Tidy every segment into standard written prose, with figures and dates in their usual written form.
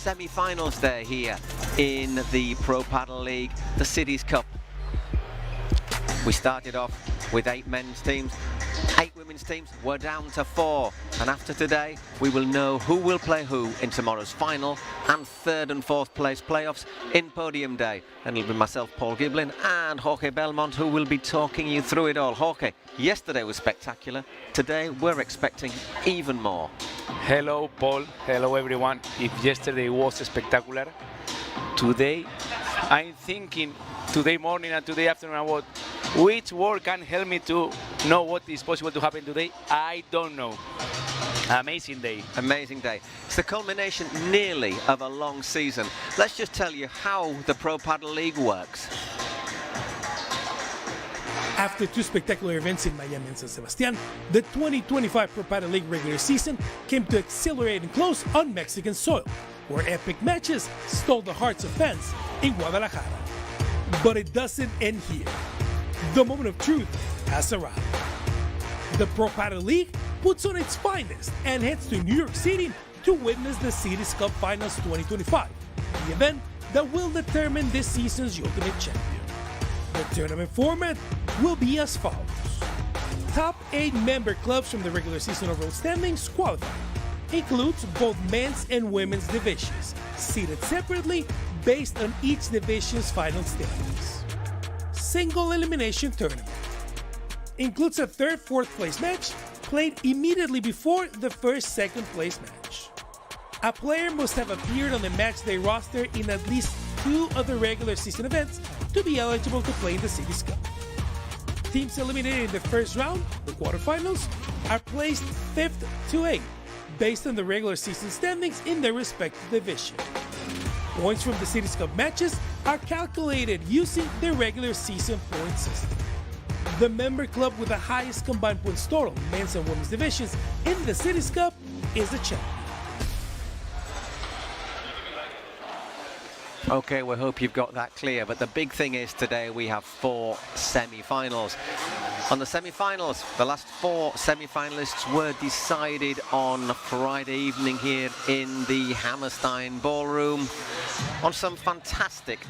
semi-finals day here in the Pro Padel League, the Cities Cup. We started off with 8 men's teams, 8 women's teams. We're down to 4, and after today we will know who will play who in tomorrow's final and 3rd and 4th place playoffs in podium day. And it'll be myself, Paul Giblin, and Jorge Belmont who will be talking you through it all. Jorge, yesterday was spectacular. Today we're expecting even more. Hello Paul, hello everyone. If yesterday was spectacular, today I'm thinking today morning and today afternoon about which word can help me to know what is possible to happen today. I don't know. Amazing day. Amazing day. It's the culmination nearly of a long season. Let's just tell you how the Pro Padel League works. After 2 spectacular events in Miami and San Sebastián, the 2025 Pro Padel League regular season came to accelerate and close on Mexican soil, where epic matches stole the hearts of fans in Guadalajara. But it doesn't end here. The moment of truth has arrived. The Pro Padel League puts on its finest and heads to New York City to witness the Cities Cup Finals 2025, the event that will determine this season's ultimate champion. The tournament format will be as follows. Top 8 member clubs from the regular season overall standings qualify. Includes both men's and women's divisions, seated separately based on each division's final standings. Single elimination tournament. Includes a 3rd, 4th place match played immediately before the 1st, 2nd place match. A player must have appeared on the matchday roster in at least 2 of the regular season events to be eligible to play in the Cities Cup. Teams eliminated in the first round, the quarterfinals, are placed 5th to 8th based on the regular season standings in their respective division. Points from the Cities Cup matches are calculated using the regular season point system. The member club with the highest combined points total in men's and women's divisions in the Cities Cup is the champion. Okay, we hope you've got that clear, but the big thing is today we have 4 semi-finals. On the semi-finals, the last 4 semi-finalists were decided on Friday evening here in the Hammerstein Ballroom on some fantastic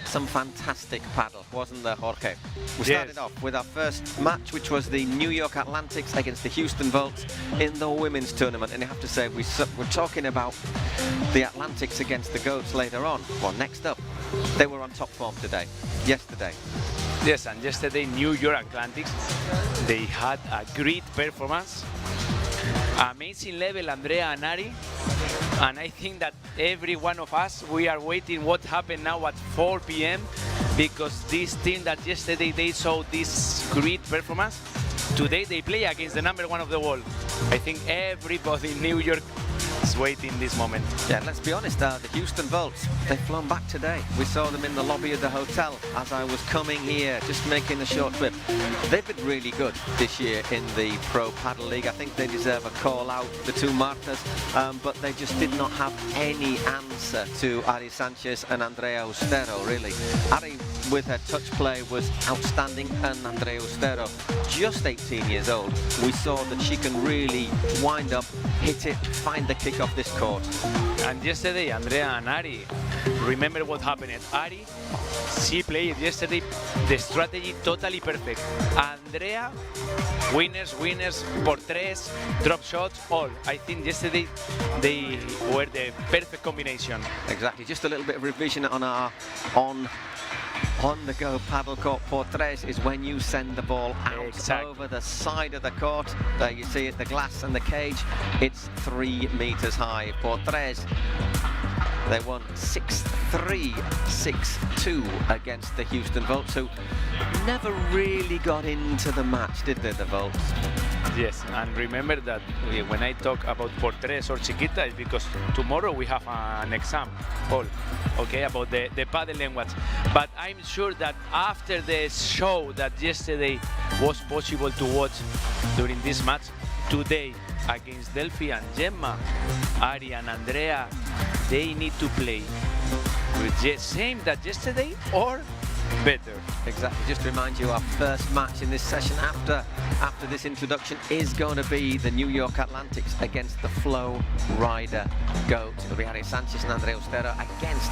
paddle, wasn't there, Jorge? We started off with our first match, which was the New York Atlantics against the Houston Volts in the women's tournament, and I have to say we're talking about the Atlantics against the Goats later on. Well, next up, they were on top form yesterday. Yes, and yesterday New York Atlantics, they had a great performance. Amazing level, Andrea and Ari. And I think that every one of us, we are waiting what happened now at 4 p.m. because this team that yesterday they saw this great performance, today they play against the #1 of the world. I think everybody in New York is waiting this moment. Yeah, let's be honest, the Houston Volts, they've flown back today. We saw them in the lobby of the hotel as I was coming here, just making a short trip. They've been really good this year in the Pro Padel League. I think they deserve a call out, the 2 Martas, but they just did not have any answer to Ari Sanchez and Andrea Ustero, really. Ari, with her touch play, was outstanding, and Andrea Ustero, just 18 years old. We saw that she can really wind up, hit it, find the kick off this court. And yesterday, Andrea and Ari, remember what happened. Ari, she played yesterday the strategy totally perfect. Andrea, winners, por 3, drop shots, all. I think yesterday they were the perfect combination. Exactly, just a little bit of revision on our on-the-go paddle court. Por 3 is when you send the ball out over the side of the court. There you see it, the glass and the cage. It's 3 meters high. Por 3, they won 6-3, 6-2 against the Houston Volts, who never really got into the match, did they, the Volts? Yes, and remember that when I talk about Por 3 or Chiquita, it's because tomorrow we have an exam, Paul, okay, about the paddle language. But I'm sure that after the show that yesterday was possible to watch during this match, today against Delphi and Gemma, Ari and Andrea, they need to play with the same that yesterday or better. Exactly. Just to remind you, our first match in this session after this introduction is going to be the New York Atlantics against the Flow Rider Goat. It'll be Harry Sanchez and Andrea Austero against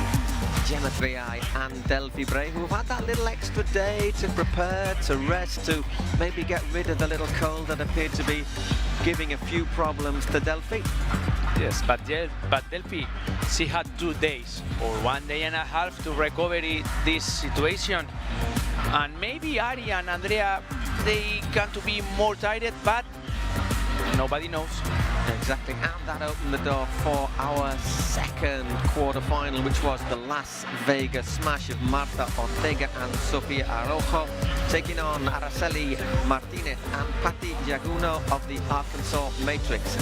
Gemma Triay and Delphi Bray, who've had that little extra day to prepare, to rest, to maybe get rid of the little cold that appeared to be giving a few problems to Delphi. Yes, but Delphi, she had 2 days or 1 day and a half to recover this situation. And maybe Ari and Andrea, they can to be more tired, but nobody knows. Exactly, and that opened the door for our second quarter-final, which was the Las Vegas smash of Marta Ortega and Sofia Araujo, taking on Araceli Martinez and Patti Giaguno of the Arkansas Matrix.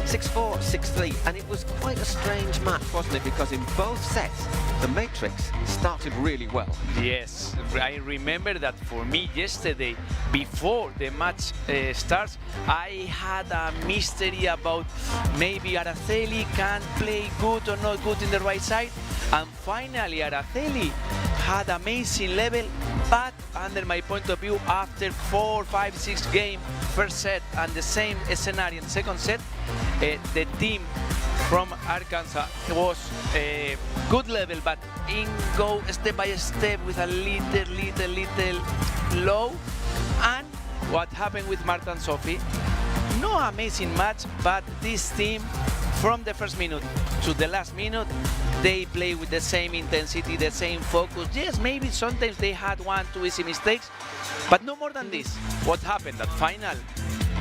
6-4, 6-3, and it was quite a strange match, wasn't it? Because in both sets, the Matrix started really well. Yes, I remember that for me yesterday, before the match starts, I had a mystery about maybe Araceli can play good or not good in the right side, and finally Araceli had amazing level, but under my point of view, after 4, 5, 6 game first set and the same scenario in second set, the team from Arkansas was good level, but in go step by step with a little low. And what happened with Marta and Sophie? No amazing match, but this team from the first minute to the last minute, they play with the same intensity, the same focus. Yes, maybe sometimes they had 1, 2 easy mistakes, but no more than this. What happened at final?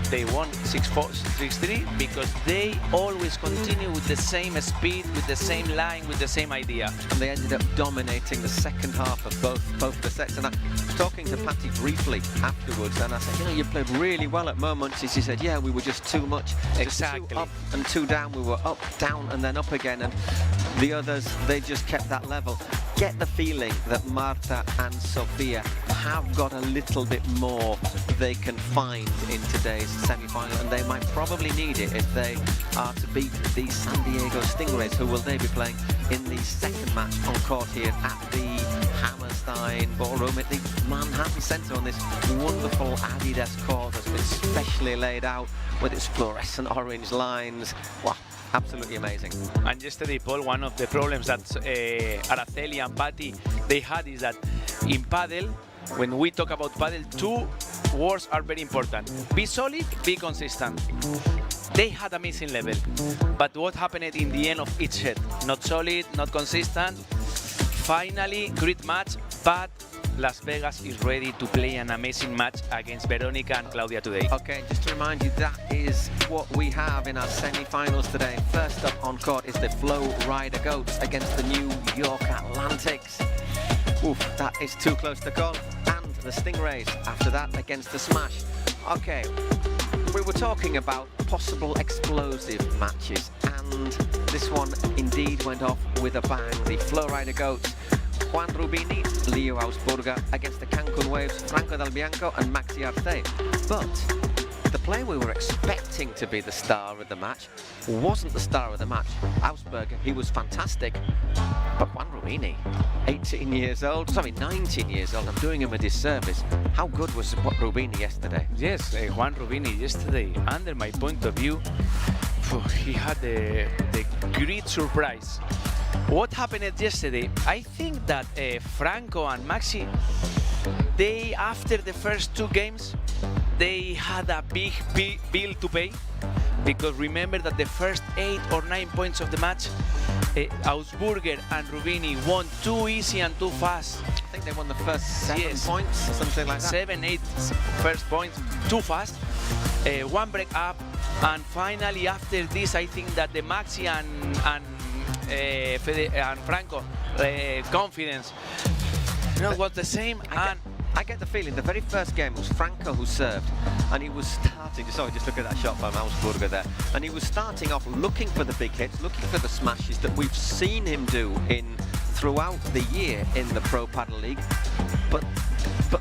They won 6-4, 6-3 because they always continue with the same speed, with the same line, with the same idea. And they ended up dominating the second half of both the sets. And I was talking to Patti briefly afterwards, and I said, you played really well at moments. And she said, yeah, we were just too much. Exactly. Just 2 up and 2 down. We were up, down, and then up again. And the others, they just kept that level. Get the feeling that Marta and Sofia have got a little bit more they can find in today's semi-final, and they might probably need it if they are to beat the San Diego Stingrays, who will they be playing in the second match on court here at the Hammerstein Ballroom at the Manhattan Center on this wonderful Adidas court that's been specially laid out with its fluorescent orange lines. Wow. Absolutely amazing. And yesterday, Paul, one of the problems that Araceli and Patti they had is that in Padel, when we talk about Padel, 2 words are very important. Be solid, be consistent. They had amazing level, but what happened in the end of each set? Not solid, not consistent. Finally, great match, but Las Vegas is ready to play an amazing match against Veronica and Claudia today. Okay, just to remind you, that is what we have in our semi-finals today. First up on court is the Flow Rider Goats against the New York Atlantics. Oof, that is too close to call. And the Stingrays after that against the Smash. Okay, we were talking about possible explosive matches, and this one indeed went off with a bang. The Flow Rider Goats, Juan Rubini, Leo Ausburger against the Cancun Waves, Franco Del Bianco and Maxi Arte. But the player we were expecting to be the star of the match wasn't the star of the match. Ausburger, he was fantastic, but Juan Rubini, 19 years old, 19 years old, I'm doing him a disservice. How good was Rubini yesterday? Yes, Juan Rubini yesterday, under my point of view, he had the great surprise. What happened yesterday? I think that Franco and Maxi, they, after the first 2 games, they had a big bill to pay, because remember that the first 8 or 9 points of the match, Ausburger and Rubini won too easy and too fast. I think they won the first 7 points or something like that. 7, 8 first points, too fast. 1 break up, and finally after this, I think that the Maxi and Franco confidence was the same. I get the feeling the very first game was Franco who served, and he was starting, sorry, just look at that shot by Ausburger there, and he was starting off looking for the big hits, looking for the smashes that we've seen him do throughout the year in the Pro Padel League, but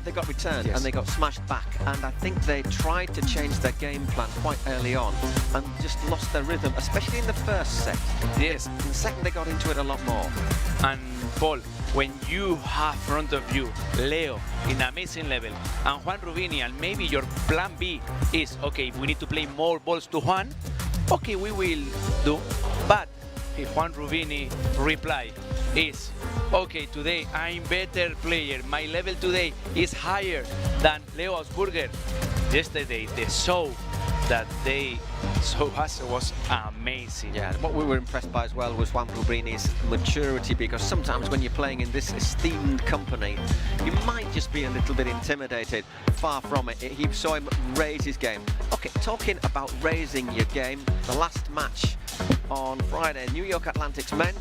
they got returned, yes, and they got smashed back, and I think they tried to change their game plan quite early on and just lost their rhythm, especially in the first set. Yes. In the second they got into it a lot more. And Paul, when you have front of you Leo in amazing level and Juan Rubini, and maybe your plan B is, okay, if we need to play more balls to Juan, okay, we will do. But if Juan Rubini reply is, okay, today I'm better player, my level today is higher than Leo Ausburger. Yesterday, the show that they showed us was amazing. Yeah, what we were impressed by as well was Juan Rubini's maturity, because sometimes when you're playing in this esteemed company, you might just be a little bit intimidated. Far from it. He saw him raise his game. Okay, talking about raising your game, the last match on Friday, New York Atlantic's men,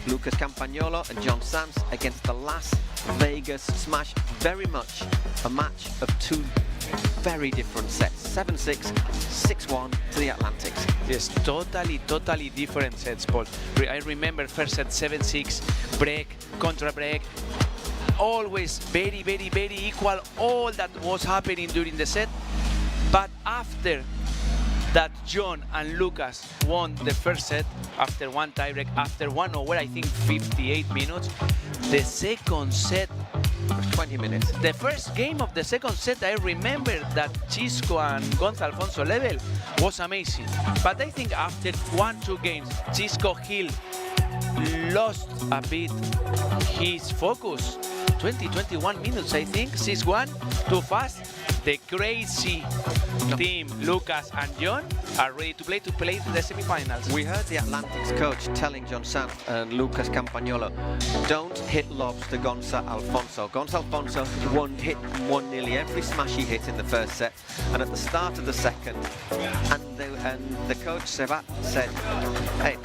Lucas Campagnolo and John Sanz against the Las Vegas Smash. Very much a match of two very different sets. 7-6, 6-1 to the Atlantics. Yes, totally different sets, Paul. I remember first set 7-6, break, contra break, always very equal, all that was happening during the set. But after that, John and Lucas won the first set after one tiebreak, after 1 over, I think 58 minutes. The second set, 20 minutes. the first game of the second set, I remember that Chisco and Gonza Alfonso level was amazing. But I think after 1-2 games, Chisco Hill lost a bit his focus. 20-21 minutes, I think, 6-1, too fast. The crazy team, Lucas and John, are ready to play the semifinals. We heard the Atlantics coach telling John Sant and Lucas Campagnolo, don't hit lobs to Gonza Alfonso. Gonza Alfonso won nearly every smash he hit in the first set, and at the start of the second, and the coach Sebat said, hey,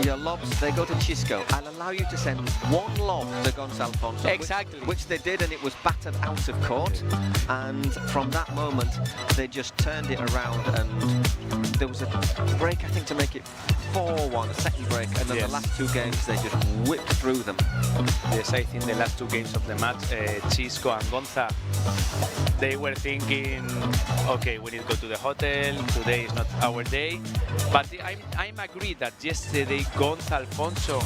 your lobs, they go to Chisco. I'll allow you to send one lob to Gonza Alfonso. Exactly. Which they did, and it was battered out of court. And from that moment, they just turned it around, and there was a break, I think, to make it 4-1, a second break, and then Yes. the last two games, they just whipped through them. Yes, I think the last two games of the match, Chisco and Gonza, they were thinking, okay, we need to go to the hotel, today is not our day. But I'm agreed that yesterday Gonza Alfonso,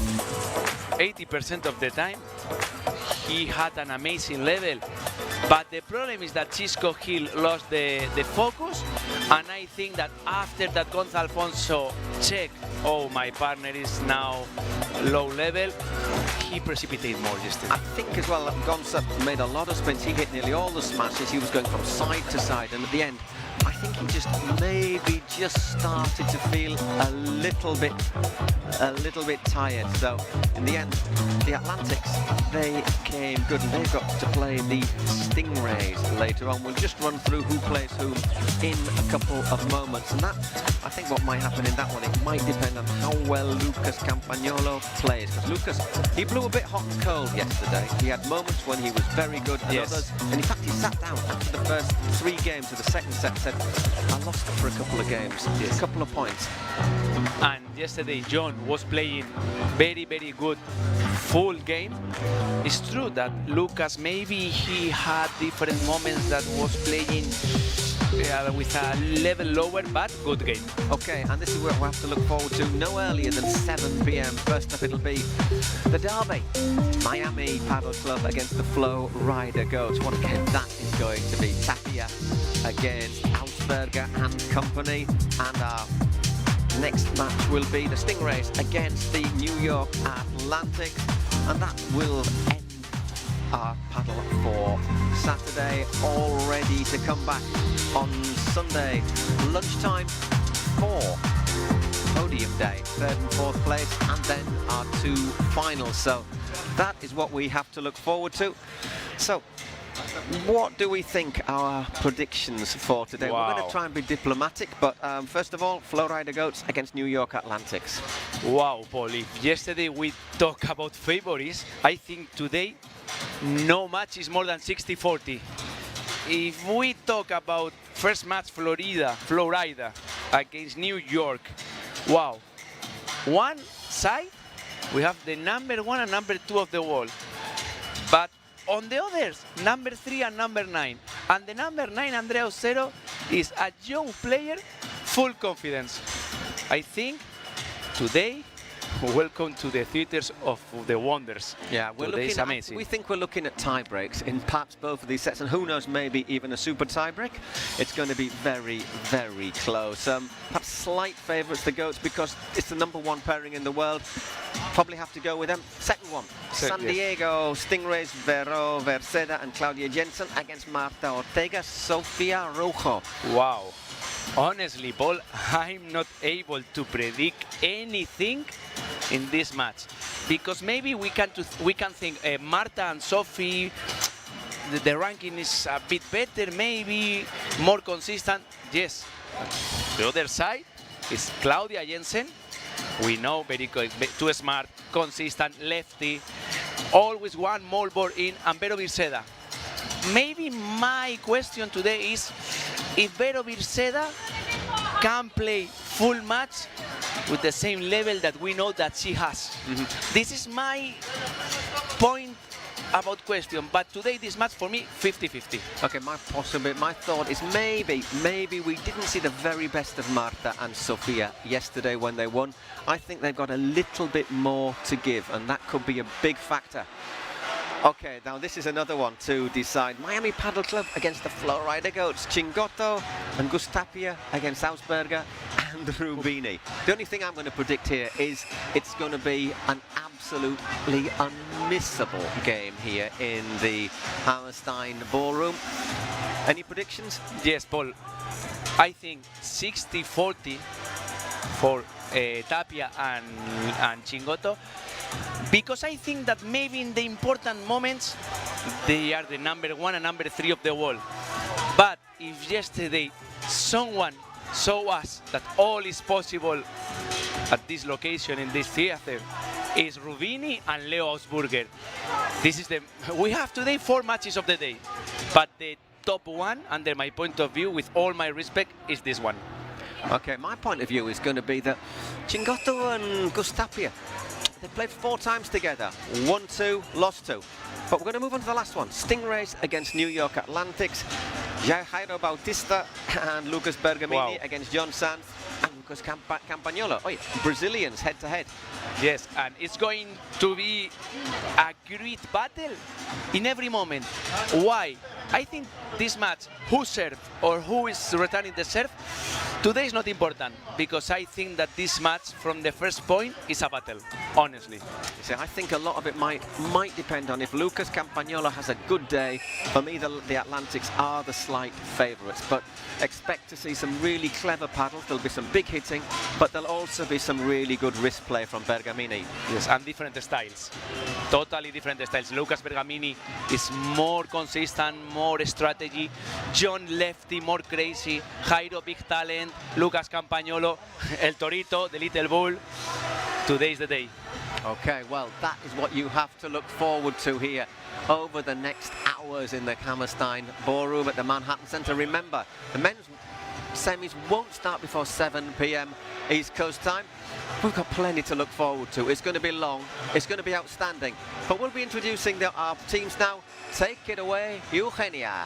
80% of the time, he had an amazing level. But the problem is that Chisco Hill lost the focus, and I think that after that Gonza Alfonso checked, oh, my partner is now low level, he precipitated more yesterday. I think as well that Gonza made a lot of spins. He hit nearly all the smashes. He was going from side to side, and at the end, I think he just started to feel a little bit tired. So in the end, the Atlantics, they came good, and they've got to play the Stingrays later on. We'll just run through who plays whom in a couple of moments, and that, I think, what might happen in that one, it might depend on how well Lucas Campagnolo plays, because Lucas, he blew a bit hot and cold yesterday. He had moments when he was very good, and Yes. others, and in fact he sat down after the first 3 games of the second set, said, I lost it for a couple of games, Yes. a couple of points. And yesterday John was playing very good full game. It's true that Lucas, maybe he had different moments that was playing with a level lower, but good game. Okay, and this is what we'll have to look forward to no earlier than 7 p.m. First up, it'll be the derby, Miami Paddle Club against the Flow Rider Goats. What a game that is going to be. Tapia against Ausberger and company, and our next match will be the Stingrays against the New York Atlantics, and that will end our paddle for Saturday, all ready to come back on Sunday lunchtime for podium day, 3rd and 4th place, and then our 2 finals. So that is what we have to look forward to. So what do we think our predictions for today? Wow. We're going to try and be diplomatic, but first of all, Flow Rider Goats against New York Atlantics. Wow, Paul, if yesterday we talk about favorites, I think today no match is more than 60-40. If we talk about first match Flow Rider against New York, wow. One side, we have the number 1 and number 2 of the world. But on the others, number 3 and number 9. And the number 9, Andrea Ocero, is a young player, full confidence. I think today welcome to the theaters of the wonders. Yeah, Today's amazing. we think we're looking at tie breaks in perhaps both of these sets, and who knows, maybe even a super tie break. It's going to be very, very close. Perhaps slight favourites, the goats, because it's the #1 pairing in the world. Probably have to go with them. Second one, San Diego, Stingrays, Vero Verceda and Claudia Jensen against Marta Ortega, Sofia Rojo. Wow. Honestly, Paul, I'm not able to predict anything in this match, because maybe we can think Marta and Sophie, the ranking is a bit better, maybe more consistent. Yes. The other side is Claudia Jensen. We know, very good, too smart, consistent, lefty, always one more ball in, and Vero Virceda. Maybe my question today is if Vero Virceda can play full match with the same level that we know that she has. This is my point about question, but today this match for me 50-50. Okay, my thought is maybe we didn't see the very best of Marta and Sofia yesterday when they won. I think they've got a little bit more to give, and that could be a big factor. Okay, now this is another one to decide. Miami Padel Club against the Florida Goats. Chingotto and Gustapia against Ausberger and Rubini. The only thing I'm going to predict here is it's going to be an absolutely unmissable game here in the Hammerstein Ballroom. Any predictions? Yes, Paul. I think 60-40 for Tapia and Chingotto, because I think that maybe in the important moments they are the #1 and #3 of the world. But if yesterday someone showed us that all is possible at this location, in this theater, is Rubini and Leo Ausburger. We have today 4 matches of the day, but the top one, under my point of view, with all my respect, is this one. Okay, my point of view is going to be that Chingotto and Gustapia, they played 4 times together, won 2, lost 2. But we're going to move on to the last one. Stingrays against New York Atlantics. Jairo Bautista and Lucas Bergamini against John Sanz and Lucas Campagnolo. Oh yeah, Brazilians head to head. Yes, and it's going to be a great battle in every moment. Why? I think this match, who serves or who is returning the serve, today is not important, because I think that this match from the first point is a battle, honestly. You see, I think a lot of it might depend on if Lucas Campagnolo has a good day. For me, the Atlantics are the slight favourites, but expect to see some really clever paddles. There'll be some big hitting, but there'll also be some really good wrist play from Bergamini. Yes, and different styles, totally different styles. Lucas Bergamini is more consistent, more strategy. John lefty, more crazy. Jairo, big talent. Lucas Campagnolo, El Torito, the little bull. Today's the day. Okay, well, that is what you have to look forward to here over the next hours in the Hammerstein Ballroom at the Manhattan Center. Remember, the men's semis won't start before 7 p.m. East Coast time. We've got plenty to look forward to. It's going to be long, it's going to be outstanding. But we'll be introducing our teams now. Take it away, Eugenia.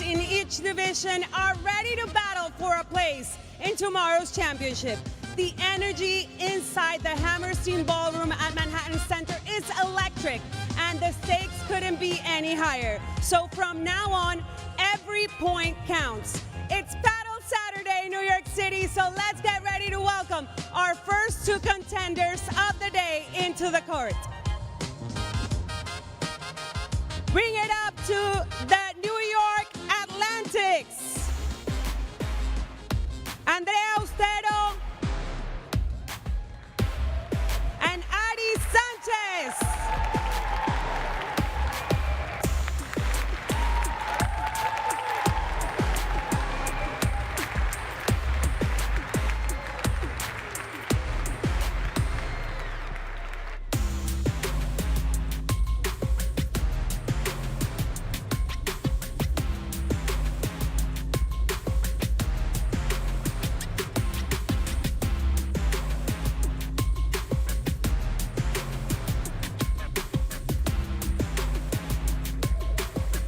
In each division are ready to battle for a place in tomorrow's championship. The energy inside the Hammerstein Ballroom at Manhattan Center is electric, and the stakes couldn't be any higher. So from now on, every every point counts. It's Padel Saturday, New York City, so let's get ready to welcome our first two contenders of the day into the court. Bring it up to the New York Atlantics. Andrea Austero and Ari Sanchez.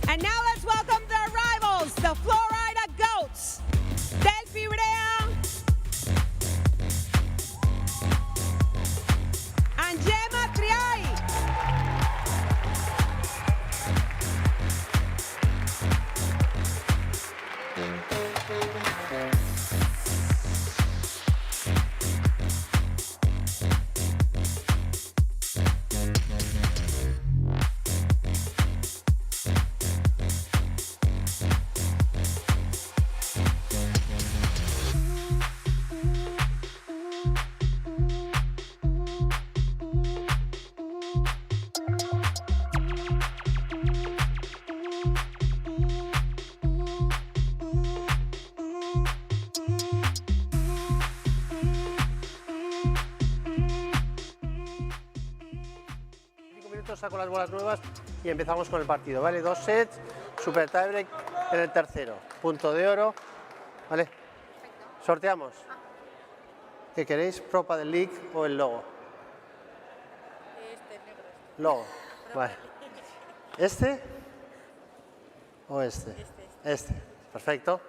And now let's welcome the rivals, the Florida Goats, Delphi Brea and Gemma Triay. Saco las bolas nuevas y empezamos con el partido, ¿vale? 2 sets, super tiebreak en el tercero, punto de oro, ¿vale? Sorteamos. ¿Qué queréis? ¿Pro Padel League o el logo? Este negro. Logo, vale. ¿Este? ¿O este? Este, perfecto.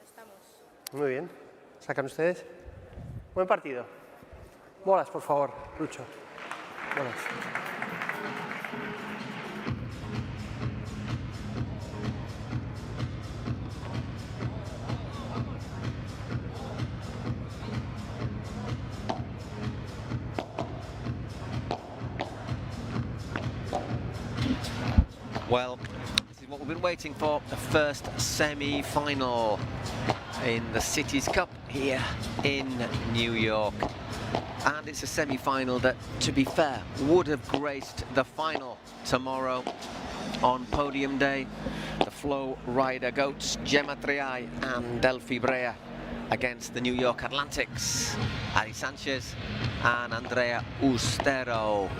Estamos. Muy bien. ¿Sacan ustedes? Buen partido. Bolas, por favor, Lucho. Bolas. Well, this is what we've been waiting for, the first semi-final in the Cities Cup here in New York. And it's a semi-final that, to be fair, would have graced the final tomorrow on podium day. The Flow Rider Goats, Gemma Triay and Delphi Brea against the New York Atlantics, Ari Sanchez and Andrea Austero.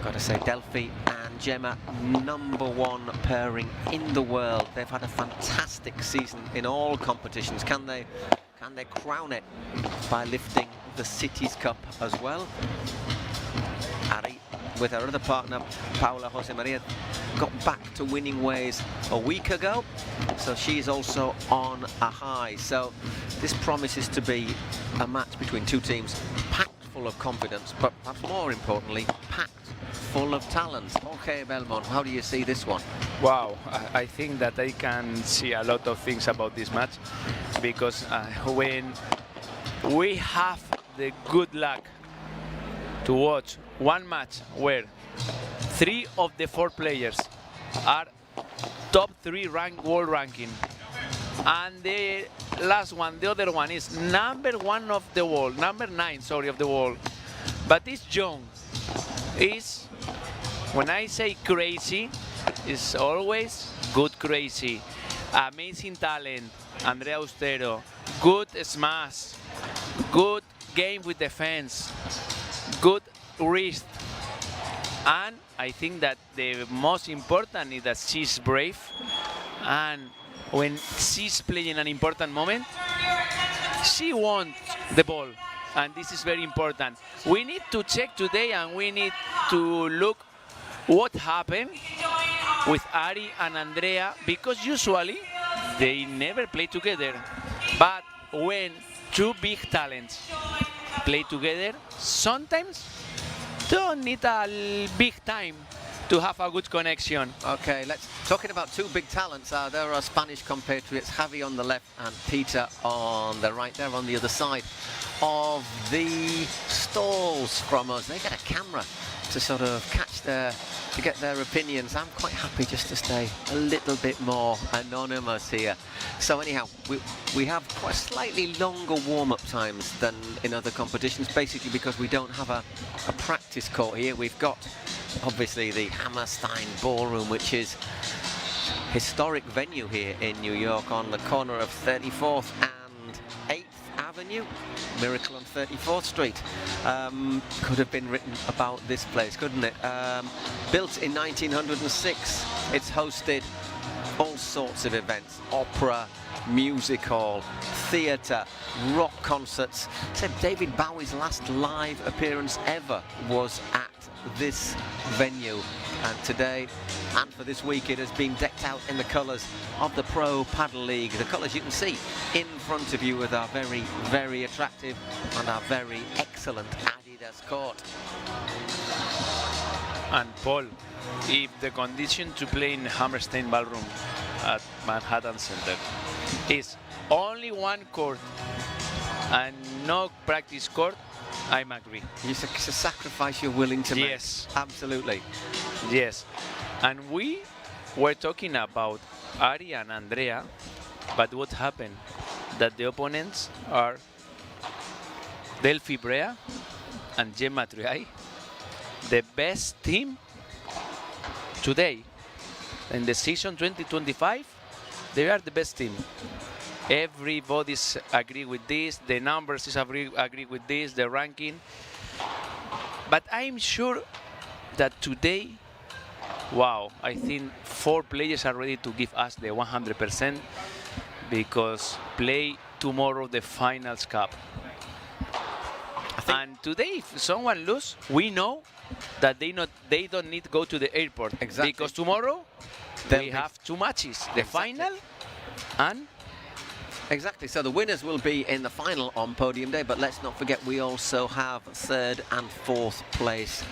Got to say, Delphi and Gemma, #1 pairing in the world. They've had a fantastic season in all competitions. Can they crown it by lifting the Cities Cup as well? Ari, with her other partner, Paula Jose Maria, got back to winning ways a week ago, so she's also on a high. So this promises to be a match between two teams packed full of confidence, but perhaps more importantly, packed full of talent. Okay, Belmont, how do you see this one? Wow, I think that I can see a lot of things about this match, because when we have the good luck to watch one match where 3 of the 4 players are top 3 world ranking, and the last one, the other one, is #1 of the world, #9, sorry, of the world, but it's young. Is, when I say crazy, it's always good crazy. Amazing talent, Andrea Austero, good smash, good game with defense, good wrist, and I think that the most important is that she's brave, and when she's playing an important moment, she wants the ball, and this is very important. We need to check today, and we need to look what happened with Ari and Andrea, because usually they never play together, but when two big talents play together, sometimes don't need a big time to have a good connection. Okay, talking about two big talents. There are Spanish compatriots, Javi on the left and Peter on the right. They're on the other side of the stalls from us. They get a camera to sort of to get their opinions. I'm quite happy just to stay a little bit more anonymous here. So anyhow, we have quite slightly longer warm-up times than in other competitions, basically because we don't have a practice court here. We've got obviously the Hammerstein Ballroom, which is historic venue here in New York on the corner of 34th and 8th Avenue. Miracle on 34th Street. Could have been written about this place, couldn't it? Built in 1906, it's hosted all sorts of events: opera, music hall, theatre, rock concerts. Said David Bowie's last live appearance ever was at this venue, and today and for this week it has been decked out in the colours of the Pro Padel League, the colours you can see in front of you with our very, very attractive and our very excellent Adidas court. And Paul, if the condition to play in Hammerstein Ballroom at Manhattan Center is only one court and no practice court, I'm agree. It's a sacrifice you're willing to make. Yes. Absolutely. Yes. And we were talking about Ari and Andrea, but what happened? That the opponents are Delphi Brea and Gemma Triay, the best team today. In the season 2025, they are the best team. Everybody's agree with this, the numbers is agree with this, the ranking. But I'm sure that today, wow, I think 4 players are ready to give us the 100% because play tomorrow the Finals Cup. And today, if someone lose, we know that they don't need to go to the airport. Exactly. Because tomorrow we have 2 matches, the final and... Exactly, so the winners will be in the final on podium day, but let's not forget we also have 3rd and 4th place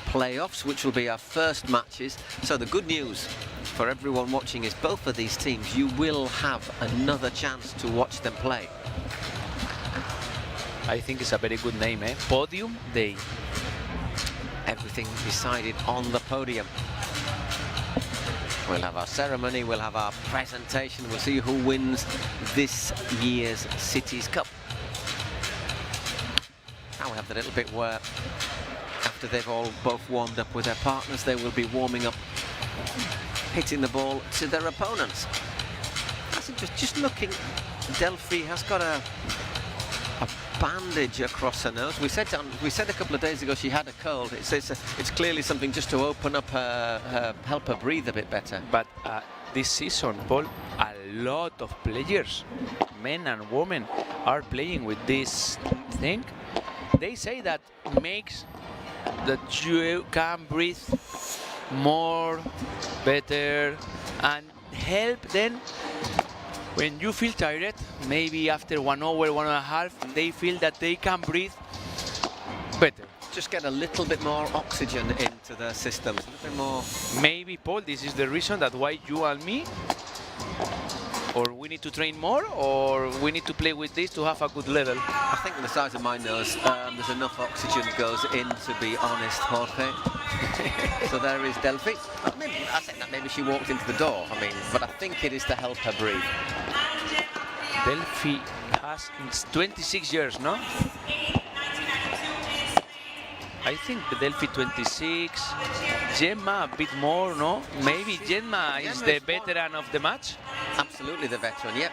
playoffs, which will be our first matches. So the good news for everyone watching is both of these teams, you will have another chance to watch them play. I think it's a very good name, eh? Podium Day. Everything decided on the podium. We'll have our ceremony, we'll have our presentation, we'll see who wins this year's Cities Cup. Now we have the little bit where, after they've all both warmed up with their partners, they will be warming up, hitting the ball to their opponents. That's interesting. Just looking, Delphi has got a bandage across her nose. We said a couple of days ago she had a cold. It's clearly something just to open up help her breathe a bit better. But this season, Paul, a lot of players, men and women, are playing with this thing. They say that makes that you can breathe more, better, and help then. When you feel tired, maybe after 1 hour, 1.5, they feel that they can breathe better. Just get a little bit more oxygen into their systems, a little bit more. Maybe, Paul, this is the reason that why you and me, or we need to train more, or we need to play with this to have a good level. I think with the size of my nose, there's enough oxygen goes in, to be honest, Jorge. So there is Delphi. Maybe, I think that maybe she walked into the door, but I think it is to help her breathe. Delphi has 26 years, no? I think Delphi 26, Gemma a bit more, no? Maybe Gemma is the veteran of the match? Absolutely the veteran, yep.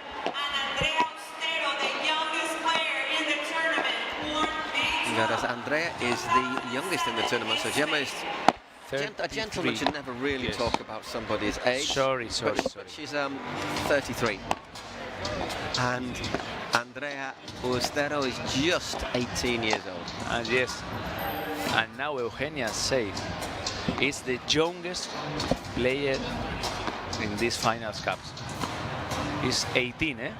Whereas Andrea is the youngest in the tournament, so Gemma is... A gentleman should never really talk about somebody's age. Sorry. But she's 33. And Andrea Ustero is just 18 years old. And yes, and now Eugenia said is the youngest player in these Finals Cups. He's 18, eh?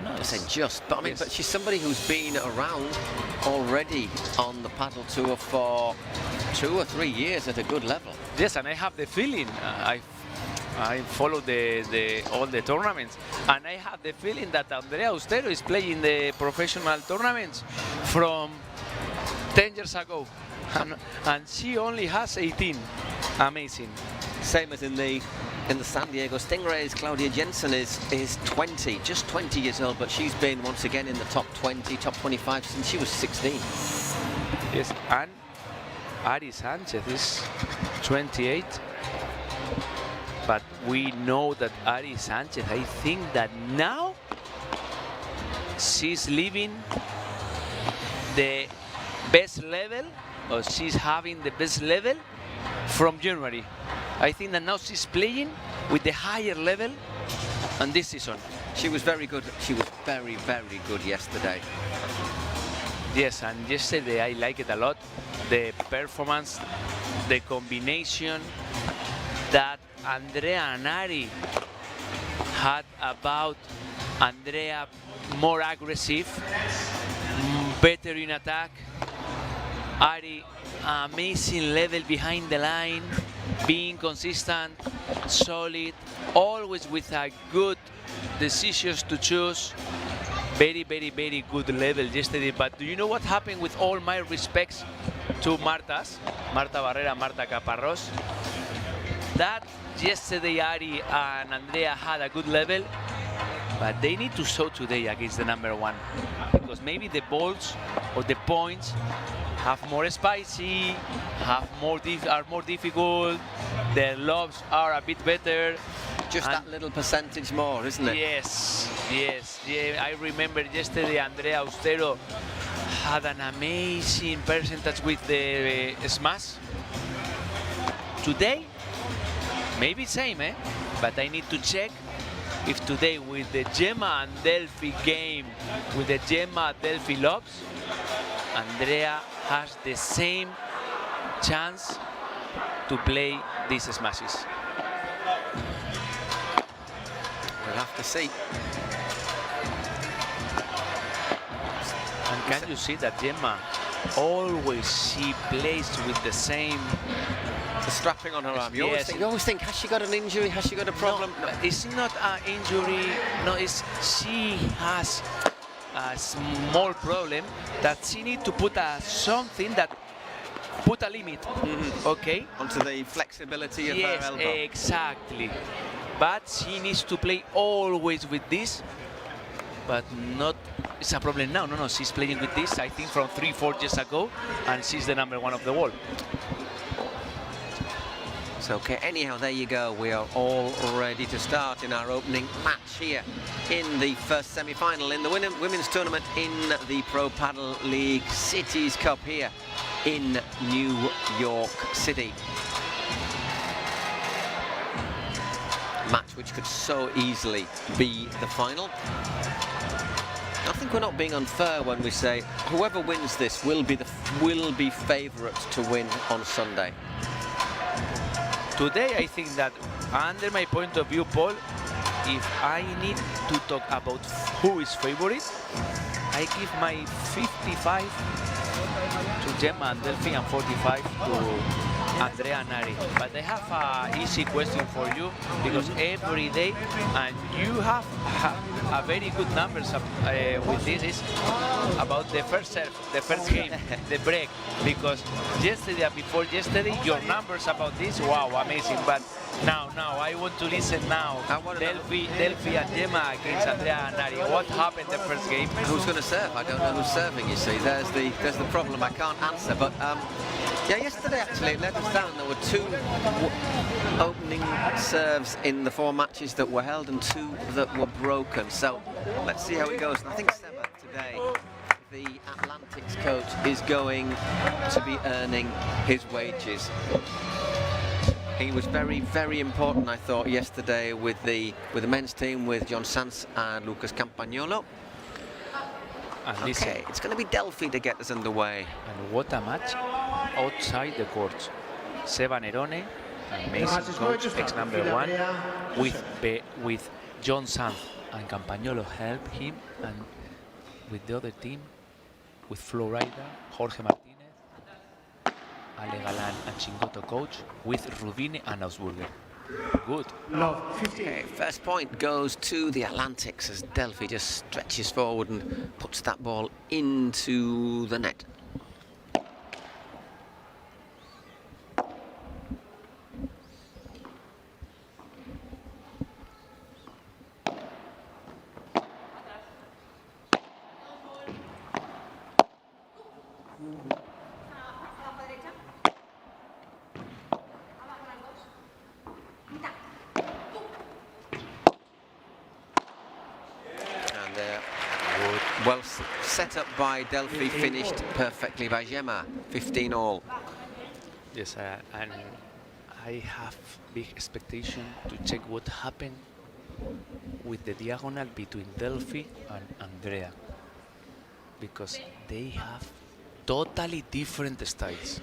I say just, but I mean, but she's somebody who's been around already on the paddle tour for 2 or 3 years at a good level. Yes, and I have the feeling, I follow all the tournaments, and I have the feeling that Andrea Austero is playing the professional tournaments from 10 years ago, and she only has 18. Amazing. Same as in the San Diego Stingrays, Claudia Jensen is 20, just 20 years old, but she's been once again in the top 20, top 25 since she was 16. Yes, and Ari Sanchez is 28. But we know that Ari Sanchez, I think that now she's leaving the best level, or she's having the best level from January. I think that now she's playing with the higher level on this season. She was very good. She was very, very good yesterday. Yes, and yesterday I like it a lot. The performance, the combination that Andrea and Ari had about Andrea more aggressive, better in attack. Ari, amazing level behind the line, being consistent, solid, always with a good decisions to choose. Very, very, very good level yesterday. But do you know what happened, with all my respects to Marta Barrera, Marta Caparrós? That yesterday Ari and Andrea had a good level, but they need to show today against the #1, because maybe the balls or the points have more spicy, are more difficult, their lobs are a bit better. Just that little percentage more, isn't it? Yes, yes. Yeah, I remember yesterday Andrea Austero had an amazing percentage with the smash. Today, maybe same, but I need to check if today with the Gemma and Delphi game, with the Gemma Delphi lobs, Andrea has the same chance to play these smashes. We'll have to see. And can you see that Gemma always she plays with the same. The strapping on her arm. You Yes. always think, has she got an injury? Has she got a problem? No, it's not an injury. No, it's she has a small problem that she need to put something that put a limit. Okay. Onto the flexibility of her elbow. Yes, exactly. But she needs to play always with this. But not. It's a problem now. No, she's playing with this. I think from 3-4 years ago, and she's the #1 of the world. So, okay, anyhow, there you go. We are all ready to start in our opening match here in the first semi-final in the women's tournament in the Pro Padel League Cities Cup here in New York City. Match which could so easily be the final. I think we're not being unfair when we say whoever wins this will be favourites to win on Sunday. Today, I think that, under my point of view, Paul, if I need to talk about who is favorite, I give my 55 to Gemma and Delphi and 45 to Andrea and Ari. But I have an easy question for you, because every day, and you have a very good numbers with this, is about the first serve, the first game, the break. Because yesterday and before yesterday, your numbers about this, wow, amazing. But now I want to listen now. Delphi and Gemma against Andrea and Ari. What happened the first game? Who's going to serve? I don't know who's serving, you see. There's the problem. I can't answer. But yeah, yesterday actually it let us down. There were 2 opening serves in the 4 matches that were held and 2 that were broken. So let's see how it goes. And I think Seba today, the Atlantics coach, is going to be earning his wages. He was very, very important, I thought, yesterday with the men's team, with John Sanz and Lucas Campagnolo. And listen, Okay, it's going to be Delphi to get us underway. and what a match outside the court. Seba Nerone, amazing coach, ex-1, with John Sanz and Campagnolo help him, and with the other team, with Flo Rida, Jorge Martinez, Ale Galan and Chingoto coach, with Rubine and Augsburger. Good. Okay, first point goes to the Atlantics as Delphi just stretches forward and puts that ball into the net. Well set up by Delphi, finished perfectly by Gemma, 15 all. Yes, and I have big expectation to check what happened with the diagonal between Delphi and Andrea, because they have totally different styles.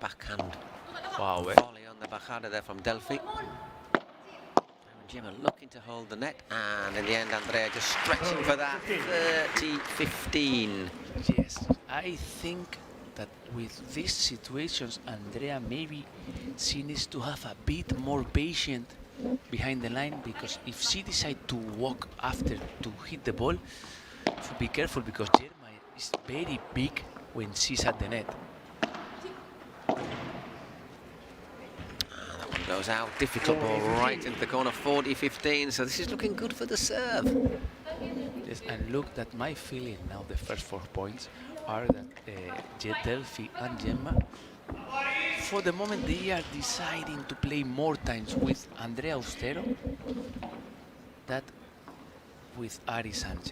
Backhand. Wow, Volley on the backhand there from Delphi. And Gemma looking to hold the net, and in the end Andrea just stretching for that 30-15. Yes, I think that with these situations, Andrea maybe she needs to have a bit more patient behind the line, because if she decides to walk after to hit the ball, be careful, because Gemma is very big when she's at the net. That one goes out, difficult ball right into the corner, 40-15, so this is looking good for the serve. Yes, and look, that my feeling now, the first 4 points, are that Delphi and Gemma, for the moment, they are deciding to play more times with Andrea Austero than with Ari Sanchez.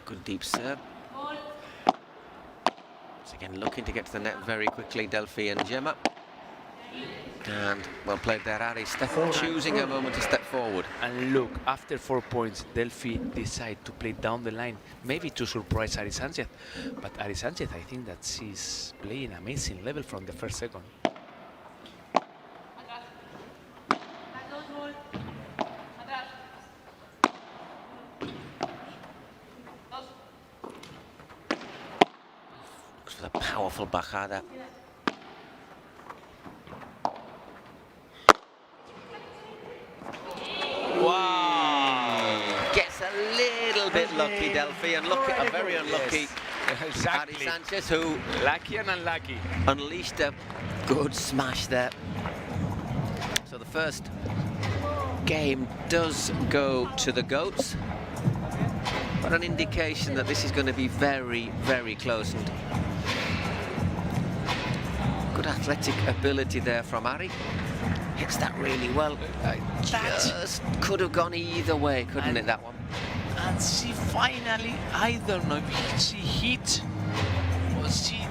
Good deep serve. Once again, looking to get to the net very quickly, Delphi and Gemma. And well played there, Ari. Choosing a moment to step forward. And look, after 4 points, Delphi decide to play down the line, maybe to surprise Ari Sanchez. But Ari Sanchez, I think that she's playing amazing level from the first second. Looks for the powerful bajada. Wow! Gets a little bit lucky, Delphi, and look at a very unlucky Exactly. Ari Sanchez, who Lucky and unlucky. unleashed a good smash there. So the first game does go to the Goats, but an indication that this is going to be very, very close. And good athletic ability there from Ari. Hits that really well. Just could have gone either way, couldn't it, that one? And she finally, I don't know if she hit or she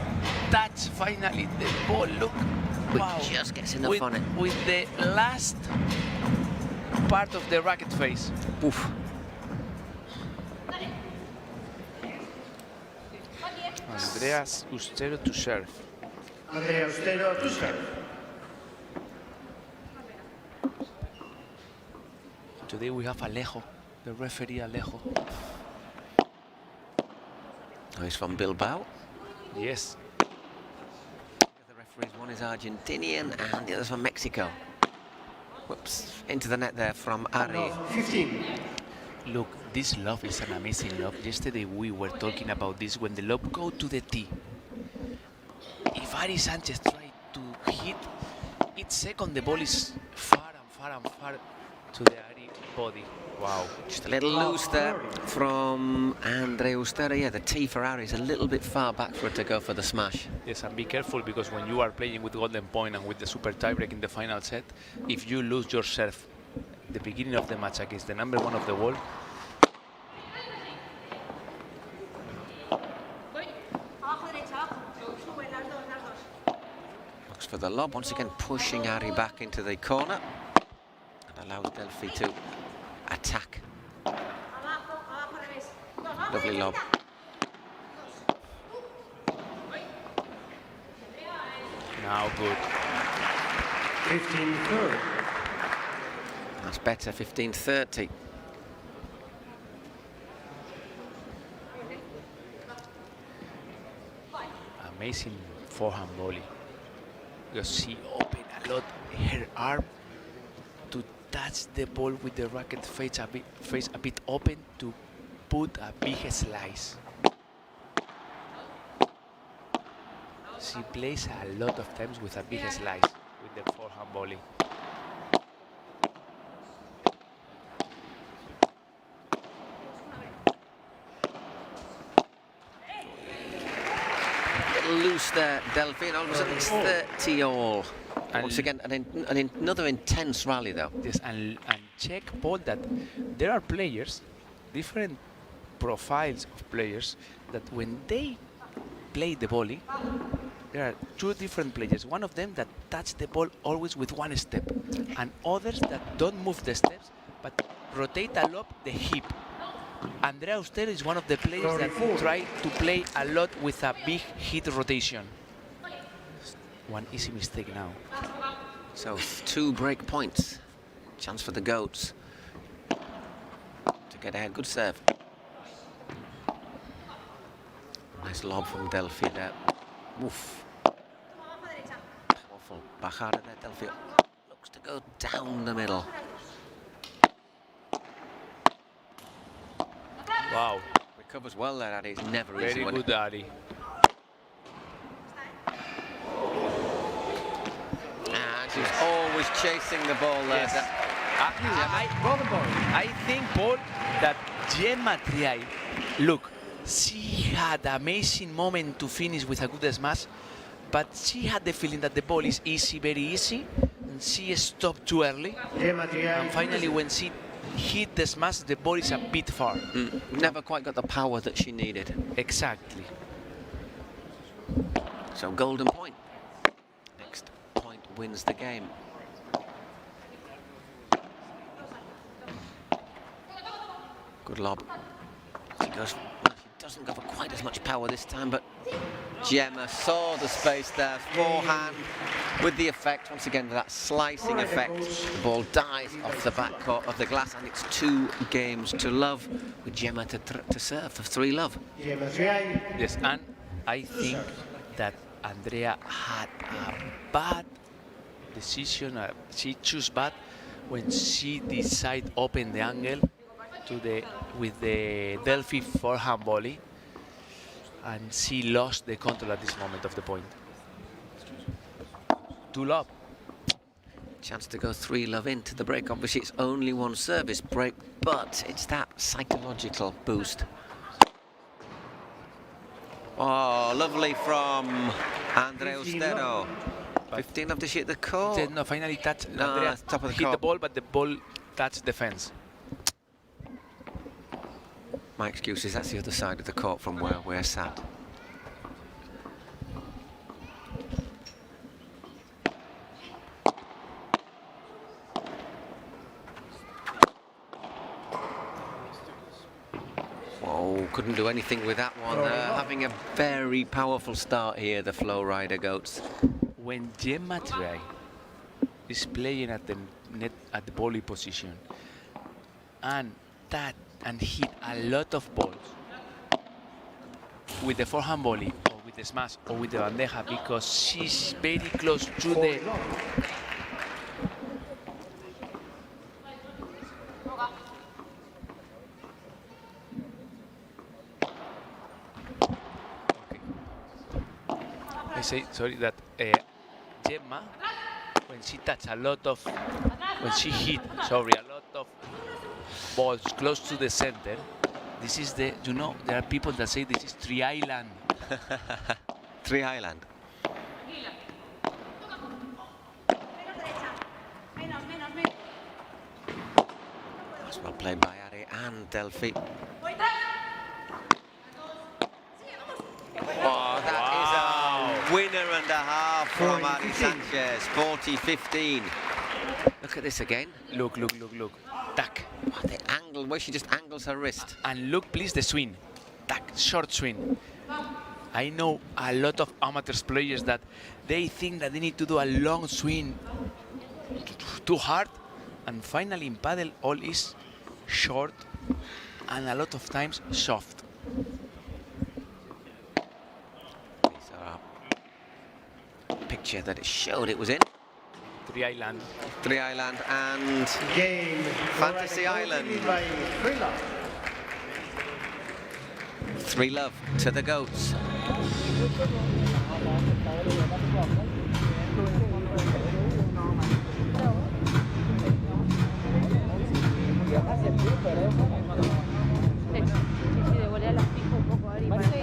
touched finally the ball. Look, But wow. just gets enough with, on it. with the last part of the racket face. Oof. Andreas Austero to serve. Andrea Austero to serve. Today we have Alejo, the referee Alejo. Oh, he's from Bilbao. Yes. The referees, one is Argentinian and the other's from Mexico. Whoops, into the net there from Ari. 15. Look, this love is an amazing love. Yesterday we were talking about this when the lob go to the tee. If Ari Sanchez tried to hit, each second the ball is far and far and far to the Ari body. Wow. Just a little loose there from Andrea Austero. Yeah, the tee for Ari is a little bit far back for it to go for the smash. Yes, and be careful, because when you are playing with golden point and with the super tiebreak in the final set, if you lose your serve at the beginning of the match against the #1 of the world, for the lob. Once again, pushing Ari back into the corner. And allows Delphi to attack. Lovely lob. Now good. 15-30. That's better, 15-30. Amazing forehand volley. Because she opened a lot her arm to touch the ball with the racket face a bit open to put a big slice. She plays a lot of times with a big slice with the forehand volley. Loose there, Delphi, and all of a sudden it's 30 all. Once again, another intense rally though. Yes, and check, Paul, that there are players, different profiles of players, that when they play the volley, there are two different players. One of them that touch the ball always with one step, and others that don't move the steps, but rotate a lot the hip. Andrea Auster is one of the players that try to play a lot with a big hit rotation. One easy mistake now. So 2 break points. Chance for the goats to get ahead. Good serve. Nice lob from Delphi there. Oof. Powerful bajada there, Delphi. Looks to go down the middle. Wow, Recovers well there, Addy. It's never easy. very good, Ari. And she's always chasing the ball there. Yes. I think, Paul, that Gemma Triay, look, she had an amazing moment to finish with a good smash, but she had the feeling that the ball is easy, very easy, and she stopped too early. And finally, when she hit the smash, the ball is a bit far. Never quite got the power that she needed. Exactly. So golden point. Next point wins the game. Good lob. She goes. She doesn't go for quite as much power this time, but Gemma saw the space there. Forehand with the effect. Once again, with that slicing effect, the ball dies off the backcourt of the glass, and it's 2 games to love with Gemma to serve for 3 love. Yes, and I think that Andrea had a bad decision. She chose bad when she decided open the angle to with the Delphi forehand volley, and she lost the control at this moment of the point. 2 love. Chance to go 3 love into the break. Obviously, it's only 1 service break, but it's that psychological boost. Oh, lovely from Andrea Austero. 15 of the shit the court. No, finally touched. No, Andrea top of the hit court. the ball, but the ball touched the fence. My excuse is that's the other side of the court from where we're sat. Whoa, couldn't do anything with that one. Having a very powerful start here, the Flow Rider Goats. When Gemma Triay is playing at the net at the volley position and hit a lot of balls with the forehand volley or with the smash or with the bandeja, because she's very close to the I say sorry that Gemma, when she touched a lot of, when she hit, sorry, a lot of balls close to the center, this is the, you know, there are people that say this is Tri-Island. Tri-Island. That's well played by Ari and Delphi. Oh, that is a winner and and a half from Ari Sanchez, 40-15. Look at this again. Look. Tack. Oh, the angle, where she just angles her wrist. And look, please, the swing. Tack, short swing. I know a lot of amateur players that they think that they need to do a long swing too hard. And finally, in paddle, all is short and a lot of times soft. These are a picture that it showed it was in. Three Island. Three Island and Game. Fantasy Island. By Three Love. Three love to the goats. Sí, de volea las fijo un poco ahora y para atrás. Y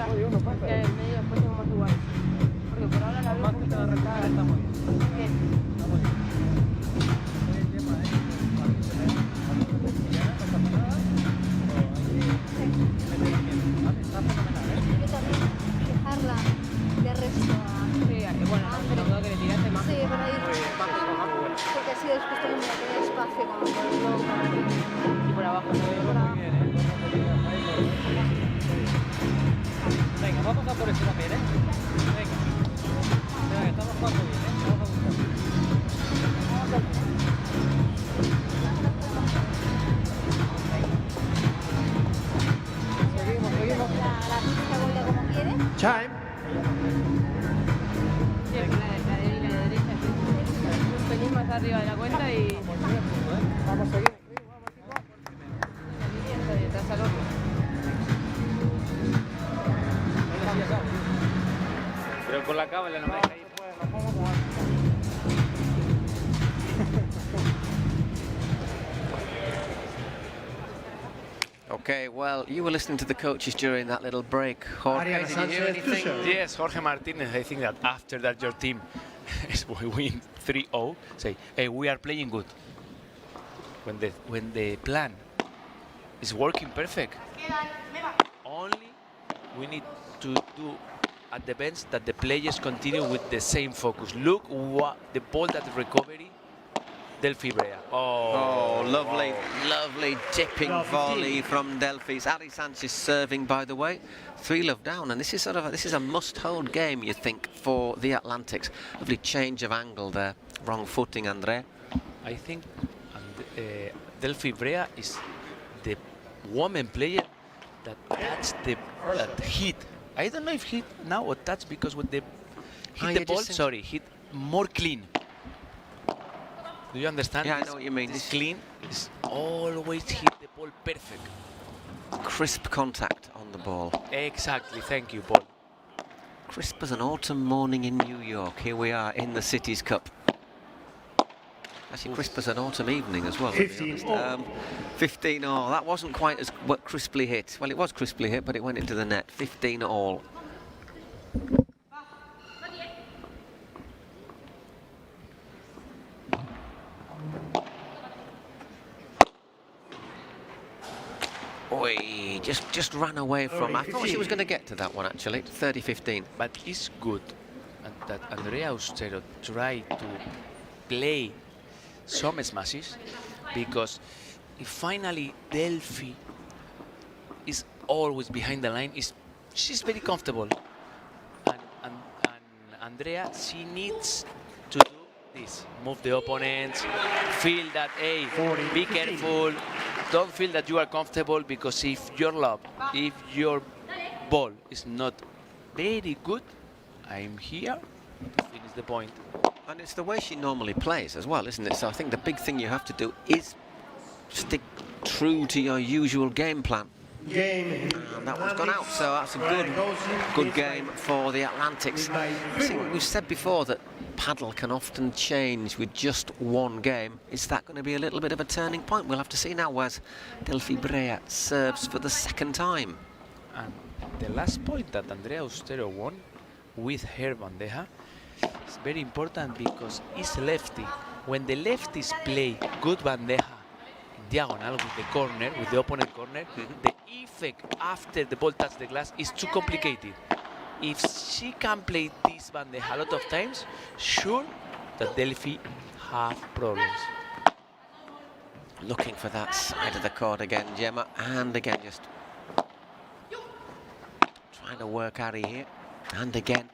en el medio después tengo más lugares. Porque por ahora la veo un poquito arrancada. Bien. Dejarla de resto a... Sí, bueno, sobre todo que le tiraste más. Sí, para ir... Porque así después tengo que tener espacio como por el logo. Y por abajo. Por abajo. Venga, vamos a por eso también, ¿eh? Venga, estamos jugando bien, ¿eh? Vamos a buscar. Seguimos. La pista vuelve como quiere. Time. Sí, es que la de derecha. Un pelín más arriba de la cuenta y... Vamos a seguir. Detrás al otro. Pero con la cámara no me deja ir. Okay, well, you were listening to the coaches during that little break. Jorge, Ariana did you hear Sanchez, anything? Tusha. Yes, Jorge Martinez, I think that after that your team is win 3-0, say, hey, we are playing good. When the plan is working perfect, only we need to do at the bench that the players continue with the same focus. Look what the ball that recovery, Delphi Brea. Oh, lovely, wow. lovely dipping volley from Delphi's. Ari Sanchez serving, by the way. 3-love down, and this is a must-hold game, you think, for the Atlantics. Lovely change of angle there. Wrong footing, Andre. I think Delphi Brea is the woman player that touched that hit. I don't know if hit now or touch because when they hit the ball, hit more clean. Do you understand? Yeah, I know what you mean. This clean is always hit the ball perfect. Crisp contact on the ball. Exactly, thank you, Paul. Crisp as an autumn morning in New York. Here we are in the Cities Cup. Actually, crisp as an autumn evening as well. 15-all. 15-all. That wasn't quite as crisply hit. Well, it was crisply hit, but it went into the net. 15-all. Oi, just ran away from. I thought she was going to get to that one actually. 30-15. But it's good that Andrea Austero tried to play some smashes because if finally Delphi is always behind the line, she's very comfortable. And Andrea, she needs to do this. Move the opponents, feel that, hey, be careful. Don't feel that you are comfortable because if your ball is not very good, I'm here to finish the point. And it's the way she normally plays as well, isn't it? So I think the big thing you have to do is stick true to your usual game plan. Game. And that one's gone out, so that's a good game for the Atlantics. We've said before that Padel can often change with just one game. Is that going to be a little bit of a turning point? We'll have to see now as Delphi Brea serves for the second time. And the last point that Andrea Austero won with her bandeja is very important because it's lefty. When the lefties play good bandeja diagonal with the corner, with the opponent corner, the effect after the ball touches the glass is too complicated. if she can play this bandeja a lot of times, sure that Delphi have problems. Looking for that side of the court again, Gemma, and again just trying to work Ari here, and again.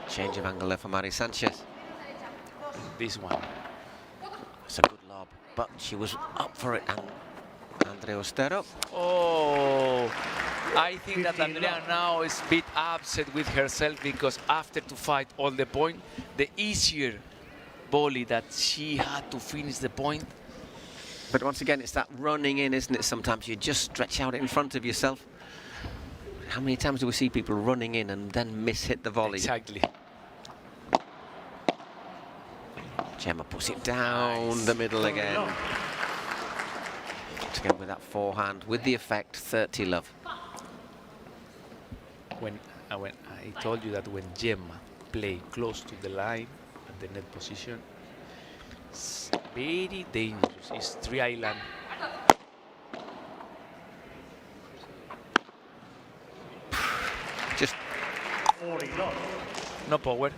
Change of angle there for Mari Sanchez. This one. It's a good lob, but she was up for it, and Andrea Ostero. Oh, I think that Andrea now is a bit upset with herself because after to fight all the point, the easier volley that she had to finish the point. But once again, it's that running in, isn't it? Sometimes you just stretch out in front of yourself. How many times do we see people running in and then miss-hit the volley? Exactly. Gemma puts it down the middle again. Again with that forehand, with the effect, 30 love. When I told you that when Gemma play close to the line at the net position, it's very dangerous. It's 3-island. Just no power.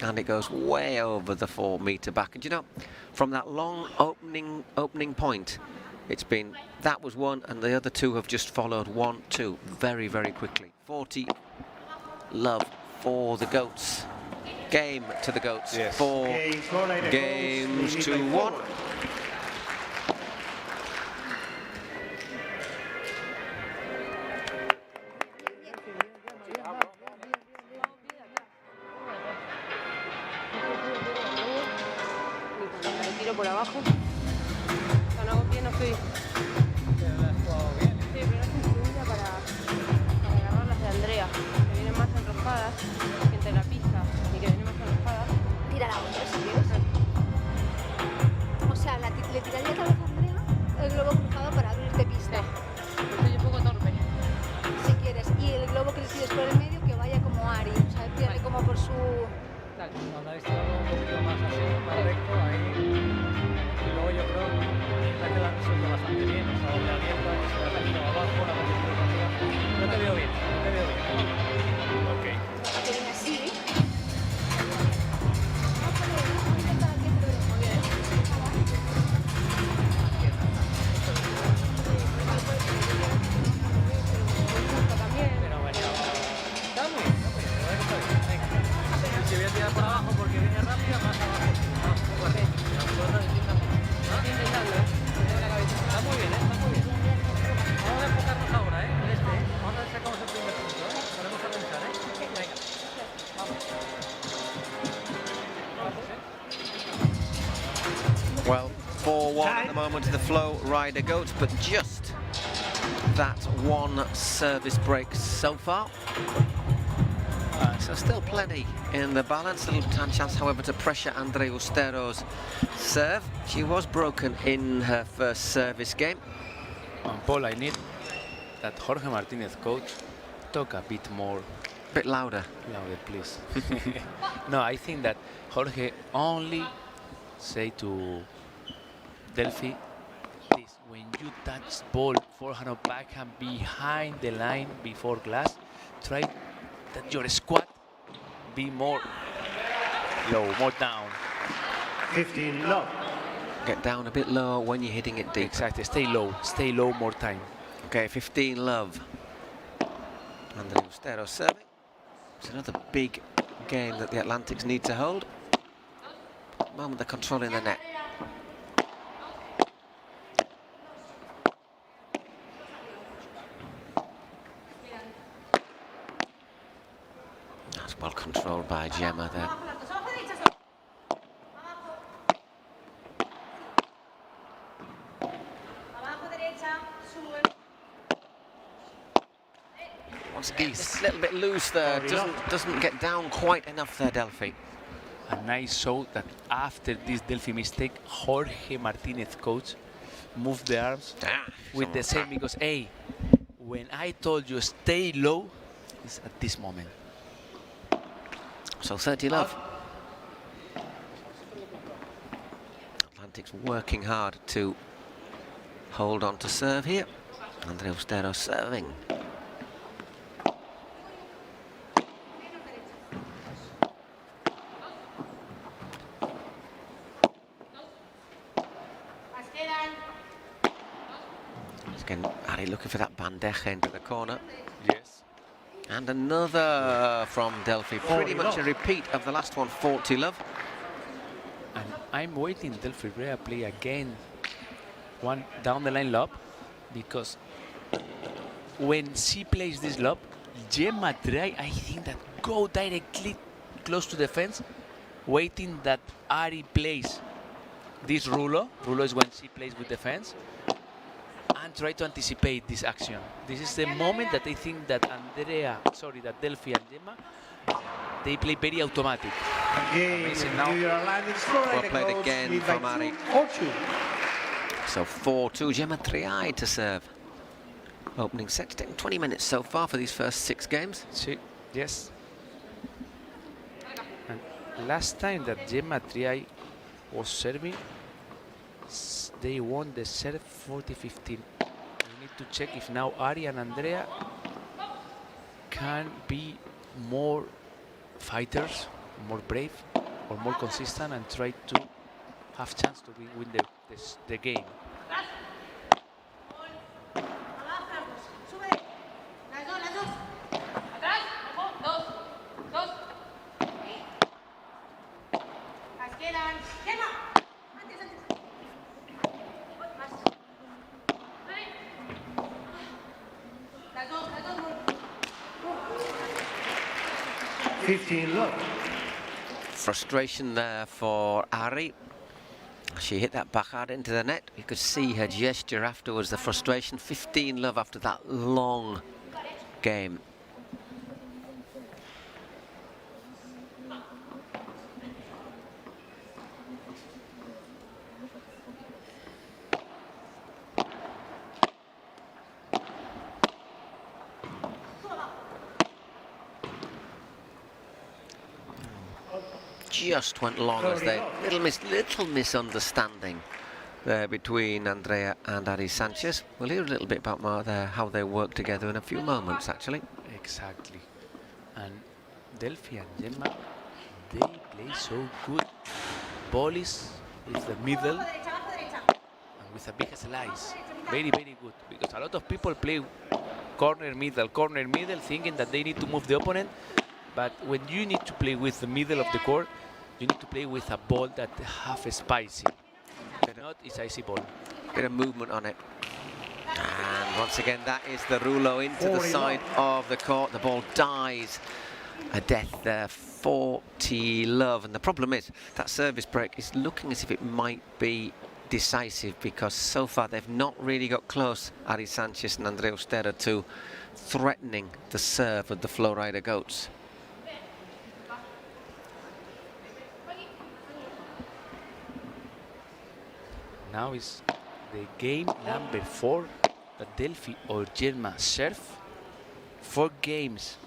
And it goes way over the 4-meter back. And you know, from that long opening point, it's been, that was one, and the other two have just followed 1, 2, very, very quickly. 40 love for the Goats. Game to the Goats. Yes. 4 games to 1. Tiro por abajo. Cuando hago pie no estoy. Sí, pero no estoy fluida para agarrar las de Andrea, que vienen más enroscadas, que entre la pista y que vienen más enroscadas. Tira la otra si quieres. O sea, le tiraría tal vez a Andrea el globo cruzado para abrirte pista. Estoy un poco torpe. Si quieres. Y el globo que le tires por el medio que vaya como Ari. O sea, tírale como por su... Cuando habéis tirado un poquito más así, más recto, ahí. Y luego yo creo que la queda resuelto bastante bien. Esa doble abierta, esa de arriba abajo, la parte de arriba. No te veo bien, no te veo bien. Ok. Que viene así. Vamos a intentar aquí, pero muy bien. Pero venía. Está muy bien, está muy bien. La verdad que está bien. Venga. Y si voy a tirar por abajo porque viene rápida, más abajo. Más un poco arriba. Está muy bien, está muy bien. Vamos a enfocarnos ahora, en este, Vamos a ver si sacamos el primer punto, Podemos organizar, Venga. Vamos. Well, 4-1 at the moment to the Flow Rider Goats, but just that one service break so far. So still plenty in the balance. A little chance, however, to pressure Andrea Ostero's serve. She was broken in her first service game. Paul, I need that Jorge Martinez coach talk a bit more Bit louder. louder, please. No, I think that Jorge only say to Delphi, please, when you touch ball forehand or backhand behind the line before glass, try that your squat be more low, more down. 15 low. Get down a bit lower when you're hitting it deep. Exactly, stay low more time. Okay, 15 love. Andrea Ostero serving. It's another big game that the Atlantics need to hold. At the moment they're controlling the net. That's well controlled by Gemma there. Once again, just a little bit loose there. Doesn't get down quite enough there, Delphi. And I saw that after this Delphi mistake, Jorge Martinez coach moved the arms with the same because, hey, when I told you stay low, it's at this moment. So 30 love. Atlantic's working hard to hold on to serve here. Andrea Austero serving. Again, Ari looking for that bandeja into the corner. Yes. And another from Delphi. Pretty much a repeat of the last one, 40 love. And I'm waiting Delphi Brea play again one down the line lob, because when she plays this lob, Gemma try, I think, that go directly close to the fence, waiting that Ari plays this rulo. Rulo is when she plays with the fence, and try to anticipate this action. This is the moment that I think that that Delphi and Gemma, they play very automatic. Amazing now. Well played again from Ari. So 4-2, Gemma Triay to serve. Opening set, taking 20 minutes so far for these first 6 games. Yes. And last time that Gemma Triay was serving, they won the serve 40-15. We need to check if now Ari and Andrea can be more fighters, more brave, or more consistent, and try to have chance to win the game. Frustration there for Ari. She hit that backhand into the net. You could see her gesture afterwards, the frustration. 15 love after that long game. Just went long as they little misunderstanding there between Andrea and Ari Sanchez. We'll hear a little bit about more there, how they work together in a few moments, actually. Exactly. And Delphi and Gemma, they play so good. Volleys with the middle and with a big slice. Very, very good. Because a lot of people play corner, middle, thinking that they need to move the opponent. But when you need to play with the middle of the court, you need to play with a ball that have a spicy, not a icy ball. Bit of movement on it. And once again, that is the rulo into the side of the court. The ball dies a death there, 40 love. And the problem is that service break is looking as if it might be decisive, because so far they've not really got close, Ari Sanchez and Andrea Austero, to threatening the serve of the Flowrider Goats. Now is the game number 4 that Delphi or Gemma serve. 4 games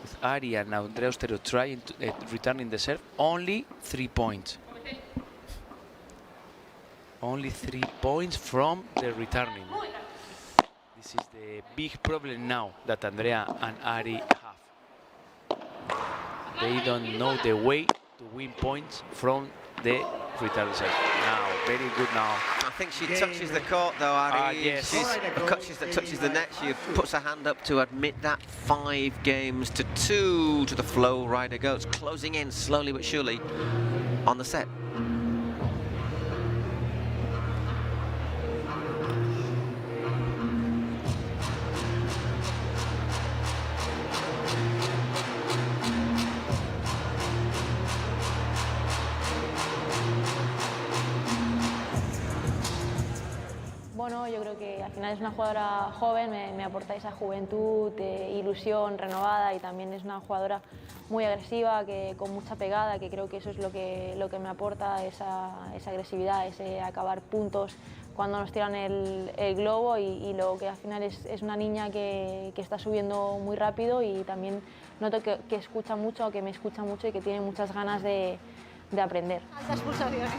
with Ari and Andrea Austero trying to returning the serve. Only 3 points. Only 3 points from the returning. This is the big problem now that Andrea and Ari have. They don't know the way to win points from the return serve. Now, very good now. I think she touches the court though, Ari. Yes. She's that touches the net. She puts her hand up to admit that. 5 games to 2 to the Flowrider Goats, closing in slowly but surely on the set. Bueno, yo creo que al final es una jugadora joven, me aporta esa juventud, ilusión renovada, y también es una jugadora muy agresiva, con mucha pegada, que creo que eso es lo que me aporta, esa agresividad, ese acabar puntos cuando nos tiran el globo, y lo que al final es una niña que está subiendo muy rápido, y también noto que escucha mucho, que me escucha mucho y que tiene muchas ganas de de aprender. Altas pulsaciones.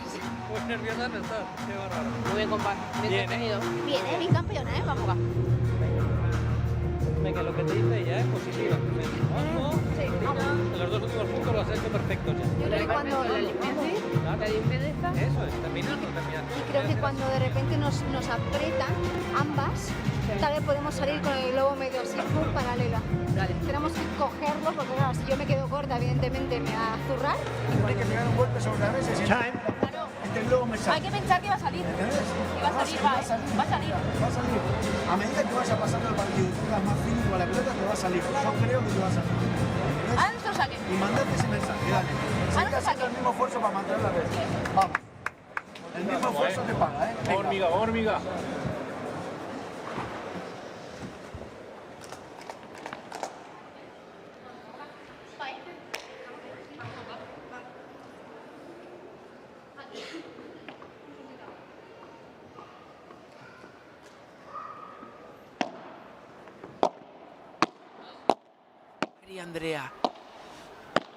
Pues nerviosa no estás, qué bárbaro. Muy bien, compa. Bien Bien, entretenido. Bien, bicampeona, vamos. Venga, lo que te dice ella es positiva. Vamos. Sí, vamos. En los 2 últimos puntos lo has hecho perfecto ya. Yo creo que cuando... La limpieza. Eso es, terminar o terminar. Y creo que cuando de repente nos apretan ambas, tal vez podemos salir con el globo medio así, muy paralela. Tenemos que cogerlo porque claro, si yo me quedo corta, evidentemente me va a zurrar. Hay que pegar un golpe sobre la mesa y se Time. el globo me Hay sale. que pensar que va a salir. ¿Entendés? Que va a salir, va a salir. Va a salir. A medida que vaya pasando el partido y tengas más feeling con la pelota, te va a salir. Yo creo que te va a salir. ¿Entendés? Ahora nuestro saque. Y mandate ese mensaje, dale. Sigue haciendo el mismo esfuerzo para mantener la red. Vamos. El mismo esfuerzo te paga, ¿eh? Venga. Hormiga, hormiga. Andrea,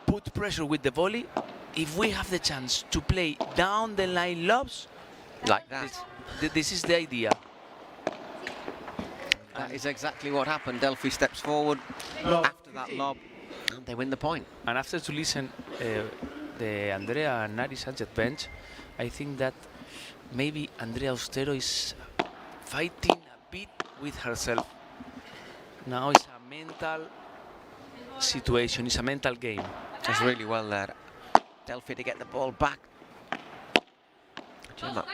put pressure with the volley. If we have the chance to play down the line lobs, Like that. this is the idea. That is exactly what happened. Delphi steps forward after that lob, and they win the point. And after to listen the Andrea and Nari Sanchez bench, I think that maybe Andrea Austero is fighting a bit with herself. Now it's a mental situation, it's a mental game. Does really well there. Delphi to get the ball back. Gemma.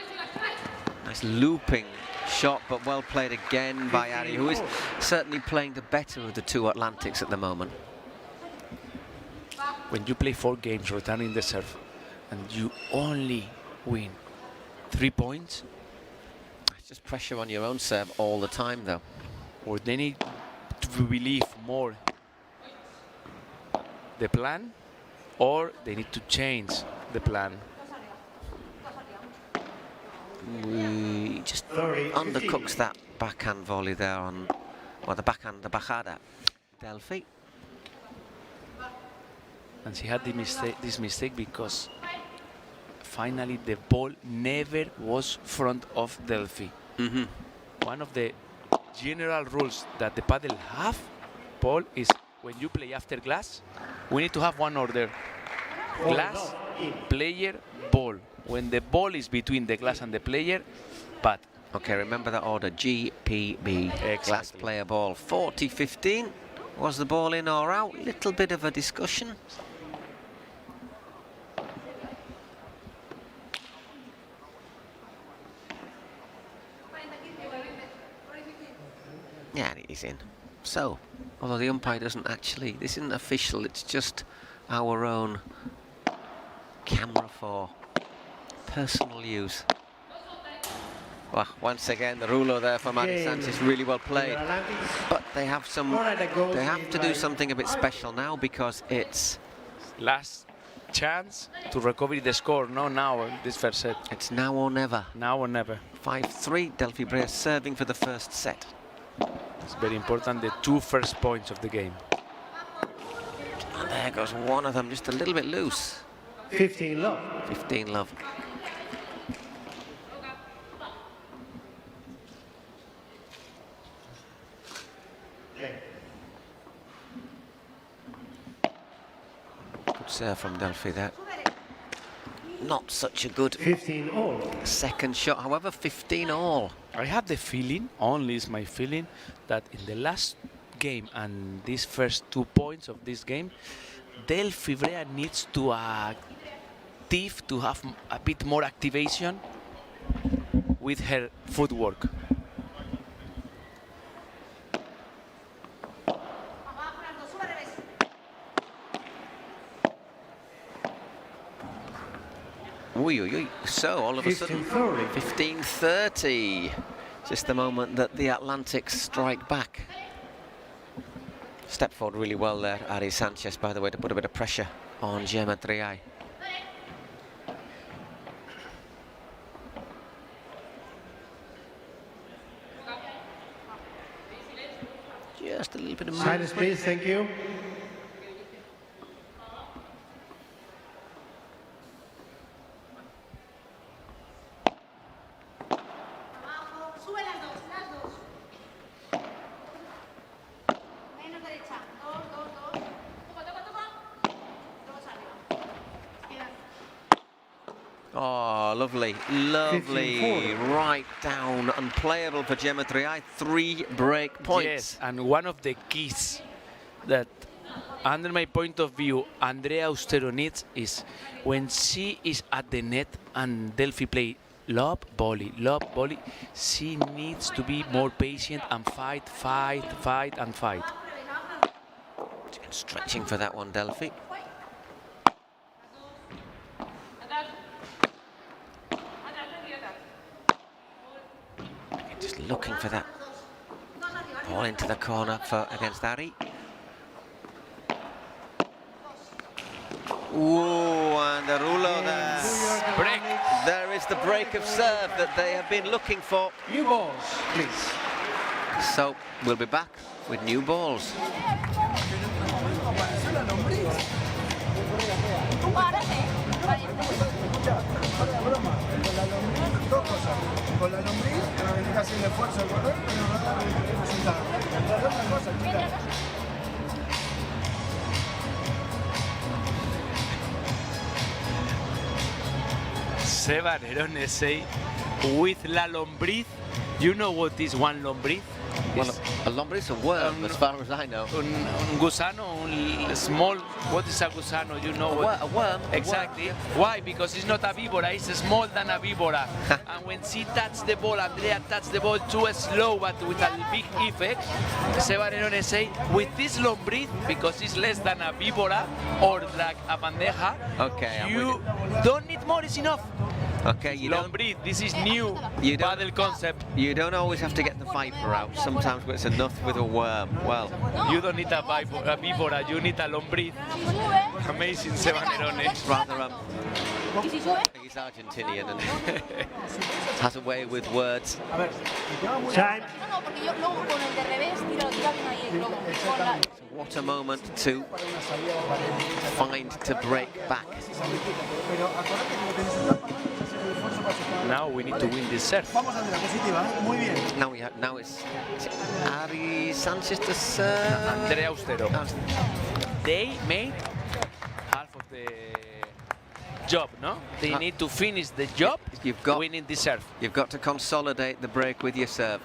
Nice looping shot, but well played again by Ari, who is certainly playing the better of the two Atlantics at the moment. When you play 4 games returning the serve and you only win 3 points, It's just pressure on your own serve all the time, though. or they need to believe more the plan, or they need to change the plan. He just undercooks that backhand volley there on, well, the backhand, the bajada. Delphi. And she had this mistake because finally the ball never was front of Delphi. Mm-hmm. One of the general rules that the Padel have, Paul, is when you play after glass, we need to have one order. Glass, player, ball. When the ball is between the glass and the player, pad. Okay, remember that order, GPB. Glass Exactly. player ball. 40-15. Was the ball in or out? Little bit of a discussion. Yeah, and he's in. So, although the umpire doesn't actually, this isn't official, it's just our own camera for personal use. Well, once again, the ruler there for Manny Sanchez, really well played. But they have to do something a bit special now because it's Last chance to recover the score, no now, this first set. it's now or never. Now or never. 5-3, Delphi Brea serving for the first set. It's very important, the 2 first points of the game. And there goes one of them, just a little bit loose. 15 love. 15 love. Good serve from Delphi there. Not such a good 15 all. second shot, however, 15 all. I have the feeling, only is my feeling, that in the last game and these first 2 points of this game, Delphi Brea needs to to have a bit more activation with her footwork. Uy, uy, uy. So, all of a sudden, 15-30. Just the moment that the Atlantics strike back. Step forward really well there, Ari Sanchez, by the way, to put a bit of pressure on Gemma Triay. Just a little bit of Silence, please. Thank you. Oh, lovely, lovely. Right down, unplayable for Gemma Triay. 3 break points. Yes, and one of the keys that, under my point of view, Andrea Austero needs is when she is at the net and Delphi play lob, volley, she needs to be more patient and fight, and fight. Stretching for that one, Delphi. Just looking for that ball into the corner for against Ari. Ooh, and a rulo there. Break. There is the break of serve that they have been looking for. New balls, please. So we'll be back with new balls. Dos cosas. Con la lombriz, que hace el esfuerzo de correr, pero no da resultado. Otra cosa, chicas. Seba Nerone say, with la lombriz, you know what is one lombriz? Well, a lombriz, a worm, as far as I know. Un gusano, un small, what is a gusano? You know what? A worm. Exactly. Why? Because it's not a víbora, it's smaller than a víbora. And when she touched the ball, Andrea touched the ball too slow, but with a big effect. Seba Nerone say, with this lombriz, because it's less than a víbora or like a bandeja, Okay, you don't need more, it's enough. Okay, you don't, Lombriz, this is new You don't- paddle concept. you don't always have to get the viper out. Sometimes it's enough with a worm. Well, You don't need a víbora, you need a lombriz. Amazing, Seba Nerone. rather he's Argentinian and has a way with words. Time. What a moment to find to break back. Pero acordate que lo tenés en la palma y hacer el esfuerzo para superar. Now we need to win this serve. Vamos, Andrea, positiva, ¿eh? Muy bien. Now it's Ari Sanchez to serve. Andrea Austero. They made half of the job, no? They need to finish the job You've got- winning the serve. You've got to consolidate the break with your serve.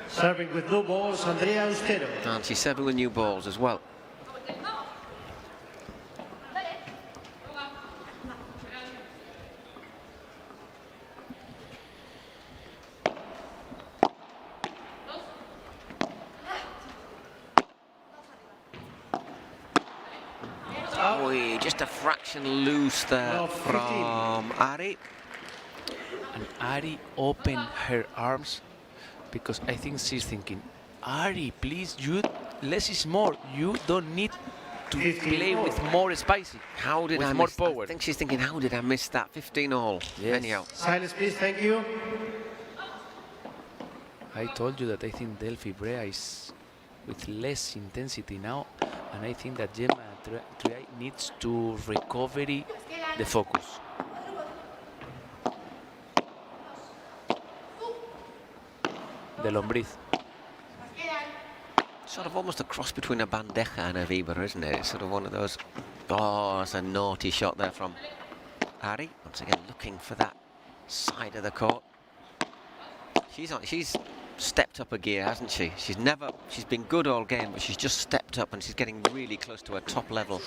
Serving with new balls, Andrea Austero. And she's serving with new balls as well. Oh, just a fraction loose there No, 15. from Ari. And Ari opened her arms because I think she's thinking, Ari, please, you less is more. You don't need to 15 play all. with more spicy. How did with I more miss power. I think she's thinking, how did I miss that? 15 all. Yes. Anyhow. Silence, please. Thank you. I told you that I think Delphi Brea is with less intensity now, and I think that Gemma Triay needs to recover the focus. The lombriz. Sort of almost a cross between a bandeja and a vibra, isn't it? It's sort of one of those. Oh, that's a naughty shot there from Ari. Once again, looking for that side of the court. She's stepped up a gear, hasn't she? She's been good all game, but she's just stepped up and she's getting really close to her top level.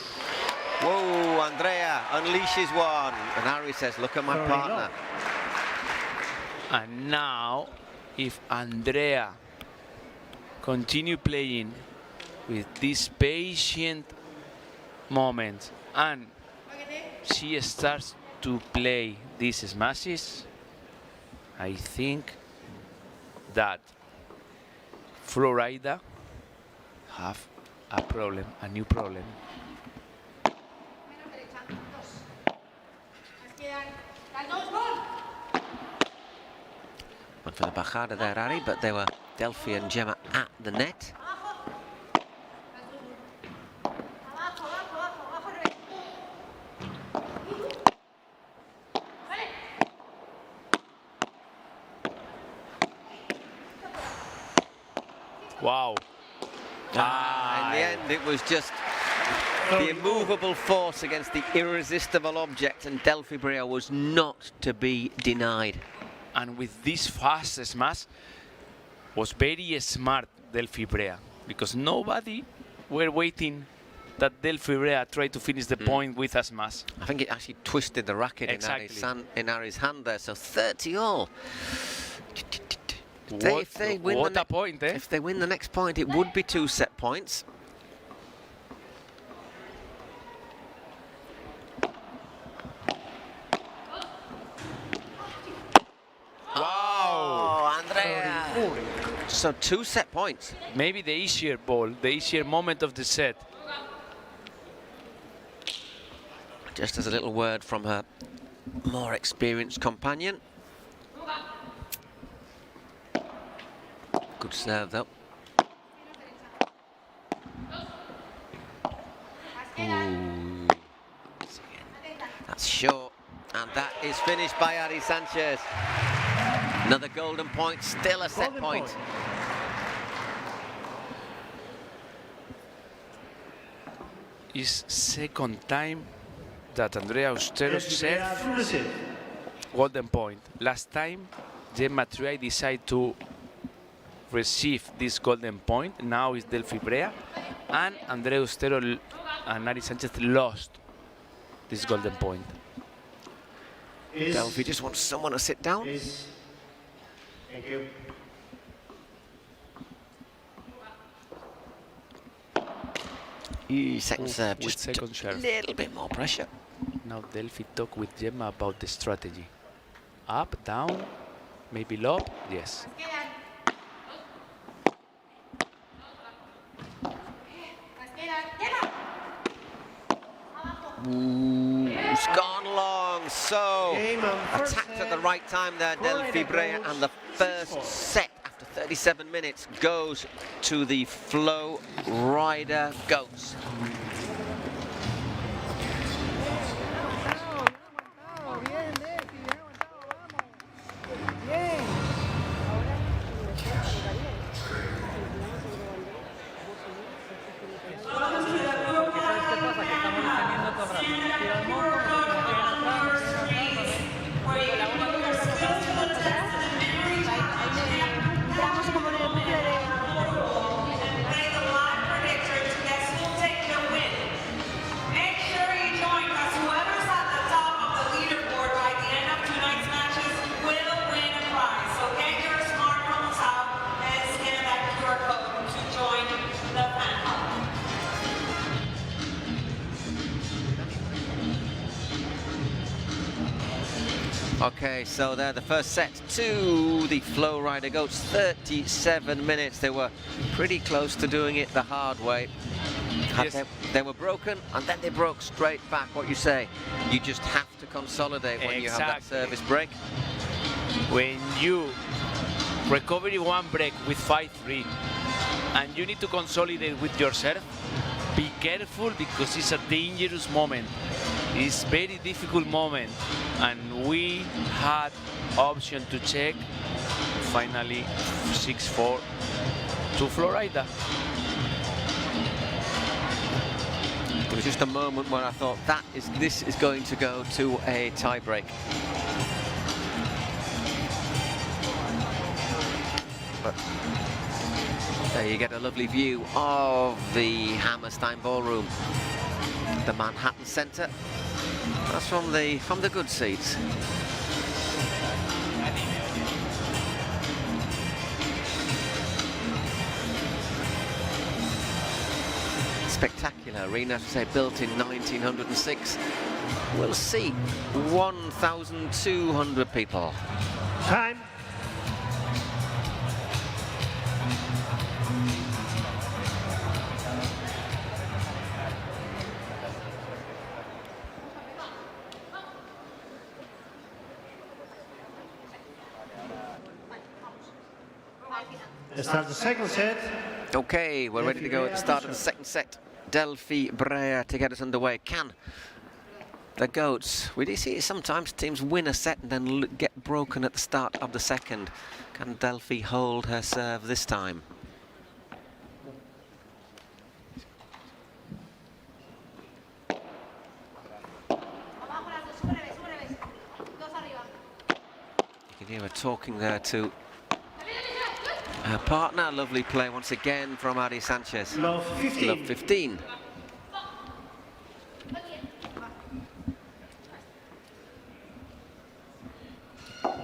Whoa, Andrea unleashes one. And Ari says, look at my Sorry, partner. And now, if Andrea continue playing with this patient moment and she starts to play these smashes, I think that Florida have a problem, a new problem. Went for the bajada there, Ari, but they were Delphi and Gemma at the net. Wow. In the end, it was just the immovable force against the irresistible object, and Delphi Brea was not to be denied. And with this fast smash, was very smart Delphi Brea, because nobody were waiting that Delphi Brea tried to finish the point with a smash. I think it actually twisted the racket in Ari's hand there, so 30 all. If they win If they win the next point, it would be 2 set points. Wow, Andrea. So 2 set points. Maybe the easier ball, the easier moment of the set. Just as a little word from her more experienced companion. Good serve though. Ooh. That's short, and that is finished by Ari Sanchez. Another golden point, still a set point. It's second time that Andrea Austero served golden point. Last time, Gemma Triay decided to receive this golden point. Now it's Delphi Brea, and Andrea Austero and Ari Sanchez lost this golden point. Delphi just wants someone to sit down. Thank you. Second serve, with just second serve. a little bit more pressure. Now Delphi talk with Gemma about the strategy. Up, down, maybe lob, yes. Ooh, it's gone long, so attacked at the right time there, Delphi Brea, and the first set after 37 minutes goes to the Flow Rider Goats. Okay, so there, the first set to the Flow Rider Goats, 37 minutes. They were pretty close to doing it the hard way. Yes. They were broken, and then they broke straight back. What you say, you just have to consolidate when you have that service break. When you recover one break with 5-3, and you need to consolidate with your serve, be careful, because it's a dangerous moment. It's very difficult moment, and we had option to check. Finally, 6-4 to Florida. There was just a moment where I thought this is going to go to a tiebreak. But there you get a lovely view of the Hammerstein Ballroom, the Manhattan Center. That's from the good seats. Spectacular arena, to say, built in 1906. We'll see 1,200 people. Time. Start the second set. Okay, we're ready to go at the start of the second set. Delphi Brea to get us underway. Can the Goats, we do see sometimes teams win a set and then get broken at the start of the second. Can Delphi hold her serve this time? Gineva talking there to her partner. Lovely play once again from Ari Sanchez. Love 15. Love 15.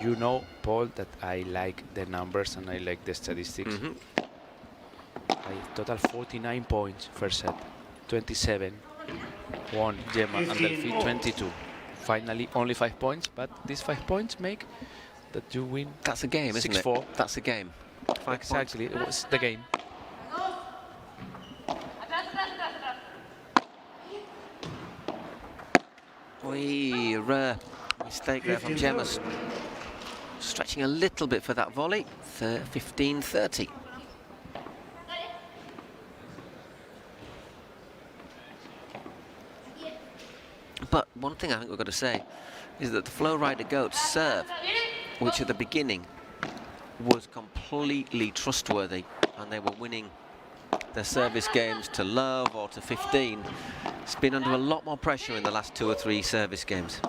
You know, Paul, that I like the numbers and I like the statistics. I total 49 points first set, 27 won Gemma and Delphi 22. Finally, only 5 points, but these 5 points make that you win. That's a game, isn't it? 6-4. That's a game. 5 Exactly, it was the game. Rare mistake there from Gemma. Stretching a little bit for that volley. 15-30. But one thing I think we've got to say is that the Flow Rider Goats serve, which at the beginning was completely trustworthy, and they were winning their service games to love or to 15. It's been under a lot more pressure in the last 2 or 3 service games.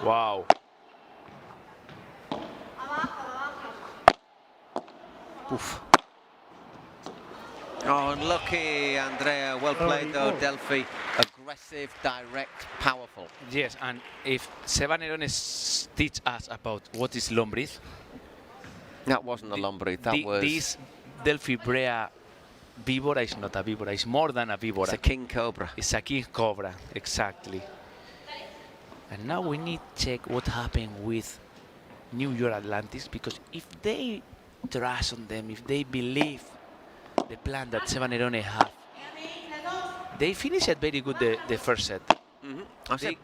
Wow. Oof. Oh, unlucky, Andrea. Well played, though, Delphi. Aggressive, direct, powerful. Yes, and if Seba Nerones teach us about what is lombriz, that wasn't a lombriz. That was. This Delphi Brea víbora is not a víbora. It's more than a víbora. It's a king cobra. It's a king cobra, exactly. And now we need to check what happened with New York Atlantics, because if they trust on them, if they believe the plan that Seba Nerone have, they finished it very good the first set. I said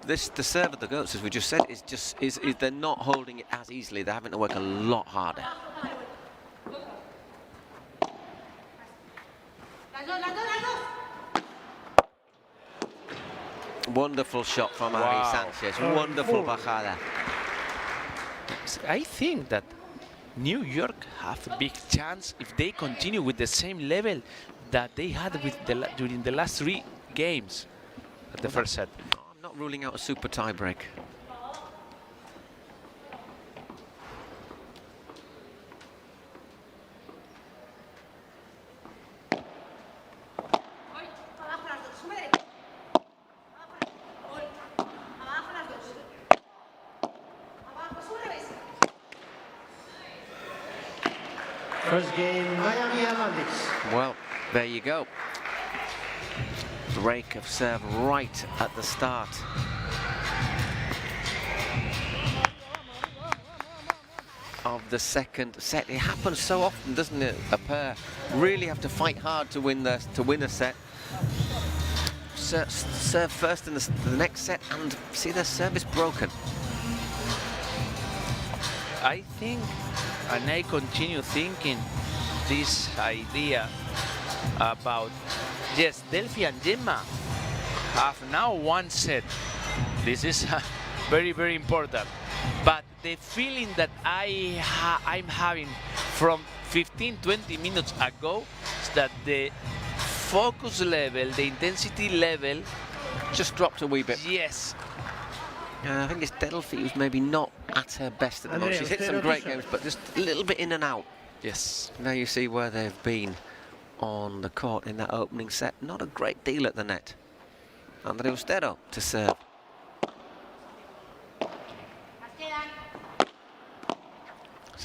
the serve of the Goats, as we just said, is they're not holding it as easily. They're having to work a lot harder. Wonderful shot from Ari Sanchez. Wonderful bajada. I think that New York have a big chance if they continue with the same level that they had with during the last 3 games at the first set. I'm not ruling out a super tiebreak. First game, Miami Atlantics. Well, there you go. Break of serve right at the start. Of the second set. It happens so often, doesn't it? A pair really have to fight hard to win a set. Serve first in the next set and see their service broken. I think, and I continue thinking this idea about, yes, Delphi and Gemma have now 1 set. This is very, very important. But the feeling that I'm having from 15-20 minutes ago is that the focus level, the intensity level, just dropped a wee bit. Yes. I think it's Delphi who's maybe not at her best at the moment. She's hit some great games, but just a little bit in and out. Yes. Now you see where they've been on the court in that opening set. Not a great deal at the net. Andrea Ustero to serve.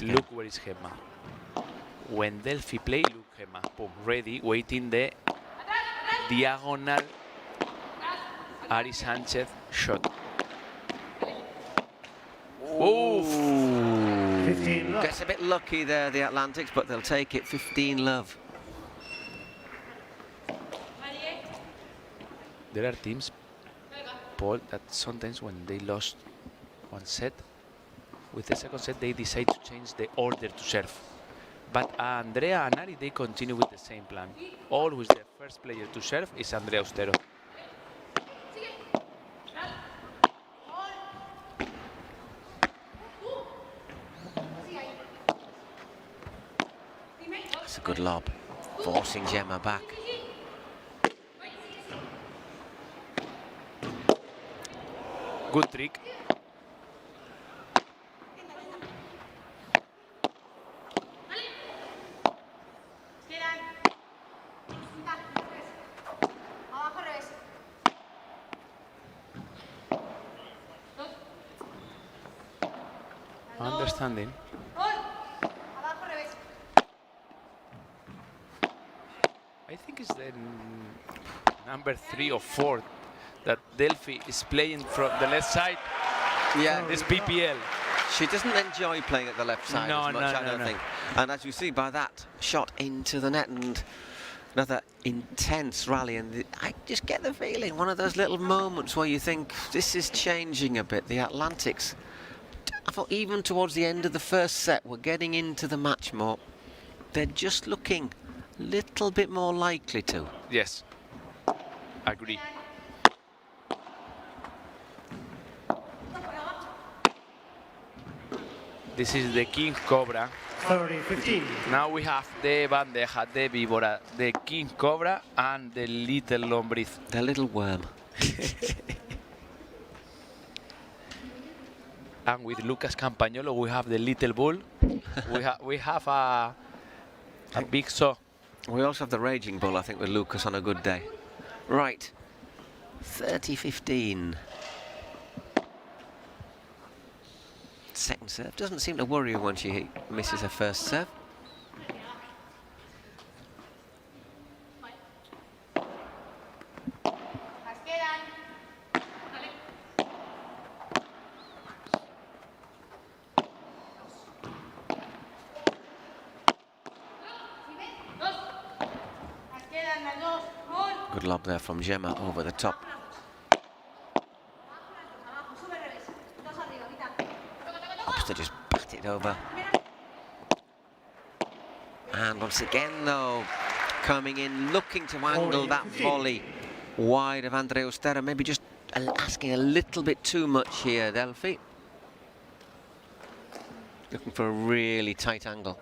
Look where is Gemma. When Delphi play, look Gemma. Boom, ready, waiting the diagonal Ari Sanchez shot. Oof. 15 love. Gets a bit lucky there, the Atlantics, but they'll take it. 15 love. There are teams, Paul, that sometimes when they lost 1 set, with the second set they decide to change the order to serve. But Andrea and Ari, they continue with the same plan. Always the first player to serve is Andrea Ustero. That's a good lob, forcing Gemma back. Good trick. Understanding. I think it's the number 3 or 4 that Delphi is playing from the left side. Yeah, This PPL. she doesn't enjoy playing at the left side No, as much, I don't think. And as you see by that shot into the net and another intense rally, and I just get the feeling one of those little moments where you think this is changing a bit. The Atlantics, I thought even towards the end of the first set, we're getting into the match more. They're just looking a little bit more likely to. Yes, agree. This is the King Cobra. 30-15. Now we have the bandeja de víbora, the King Cobra, and the little lombriz. The little worm. And with Lucas Campagnolo, we have the little bull. we have a big saw. We also have the raging bull, I think, with Lucas on a good day. Right, 30-15. Second serve doesn't seem to worry her when she misses her first serve. Good lob there from Gemma over the top. Opts to just bat it over. And once again, though, coming in, looking to angle that volley wide of Andrea Ustera. Maybe just asking a little bit too much here, Delphi. Looking for a really tight angle.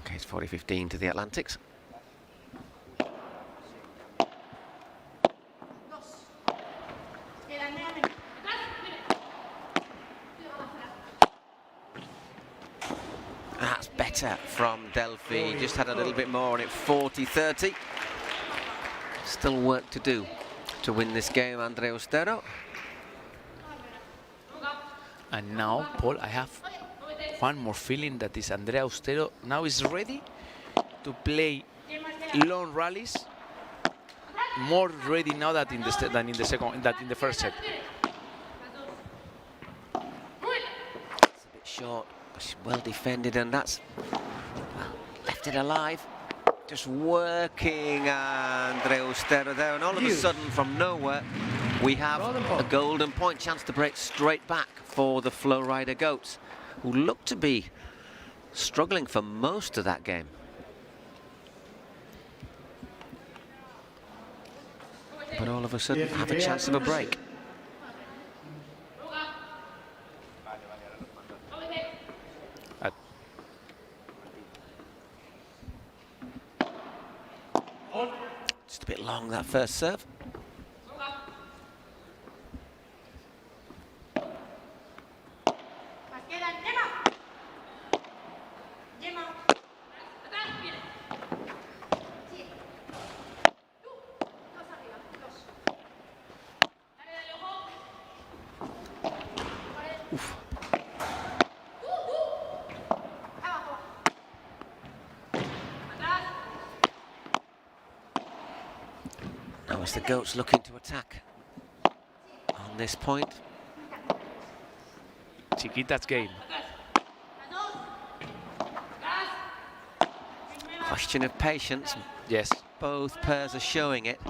Okay, it's 40-15 to the Atlantics. That's better from Delphi. Just had a little bit more on it, 40-30. Still work to do to win this game, Andrea Ustero. And now, Paul, I have one more feeling that is Andrea Ustero now is ready to play long rallies, more ready now that in the first set. It's a bit short, but she's well defended, and that's left it alive. Just working Andrea Ustero there, and all of a sudden, from nowhere, we have a golden point chance to break straight back for the Flow Rider Goats, who look to be struggling for most of that game. But all of a sudden have a chance of a break. Just a bit long, that first serve. Now it's the Goats looking to attack on this point. Chiquita's game. Question of patience. Yes. Both pairs are showing it.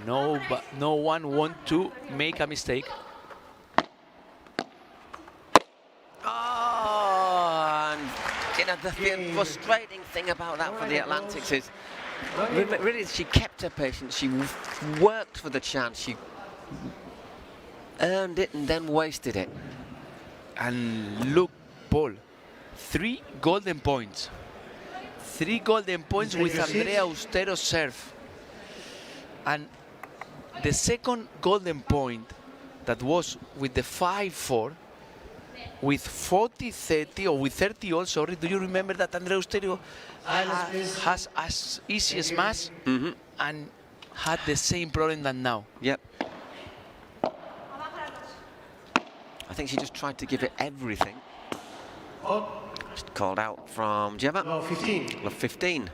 No, but no one want to make a mistake. Oh, and you know, the frustrating thing about that for the Atlantics is really she kept her patience. She worked for the chance. She Earned it and then wasted it. And look, Paul, 3 golden points. 3 golden points with Andrea Austero's serve. And the second golden point that was with the 5-4, with 40-30 or with 30 all, sorry, do you remember that Andrea Austero has as easy as smash and had the same problem than now? Yep. I think she just tried to give it everything. Just called out from Gemma. Love 15. Love 15.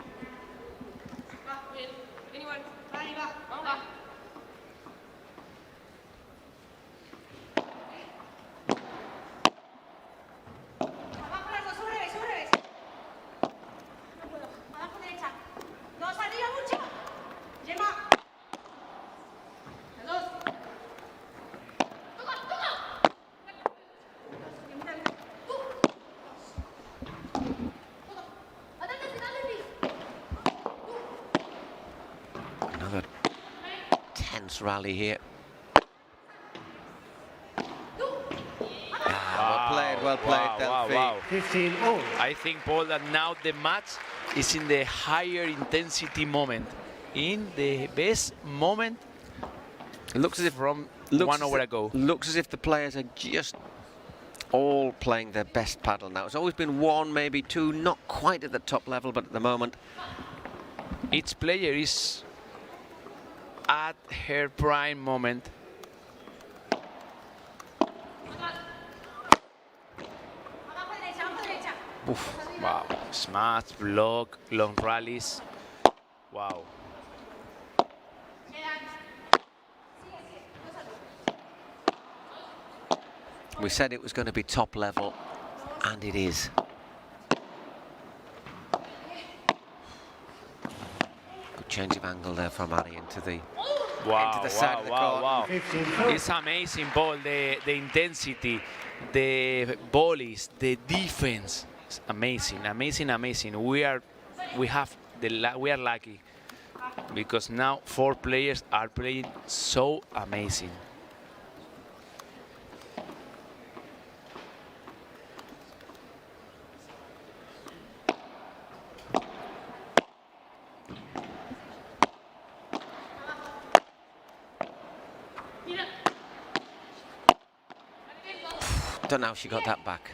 Another tense rally here. Well played, Delphi. Wow. 15 all. I think, Paul, that now the match is in the higher intensity moment, in the best moment. It looks as if from 1 hour ago. Looks as if the players are just all playing their best paddle now. It's always been 1, maybe 2, not quite at the top level, but at the moment, each player is at her prime moment. oof. Wow, smash, block, long rallies. Wow. We said it was going to be top level, and it is. Good change of angle there from Ari into the side of the court. Wow. 15 It's amazing, ball. The intensity, the volleys, the defense. It's amazing. We are lucky because now 4 players are playing so amazing. Don't know how she got that back.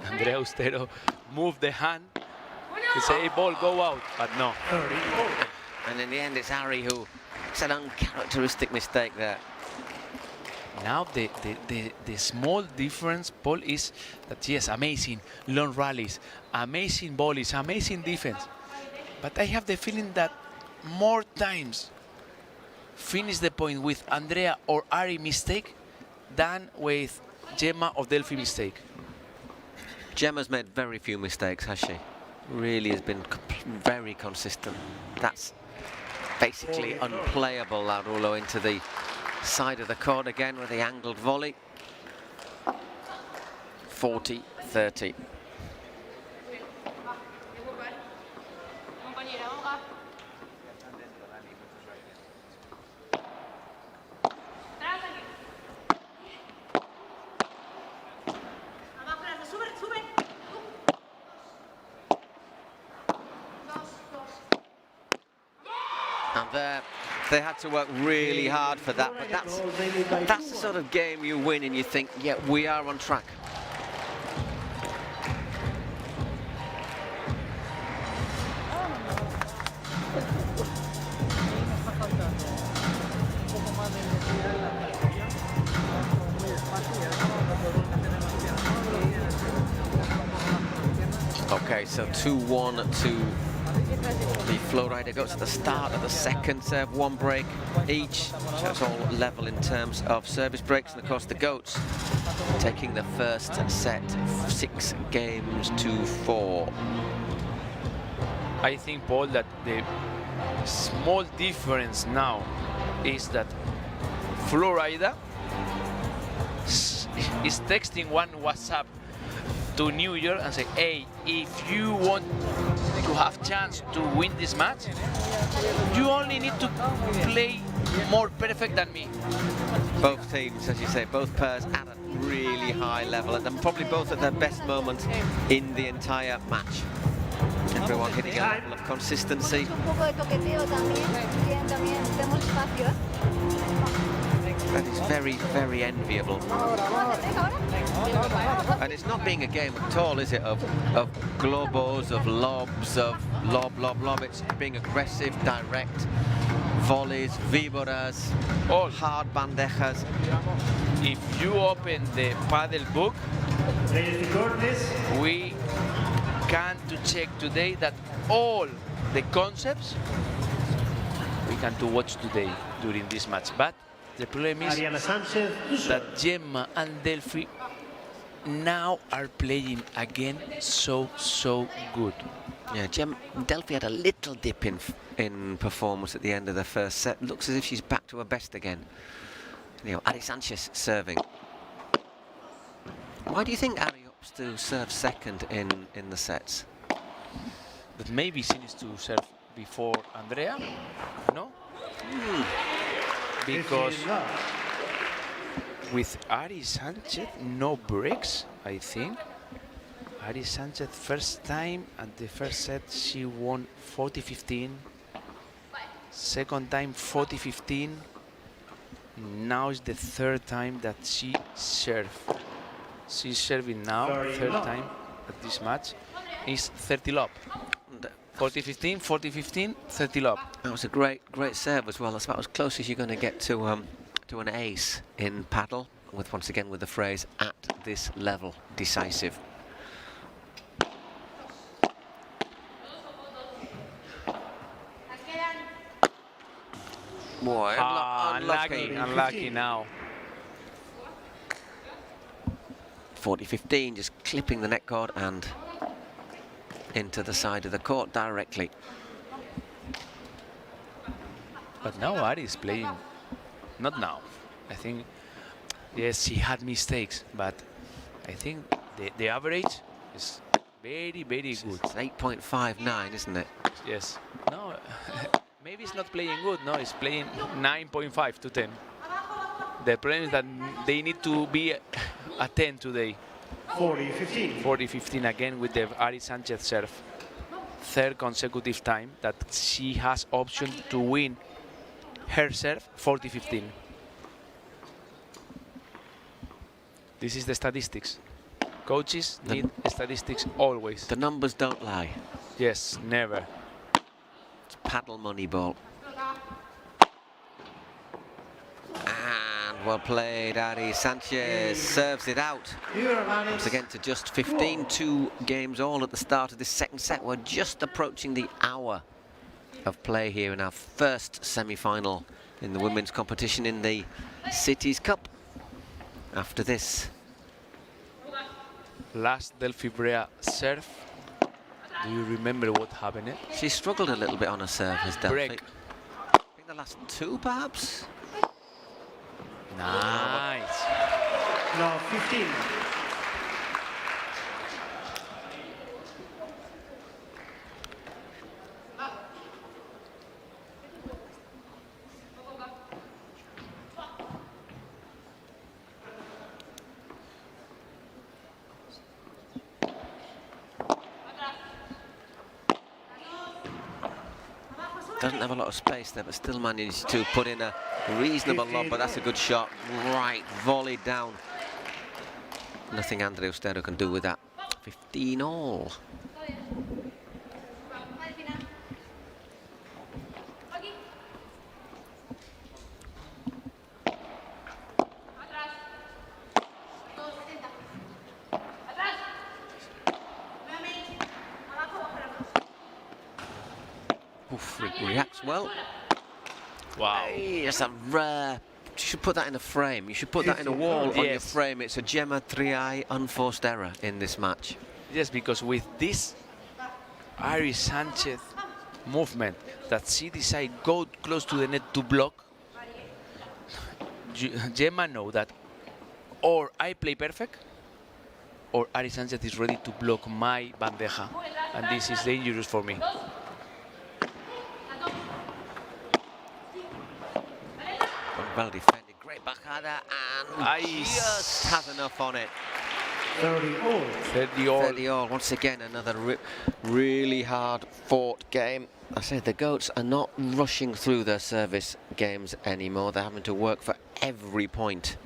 Andrea Austero moved the hand to say, ball, go out, but no. And in the end, it's Ari who, it's an uncharacteristic mistake there. Now the small difference, Paul, is that yes, amazing long rallies, amazing volleys, amazing defense. But I have the feeling that more times finish the point with Andrea or Ari mistake than with Gemma or Delphi mistake. Gemma's made very few mistakes, has she? Really has been very consistent. That's basically unplayable, Larulo, into the side of the court again with the angled volley. 40-30. And there, they had to work really hard for that, but that's the sort of game you win and you think, yeah, we are on track. Okay, so 2-1 to the flow rider goes at the start of the second serve, 1 break each, so it's all level in terms of service breaks. And of course the goats taking the first set 6 games to 4. I think, Paul, that the small difference now is that Florida is texting one WhatsApp to New York and say, hey, if you want to have chance to win this match, you only need to play more perfect than me. Both teams, as you say, both pairs at a really high level, and probably both at their best moments in the entire match. Everyone hitting a level of consistency. Un poco de toqueteo también, tenemos espacio. That is very, very enviable. And it's not being a game at all, is it, of globos, of lobs, of lob. It's being aggressive, direct, volleys, víboras, all hard bandejas. If you open the Padel book, we can to check today that all the concepts we can to watch today during this match. But the problem is that Gemma and Delphi now are playing again so good. Yeah, Delphi had a little dip in performance at the end of the first set. Looks as if she's back to her best again. You know, Ari Sanchez serving. Why do you think Ari opts to serve second in the sets? But maybe she needs to serve before Andrea, no? Because with Ari Sanchez, no breaks, I think. Ari Sanchez first time at the first set she won 40-15. Second time 40-15. Now is the third time that she served. She's serving now, third time at this match. Is 30 lob. 40-15, 40-15, 30 lob. That was a great serve as well. That's about as close as you're going to get to an ace in paddle. Once again with the phrase "at this level, decisive." Boy, unlucky now. 40-15, just clipping the net cord and into the side of the court directly. But now Ari is playing, not now. I think, yes, she had mistakes, but I think the average is very good. It's 8.59, isn't it? Yes. No, maybe it's not playing good. No, it's playing 9.5 to 10. The problem is that they need to be a 10 today. 40-15. 40-15 again with the Ari Sanchez serve. Third consecutive time that she has option to win her serve 40-15. This is the statistics. Coaches need statistics always. The numbers don't lie. Yes, never. It's paddle money ball. And well played, Ari Sanchez serves it out. Once again to just 15, 2 games all at the start of this second set. We're just approaching the hour of play here in our first semi-final in the women's competition in the Cities Cup. After this, last Delphi Brea serve. Do you remember what happened? She struggled a little bit on her serve, has Delphi. Break. I think the last 2, perhaps. Nice. No, 15. Doesn't have a lot of space there, but still managed to put in a reasonable lob, but that's a good shot. Right, volleyed down. Nothing Andrea Ostero can do with that. 15 all. Oof, reacts well. Wow. Hey, it's a rare. You should put that in a frame. You should put that in a wall on your frame. It's a Gemma Triay unforced error in this match. Yes, because with this Ari Sanchez movement that she decided go close to the net to block, Gemma know that or I play perfect, or Ari Sanchez is ready to block my bandeja, and this is dangerous for me. Well defended, great backhanda, and just has enough on it. 30 all. 30 all. 30 all. Once again, another really hard fought game. I said the goats are not rushing through their service games anymore. They're having to work for every point.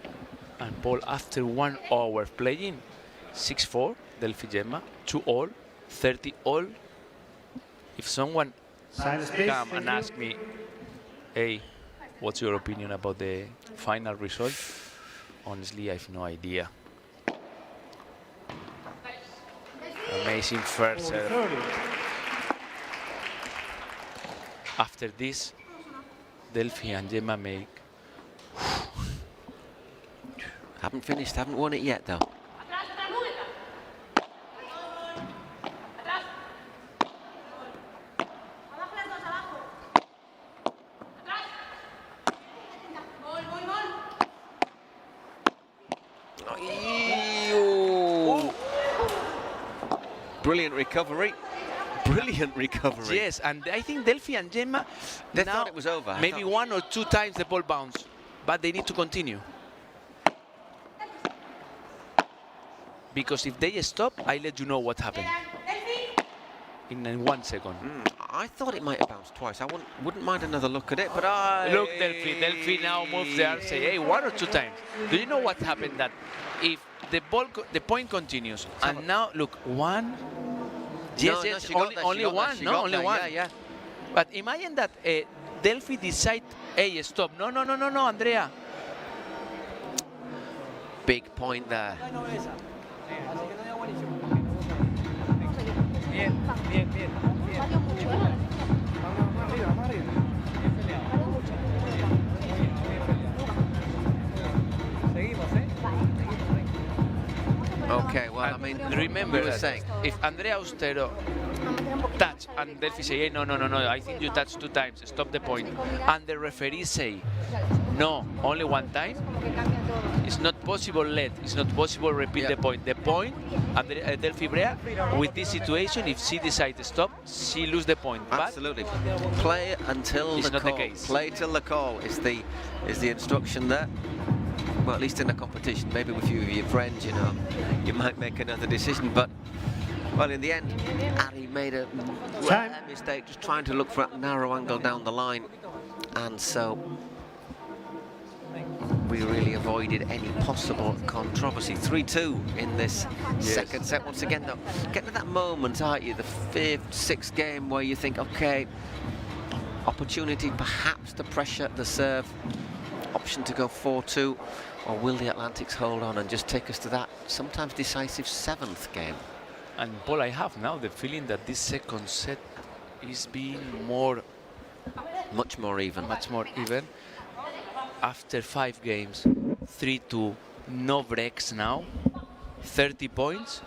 And Paul, after 1 hour playing, 6-4, Delphi Gemma, 2 all, 30 all. If someone Silence, please. come and ask me, hey, what's your opinion about the final result? Honestly, I have no idea. Amazing first serve. 30. After this, Delphi and Gemma make. Haven't finished, haven't won it yet though. Brilliant recovery. Brilliant recovery. Yes, and I think Delphi and Gemma, They now thought it was over. I maybe thought- 1 or 2 times the ball bounced, but they need to continue. Because if they stop, I let you know what happened. In 1 second. I thought it might have bounced twice. I wouldn't mind another look at it, but I... Look, Delphi. Delphi now moves there, say, hey, 1 or 2 times. Do you know what happened? That if the ball, the point continues, and now look, 1. Yes, No, yes, she got there, only she got there, 1, she no, got only there, 1. Yeah, yeah. But imagine that Delphi decide, hey, stop. No, Andrea. Big point there. Bien, bien, bien. Valió mucho, ¿eh? Más arriba, más arriba. Bien peleado. Valió mucho. Seguimos, ¿eh? Okay, well, I mean, Remember we were that saying, if Andrea Austero touch and Delphi say, hey, no, I think you touched 2 times, stop the point, and the referee say, no, only 1 time, Como que cambia todo. it's not possible it's not possible repeat Yeah. the point. The point, Delphi Brea, with this situation, if she decides to stop, she lose the point. absolutely. Play until It's the not the call. case. Play till the call is the instruction there. Well, at least in a competition, maybe with you, your friends, you know, you might make another decision. But well, in the end, Ari made a rare mistake, just trying to look for a narrow angle down the line, and so we really avoided any possible controversy. 3-2 in this second set. Once again, though, getting to that moment, aren't you? The 5th, 6th game where you think, okay, opportunity perhaps to pressure the serve, option to go 4-2, or will the Atlantics hold on and just take us to that sometimes decisive 7th game? And Paul, I have now the feeling that this second set is being Much more even. much more even. After 5 games, 3-2, no breaks now, 30 points.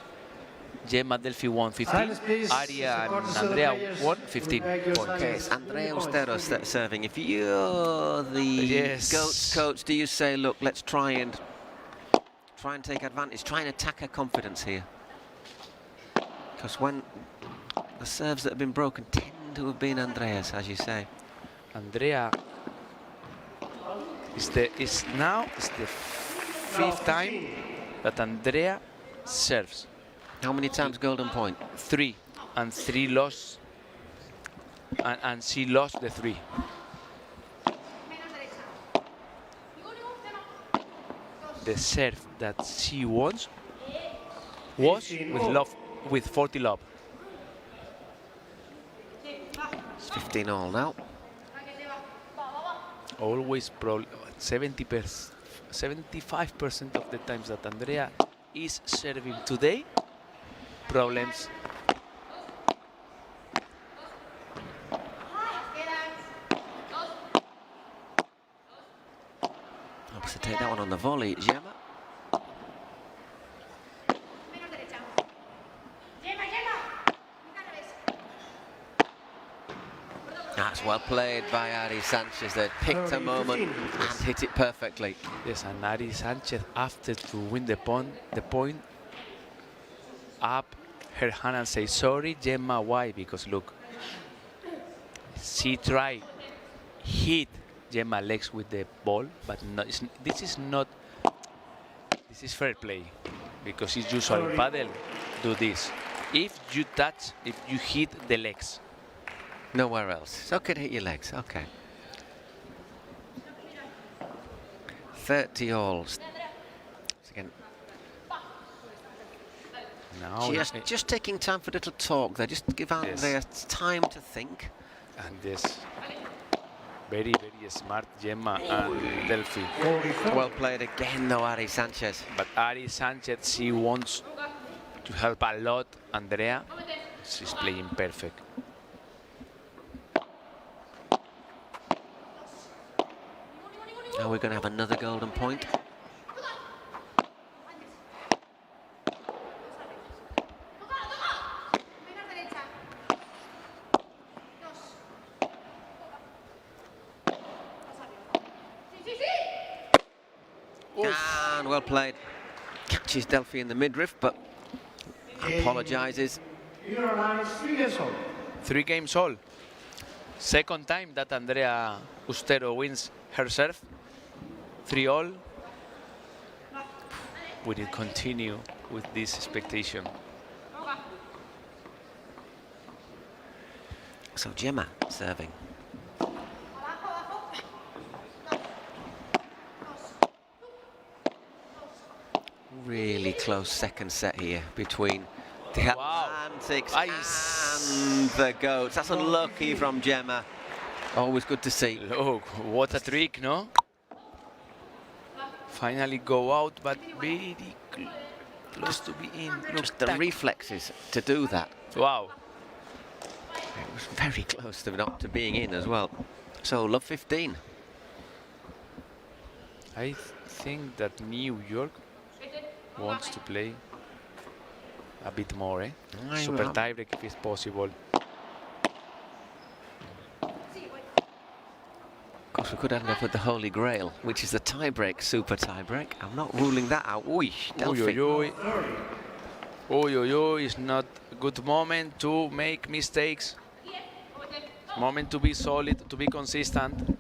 Gemma Delphi won 15, Silence, please. Aria and Supporters of the Andrea players, won we 15 beg your points. Okay, silence. it's Andrea Austero serving. If you're the Yes. Goats coach, do you say, look, let's try and take advantage, try and attack her confidence here? Because when the serves that have been broken tend to have been Andrea's, as you say. Andrea is the 5th time that Andrea serves. How many times golden point? 3, and 3 lost, and she lost the 3. The serve that she wants was with 40 love. It's 15 all now. Always 75% of the times that Andrea is serving today, problems. Opposite take that one on the volley, Gemma. That's well played by Ari Sanchez. They picked a moment and hit it perfectly. Yes, and Ari Sanchez, after to win the point, up her hand and say, sorry, Gemma, why? Because look, she tried hit Gemma legs with the ball, but no, this is fair play, because it's usually Padel do this. If you hit the legs. Nowhere else. It's okay to hit your legs. Okay. 30 all. Again. Now Just taking time for a little talk there. Just give Andrea time to think. And this very smart Gemma and Delphi. Well played again though, Ari Sanchez. But Ari Sanchez, she wants to help a lot Andrea. She's playing perfect. Now we're going to have another golden point. And well played. Catches Delphi in the midriff, but apologises. 3 games all. Second time that Andrea Ustero wins her serve. 3 all. We will continue with this expectation. So Gemma serving. Really close second set here between the Atlantics and the Goats. That's unlucky from Gemma. Always good to see. Look, what a trick, no? Finally go out, but very close to be in. Just the reflexes to do that. Wow. It was very close to being in as well. So love 15. I think that New York wants to play a bit more, eh? Super tiebreak if it's possible. Of course, we could end up with the Holy Grail, which is the tiebreak, super tiebreak. I'm not ruling that out. Oi, Delphi. It's not a good moment to make mistakes. Moment to be solid, to be consistent.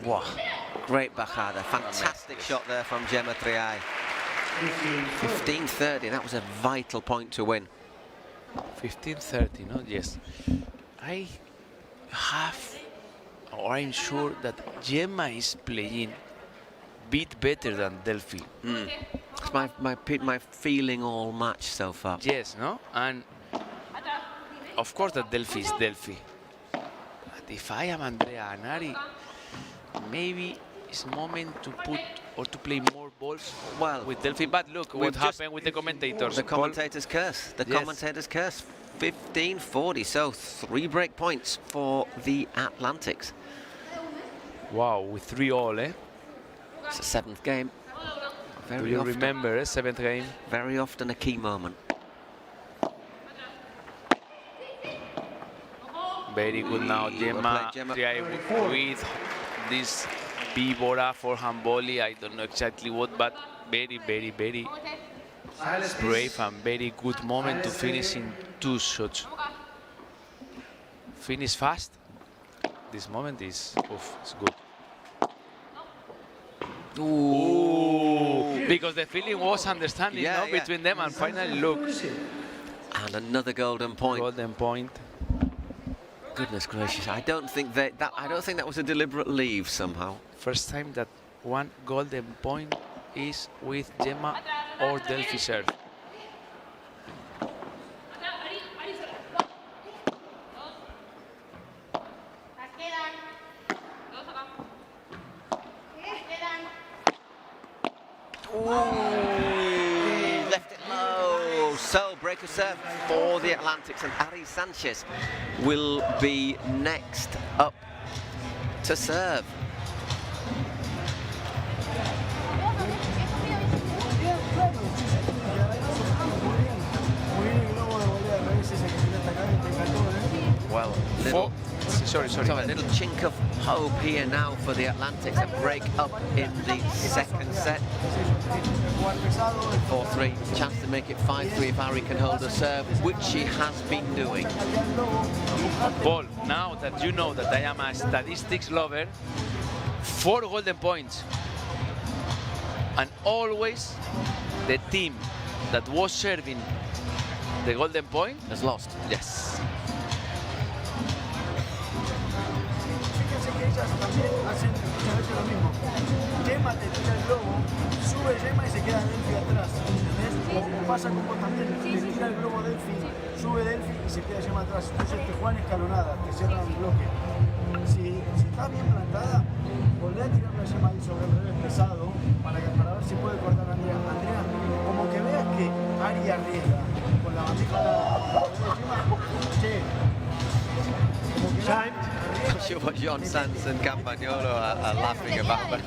Wow, great bajada. Fantastic shot there from Gemma Triay. 15-30, that was a vital point to win. 15-30, no? Yes. I'm sure that Gemma is playing a bit better than Delphi. It's my feeling all match so far. Yes, no? And of course that Delphi is Delphi. But if I am Andrea and Ari, maybe it's moment to put or to play more balls with Delphi. But look what happened with the commentators. The commentator's curse. The commentator's curse. 15-40. So 3 break points for the Atlantics. Wow, with 3 all, eh? It's the 7th game. Do you remember, 7th game? Very often a key moment. Very good now, Gemma. With this Víbora forehand volley. I don't know exactly what, but very brave and very good moment to finish in 2 shots. Finish fast. This moment is it's good. Ooh. Because the feeling was understanding between them, and finally look. And another golden point. Golden point. Goodness gracious! I don't think that was a deliberate leave somehow. First time that one golden point is with Gemma or Delphi serve. Left it low. So break a serve for the Atlantics, and Ari Sanchez will be next up to serve. Muy bien el globo de volea de revés ese que tiraste acá, que te encantó, ¿eh? Well, little, Sorry. sorry, a little chink of hope here now for the Atlantics. A break up in the second set. 4-3, chance to make it 5-3 if Ari can hold the serve, which she has been doing. Paul, now that you know that I am a statistics lover, 4 golden points. And always the team that was serving the golden point Has lost. yes. Fíjense que ellas también hacen muchas veces lo mismo. Gemma te tira el globo, sube Gemma y se queda Delphi atrás, ¿entendés? Como pasa con vos también, te tira el globo Delphi, sube Delphi y se queda Gemma atrás. Entonces te juegan escalonada, te cierran el bloque. Si estás bien plantada, volvé a tirar la Gemma ahí sobre el revés pesado para ver si puede cortar a Andrea. Andrea, como que veas que Ari arriesga con la bandeja de Gemma, che, como que I'm sure what John Sanz and Campagnolo are laughing about. But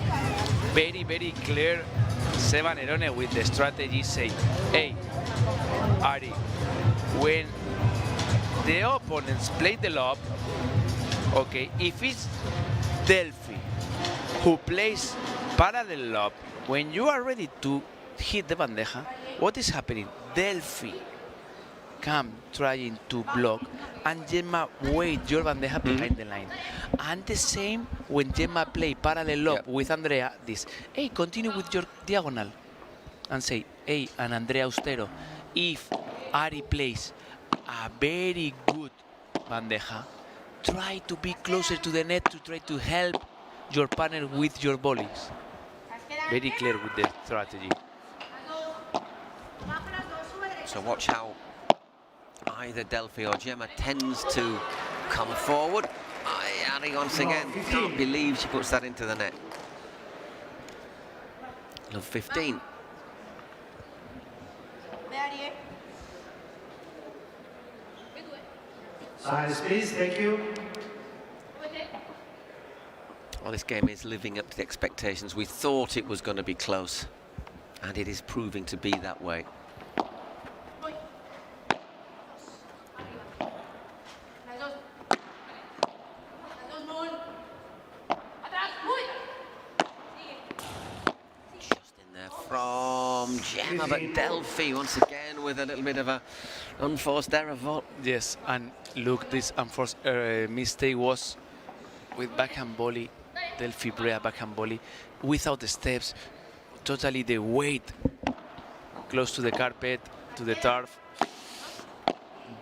Very clear. Seba Nerone with the strategy say, hey, Ari, when the opponents play the lob, okay, if it's Delphi who plays parallel lob, when you are ready to hit the bandeja, what is happening? Delphi come trying to block and Gemma wait your bandeja behind the line. And the same when Gemma play parallel lob with Andrea, this, hey, continue with your diagonal. And say, hey, and Andrea Austero, if Ari plays a very good bandeja, try to be closer to the net to try to help your partner with your volleys. Very clear with the strategy. so watch how either Delphi or Gemma tends to come forward. Ari once again, can't believe she puts that into the net. Love 15. Silence, please. Thank you. Well, this game is living up to the expectations. We thought it was going to be close, and it is proving to be that way. Just in there from Gemma, but Delphi once again with a little bit of a unforced error. Yes, and look, this unforced mistake was with backhand volley, Delphi Brea backhand volley, without the steps, totally the weight close to the carpet, to the turf.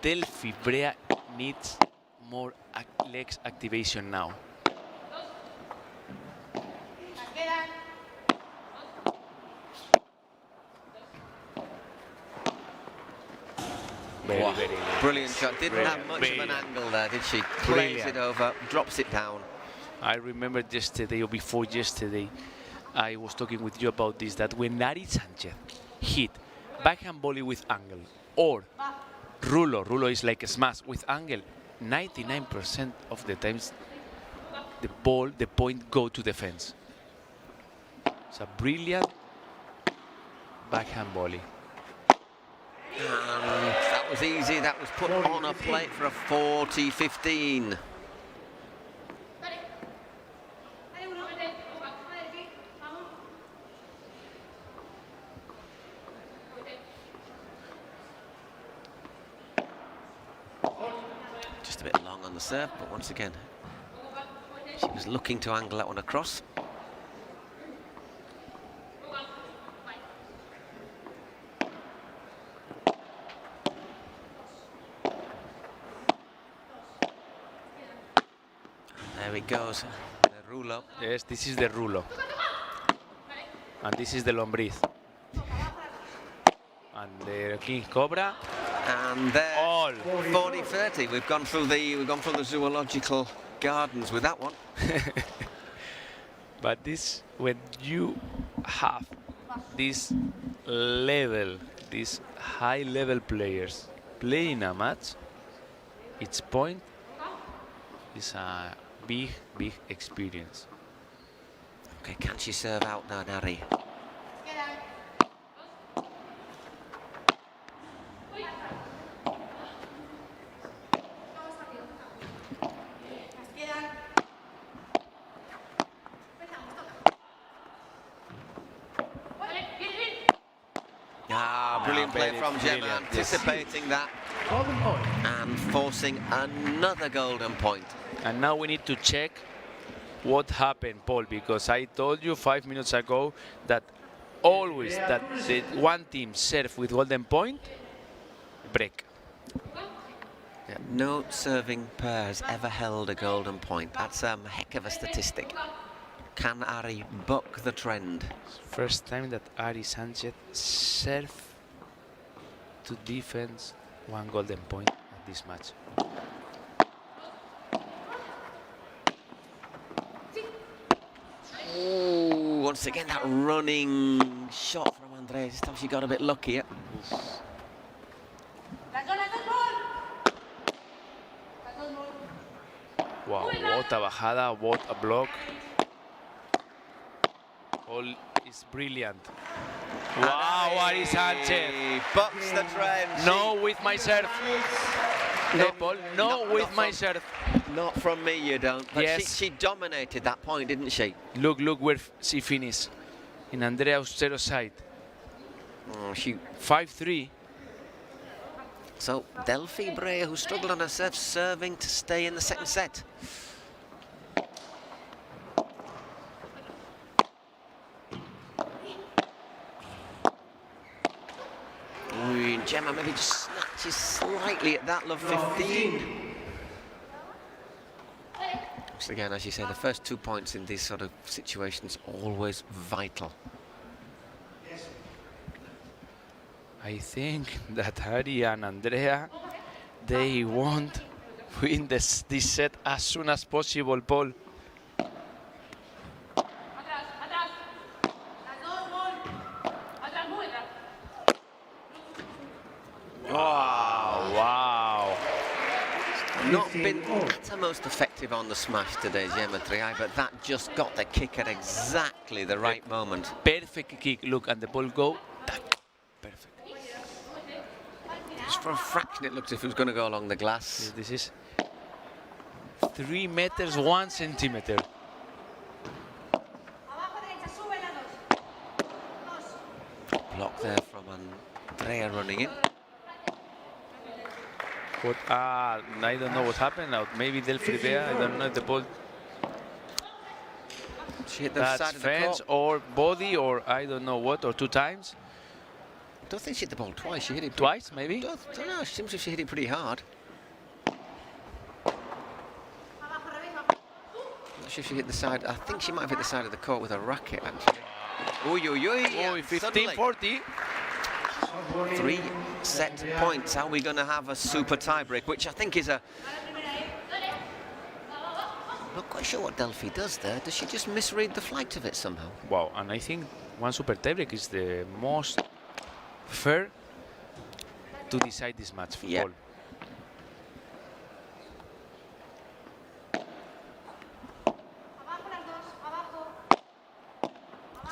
Delphi Brea needs more legs activation now. Wow. Very Brilliant shot. Didn't have much of an brilliant. angle there, did she? Plays Brilliant. it over, drops it down. I remember yesterday or before yesterday, I was talking with you about this, that when Ari Sanchez hit backhand volley with angle or rulo is like a smash with angle, 99% of the times the point go to the fence. It's a brilliant backhand volley. And that was easy, that was put on a plate for a 40-15. Just a bit long on the serve, but once again, she was looking to angle that one across. There it goes, the rulo. Yes, this is the rulo. And this is the lombriz. And the king cobra. And there, All. 40-30. We've gone through the zoological gardens with that one. But this, when you have this level, these high-level players playing a match, its point is a big experience. Okay, can she serve out now, Nari? play Very from Gemma, brilliant, yes. anticipating that Golden point. and forcing another golden point. And now we need to check what happened, Paul, because I told you 5 minutes ago that always that the one team serve with golden point, break. Yeah, no serving pair has ever held a golden point. That's a heck of a statistic. Can Ari buck the trend? First time that Ari Sanchez serve to defense one golden point at this match. Oh, once again that running shot from Andrea. This time she got a bit lucky. Wow, what a bajada, what a block. All is brilliant. Wow, Ari Sanchez. Bucks the trend. No with my serve. Hey, Paul, no with my serve. Not from me, you don't. But Yes. she dominated that point, didn't she? Look where she finished. In Andrea Austero's side. Oh, she 5-3. So Delphi Brea, who struggled on her serve, serving to stay in the second set. Ooh, Gemma maybe just snatches slightly at that, love 15. Once again, as you say, the first 2 points in these sort of situations always vital. I think that Ari and Andrea, they want win this set as soon as possible, Paul. Wow. Not been the most effective on the smash today, Gemma Triay, but that just got the kick at exactly the right moment. Perfect kick. Look, and the ball go. Tac. Perfect. Just for a fraction, it looked as if it was going to go along the glass. This is 3 meters, 1 centimeter. Block there from Andrea running in. What? I don't know what happened. Now maybe Delphi Brea. I don't know if the ball. She hit the That's side of the fence court. or body or I don't know what, or 2 times. I don't think she hit the ball twice. She hit it Twice, maybe? Don't know. It seems as if she hit it pretty hard. Not sure if she hit the side. I think she might have hit the side of the court with a racket, actually. Oy, oy, oy. Yeah, 15-40. 3 set points. Are we going to have a super tiebreak, which I think is a... Not quite sure what Delphi does there. Does she just misread the flight of it somehow? Wow, and I think one super tiebreak is the most fair to decide this match for Yeah. Paul.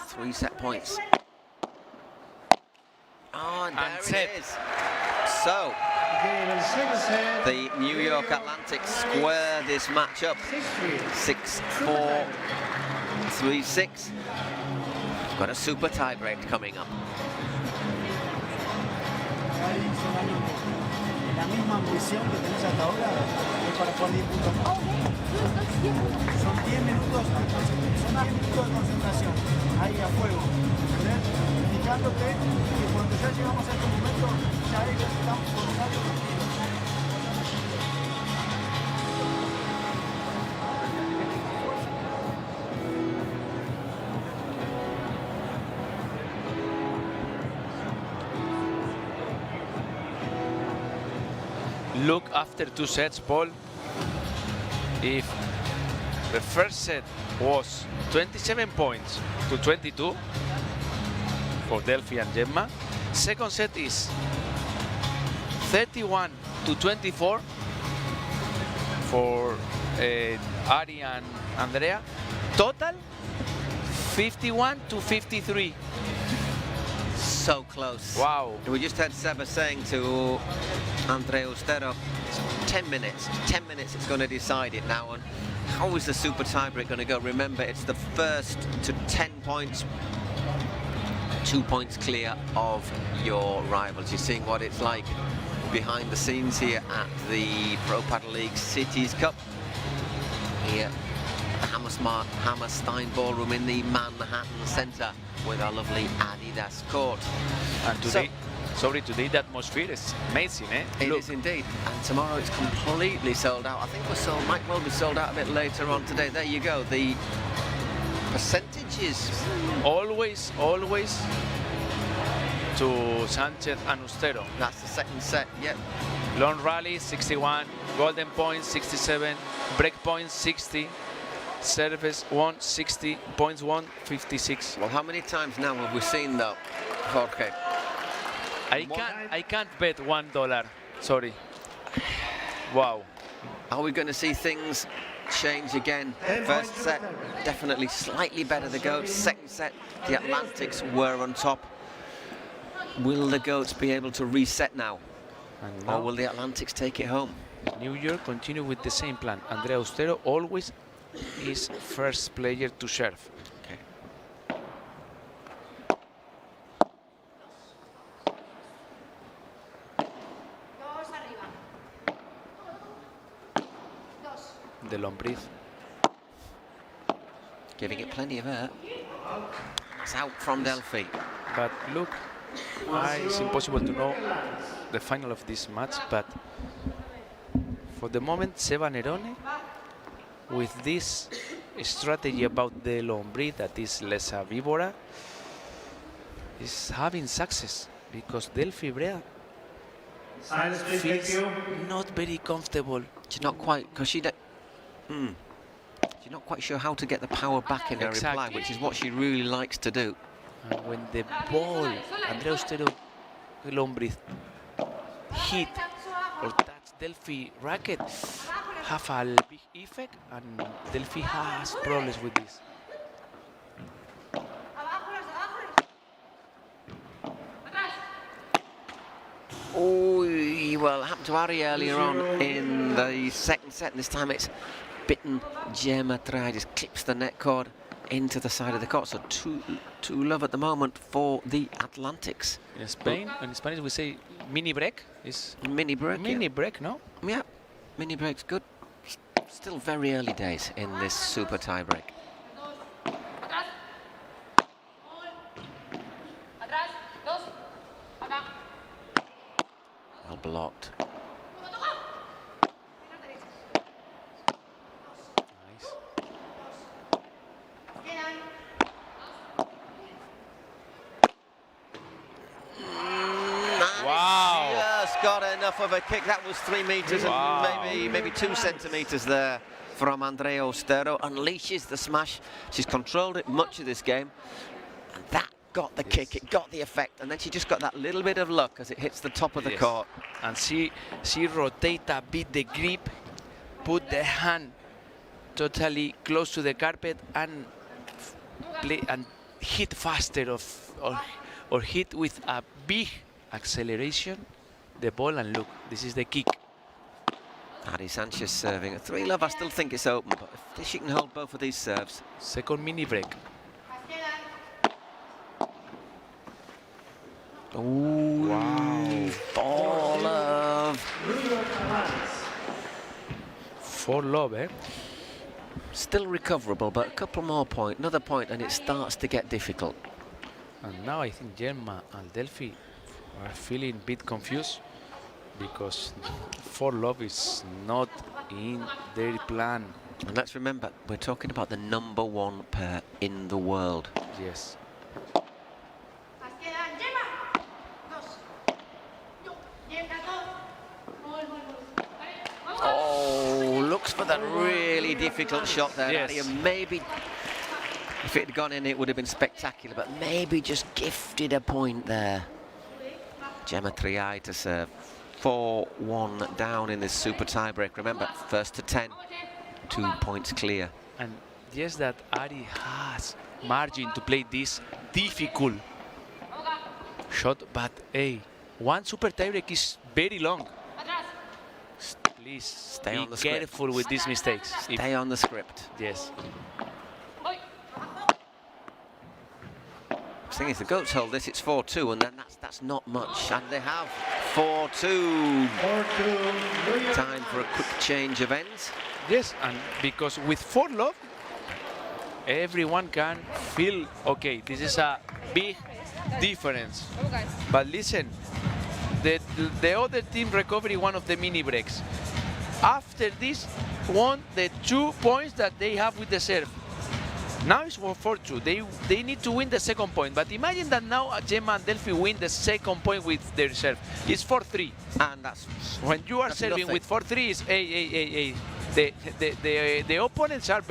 Three set points. Oh, and And there set. it is. So, Game in second set. the New York Atlantic square this match up. 6-4, 3-6. Got a super tiebreak coming up. Ari, son la misma ambición que tenés hasta ahora es para jugar 10 puntos más. Son 10 minutos de concentración, ahí a fuego, ¿entendés? Indicándote que cuando ya llegamos a este momento, ya ellos están colocando los tiros. Look after 2 sets, Paul. If the first set was 27 points to 22 for Delphi and Gemma, second set is 31 to 24 for Ari and Andrea. Total 51 to 53. So close. Wow. We just had Seba saying to Andrea Austero, 10 minutes. 10 minutes, it's going to decide it now. And how is the super tiebreak going to go? Remember, it's the first to 10 points 2 points clear of your rivals. You're seeing what it's like behind the scenes here at the Pro Padel League Cities Cup. Here, the Hammerstein Ballroom in the Manhattan Center with our lovely Adidas court. And today, today the atmosphere is amazing, eh? It is indeed. And tomorrow it's completely sold out. I think might well be sold out a bit later on today. There you go. The percentages. Always to Sanchez and Ustero. That's the second set, yep. Long rally, 61. Golden points, 67. Break points, 60. Service, 160. Points, 156. Well, how many times now have we seen that, Jorge? I can't bet $1. Sorry. Wow. Are we going to see things change again? First set, definitely slightly better the Goats. Second set, the Atlantics were on top. Will the Goats be able to reset now? Or will the Atlantics take it home? New York continue with the same plan. Andrea Ustero always is first player to serve. Okay. The Lombriz. Giving it plenty of air. It's out from Delphi. But look, it's impossible to know the final of this match, but for the moment, Seba Nerone, with this strategy about the Lombriz, that is Lesa Vibora, is having success, because Delphi Brea feels not very comfortable. She's not quite, because she's not quite sure how to get the power back in her reply, which is what she really likes to do. And when the ball, Andrea Ustero Lombriz, hit or touch Delphi racket, have a big effect, and Delphi has problems with this. Oh, well, it happened to Ari earlier on in the second set, and this time it's bitten Gemma Trai, just clips the net cord into the side of the court. So 2-love at the moment for the Atlantics. In Spain, in Spanish we say mini break. Is mini break. Mini break, no? Yeah, mini break's good. Still very early days in this super tie break. Well blocked. Got enough of a kick. That was 3 meters and maybe 2 centimeters there from Andrea Ustero. Unleashes the smash. She's controlled it much of this game, and that got the kick. It got the effect, and then she just got that little bit of luck as it hits the top of the court. And she rotate a bit the grip, put the hand totally close to the carpet, and play and hit faster or hit with a big acceleration the ball, and look, this is the kick. Adi Sanchez serving. A 3-love, I still think it's open, but if she can hold both of these serves. Second mini break. Oh, wow. 4-love. 4-love, eh? Still recoverable, but a couple more points, another point, and it starts to get difficult. And now I think Gemma and Delphi are feeling a bit confused, because 4-love is not in their plan. And let's remember, we're talking about the #1 pair in the world. Yes. Oh, looks for that really difficult shot there. Yes. Nadia. Maybe, if it had gone in, it would have been spectacular, but maybe just gifted a point there. Gemma Trai to serve. 4-1 down in this super tiebreak. Remember, first to 10, 2 points clear. And yes, that Ari has margin to play this difficult shot, but hey, one super tiebreak is very long. Please stay on the careful script. with these mistakes. Stay on the script. Yes. thing is, the goats hold this, it's 4-2, and then that's not much. And they have 4-2. 4-2. Time for a quick change of ends. Yes, and because with 4-love, everyone can feel, okay, this is a big difference. But listen, the other team recovered one of the mini breaks. After this, won the 2 points that they have with the serve. Now it's 4-2. They need to win the second point. But imagine that now Gemma and Delphi win the second point with their serve. It's 4-3. And that's when you are serving nothing. with 4-3, it's hey. The opponents are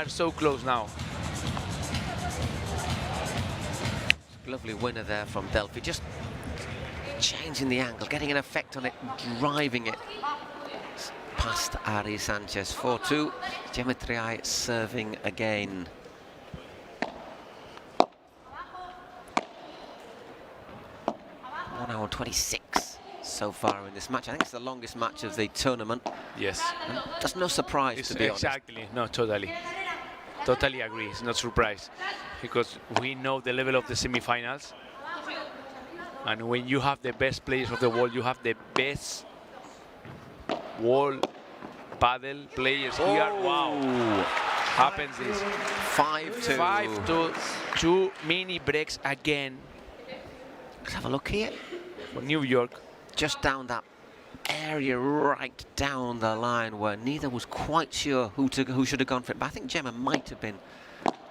so close now. Lovely winner there from Delphi. Just changing the angle, getting an effect on it, driving it past Ari Sanchez. 4-2. Gemma Triay serving again. 1 hour 26 so far in this match. I think it's the longest match of the tournament. Yes. And that's no surprise, to be honest. Exactly. No, totally. Totally agree. It's not surprise because we know the level of the semifinals. And when you have the best players of the world, you have the best world Padel players here. Wow. Happens this. 5-2. 5-2. 2 mini breaks again. Let's have a look here. For New York. Just down that area, right down the line, where neither was quite sure who should have gone for it. But I think Gemma might have been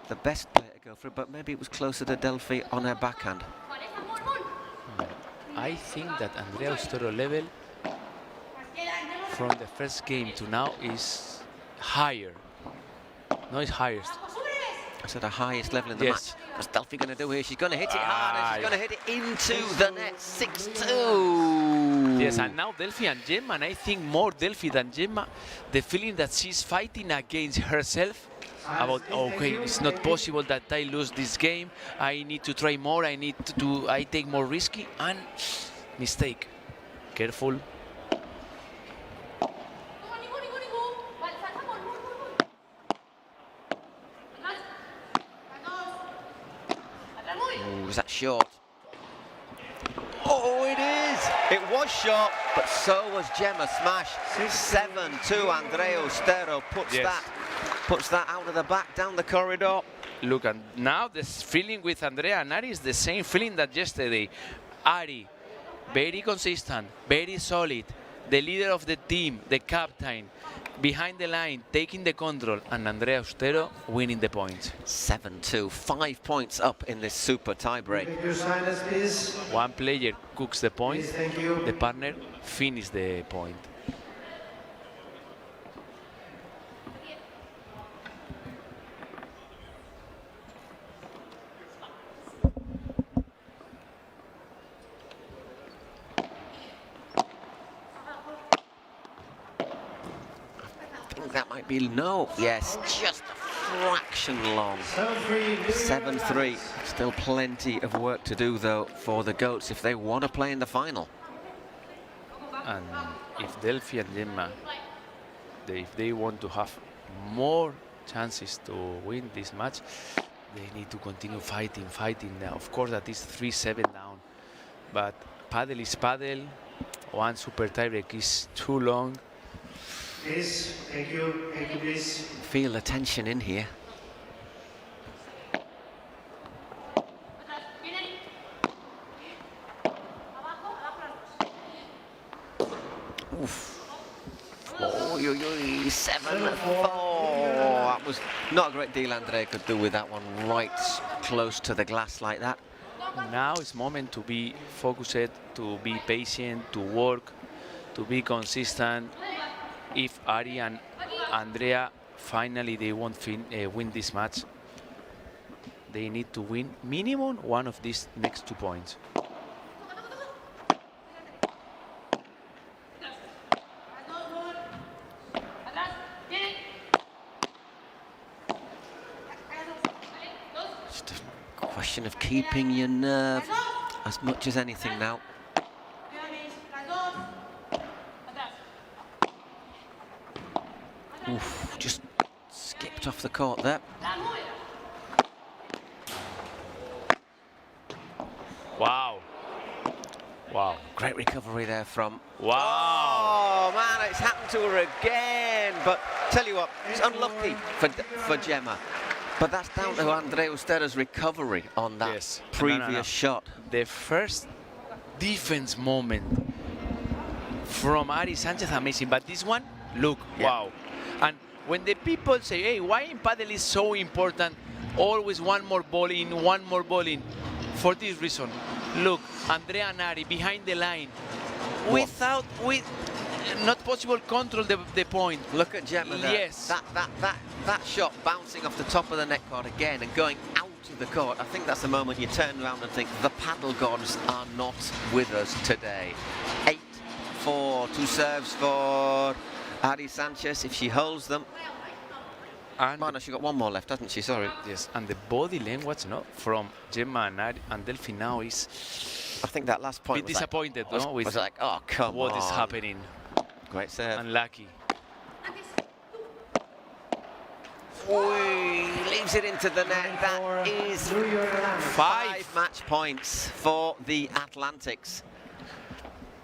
the best player to go for it, but maybe it was closer to Delphi on her backhand. I think that Andrea Austero level from the first game to now is higher. No, it's highest. It's at the highest level in the Yes. match. What's Delphi going to do here? She's going to hit it hard, and she's going to hit it into the net. 6-2. Yes, and now Delphi and Gemma, and I think more Delphi than Gemma, the feeling that she's fighting against herself about, okay, it's not possible that I lose this game. I need to try more. I take more risky, and mistake. Careful. Was that short? Oh, it is! It was short, but so was Gemma Smash. 7-2. Andrea Austero puts that out of the back, down the corridor. Look, and now this feeling with Andrea and Ari is the same feeling that yesterday. Ari, very consistent, very solid, the leader of the team, the captain, behind the line, taking the control, and Andrea Austero winning the points. 7-2, 5 points up in this super tiebreak. Your silence, please. One player cooks the point, Please, thank you. the partner finishes the point. That might be yes, just a fraction long. 7-3. Still plenty of work to do though for the goats if they want to play in the final. And if Delphi and Gemma, if they want to have more chances to win this match, they need to continue fighting. Now, of course, that is 3-7 down, but Padel is Padel. One super tiebreak is too long. Please, thank you, please. Feel the tension in here. Oof. Oh, 7-4. That was not a great deal Andrea could do with that one right close to the glass like that. Now it's moment to be focused, to be patient, to work, to be consistent. If Ari and Andrea finally they won't win this match, they need to win minimum one of these next 2 points. Just a question of keeping your nerve as much as anything now. Oof, just skipped off the court there. Wow. Wow. Great recovery there from... Wow. Oh, man, it's happened to her again. But tell you what, it's unlucky for Gemma. But that's down to Andrea Ostero's recovery on that previous shot. The first defense moment from Ari Sanchez, amazing. But this one, look, wow. And when the people say, hey, why in Padel is so important, always one more ball in, one more ball in, for this reason. Look, Andrea and Ari behind the line, with not possible control the point. Look at Gemma there. Yes. That shot bouncing off the top of the net court again and going out of the court. I think that's the moment you turn around and think the paddle gods are not with us today. 8-4, 2 serves for Ari Sanchez if she holds them. And no, she got one more left, hasn't she? Sorry. Yes, and the body language, from Gemma and Ari and Delphi now is... I think that last point was disappointed, like, was like, oh, come on. What is happening? Great serve. Unlucky. Leaves it into the net. That is 5 match points for the Atlantics.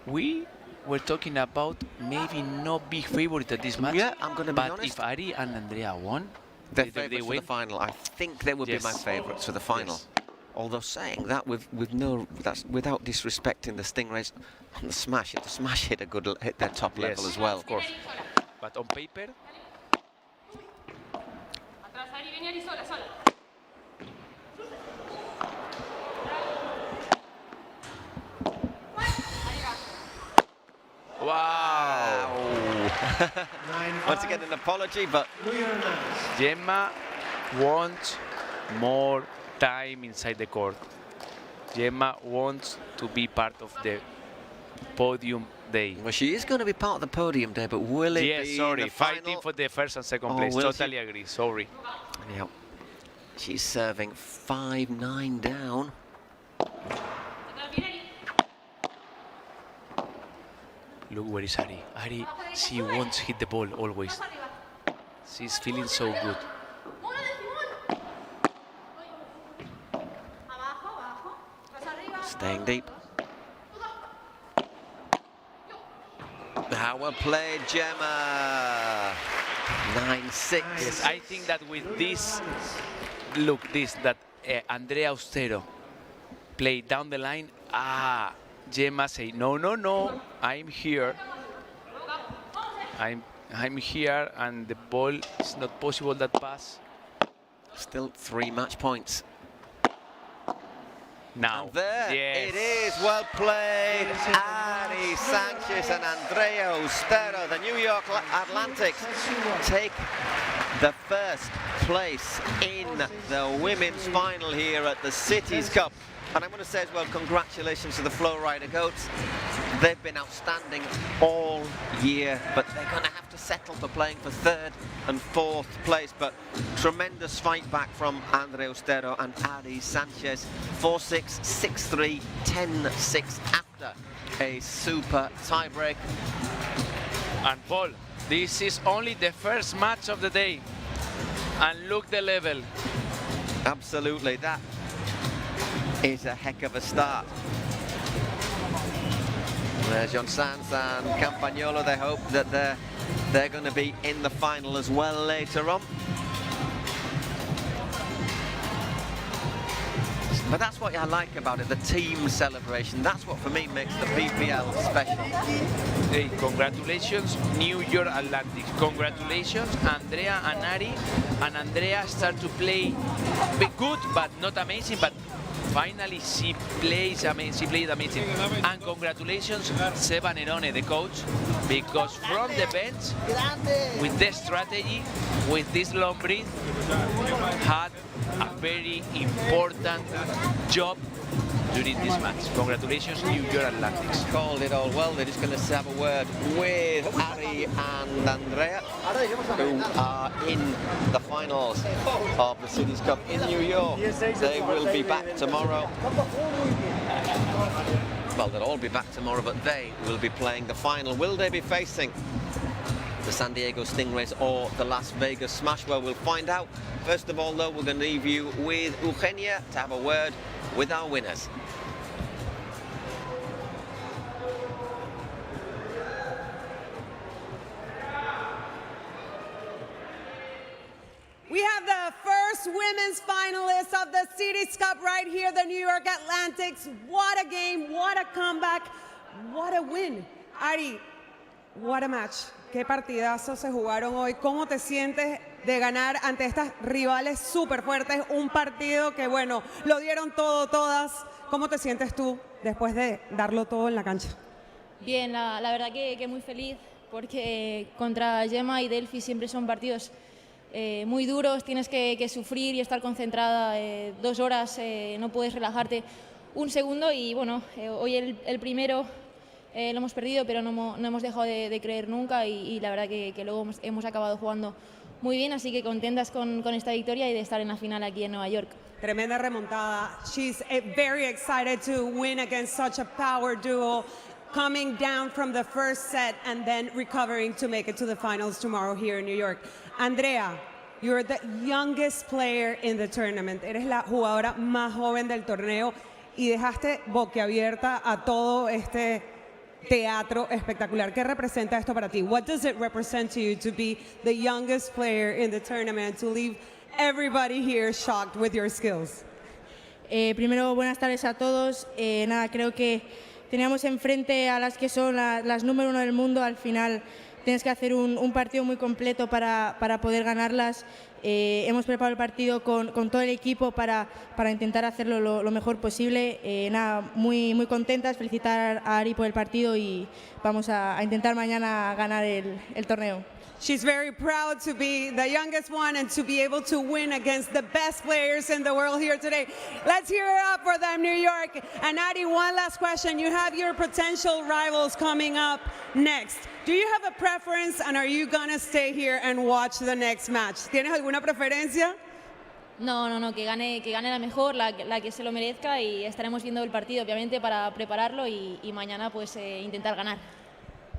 We were talking about maybe not big favorite at this match. Yeah, I'm going to be honest. But if Ari and Andrea won, they're favourites for the final. I think they would be my favourites for the final. Yes. Although saying that that's without disrespecting the Stingrays on the smash hit hit their top level as well. Of course. But on paper. Wow! Once again, an apology, but Gemma wants more time inside the court. Gemma wants to be part of the podium day. Well, she is going to be part of the podium day, but will it be sorry, the fighting final? for the first and second place. Totally agree. Sorry. Yeah. She's serving 5-9 down. Look where is Ari. Ari, she wants to hit the ball always. She's feeling so good. Staying deep. How well played, Gemma. 9-6. Yes, I think that with this, that Andrea Austero played down the line, Gemma say, no, I'm here. I'm here, and the ball is not possible that pass. Still 3 match points. Now, and there it is, well played. Ari Sanchez and Andrea Austero, the New York Atlantics, take the first place in the women's final here at the Cities Cup. And I want to say as well, congratulations to the Flow Rider Goats. They've been outstanding all year, but they're going to have to settle for playing for 3rd and 4th place. But tremendous fight back from Andrea Austero and Ari Sanchez. 4-6, 6-3, 10-6 after a super tiebreak. And Paul, this is only the first match of the day. And look the level. Absolutely, that is a heck of a start. There's John Sanz and Campagnolo. They hope that they're going to be in the final as well later on. But that's what I like about it, the team celebration. That's what, for me, makes the PPL special. Hey, congratulations, New York Atlantics. Congratulations, Andrea and Ari. And Andrea start to play good, but not amazing. But finally, she played amazing. And congratulations, Seba Nerone, the coach, because from the bench, with this strategy, with this long breath, had a very important job during this match. Congratulations, New York Atlantics. Called it all well. They're just going to have a word with Ari and Andrea, who are in the finals of the Cities Cup in New York. They will be back tomorrow. Well, they'll all be back tomorrow, but they will be playing the final. Will they be facing the San Diego Stingrays or the Las Vegas Smash? Well, we'll find out. First of all, though, we're going to leave you with Eugenia to have a word with our winners. women's finalists of the Cities Cup right here, the New York Atlantics. What a game, what a comeback, what a win. Ari, what a match. Qué partidazo se jugaron hoy. ¿Cómo te sientes de ganar ante estas rivales súper fuertes? Un partido que, bueno, lo dieron todo, todas. ¿Cómo te sientes tú después de darlo todo en la cancha? Bien, la verdad que muy feliz, porque contra Gemma y Delphi siempre son partidos muy duros, tienes que sufrir y estar concentrada 2 horas, no puedes relajarte un segundo y bueno, hoy el primero lo hemos perdido, pero no hemos dejado de creer nunca y la verdad que luego hemos acabado jugando muy bien, así que contentas con esta victoria y de estar en la final aquí en Nueva York. Tremenda remontada. She's very excited to win against such a power duo, coming down from the first set and then recovering to make it to the finals tomorrow here in New York. Andrea, you're the youngest player in the tournament. Eres la jugadora más joven del torneo y dejaste boquiabierta a todo este teatro espectacular. ¿Qué representa esto para ti? What does it represent to you to be the youngest player in the tournament, to leave everybody here shocked with your skills? Primero, buenas tardes a todos. Nada, creo que teníamos enfrente a las que son las número 1 del mundo. Al final tienes que hacer un partido muy completo para poder ganarlas. Hemos preparado el partido con todo el equipo para intentar hacerlo lo mejor posible. Nada, muy contentas, felicitar a Ari por el partido y vamos a intentar mañana ganar el torneo. She's very proud to be the youngest one and to be able to win against the best players in the world here today. Let's hear it up for them, New York. And Adi, one last question. You have your potential rivals coming up next. Do you have a preference and are you going to stay here and watch the next match? ¿Tienes alguna preferencia? No, que gane la mejor, la que se lo merezca y estaremos viendo el partido, obviamente, para prepararlo y mañana pues intentar ganar.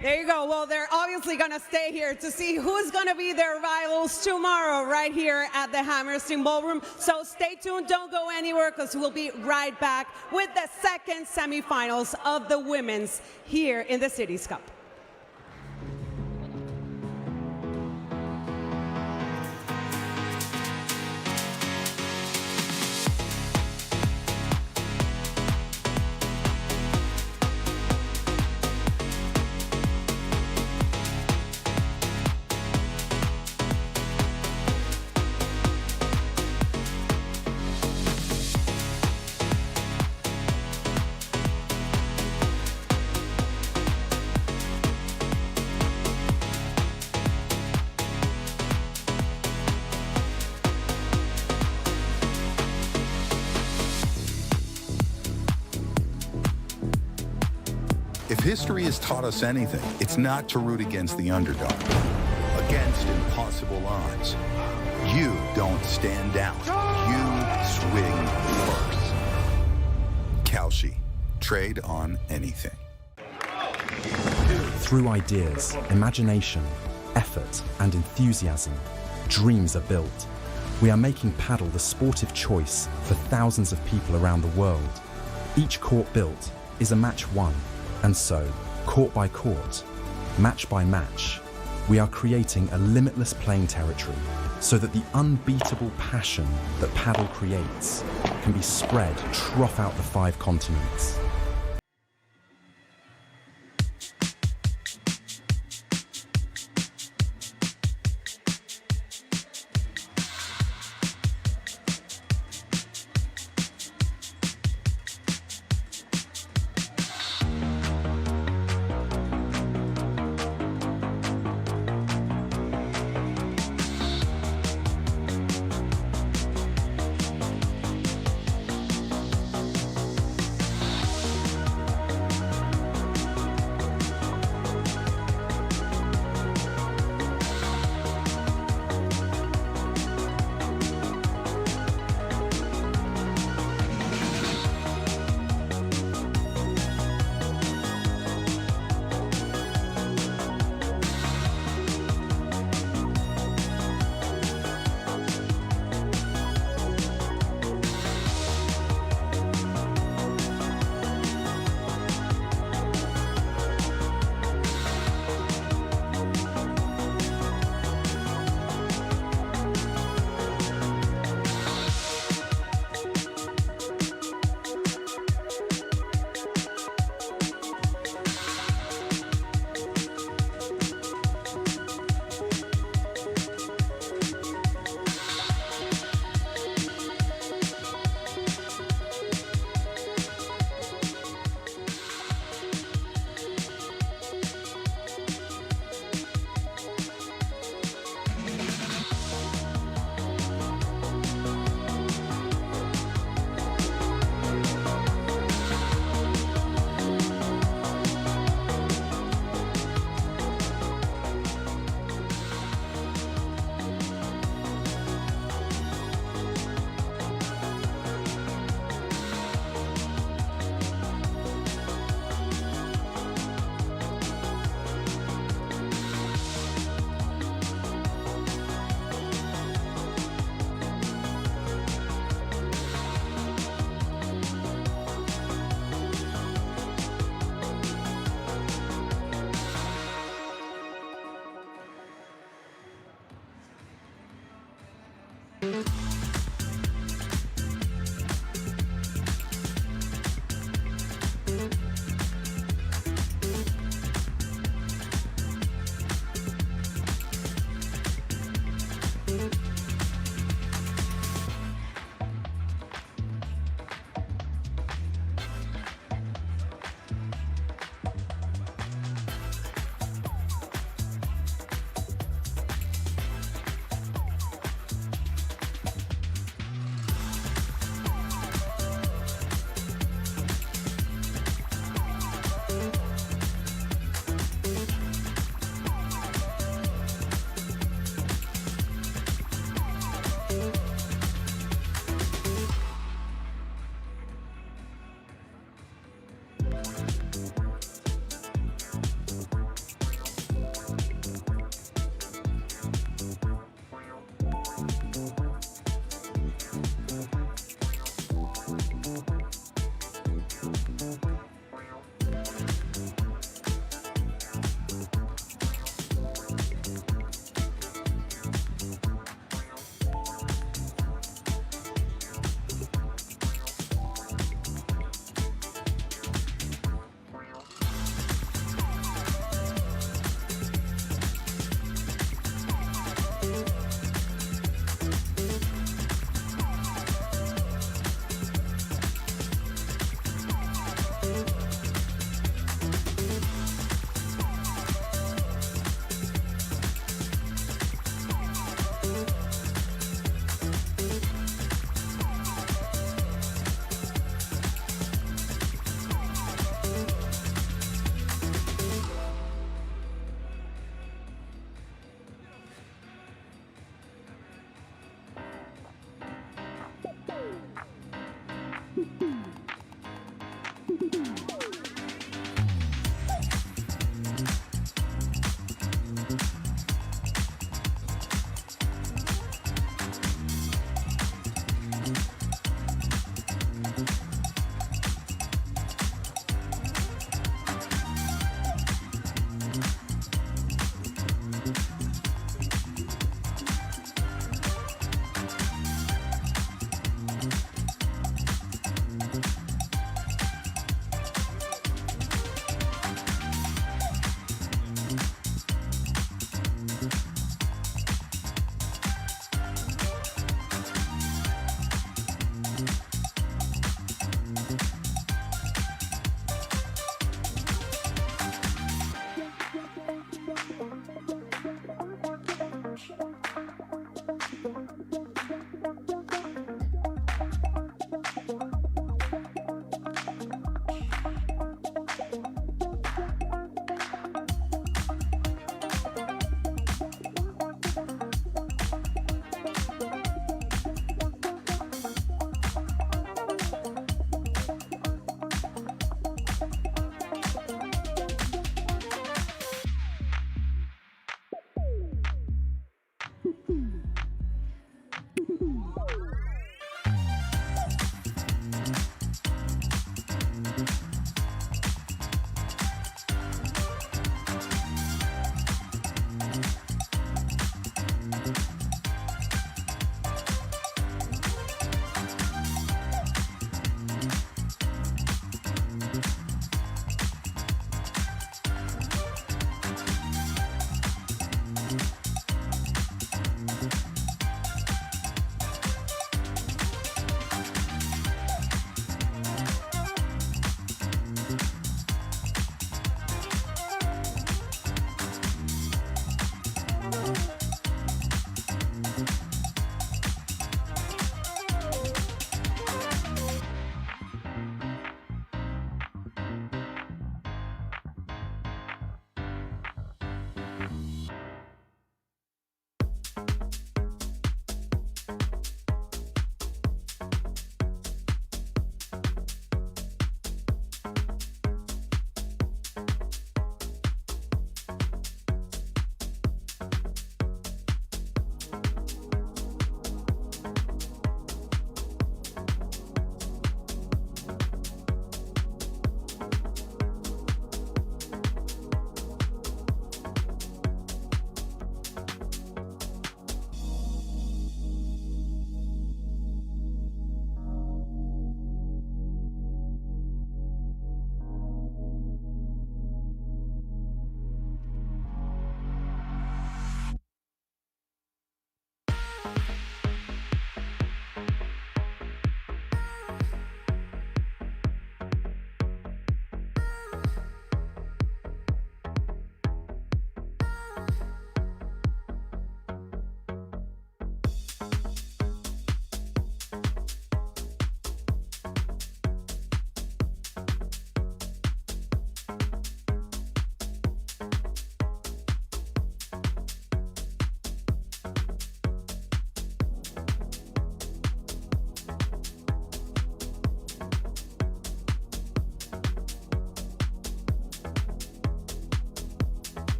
There you go. Well, they're obviously going to stay here to see who's going to be their rivals tomorrow right here at the Hammerstein Ballroom. So stay tuned. Don't go anywhere because we'll be right back with the second semifinals of the women's here in the Cities Cup. If history has taught us anything, it's not to root against the underdog, against impossible odds. You don't stand down. You swing first. Kalshi. Trade on anything. Through ideas, imagination, effort, and enthusiasm, dreams are built. We are making Padel the sportive choice for thousands of people around the world. Each court built is a match won. And so, court by court, match by match, we are creating a limitless playing territory so that the unbeatable passion that Padel creates can be spread throughout the 5 continents.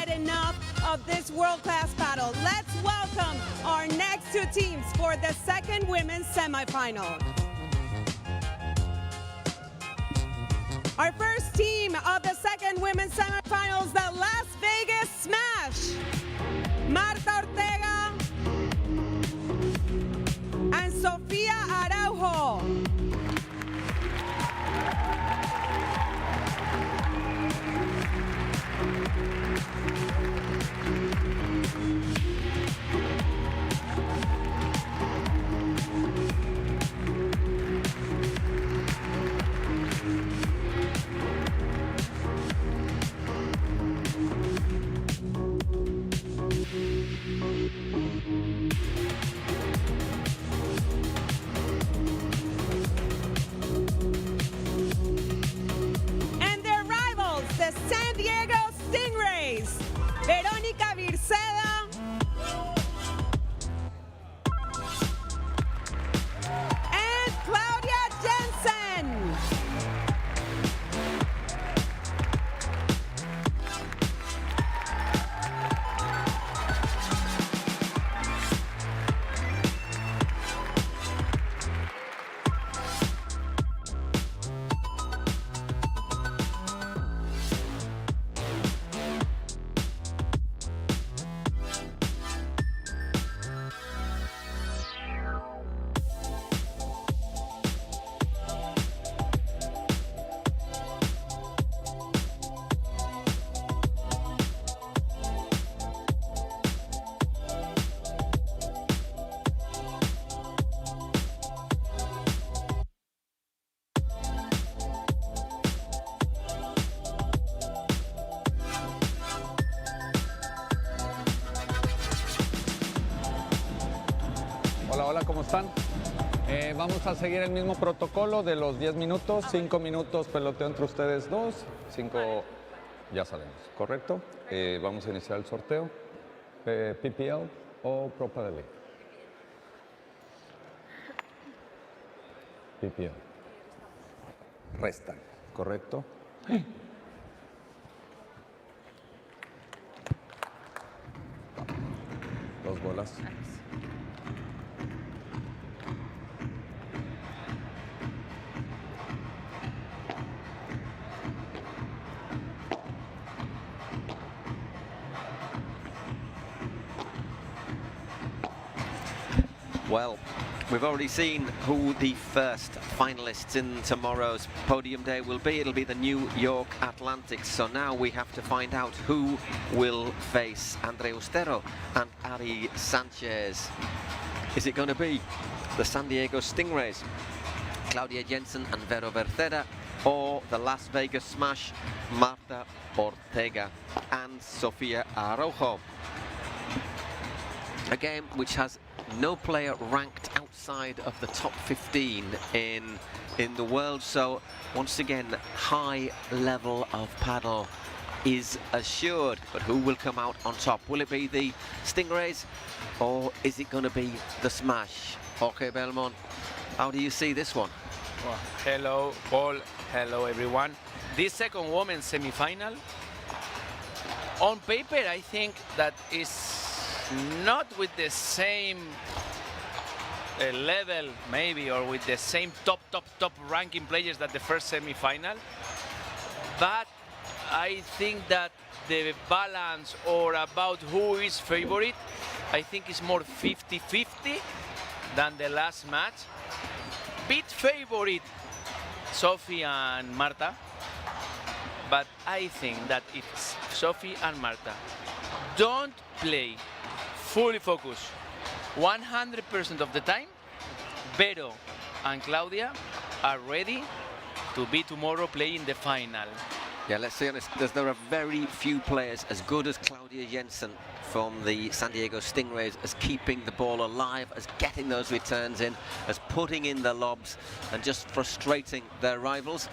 get enough of this world-class battle. Let's welcome our next two teams for the second women's semifinal. Our first team of the second women's semifinals, the Las Vegas Smash. Marta Ortega and Sofia Araujo. And their rivals, the San Diego Stingrays, Verónica Virceda and Claudia Jensen. Hola, ¿cómo están? Vamos a seguir el mismo protocolo de los 10 minutos, 5 minutos peloteo entre ustedes dos, 5 ya sabemos, ¿correcto? Vamos a iniciar el sorteo, PPL o Pro Padel League. PPL. Restan, ¿correcto? Dos bolas. Well, we've already seen who the first finalists in tomorrow's podium day will be. It'll be the New York Atlantics. So now we have to find out who will face Andre Ustero and Ari Sanchez. Is it going to be the San Diego Stingrays, Claudia Jensen and Vero Verceda, or the Las Vegas Smash, Marta Ortega and Sofia Araujo? A game which has no player ranked outside of the top 15 in the world, so once again high level of paddle is assured. But who will come out on top? Will it be the Stingrays or is it going to be the Smash? Okay, Belmont, how do you see this one? Well, hello Paul, hello everyone. This second women's semi-final, on paper I think that is not with the same level maybe, or with the same top ranking players that the first semi-final, but I think that the balance or about who is favorite, I think is more 50-50 than the last match. Bit favorite Sophie and Marta, but I think that if Sophie and Marta don't play fully focused 100% of the time, Vero and Claudia are ready to be tomorrow playing the final. Yeah, let's be honest, there are very few players as good as Claudia Jensen from the San Diego Stingrays, as keeping the ball alive, as getting those returns in, as putting in the lobs and just frustrating their rivals.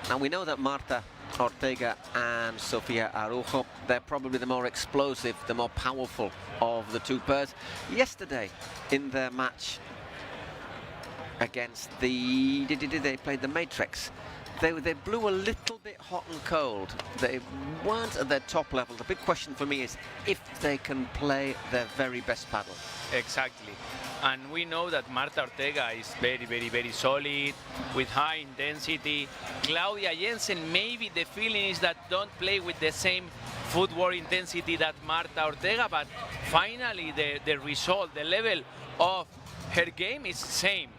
Now we know that Marta Ortega and Sofia Araujo, they're probably the more explosive, the more powerful of the two pairs. Yesterday in their match against they played the Matrix. they blew a little bit hot and cold. They weren't at their top level. The big question for me is if they can play their very best paddle. Exactly. And we know that Marta Ortega is very, very, very solid, with high intensity. Claudia Jensen, maybe the feeling is that don't play with the same footwork intensity that Marta Ortega, but finally the result, the level of her game is the same.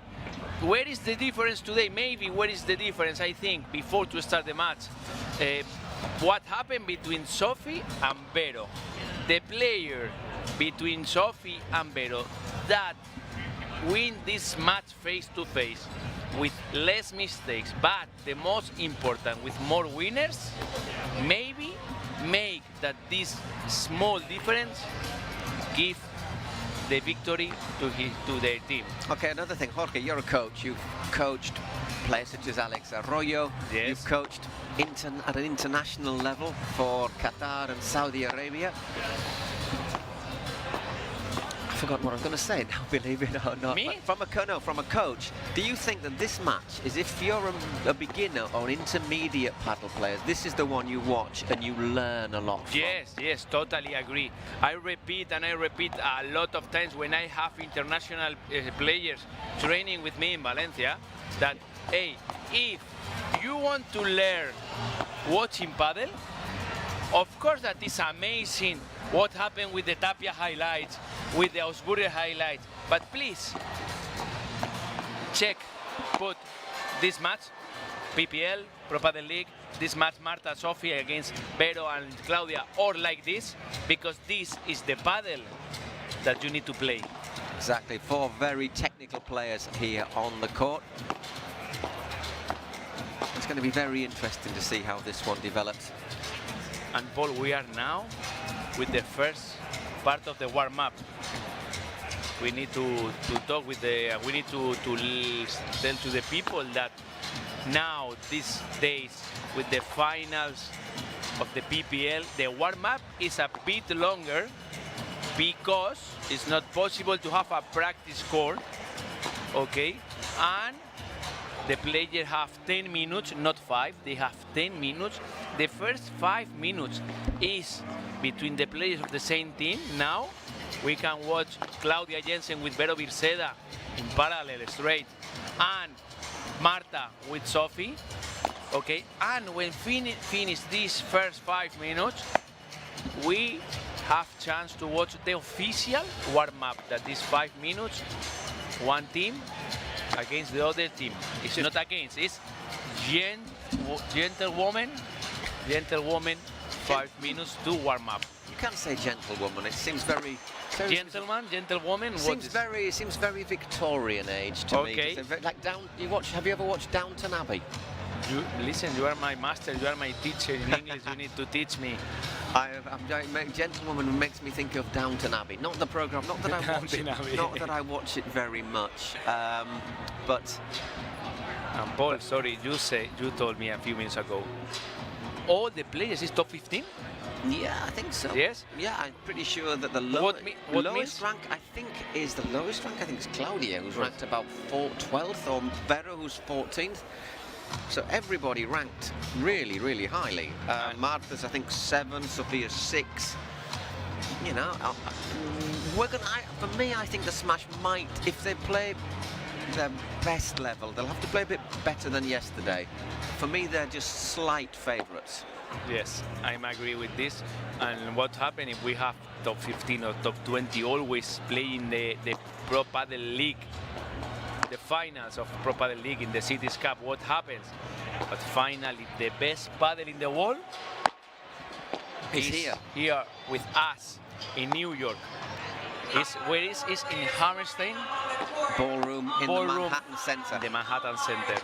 Where is the difference today? Maybe where is the difference, I think, before to start the match? What happened between Sophie and Vero? The player between Sophie and Vero that win this match face to face with less mistakes, but the most important, with more winners, maybe make that this small difference give the victory to their team. Okay, another thing, Jorge, you're a coach. You've coached players such as Alex Arroyo. Yes. You've coached at an international level for Qatar and Saudi Arabia. I forgot what I was going to say now, believe it or not. Me? From a coach, do you think that this match is, if you're a beginner or an intermediate paddle player, this is the one you watch and you learn a lot from? Yes, totally agree. I repeat a lot of times when I have international players training with me in Valencia that, hey, if you want to learn watching paddle, of course that is amazing what happened with the Tapia highlights, with the Augsburger highlights, but please put this match, PPL, Pro Padel League, this match Marta Sofia against Vero and Claudia, or like this, because this is the paddle that you need to play. Exactly, 4 very technical players here on the court. It's going to be very interesting to see how this one develops. And Paul, we are now with the first part of the warm-up. We need to talk with we need to tell to the people that now, these days, with the finals of the PPL, the warm-up is a bit longer because it's not possible to have a practice court, okay? And the players have 10 minutes, not 5, they have 10 minutes. The first 5 minutes is between the players of the same team. Now we can watch Claudia Jensen with Vero Virceda in parallel straight, and Marta with Sophie, okay? And when finish these first 5 minutes, we have chance to watch the official warm-up, that is 5 minutes, one team against the other team. It's not against, it's gentlewoman, 5 minutes to warm up. You can't say gentlewoman, it seems very... Gentleman, gentlewoman, seems very Victorian age to me. Okay. Like have you ever watched Downton Abbey? Listen, you are my master, you are my teacher in English, you need to teach me. Gentlewoman makes me think of Downton Abbey, not the program, not that I watch it, not that I watch it very much, but. And Paul, sorry, you told me a few minutes ago, all the players is top 15? Yeah, I think so. Yes? Yeah, I'm pretty sure that the lowest rank, I think is Claudia, who's ranked about 12th, or Vero, who's 14th. So everybody ranked really, really highly. Martha's, I think, 7, Sophia's 6. You know, for me, I think the Smash might, if they play their best level, they'll have to play a bit better than yesterday. For me, they're just slight favourites. Yes, I agree with this. And what happens if we have top 15 or top 20 always playing the Pro Padel League, the finals of Pro Padel League in the Cities Cup? What happens? But finally, the best paddle in the world is here with us in New York. Where is in Hammerstein? Ballroom in the Manhattan Center. The Manhattan Center.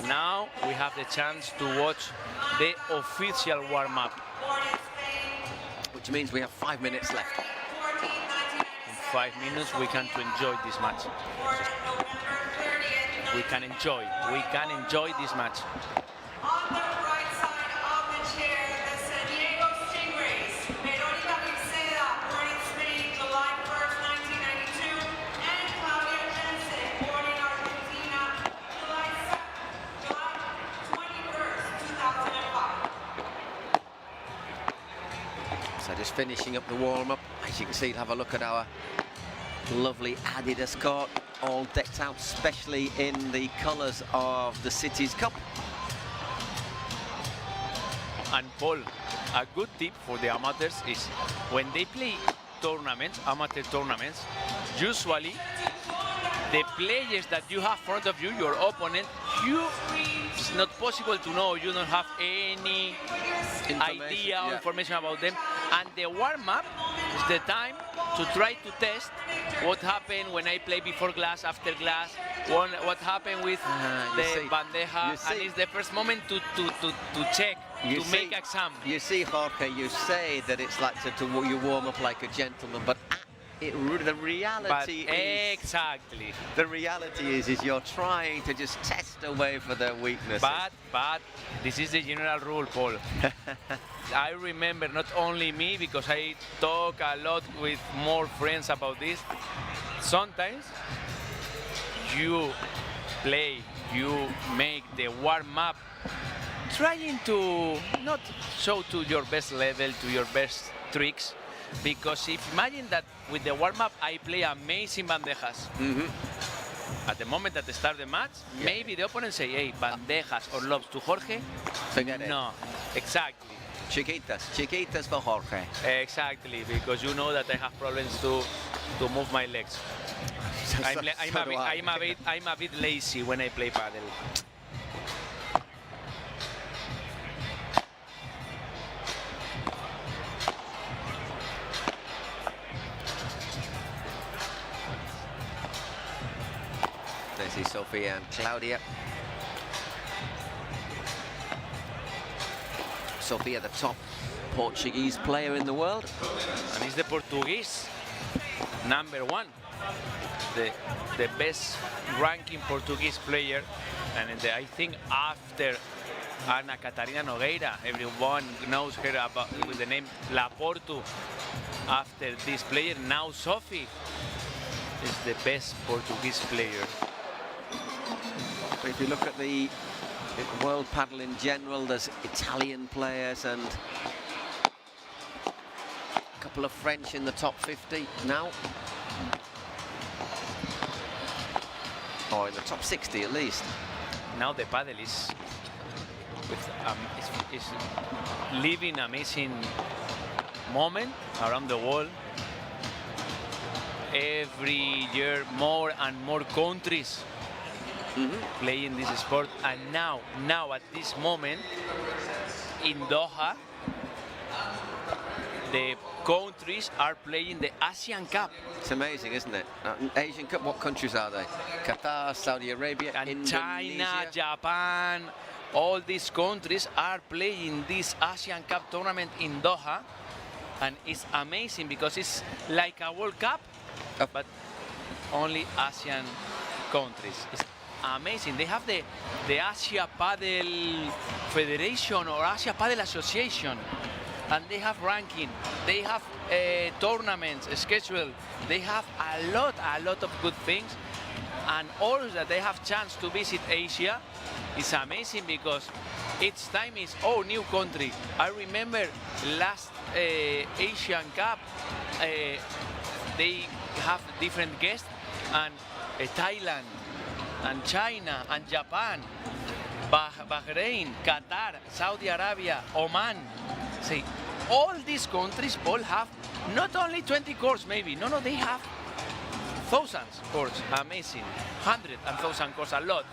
Now we have the chance to watch the official warm-up. Which means we have 5 minutes left. In 5 minutes we can enjoy this match. We can enjoy this match. So just finishing up the warm-up. As you can see, have a look at our lovely Adidas court, all decked out, especially in the colours of the City's Cup. And Paul, a good tip for the amateurs is when they play tournaments, amateur tournaments, usually the players that you have in front of you, your opponent, it's not possible to know. You don't have any idea or information about them. And the warm-up is the time to try to test what happened when I play before glass, after glass, what happened with the bandeja. And it's the first moment to check, to make exam. You see, Jorge, you say that it's like you warm up like a gentleman, but the reality is... Exactly. The reality is you're trying to just test away for their weaknesses. But this is the general rule, Paul. I remember not only me, because I talk a lot with more friends about this. Sometimes you play, you make the warm-up, trying to not show to your best level, to your best tricks. Because if imagine that with the warm-up I play amazing bandejas. At the moment that they start the match, maybe the opponent say, hey, bandejas or lobs to Jorge. Forget it. No, exactly. Chiquitas for Jorge. Exactly, because you know that I have problems to move my legs. I'm a bit lazy when I play Padel. There's Sofia and Claudia. Sofia, the top Portuguese player in the world. And he's the Portuguese #1. The best ranking Portuguese player. And I think after Ana Catarina Nogueira, everyone knows her with the name La Portu. After this player, now Sophie is the best Portuguese player. If you look at the world padel in general, there's Italian players and a couple of French in the top 50 now. Or in the top 60 at least. Now the padel is living amazing moment around the world. Every year more and more countries playing this sport, and now at this moment in Doha the countries are playing the Asian Cup. It's amazing, isn't it? Asian Cup, what countries are they? Qatar, Saudi Arabia, and Indonesia. China, Japan, all these countries are playing this Asian Cup tournament in Doha, and it's amazing because it's like a World Cup, but only Asian countries. It's amazing. They have the Asia Padel Federation or Asia Padel Association, and they have ranking. They have tournaments scheduled. They have a lot of good things, and all that they have chance to visit Asia is amazing because each time is new country. I remember last Asian Cup, they have different guests, and Thailand, and China, and Japan, Bahrain, Qatar, Saudi Arabia, Oman. See, all these countries all have not only 20 courts maybe, no, they have thousands courts, amazing, 100 and 1,000 courts, a lot.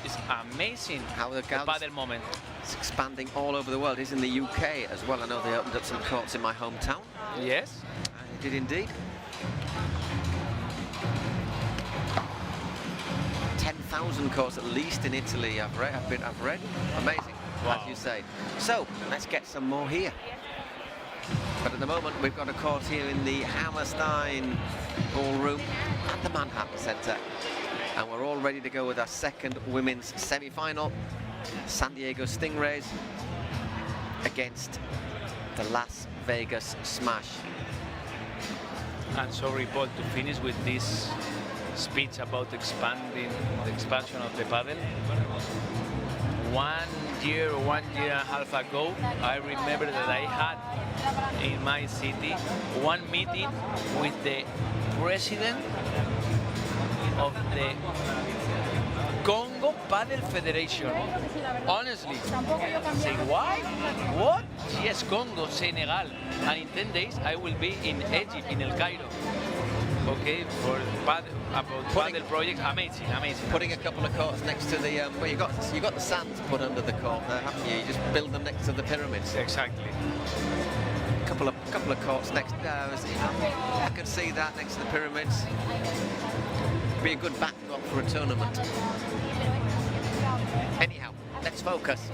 It's amazing how the padel moment. It's expanding all over the world. It's in the UK as well. I know they opened up some courts in my hometown. Yes. They did indeed. 10,000 courts at least in Italy, I've read. Amazing, as you say. So, let's get some more here. But at the moment, we've got a court here in the Hammerstein Ballroom at the Manhattan Center. And we're all ready to go with our second women's semi-final. San Diego Stingrays against the Las Vegas Smash. And sorry, Paul, to finish with this speech about the expansion of the padel. 1 year and a half ago, I remember that I had in my city one meeting with the president of the Congo Padel Federation. Honestly. Say, why? What? Yes, Congo, Senegal. And in 10 days, I will be in Egypt, in El Cairo. Okay, for Padel project. Amazing, amazing. Putting a couple of courts next to the, well, you got the sand put under the court there, haven't you? You just build them next to the pyramids. Exactly. Couple of courts next. I can see that next to the pyramids. Be a good backdrop for a tournament. Anyhow, let's focus.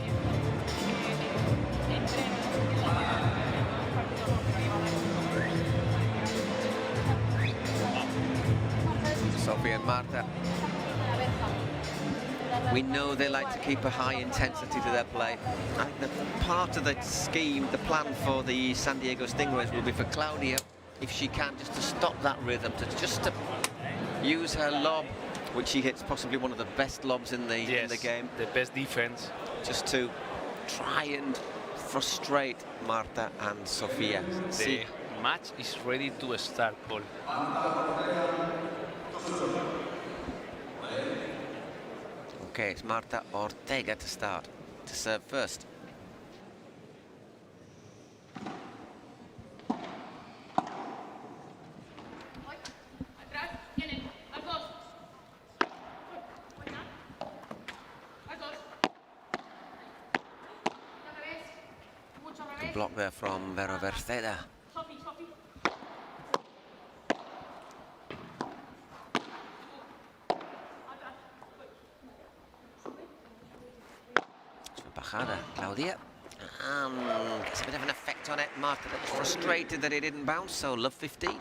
Sophie and Marta. We know they like to keep a high intensity to their play. I think that part of the scheme, the plan for the San Diego Stingrays will be for Claudia, if she can, just to stop that rhythm, to use her lob, which she hits possibly one of the best lobs in the game. The best defense. Just to try and frustrate Marta and Sofia. The match is ready to start, Paul. Okay, it's Marta Ortega to start, to serve first. Good block there from Vero Verceda. Bajada, Claudia. Gets a bit of an effect on it. Marta frustrated that it didn't bounce, so love 15.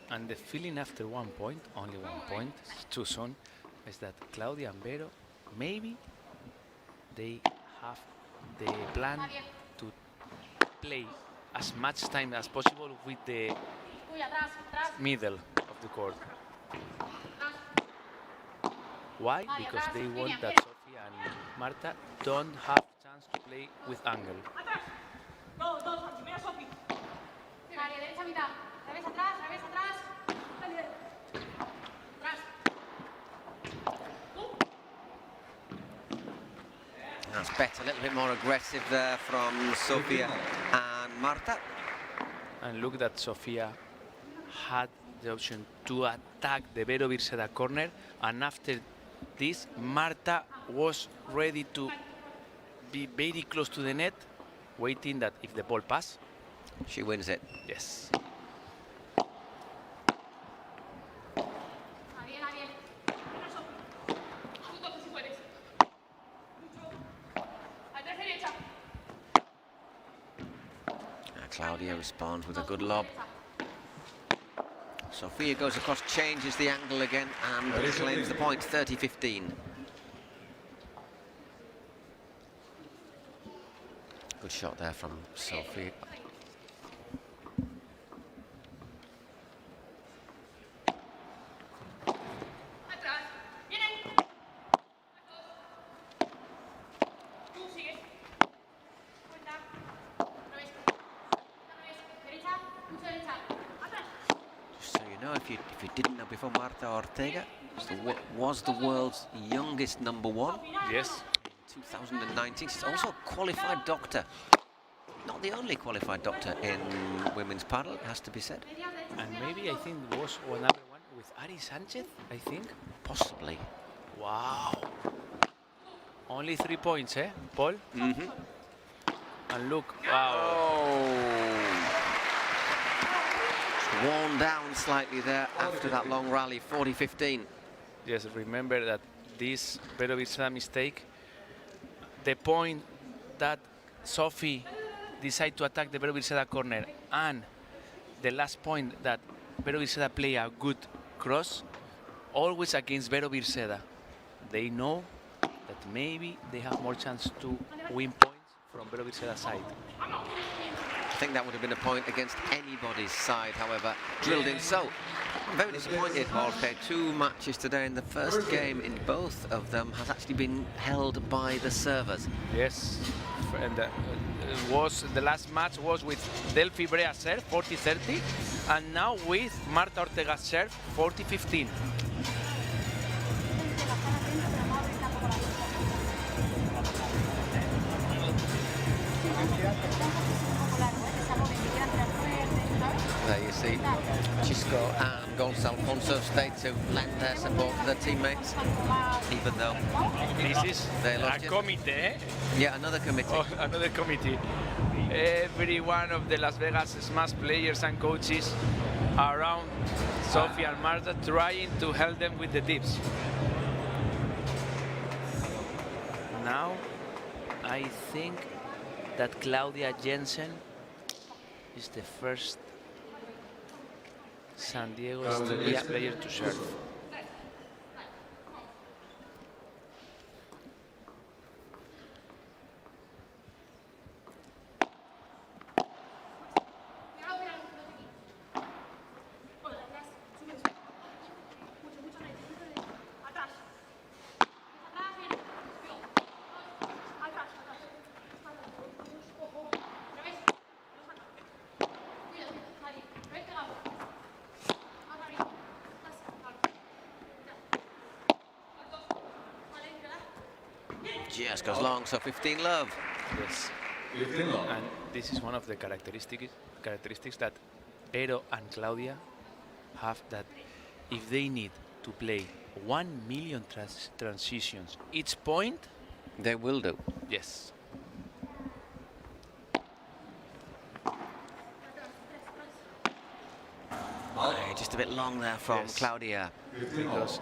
And the feeling after 1 point, only 1 point, it's too soon, is that Claudia and Vero, maybe they have the plan to play as much time as possible with the middle of the court. Why? Because they want that Sofia and Marta don't have chance to play with angle. That's better, a little bit more aggressive there from Sofia and Marta. And look that Sofia had the option to attack the Vero Virceda corner, and after this, Marta was ready to be very close to the net, waiting that if the ball pass, she wins it. Yes. Claudia responds with a good lob. Sofia goes across, changes the angle again, and claims the point, 30-15. Good shot there from Sofia. If you didn't know before, Marta Ortega was the world's youngest #1. Yes. In 2019. She's also a qualified doctor. Not the only qualified doctor in women's paddle, it has to be said. And maybe I think there was another one with Ari Sanchez, I think. Possibly. Wow. Only 3 points, eh, Paul? Mm-hmm. And look, wow. Oh. Worn down slightly there after that long rally, 40-15. Yes, remember that this Vero Virceda mistake, the point that Sophie decided to attack the Vero Virceda corner, and the last point that Vero Virceda play a good cross, always against Vero Virceda. They know that maybe they have more chance to win points from Vero Virceda's side. I think that would have been a point against anybody's side, however, drilled in so. I'm very disappointed, Jorge. 2 matches today, and the first game in both of them has actually been held by the servers. Yes, and the last match was with Delphi Brea serve 40-30, and now with Marta Ortega serve 40-15. There you see Chisco and Gonzalo Alfonso stayed to lend their support to their teammates, even though this is they lost a committee, eh? Yeah, another committee. Oh, another committee. Every one of the Las Vegas Smash players and coaches around Sofia and Marta trying to help them with the tips. Now, I think that Claudia Jensen is the first San Diego State player to serve. Just goes long, so 15 love. Yes. And this is one of the characteristics that Vero and Claudia have, that if they need to play 1 million transitions each point, they will do. Yes. Just a bit long there from Claudia. Because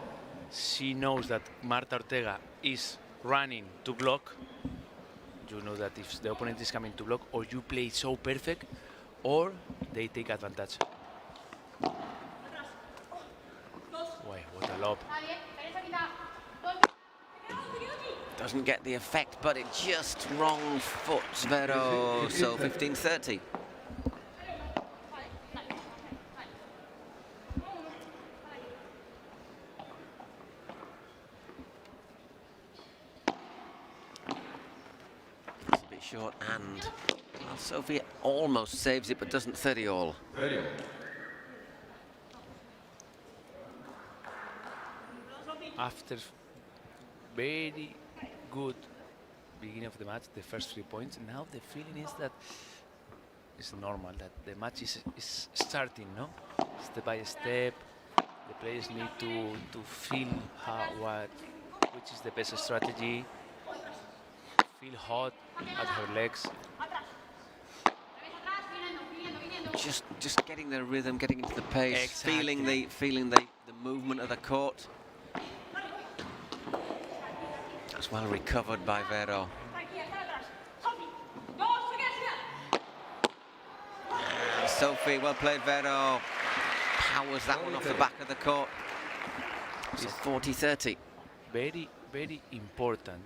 she knows that Marta Ortega is running to block. You know that if the opponent is coming to block, or you play so perfect, or they take advantage. Why, what a lob. Doesn't get the effect, but it just wrong foot, Vero, so 15-30. Short, and well, Sophie almost saves it, but doesn't 30 all. After very good beginning of the match, the first 3 points, now the feeling is that it's normal, that the match is starting, no? Step by step, the players need to feel which is the best strategy, feel hot at her legs. Just getting the rhythm, getting into the pace, Exactly. feeling the movement of the court. That's well recovered by Vero. And Sophie, well played, Vero. Powers that one off the back of the court. So 40-30. Very, very important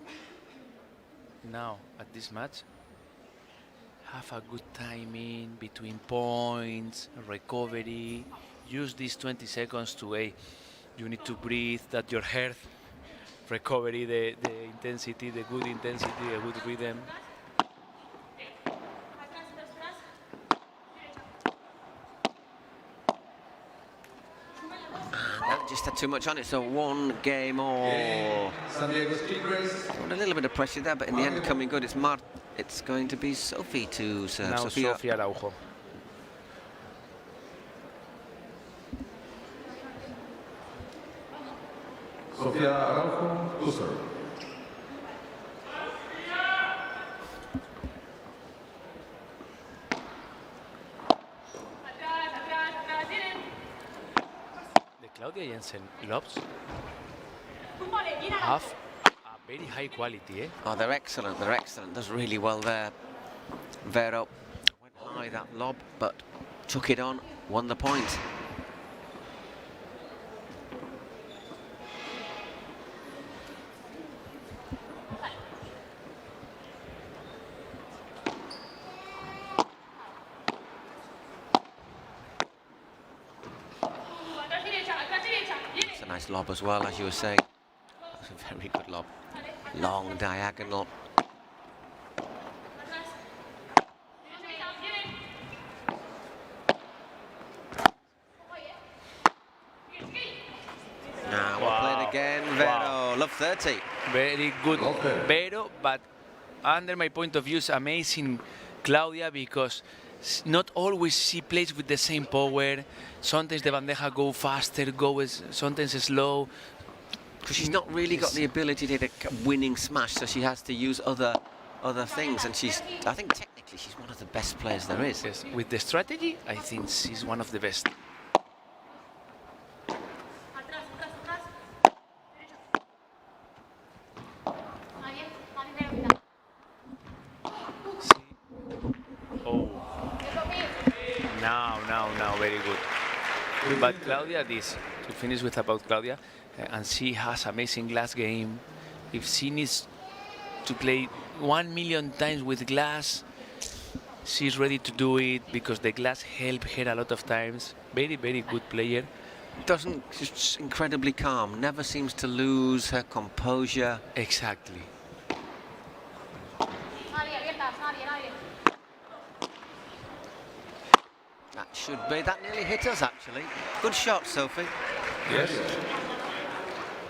now at this match. Have a good timing between points, recovery. Use these 20 seconds to you need to breathe, that your heart recovery, the intensity, the good intensity, the good rhythm. That just had too much on it, so 1 game all. A little bit of pressure there, but in the end coming good. It's going to be Sophie to serve. Now Sofia Araujo. Sofia Araujo to serve. The Claudia Jensen lobs have a very high quality, eh? Oh, they're excellent, they're excellent. Does really well there. Vero went high that lob, but took it on, won the point. nice lob as well, as you were saying. That's a very good lob. Long diagonal. Now we'll play it again. Vero, love 30. Very good, Vero, but under my point of view, it's amazing, Claudia, because not always she plays with the same power. Sometimes the bandeja go faster, sometimes slow. Because she's not really got the ability to hit a winning smash, so she has to use other things. And I think technically she's one of the best players there is. Yes, with the strategy, I think she's one of the best. Now, very good. But Claudia, to finish with about Claudia, and she has amazing glass game. If she needs to play 1 million times with glass, she's ready to do it because the glass helps her a lot of times. Very, very good player. She's incredibly calm, never seems to lose her composure. Exactly. That should be. That nearly hit us, actually. Good shot, Sophie. Yes.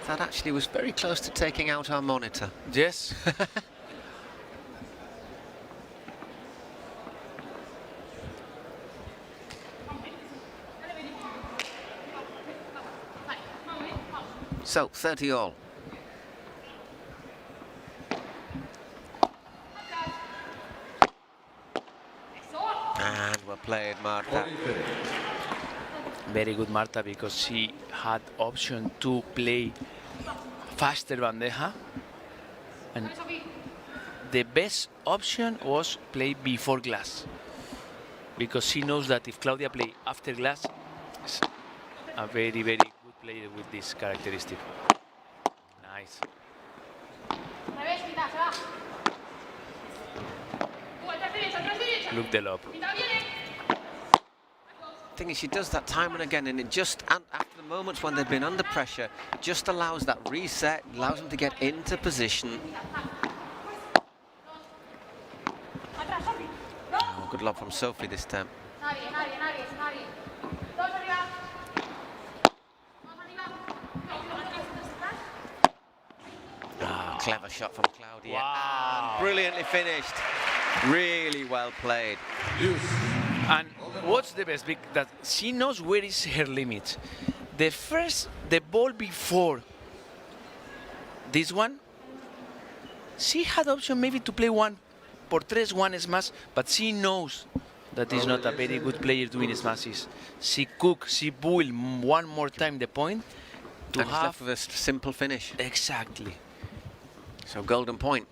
That actually was very close to taking out our monitor. Yes. So, 30 all. And we're played, Marta. Very good, Marta, because she had option to play faster bandeja. And the best option was play before glass. Because she knows that if Claudia play after glass, it's a very, very good player with this characteristic. Nice. Look the lob. Thing is, she does that time and again, and it just, after the moments when they've been under pressure, just allows that reset, allows them to get into position. Oh, good lob from Sophie this time. Oh, clever shot from Claudia. Wow. And brilliantly finished. Really well played. And what's the best? That she knows where is her limit. The ball before this one, she had option maybe to play one por tres, one smash, but she knows that is not a very good player doing smashes. She boil one more time the point to and have left with a simple finish. Exactly. So golden point,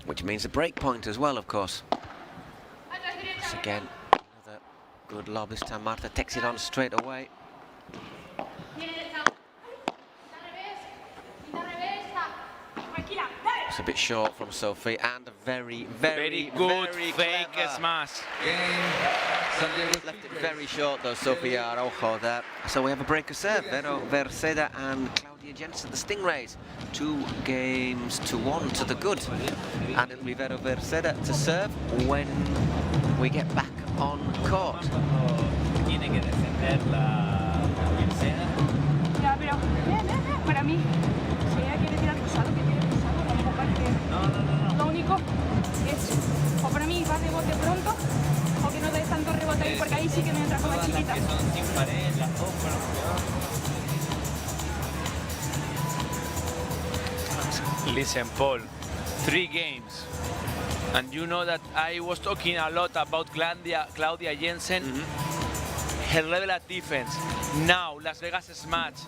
which means a break point as well, of course. Once again, another good lob. This time Marta takes it on straight away. It's a bit short from Sophie, and a very, very, good very fake clever smash. Left it very short though, Sofia Araujo there. So we have a break of serve. Vero Verceda and Claudia Jensen, the Stingrays. 2 games to 1 to the good. And it'll be Vero Verceda to serve when we get back on court. Tiene que defender la Verceda. Ya, pero para mí, si ella quiere tirar cruzado, que tire cruzado, tampoco parece. No. Lo único es, o para mí va de bote pronto, o que no des tanto rebote ahí, porque ahí sí que me entra como chiquita. Que son sin pared, las dos fueron peor. Listen, Paul, 3 games. And you know that I was talking a lot about Claudia Jensen, her level of defense. Now, Las Vegas match,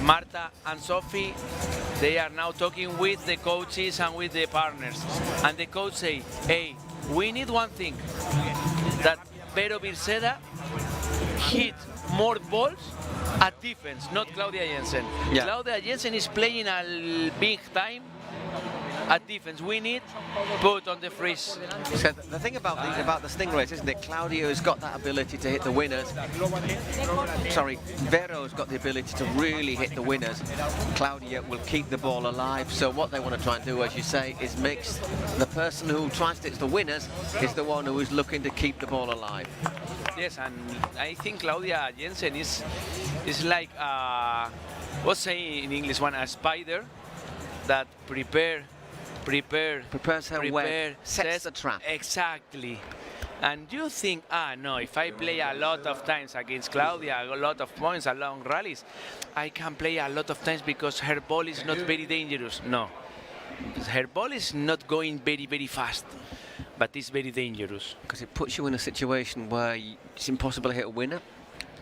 Marta and Sophie, they are now talking with the coaches and with the partners. And the coach say, hey, we need one thing, that Vero Verceda hit more balls at defense, not Claudia Jensen. Yeah. Claudia Jensen is playing a big time a defense we need, put on the freeze. So the thing about the Stingrays, isn't it? Claudio's got that ability to hit the winners. Sorry, Vero's got the ability to really hit the winners. Claudia will keep the ball alive. So what they want to try and do, as you say, is mix the person who tries to hit the winners is the one who is looking to keep the ball alive. Yes, and I think Claudia Jensen is like what's saying in English a spider that prepares her web, sets the trap. Exactly. And you think, no, if I play a lot of times against Claudia, a lot of points, a long rallies, I can play a lot of times because her ball is not very dangerous. No, her ball is not going very, very fast, but it's very dangerous. Because it puts you in a situation where it's impossible to hit a winner,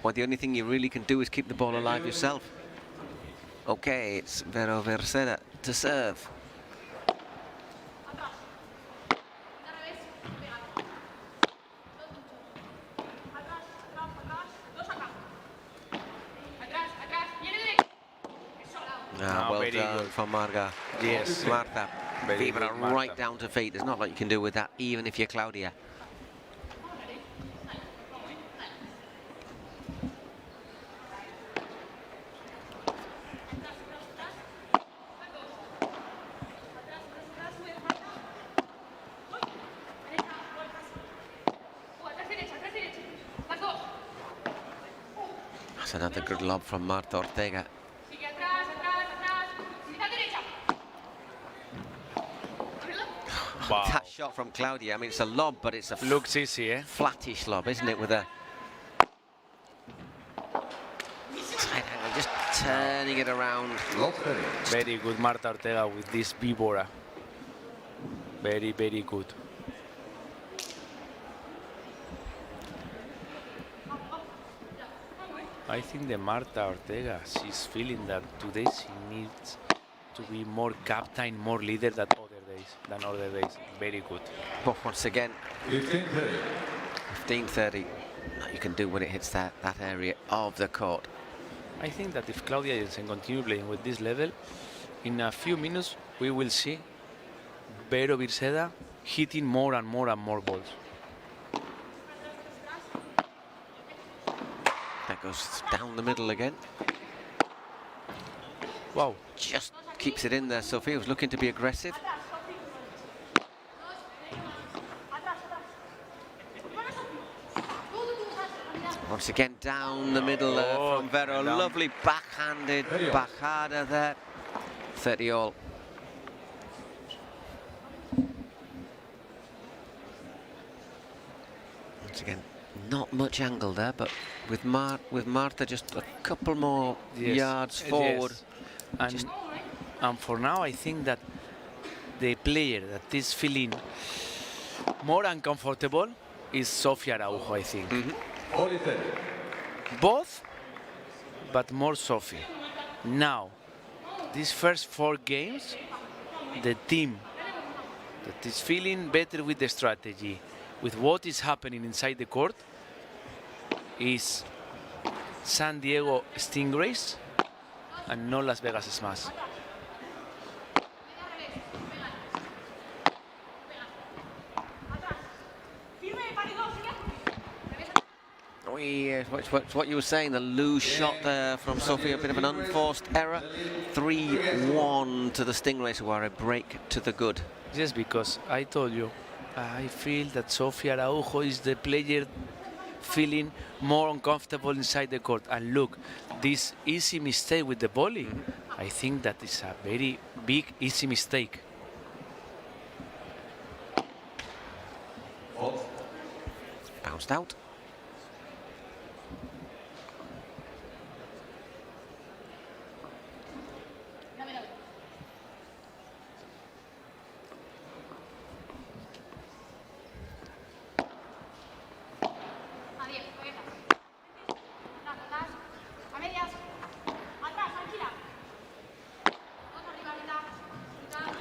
where the only thing you really can do is keep the ball alive yourself. Okay, it's Vero Verceda to serve. Well done good from Marga. Yes. Marta. Very Fibra good, Marta. right down to feet. There's not a lot you can do with that, even if you're Claudia. That's another good lob from Marta Ortega. Wow. That shot from Claudia, I mean, it's a lob, but it's a looks easy, eh? Flattish lob, isn't it? With a side angle, just turning it around. Very good Marta Ortega with this Víbora. Very, very good. I think the Marta Ortega, she's feeling that today she needs to be more captain, more leader than other days. Very good. But once again, 15-30. You can do when it hits that area of the court. I think that if Claudia Jensen continue playing with this level, in a few minutes we will see Vero Verceda hitting more and more and more balls. That goes down the middle again. Wow. Just keeps it in there. Sophia was looking to be aggressive. Once again, down the middle from Vero. Lovely backhanded bajada there. 30 all. Once again, not much angle there, but with Marta just a couple more yards forward. Yes. And for now, I think that the player that is feeling more uncomfortable is Sofia Araujo, I think. Both, but more Sophie. Now, these first 4 games, the team that is feeling better with the strategy, with what is happening inside the court, is San Diego Stingrays and no Las Vegas Smash. Yes, what you were saying, the loose shot there from Sofia, a bit of an unforced error. 3-1 to the Stingrays, who are a break to the good. Just because I told you, I feel that Sofia Araujo is the player feeling more uncomfortable inside the court. And look, this easy mistake with the volley, I think that is a very big, easy mistake. Bounced out.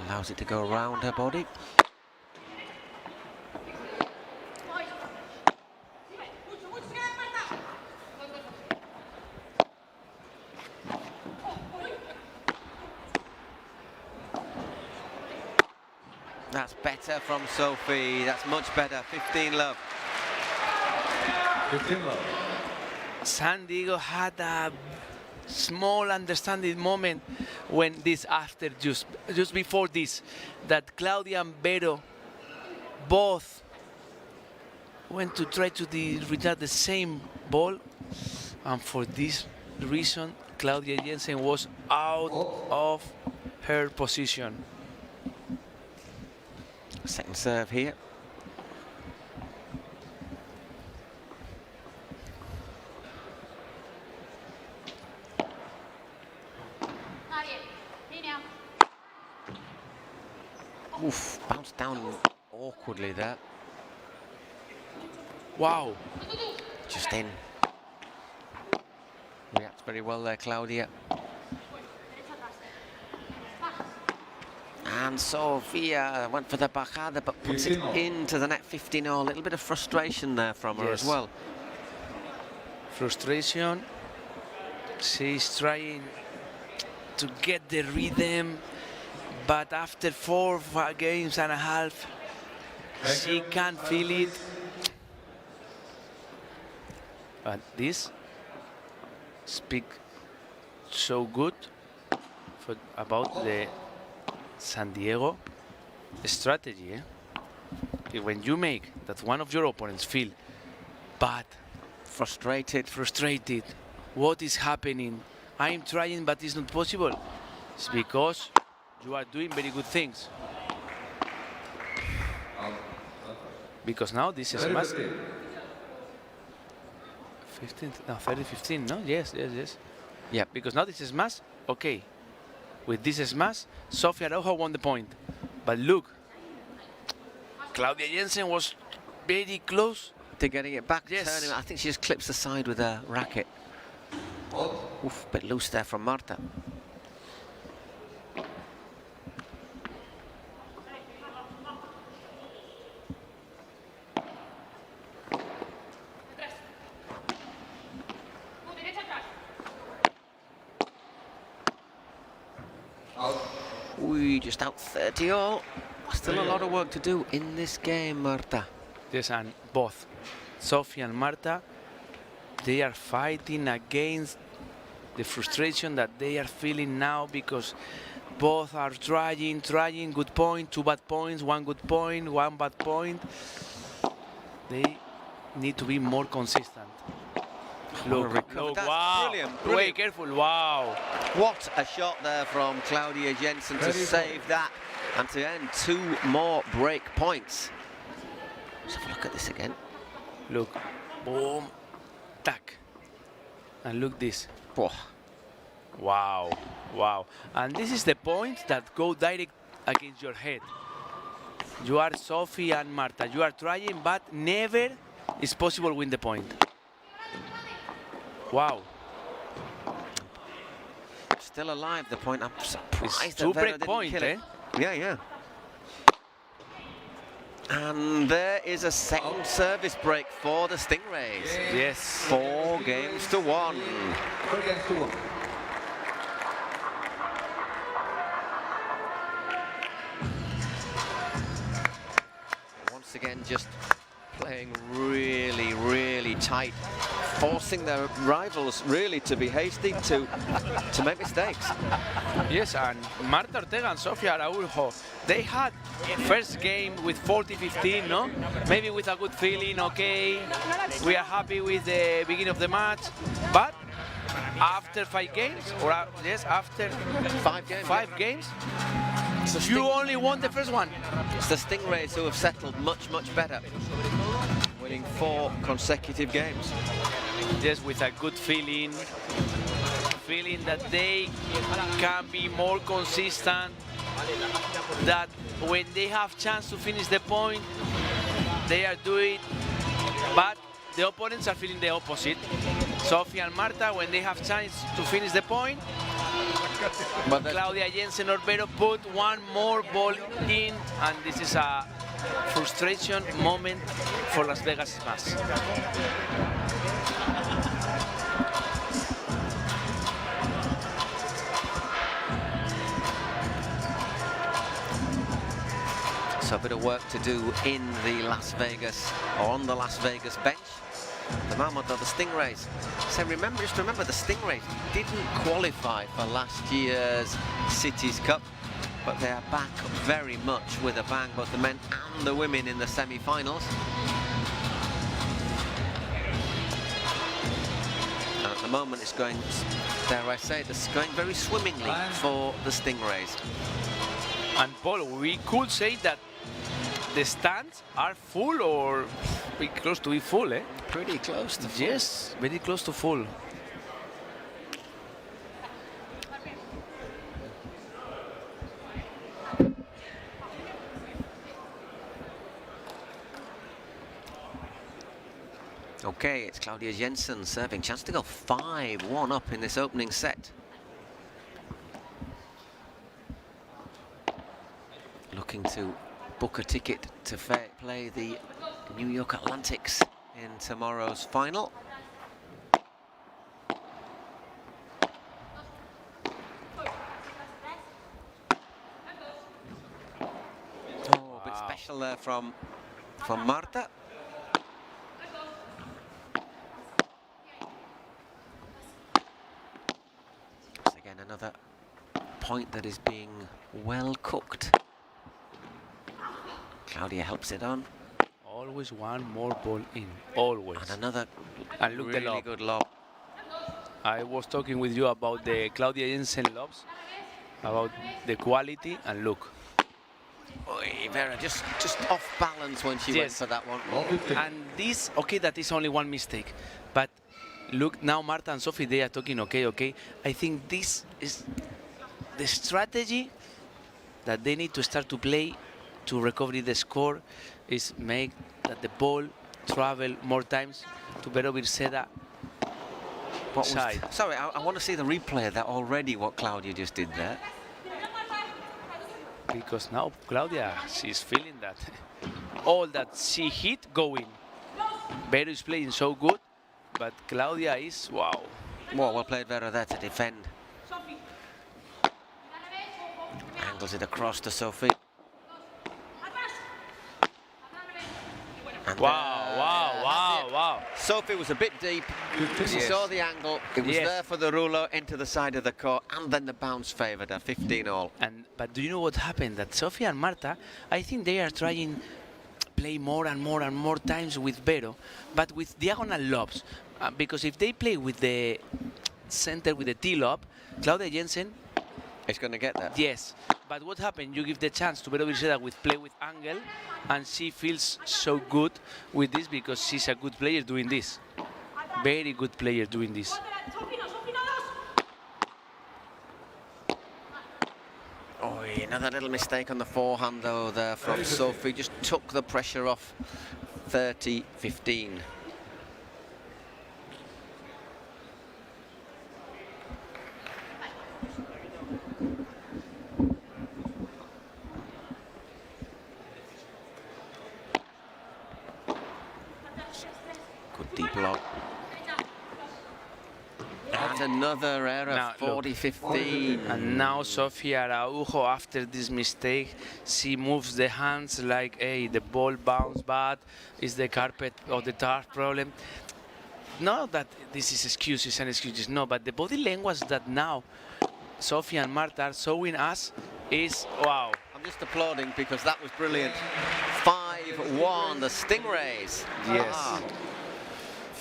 Allows it to go around her body. That's better from Sophie. That's much better. 15 love. 15 love. San Diego had a small understanding moment when this after just before this, that Claudia and Vero both went to try to return the same ball, and for this reason Claudia Jensen was out of her position. Second serve here. Oof, bounced down awkwardly there. Wow. Just in. Reacts very well there, Claudia. And Sofia went for the bajada, but puts it into the net. 15-0. A little bit of frustration there from her as well. Frustration. She's trying to get the rhythm, but after 4 games and a half, she can't feel it. But this speaks so good about the San Diego strategy. When you make that one of your opponents feel bad, frustrated, what is happening? I'm trying, but it's not possible. It's because you are doing very good things. Because now this is smash. 15, no, 30-15, no? Yes. Yeah. Because now this is smash, okay. With this smash, Sofia Araujo won the point. But look, Claudia Jensen was very close to getting it back. Yes. Turning. I think she just clips the side with her racket. Oof, bit loose there from Marta. We just out 30-all. Still a lot of work to do in this game, Marta. Yes, and both Sofia and Marta, they are fighting against the frustration that they are feeling now, because both are trying, good point, 2 bad points, 1 good point, 1 bad point. They need to be more consistent. Look, wow, brilliant. Wait, careful, wow. What a shot there from Claudia Jensen to save that and to end 2 more break points. Let's have a look at this again. Look, boom, tack, and look this. Oh. Wow. And this is the point that go direct against your head. You are Sophie and Marta, you are trying, but never is possible to win the point. Wow. Still alive, the point. I'm surprised it's 2 that Vero break didn't point, kill it. eh? Yeah. And there is a second service break for the Stingrays. Yes. 4 games to 1. 4 games to 1. Once again, just playing really tight, forcing their rivals really to be hasty, to make mistakes. Yes, and Marta Ortega and Sofia Araujo, they had first game with 40-15, no? Maybe with a good feeling, okay, we are happy with the beginning of the match, but after 5 games, or after 5 games, you only won the first one. It's the Stingrays who have settled much better, winning 4 consecutive games. Yes, with a good feeling that they can be more consistent, that when they have chance to finish the point, they are doing, but the opponents are feeling the opposite. Sofia and Marta, when they have chance to finish the point, but Claudia Jensen or Vero put 1 more ball in, and this is a frustration moment for Las Vegas Smash. So a bit of work to do in the Las Vegas, or on the Las Vegas bench. At the moment though, the Stingrays. So just remember the Stingrays didn't qualify for last year's Cities Cup, but they are back very much with a bang, both the men and the women in the semi-finals. At the moment it's going, dare I say, it's going very swimmingly for the Stingrays. And Paul, we could say that the stands are full or pretty close to be full, eh? Pretty close to full. Yes, very close to full. Okay, it's Claudia Jensen serving. Chance to go 5-1 up in this opening set. Looking to book a ticket to play the New York Atlantics in tomorrow's final. Oh, a bit special there from Marta. Once again, another point that is being well cooked. Claudia helps it on. Always one more ball in, always. And another and look, really the lob. good lob. I was talking with you about the Claudia Jensen lobs, about the quality, and look. Oy, Vera just off balance when she went for that one. And this, okay, that is only one mistake, but look now, Marta and Sophie, they are talking, okay. I think this is the strategy that they need to start to play to recover the score, is make that the ball travel more times to Vero Virceda side. Sorry, I want to see the replay of that already, what Claudia just did there. Because now Claudia, she's feeling that. All that she hit going. Vero is playing so good, but Claudia is, wow. Well played Vera there to defend. Angles it across to Sophie. And Wow. Sophie was a bit deep. She saw the angle. It was there for the ruler into the side of the court, and then the bounce favoured her, 15-all. But do you know what happened? That Sophie and Marta, I think they are trying play more and more times with Vero, but with diagonal lobs. Because if they play with the center, with the T-lob, Claudia Jensen is going to get that. Yes. But what happened? You give the chance to Vero Virceda with play with angle, and she feels so good with this because she's a good player doing this. Very good player doing this. Oh, another little mistake on the forehand though there from Sophie. Just took the pressure off. 30-15. Deep lob. And another error, 40-15. And now Sofia Araujo, after this mistake, she moves the hands like, hey, the ball bounced bad, is the carpet or the tarp problem. Not that this is excuses and excuses, no, but the body language that now Sofia and Marta are showing us is, wow. I'm just applauding because that was brilliant. 5-1, the Stingrays. Yes.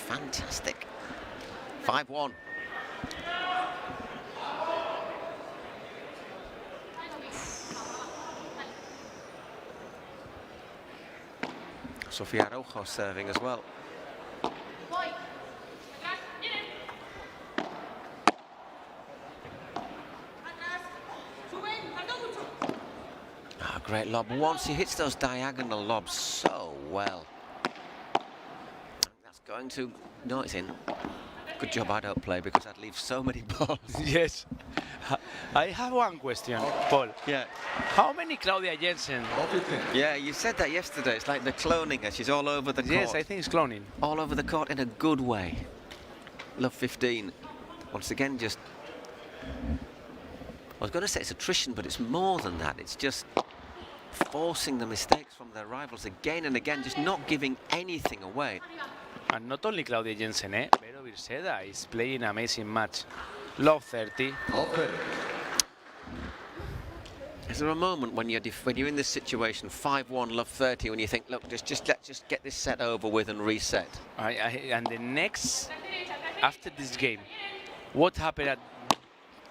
Fantastic. 5-1. Sofia Araujo serving as well. Great lob. Once he hits those diagonal lobs so well. That's going to... No, it's in. Good job I don't play because I'd leave so many balls. Yes. I have one question, Paul. Yeah. How many Claudia Jensen? Yeah, you said that yesterday. It's like they're cloning her. She's all over the court. Yes, I think it's cloning. All over the court in a good way. Love 15. Once again, just... I was going to say it's attrition, but it's more than that. It's just forcing the mistakes from their rivals again and again, just not giving anything away. And not only Claudia Jensen, Vero Virceda is playing an amazing match. Love 30. Is there a moment when you're in this situation, 5-1, love 30, when you think, look, let's just get this set over with and reset? And the next, after this game, what happened at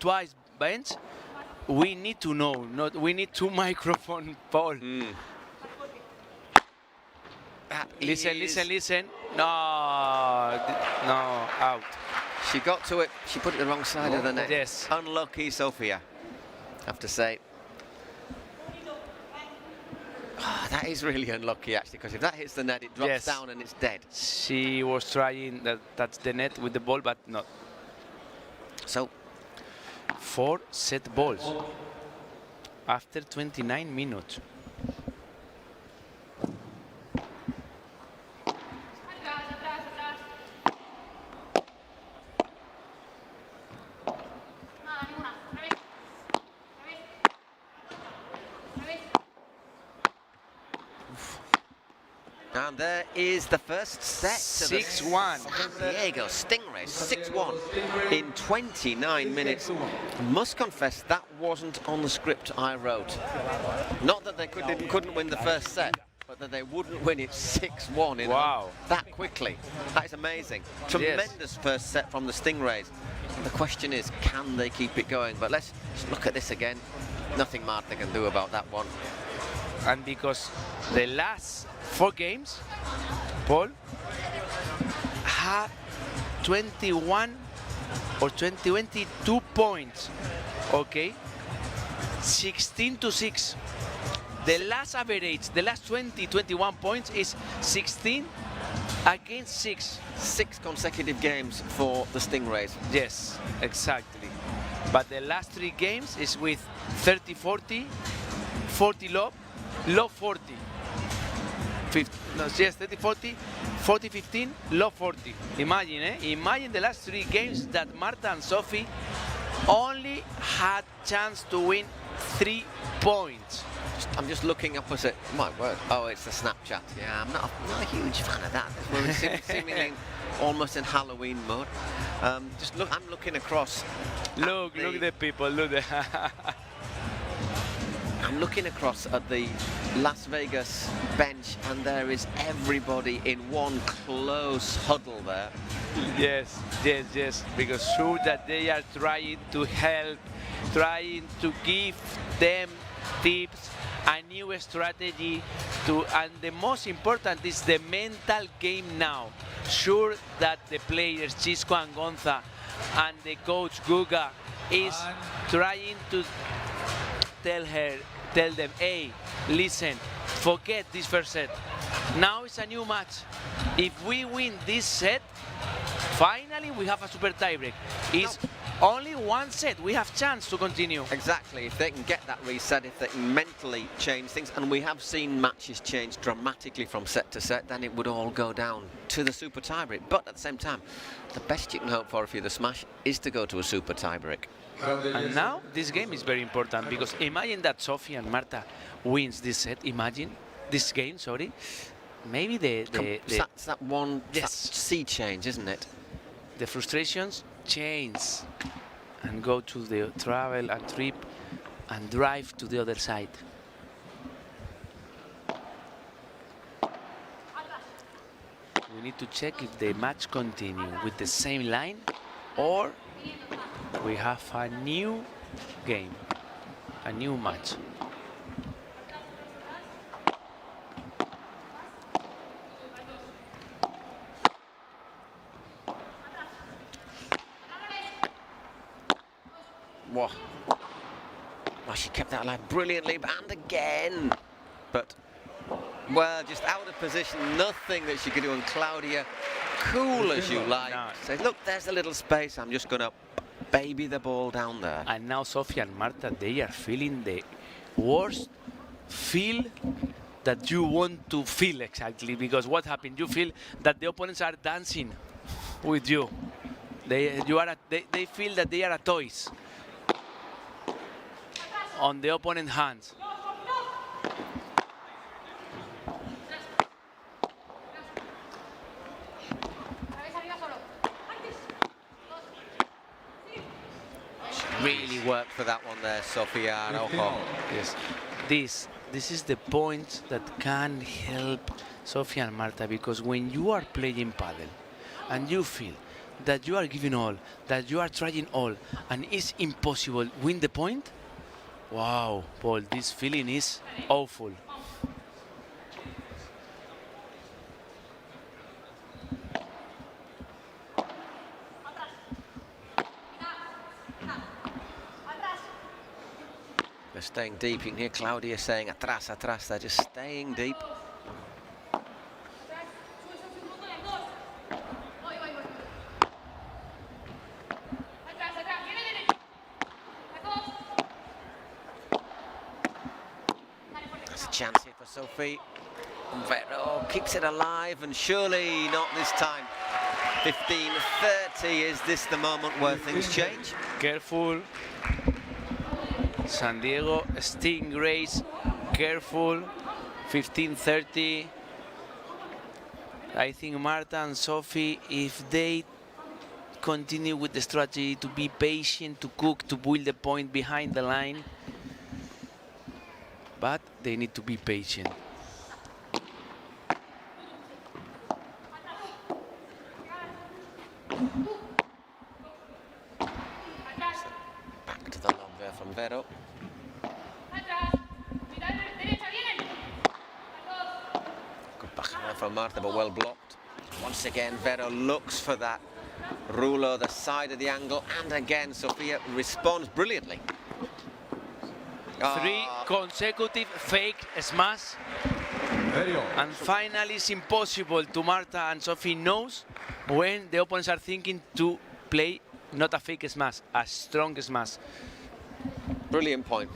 twice bench? We need to know. We need two microphone, Paul. Listen. No, out. She got to it. She put it the wrong side of the net. Yes. Unlucky, Sofia, I have to say. Oh, that is really unlucky, actually, because if that hits the net, it drops down and it's dead. She was trying that touch the net with the ball, but not. So, 4 set balls after 29 minutes. And there is the first set. 6-1. San Diego Stingrays, 6-1 in 29 minutes. Must confess, that wasn't on the script I wrote. Not that they couldn't win the first set, but that they wouldn't win it 6-1 in that quickly. That is amazing. Tremendous first set from the Stingrays. The question is, can they keep it going? But let's just look at this again. Nothing Marta can do about that one. And because the last 4 games, Paul had 21 or 22 points, okay? 16-6. The last average, the last 21 points is 16 against 6. 6 consecutive games for the Stingrays. Yes, exactly. But the last 3 games is with 30-40, 40 love 40. 30-40, 40-15, love 40. Imagine, Imagine the last 3 games that Marta and Sophie only had chance to win 3 points. I'm just looking opposite. My word. Oh, it's the Snapchat. Yeah, I'm not a huge fan of that. We're seemingly almost in Halloween mode. I'm looking across. Look the people. Look the. I'm looking across at the Las Vegas bench, and there is everybody in one close huddle there. Yes, because sure that they are trying to help, trying to give them tips, a new strategy and the most important is the mental game now. Sure that the players, Chisco and Gonza, and the coach Guga is trying to tell them, hey, listen, forget this first set. Now it's a new match. If we win this set, finally we have a super tiebreak. It's only 1 set. We have chance to continue. Exactly. If they can get that reset, if they can mentally change things, and we have seen matches change dramatically from set to set, then it would all go down to the super tiebreak. But at the same time, the best you can hope for if you're the Smash is to go to a super tiebreak. And now this game is very important because imagine that Sophie and Marta wins this set. Imagine this game. Sorry, maybe that's that one sea change, isn't it? The frustrations change and go to the travel and trip and drive to the other side. We need to check if the match continue with the same line or we have a new game, a new match. Wow. Oh, she kept that alive brilliantly, and again. But, well, just out of position, nothing that she could do. And Claudia, cool as you like, says, look, there's a little space, I'm just going to baby the ball down there. And now Sophie and Marta, they are feeling the worst feel that you want to feel exactly. Because what happened? You feel that the opponents are dancing with you. They feel that they are toys on the opponent's hands. worked for that one there, Sofia Araujo. Yes, this is the point that can help Sofia and Marta, because when you are playing paddle and you feel that you are giving all, that you are trying all, and it's impossible win the point, wow, Paul, this feeling is awful. They're staying deep. You can hear Claudia saying atrás, atrás. They're just staying deep. That's a chance here for Sophie. Vero keeps it alive, and surely not this time. 15-30. Is this the moment where things change? Careful. San Diego Stingrays, careful. 15-30. I think Marta and Sophie, if they continue with the strategy to be patient, to cook, to build the point behind the line, but they need to be patient. Back to the lob there from Vero. Good backhand from Marta, but well blocked. Once again, Vero looks for that ruler, the side of the angle, and again, Sofia responds brilliantly. 3 consecutive fake smash. And finally, it's impossible to Marta, and Sophie knows when the opponents are thinking to play not a fake smash, a strong smash. Brilliant point.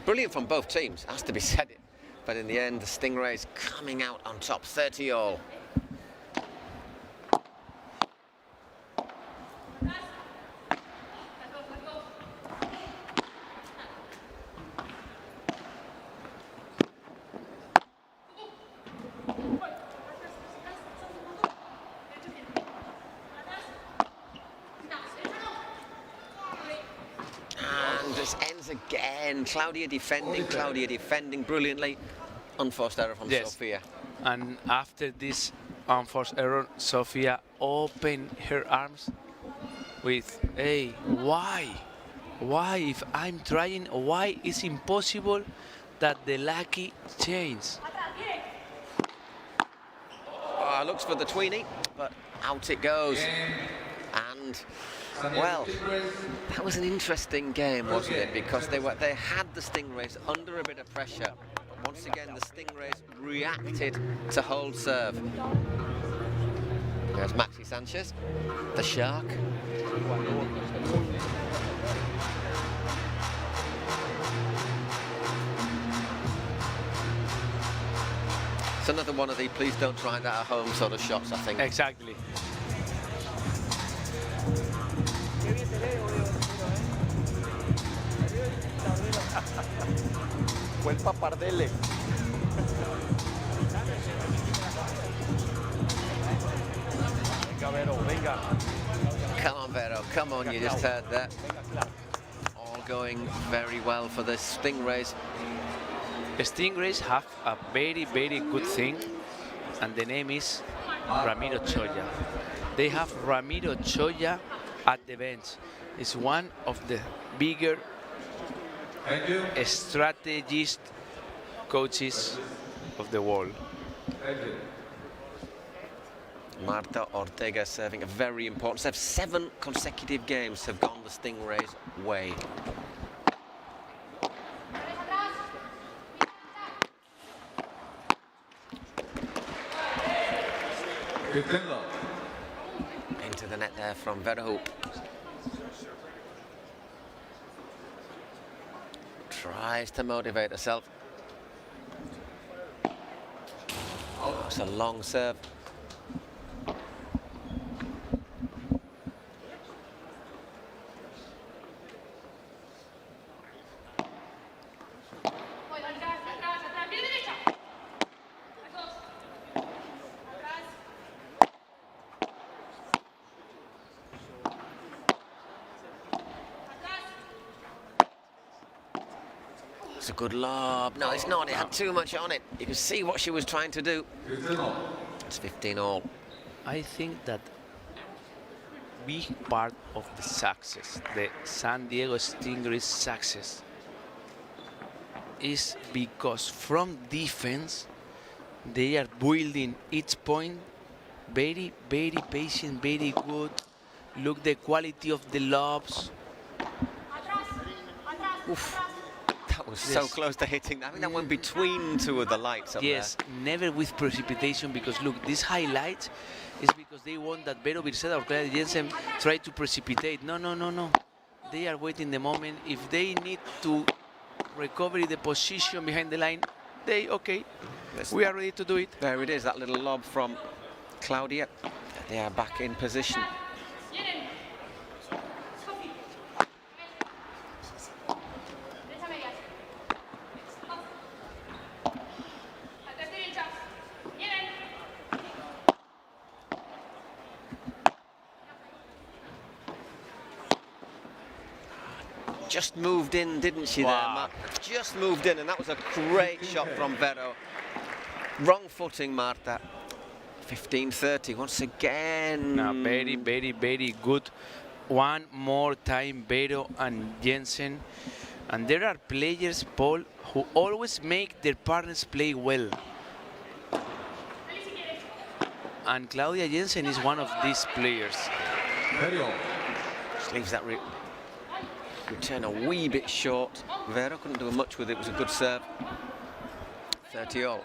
Brilliant from both teams, has to be said it. But in the end, the Stingrays coming out on top, 30-all. And this ends again. Claudia defending brilliantly. Unforced error from Sofia. And after this unforced error, Sofia opened her arms with, hey, why? Why, if I'm trying, why is impossible that the lucky change? Looks for the tweenie, but out it goes. And, well, that was an interesting game, wasn't it? Because they had the Stingrays under a bit of pressure. But once again, the Stingrays reacted to hold serve. There's Maxi Sanchez, the Shark. It's another one of the please don't try that at home sort of shots, I think. Exactly. Vuelta Pardele. Venga, Vero, venga. Come on, Vero, come on, you just heard that. All going very well for the Stingrays. The Stingrays have a very, very good thing, and the name is Ramiro Choya. They have Ramiro Choya at the bench. It's one of the bigger strategist coaches of the world. Marta Ortega serving a very important serve. 7 consecutive games have gone the Stingrays' way. Into the net there from Verhoek. Tries to motivate herself. Oh, it's a long serve. It's a good lob. No, it's not. It had too much on it. You can see what she was trying to do. It's 15-all. I think that big part of the success, the San Diego Stingrays' success, is because from defense they are building each point very, very patient, very good. Look the quality of the lobs. Oof. That was so close to hitting that. I think that went between two of the lights up Yes, never with precipitation, because look, this highlight is because they want that Vero Birceda or Claudia Jensen try to precipitate. No, no, no, no. They are waiting the moment. If they need to recover the position behind the line, okay, we are ready to do it. There it is, that little lob from Claudia. They are back in position. Just moved in, didn't she, there, Mark? Just moved in, and that was a great shot from Vero. Wrong footing, Marta. 15-30 once again. Now, very, very, very good. One more time, Vero and Jensen. And there are players, Paul, who always make their partners play well. And Claudia Jensen is one of these players. Just leaves that return a wee bit short. Vero couldn't do much with it. It was a good serve. 30-all.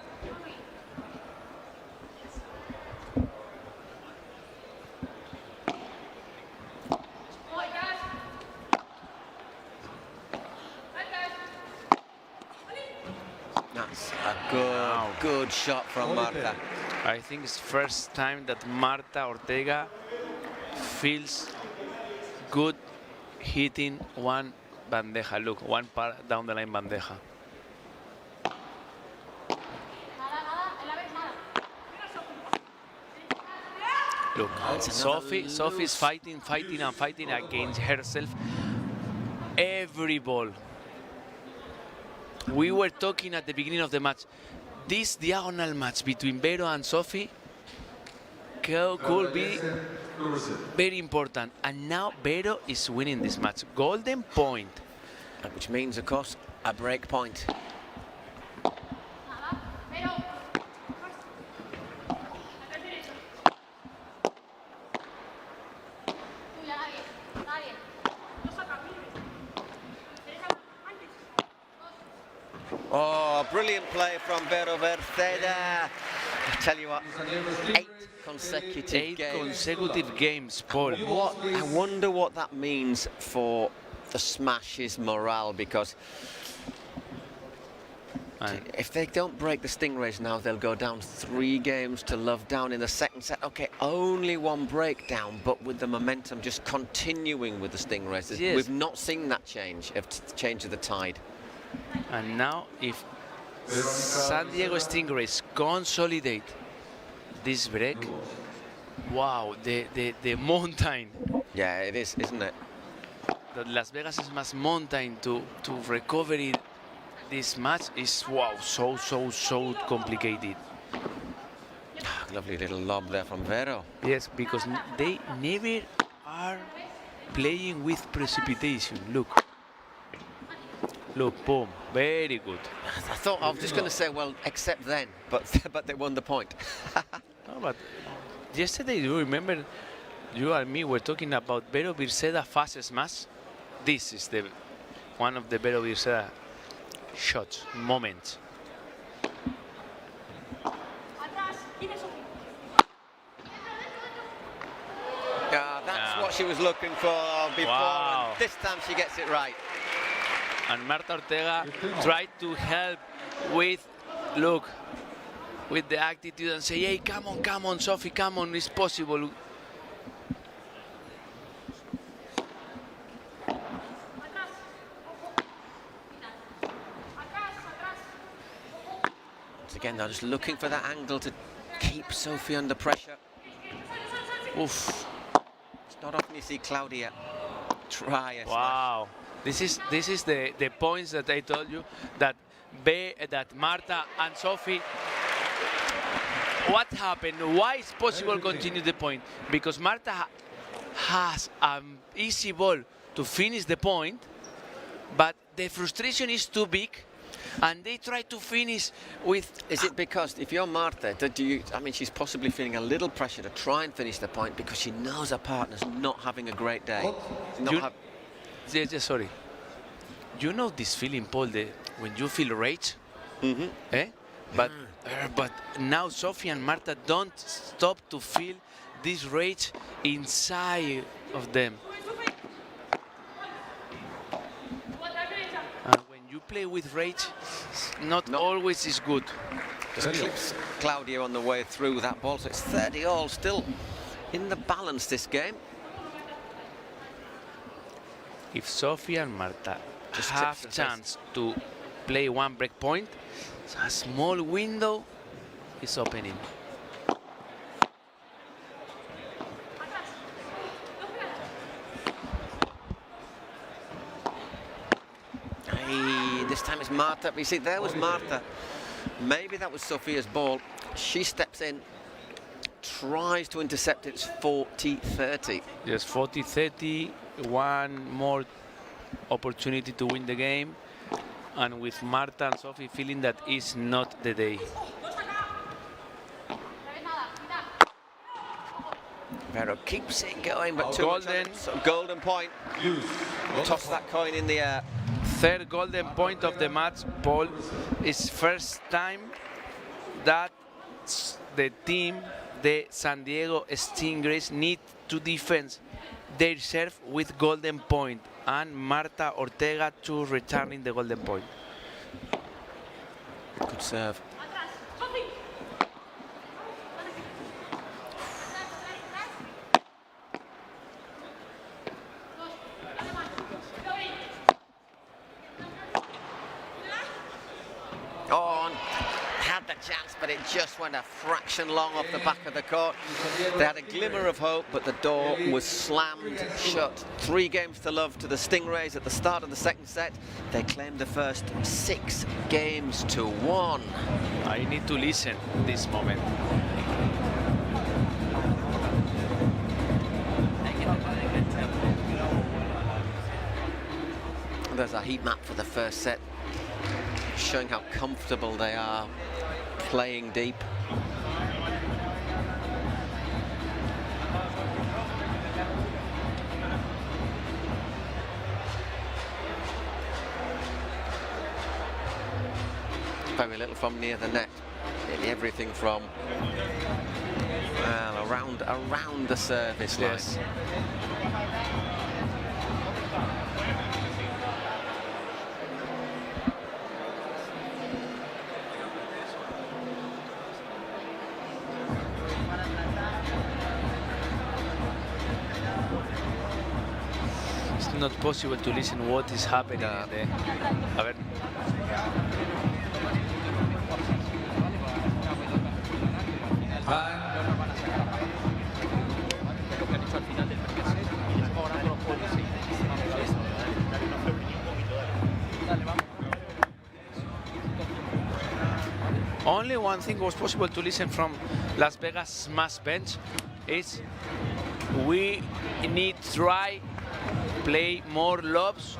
That's a good shot from Marta. I think it's first time that Marta Ortega feels good hitting one bandeja. Look, one down the line bandeja. Look, Sophie is fighting against herself every ball. We were talking at the beginning of the match, this diagonal match between Vero and Sophie could be very important. And now Vero is winning this match. Golden point. Which means, of course, a break point. Oh, brilliant play from Vero Birceda. I tell you what, 8 consecutive games, Paul. I wonder what that means for the Smash's morale, because if they don't break the Stingrays now, they'll go down 3 games to love down in the second set. Okay, only 1 breakdown, but with the momentum just continuing with the Stingrays. Yes. We've not seen that change of the tide. And now, if San Diego Stingrays consolidate this break, wow, the mountain. Yeah, it is, isn't it? That Las Vegas is más mountain to recover this match is, wow, so complicated. Lovely little lob there from Vero. Yes, because they never are playing with precipitation. Look. Look, boom, very good. I was just going to say, well, except then, but they won the point. No, but yesterday, you remember, you and me were talking about Vero Birceda fastest match. This is one of the Vero Birceda shots, moments. That's what she was looking for before. Wow. And this time she gets it right. And Marta Ortega tried to help with, look, with the attitude and say, hey, come on, Sophie, come on, it's possible. Once again, they're just looking for that angle to keep Sophie under pressure. Oof. It's not often you see Claudia try a Wow. smash. This is the points that I told you that Marta and Sophie. What happened? Why is possible continue the point? Because Marta has an easy ball to finish the point, but the frustration is too big, and they try to finish with. Is it because if you're Marta, I mean, she's possibly feeling a little pressure to try and finish the point because she knows her partner's not having a great day. Sorry. You know this feeling, Paul, when you feel rage? Mm-hmm. Eh? But now Sophie and Marta don't stop to feel this rage inside of them. And when you play with rage, not always is good. Just clips Claudia on the way through that ball, so it's 30-all, still in the balance this game. If Sophie and Marta have chance to play one break point, a small window is opening. Hey, this time it's Marta. You see, there was Marta. Maybe that was Sophia's ball. She steps in, tries to intercept it. It's 40-30. Yes, 40-30. One more opportunity to win the game. And with Marta and Sophie feeling that is not the day. Vero keeps it going, but golden point. Toss that coin in the air. Third golden point of the match, Paul. It's first time that the team, the San Diego Stingrays, need to defend their serve with golden point, and Marta Ortega to returning the golden point. Good serve. Oh, had the chance, but it just went a fraction long off the back of the court. They had a glimmer of hope, but the door was slammed shut. 3 games to love to the Stingrays at the start of the second set. They claimed the first 6 games to 1. I need to listen this moment. There's a heat map for the first set, showing how comfortable they are playing deep. Very little from near the net. Nearly everything from around the service line. Yes. Not possible to listen what is happening in the. A ver. Only one thing was possible to listen from Las Vegas Smash bench is we need to try play more lobs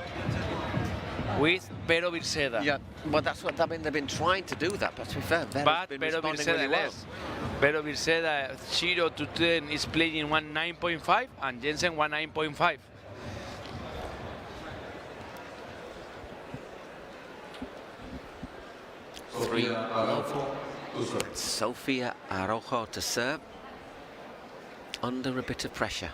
with Vero Virceda. Yeah, well, that's what they've been trying to do that, but to be fair, but Vero Virceda really well. less. Vero Virceda 0 to 10 is playing 19.5 and Jensen 19.5. Sofia Araujo to serve under a bit of pressure.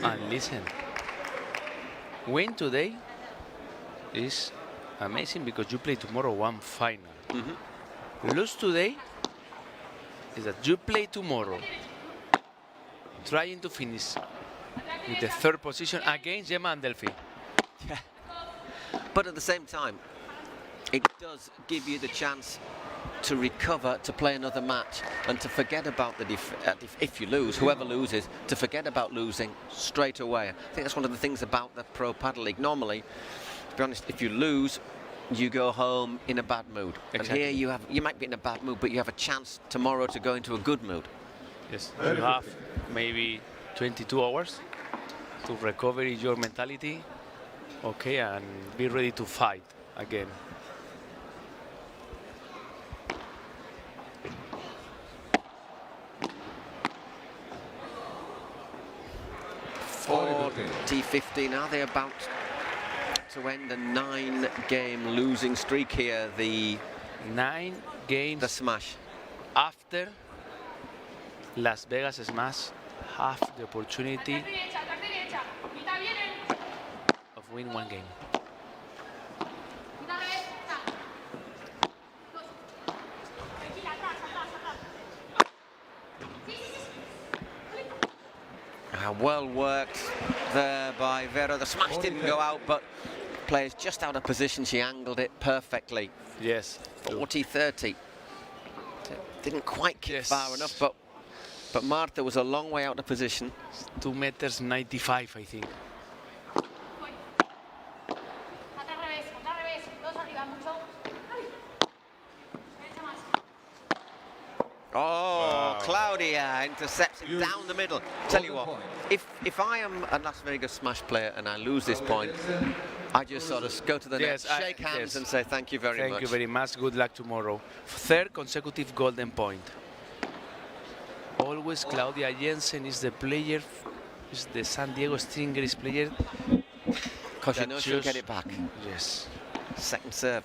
And listen, win today is amazing because you play tomorrow one final. Mm-hmm. Lose today, is that you play tomorrow trying to finish with the third position against Gemma and Delphi. But at the same time, it does give you the chance to recover, to play another match, and to forget about the if you lose, whoever loses, to forget about losing straight away. I think that's one of the things about the Pro Padel League. Normally, to be honest, if you lose, you go home in a bad mood. Exactly. And here you might be in a bad mood, but you have a chance tomorrow to go into a good mood. Yes, you have maybe 22 hours to recover your mentality, okay, and be ready to fight again. T15, are they about to end a 9-game losing streak here? The 9 games. The smash. After Las Vegas Smash have the opportunity of winning 1 game. Well worked there by Vero. The smash didn't go out, but players just out of position. She angled it perfectly. Yes. 40-30. Didn't quite kick far enough, but Marta was a long way out of position. 2 meters 95, I think. Oh, Claudia intercepts it down the middle. Tell you what, if I am a Las Vegas Smash player and I lose this point, I just sort of go to the net, shake hands and say thank you very much. Thank you very much. Good luck tomorrow. 3rd consecutive golden point. Always Claudia Jensen is the player, is the San Diego Stingers player. Because you know she'll get it back. Yes. Second serve.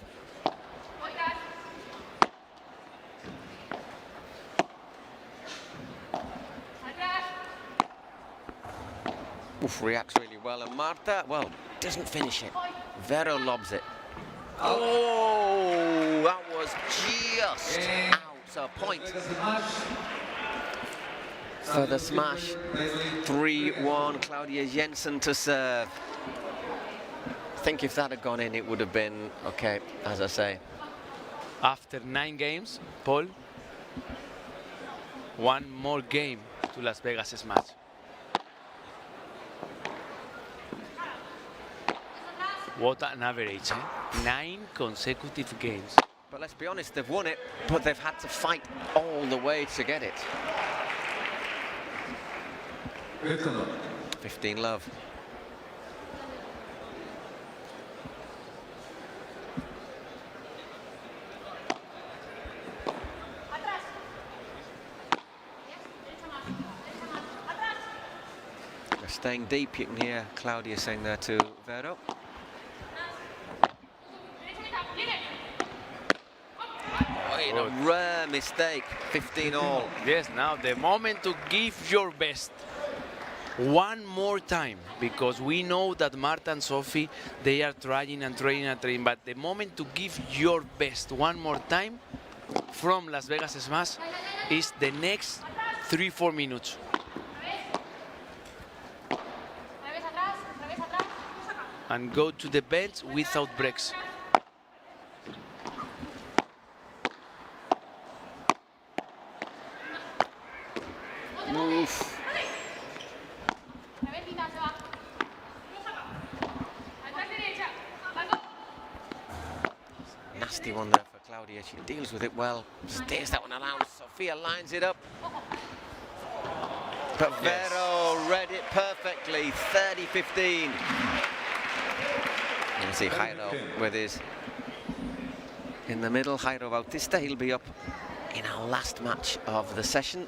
Oof, reacts really well, and Marta, well, doesn't finish it. Vero lobs it. Oh, that was just out. So a point for the smash. 3-1, Claudia Jensen to serve. I think if that had gone in, it would have been okay, as I say. After 9 games, Paul, 1 more game to Las Vegas Smash. What an average, eh? 9 consecutive games. But let's be honest, they've won it, but they've had to fight all the way to get it. 15 love. They're staying deep. You can hear Claudia saying there to Vero. A rare mistake, 15 all. Yes, now the moment to give your best. 1 more time, because we know that Marta and Sophie, they are trying and trying and trying, but the moment to give your best 1 more time from Las Vegas Smash is the next 3-4 minutes. And go to the bench without breaks. Oof. Nasty one there for Claudia. She deals with it well. Stays that one around. Sophia lines it up. But Vero read it perfectly. 30-15. You can see Jairo with his in the middle. Jairo Bautista. He'll be up in our last match of the session.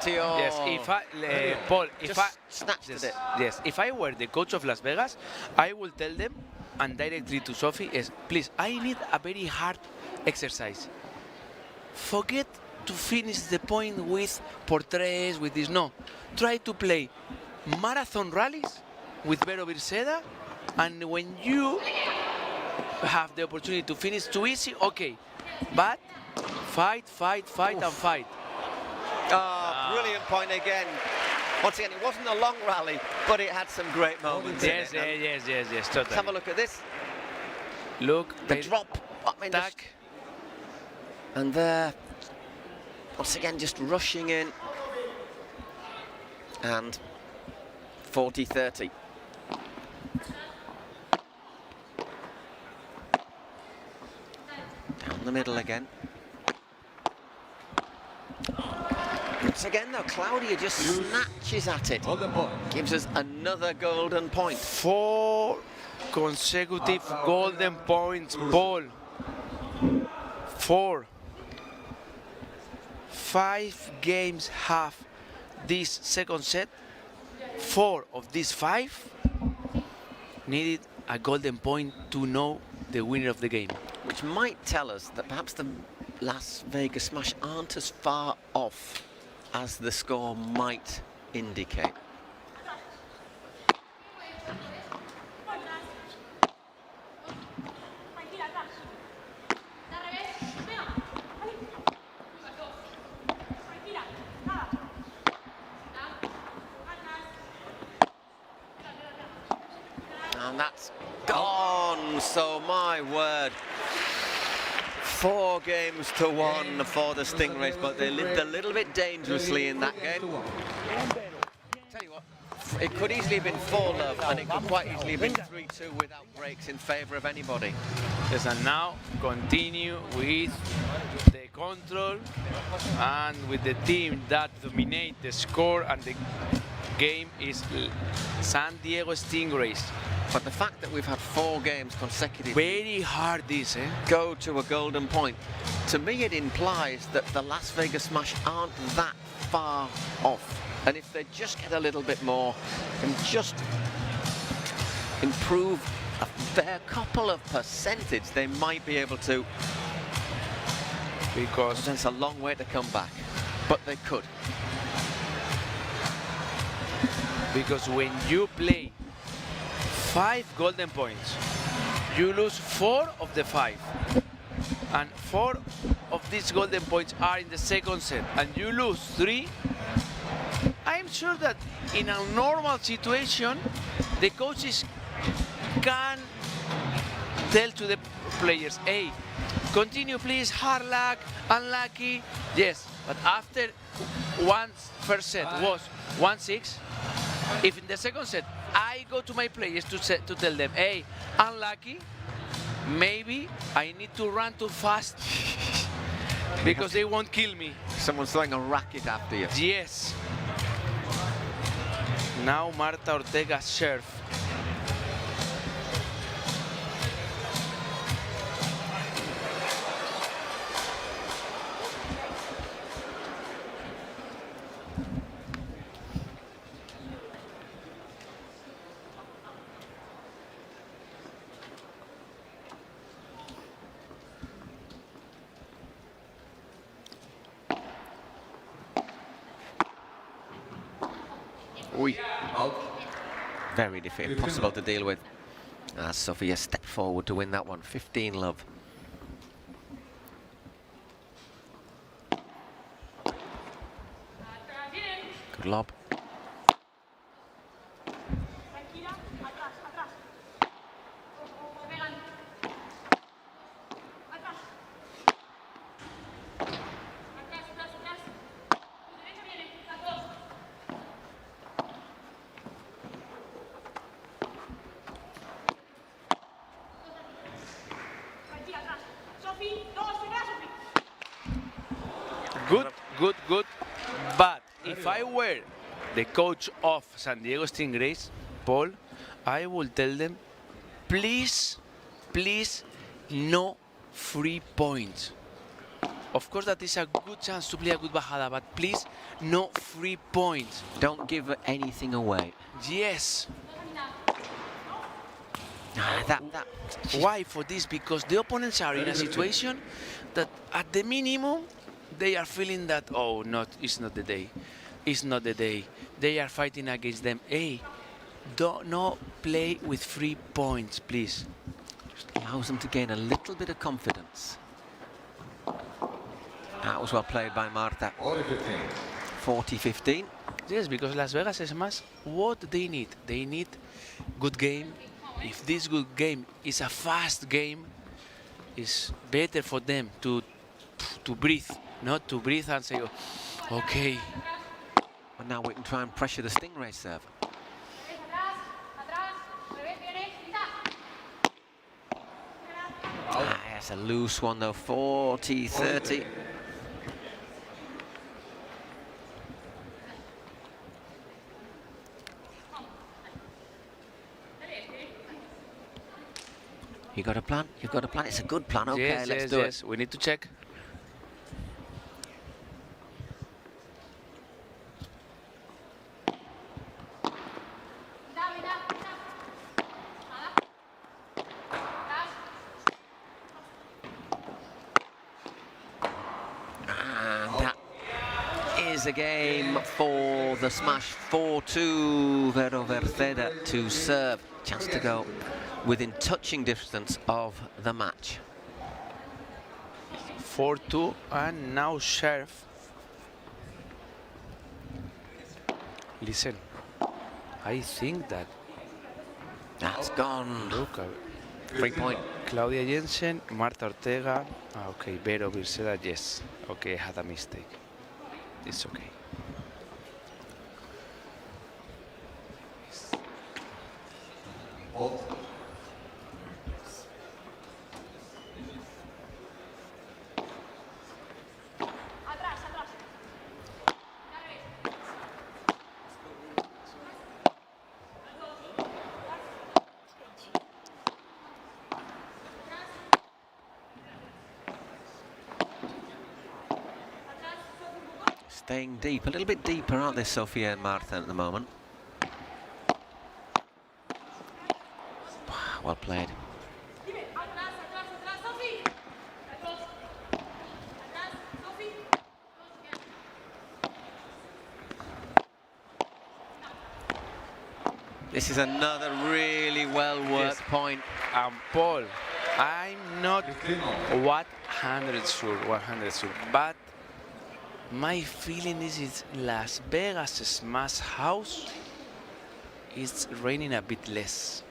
Yes, if I, Paul, if I snatched it. Yes, if I were the coach of Las Vegas, I will tell them and directly to Sophie is, please, I need a very hard exercise. Forget to finish the point with portraits, with this. No, try to play marathon rallies with Vero Birceda, and when you have the opportunity to finish too easy, okay, but fight, and fight. Brilliant point again. Once again, it wasn't a long rally, but it had some great moments. Yes, in it. yes, totally. Let's have a look at this. Look, the drop. Tack. And there, once again, just rushing in. And 40-30. Down the middle again. Once again, though, Claudia just snatches at it. Gives us another golden point. 4 consecutive golden points, Paul. 4. 5 games have this second set. 4 of these 5 needed a golden point to know the winner of the game. Which might tell us that perhaps the Las Vegas Smash aren't as far off as the score might indicate. And that's gone, so my word. 4 games to 1 for the Stingrays, but they lived a little bit dangerously in that game. Tell you what, it could easily have been 4-love, and it could quite easily have been 3-2 without breaks in favour of anybody. Yes, and now continue with the control and with the team that dominate the score, and the game is San Diego Stingrays. But the fact that we've had 4 games consecutively, very hard this, go to a golden point, to me it implies that the Las Vegas Smash aren't that far off. And if they just get a little bit more and just improve a fair couple of percentage, they might be able to. Because there's a long way to come back, but they could. Because when you play 5 golden points, you lose 4 of the 5, and 4 of these golden points are in the second set, and you lose 3. I'm sure that in a normal situation, the coaches can tell to the players, hey, continue please, hard luck, unlucky. Yes, but after first set was 1-6, if in the second set I go to my players to tell them, hey, unlucky, maybe I need to run too fast because they won't kill me. Someone's throwing a racket after you. Yes. Now Marta Ortega's serve. Very impossible to deal with. Sophia stepped forward to win that one. 15-love. Good lob. Good. But if I were the coach of San Diego Stingrays, Paul, I will tell them, please, no free points. Of course, that is a good chance to play a good bajada, but please, no free points. Don't give anything away. Yes. Why for this? Because the opponents are in a situation that at the minimum they are feeling that, oh, it's not the day. It's not the day. They are fighting against them. Hey, don't not play with 3 points, please. Just allows them to gain a little bit of confidence. That was well played by Marta. 40-15. Yes, because Las Vegas Smash, what they need? They need good game. If this good game is a fast game, it's better for them to breathe, not to breathe and say, okay. And now we can try and pressure the Stingray serve. Yes, a loose one though, 40-30. You got a plan? You've got a plan? It's a good plan. Okay, yes, let's yes, do yes. it. We need to check. And that is a game for the smash. 4-2, Vero Verceda to serve. Chance to go within touching distance of the match. 4-2, and now Sheriff. Listen, I think that's gone. Look, 3 point. Claudia Jensen, Marta Ortega. Okay, Vero Verceda, yes. Okay, I had a mistake. It's okay. Staying deep, a little bit deeper, aren't they, Sofia and Marta at the moment? Well played. This is another really well-worked point. And Paul, I'm not 100 sure, but my feeling is it's Las Vegas Smash House. It's raining a bit less.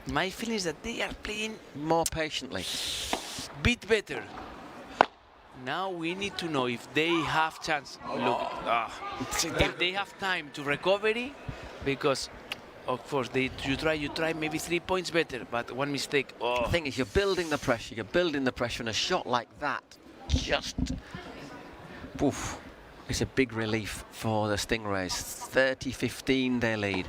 My feeling is that they are playing more patiently, bit better. Now we need to know if they have chance. Look, if they have time to recovery, because of course you try maybe 3 points better, but one mistake. The thing is, you're building the pressure. You're building the pressure, and a shot like that just. Oof, it's a big relief for the Stingrays. 30-15 they lead.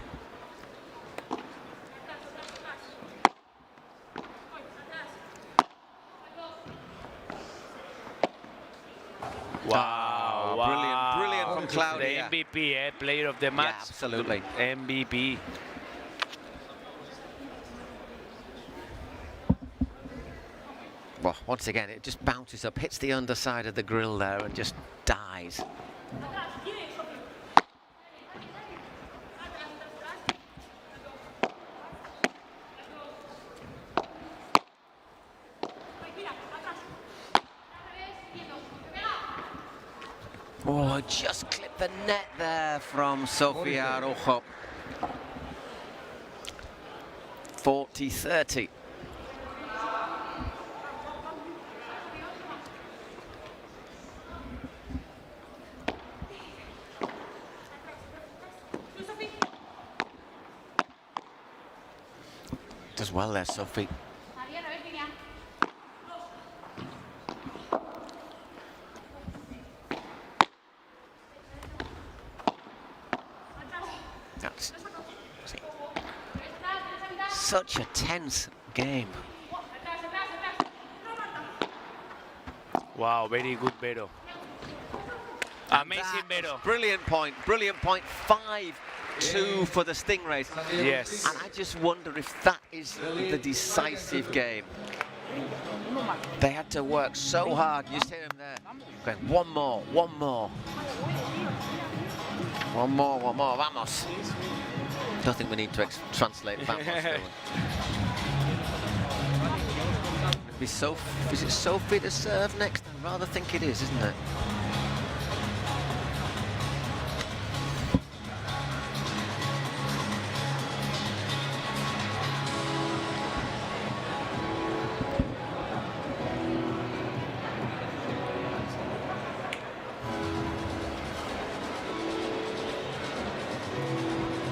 Wow, brilliant from Claudia. The MVP, player of the match. Yeah, absolutely. MVP. Well, once again, it just bounces up, hits the underside of the grill there and just dies. Oh, just clipped the net there from Sofia Rojo. 40-30. Does well there, Sophie. That's such a tense game. Wow, very good Vero. Amazing Vero. Brilliant point, brilliant point. 5 2 for the Stingrays. Yes. And I just wonder if that is the decisive game. They had to work so hard. You see them there. Going, one more. One more, vamos. I don't think we need to translate vamos. Is it Sophie to serve next? I'd rather think it is, isn't it?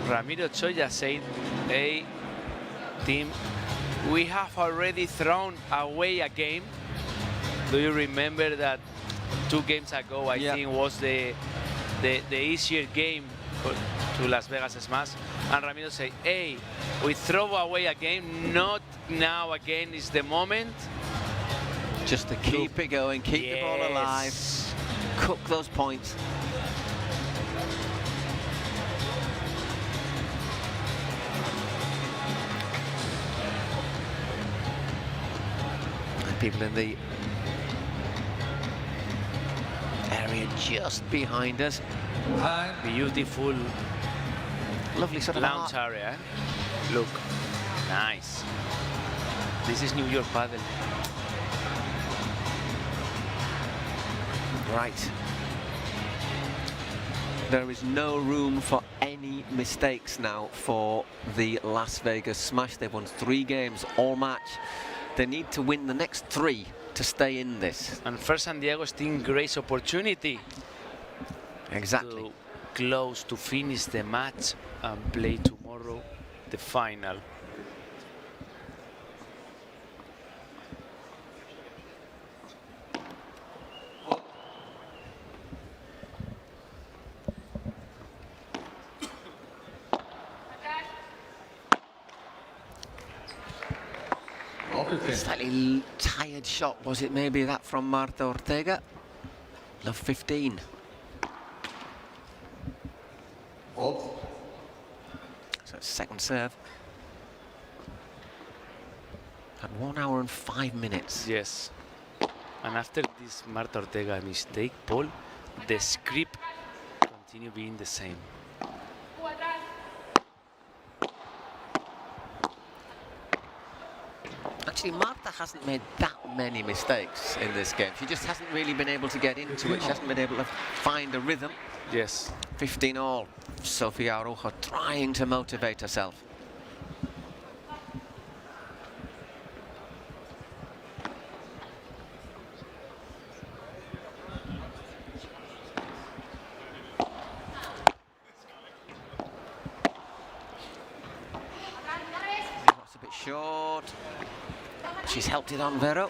Ramiro Choya said, hey, team, we have already thrown away a game. Do you remember that 2 games ago, I think, was the easier game to Las Vegas Smash? And Ramiro said, hey, we throw away a game, not now again is the moment. Just to keep it going, keep the ball alive, cook those points. People in the area just behind us. Beautiful, lovely sort of lounge area. Look, nice. This is New York Padel. Right. There is no room for any mistakes now for the Las Vegas Smash. They've won 3 games all match. They need to win the next 3 to stay in this. And first San Diego still great opportunity. Exactly. To close to finish the match and play tomorrow the final. Slightly tired shot, was it maybe that from Marta Ortega? Love 15. So second serve. At 1 hour and 5 minutes. Yes. And after this Marta Ortega mistake, Paul, the script continue being the same. Actually, Marta hasn't made that many mistakes in this game. She just hasn't really been able to get into it. She hasn't been able to find a rhythm. Yes. 15 all. Sofia Araujo trying to motivate herself. That's a bit short. She's helped it on, Vero.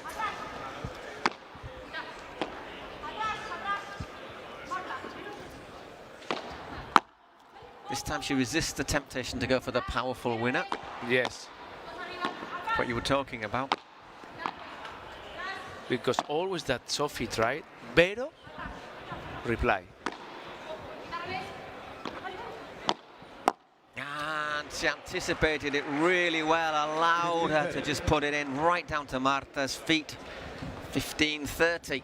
This time she resists the temptation to go for the powerful winner. Yes. What you were talking about. Because always that Sophie tried, Vero reply. And she anticipated it really well, allowed her to just put it in right down to Marta's feet. 15-30.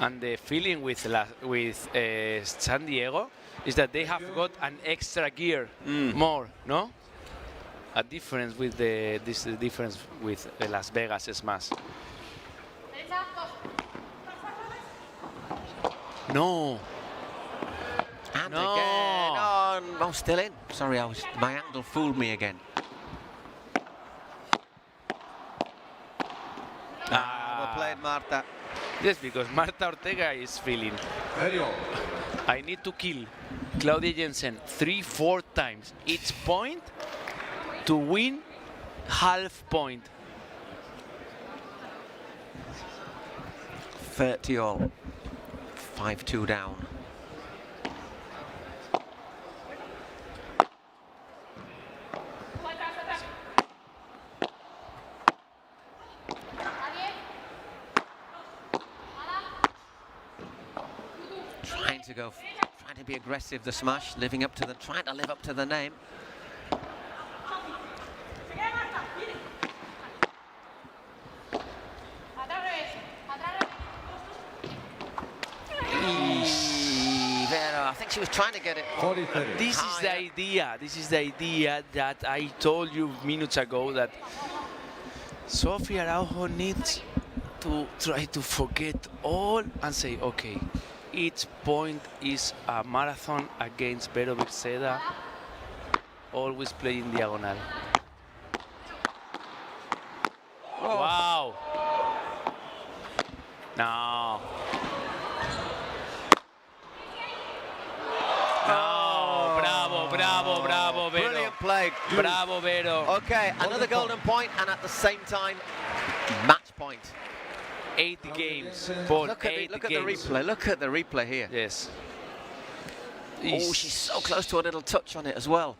And the feeling with San Diego is that they have got an extra gear more, no? A difference with this difference with Las Vegas Smash. No. And No. again. Oh, no, still in. Sorry, my angle fooled me again. Well played, Marta. Yes, because Marta Ortega is feeling. I need to kill Claudia Jensen 3-4 times each point to win half point. 30 all. 5-2 down. trying to be aggressive, the smash, trying to live up to the name. I think she was trying to get it. This is the idea. This is the idea that I told you minutes ago, that Sofia Araujo needs to try to forget all and say, okay, each point is a marathon against Vero Birceda. Always play in diagonal. Oh. Wow. No. No, bravo, Vero. Brilliant play. Bravo, Vero. Okay, another golden point, and at the same time, match point. 80 games, Paul. Look at the replay. Look at the replay here. Yes. Oh, she's so close to a little touch on it as well.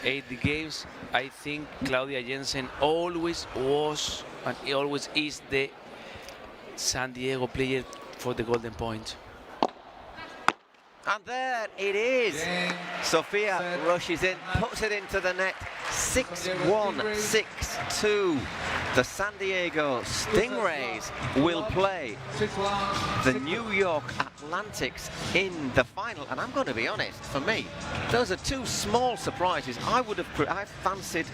80 games. I think Claudia Jensen always was and always is the San Diego player for the golden point. And there it is. Sofia rushes in, puts it into the net. 6-1, 6-2. The San Diego Stingrays will play the New York Atlantics in the final. And I'm going to be honest, for me, those are two small surprises. I fancied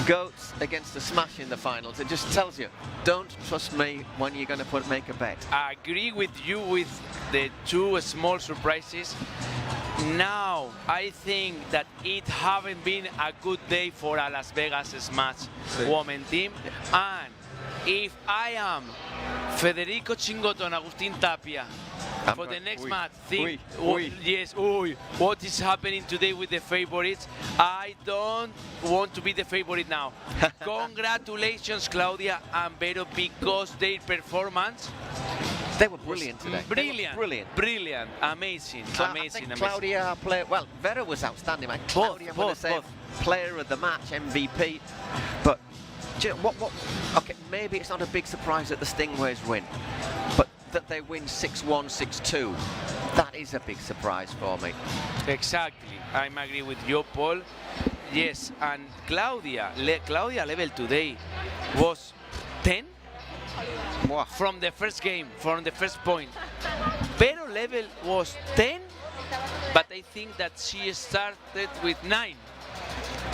Goats against the Smash in the finals. It just tells you, don't trust me when you're going to make a bet. I agree with you with the two small surprises. Now, I think that it haven't been a good day for a Las Vegas Smash women team. And if I am Federico Chingoto and Agustin Tapia for the next match, think, what is happening today with the favorites? I don't want to be the favorite now. Congratulations, Claudia and Vero, because their performance. They were brilliant today. Brilliant. Amazing. Claudia played well. Vera was outstanding. Claudia, I'm going to say, player of the match, MVP. But do you know what? Okay, maybe it's not a big surprise that the Stingrays win, but that they win 6-1, 6-2. That is a big surprise for me. Exactly. I agree with you, Paul. Yes, and Claudia level today was 10. From the first game, from the first point. Vero level was 10, but I think that she started with 9.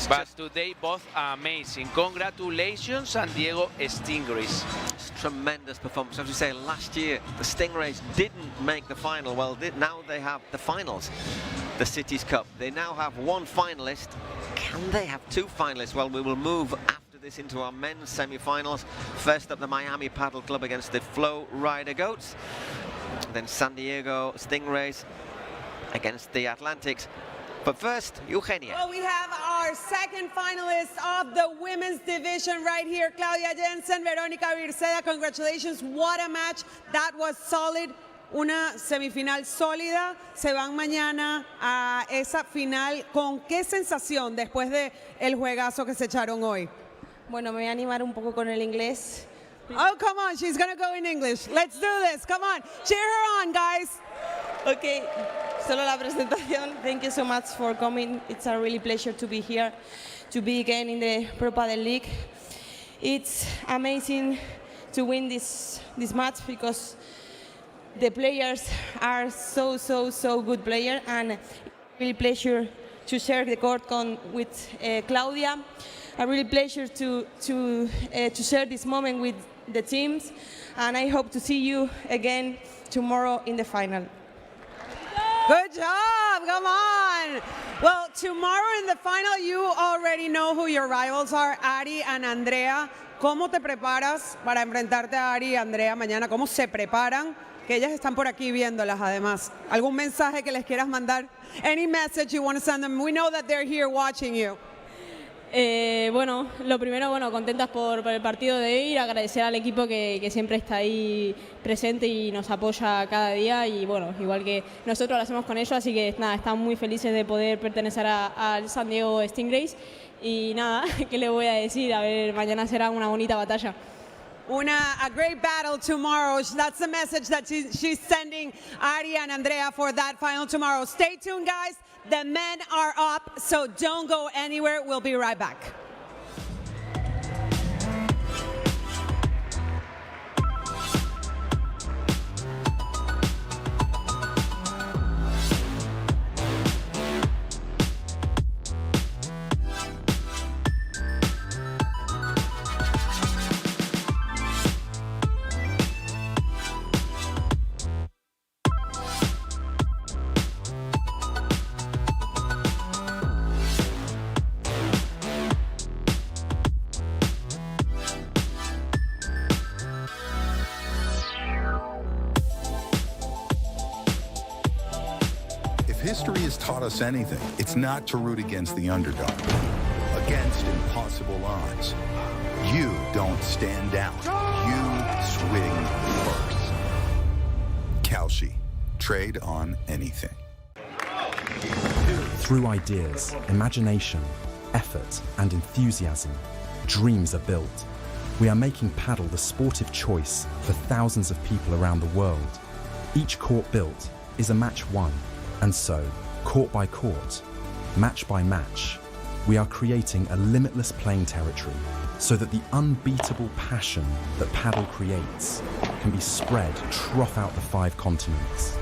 But today, both are amazing. Congratulations, San Diego Stingrays. It's tremendous performance. As we say, last year, the Stingrays didn't make the final. Well, now they have the finals, the Cities Cup. They now have one finalist. Can they have two finalists? Well, we will move after this into our men's semi-finals. First up, the Miami Padel Club against the Flow Rider Goats. Then San Diego Stingrays against the Atlantics. But first, Eugenia. Well, we have our second finalist of the women's division right here, Claudia Jensen, Verónica Birceda. Congratulations, what a match. That was solid. Una semifinal sólida. Se van mañana a esa final. ¿Con qué sensación después de el juegazo que se echaron hoy? Bueno, me voy a animar un poco con el inglés. Oh, come on, she's gonna go in English. Let's do this, come on. Cheer her on, guys. Okay, solo la presentación. Thank you so much for coming. It's a really pleasure to be here, to be again in the Pro Padel League. It's amazing to win this match because the players are so good players, and really pleasure to share the court with Claudia. A really pleasure to share this moment with the teams, and I hope to see you again tomorrow in the final. Good job, come on. Well, tomorrow in the final, you already know who your rivals are, Ari and Andrea. ¿Cómo te preparas para enfrentarte a Ari y Andrea mañana? ¿Cómo se preparan? Que ellas están por aquí viéndolas además. ¿Algún mensaje que les quieras mandar? Any message you want to send them? We know that they're here watching you. Bueno, lo primero, contentas por el partido de ir, agradecer al equipo que siempre está ahí presente y nos apoya cada día, y bueno, igual que nosotros lo hacemos con ellos, así que nada, están muy felices de poder pertenecer al San Diego Stingrays, y nada, ¿qué les voy a decir? A ver, mañana será una bonita batalla. a great battle tomorrow. That's the message that she's sending Ari and Andrea for that final tomorrow. Stay tuned, guys. The men are up, so don't go anywhere. We'll be right back. If history has taught us anything, it's not to root against the underdog. Against impossible odds, you don't stand down. You swing first. Kalshi. Trade on anything. Through ideas, imagination, effort, and enthusiasm, dreams are built. We are making Padel the sportive choice for thousands of people around the world. Each court built is a match won. And so, court by court, match by match, we are creating a limitless playing territory so that the unbeatable passion that Padel creates can be spread throughout the 5 continents.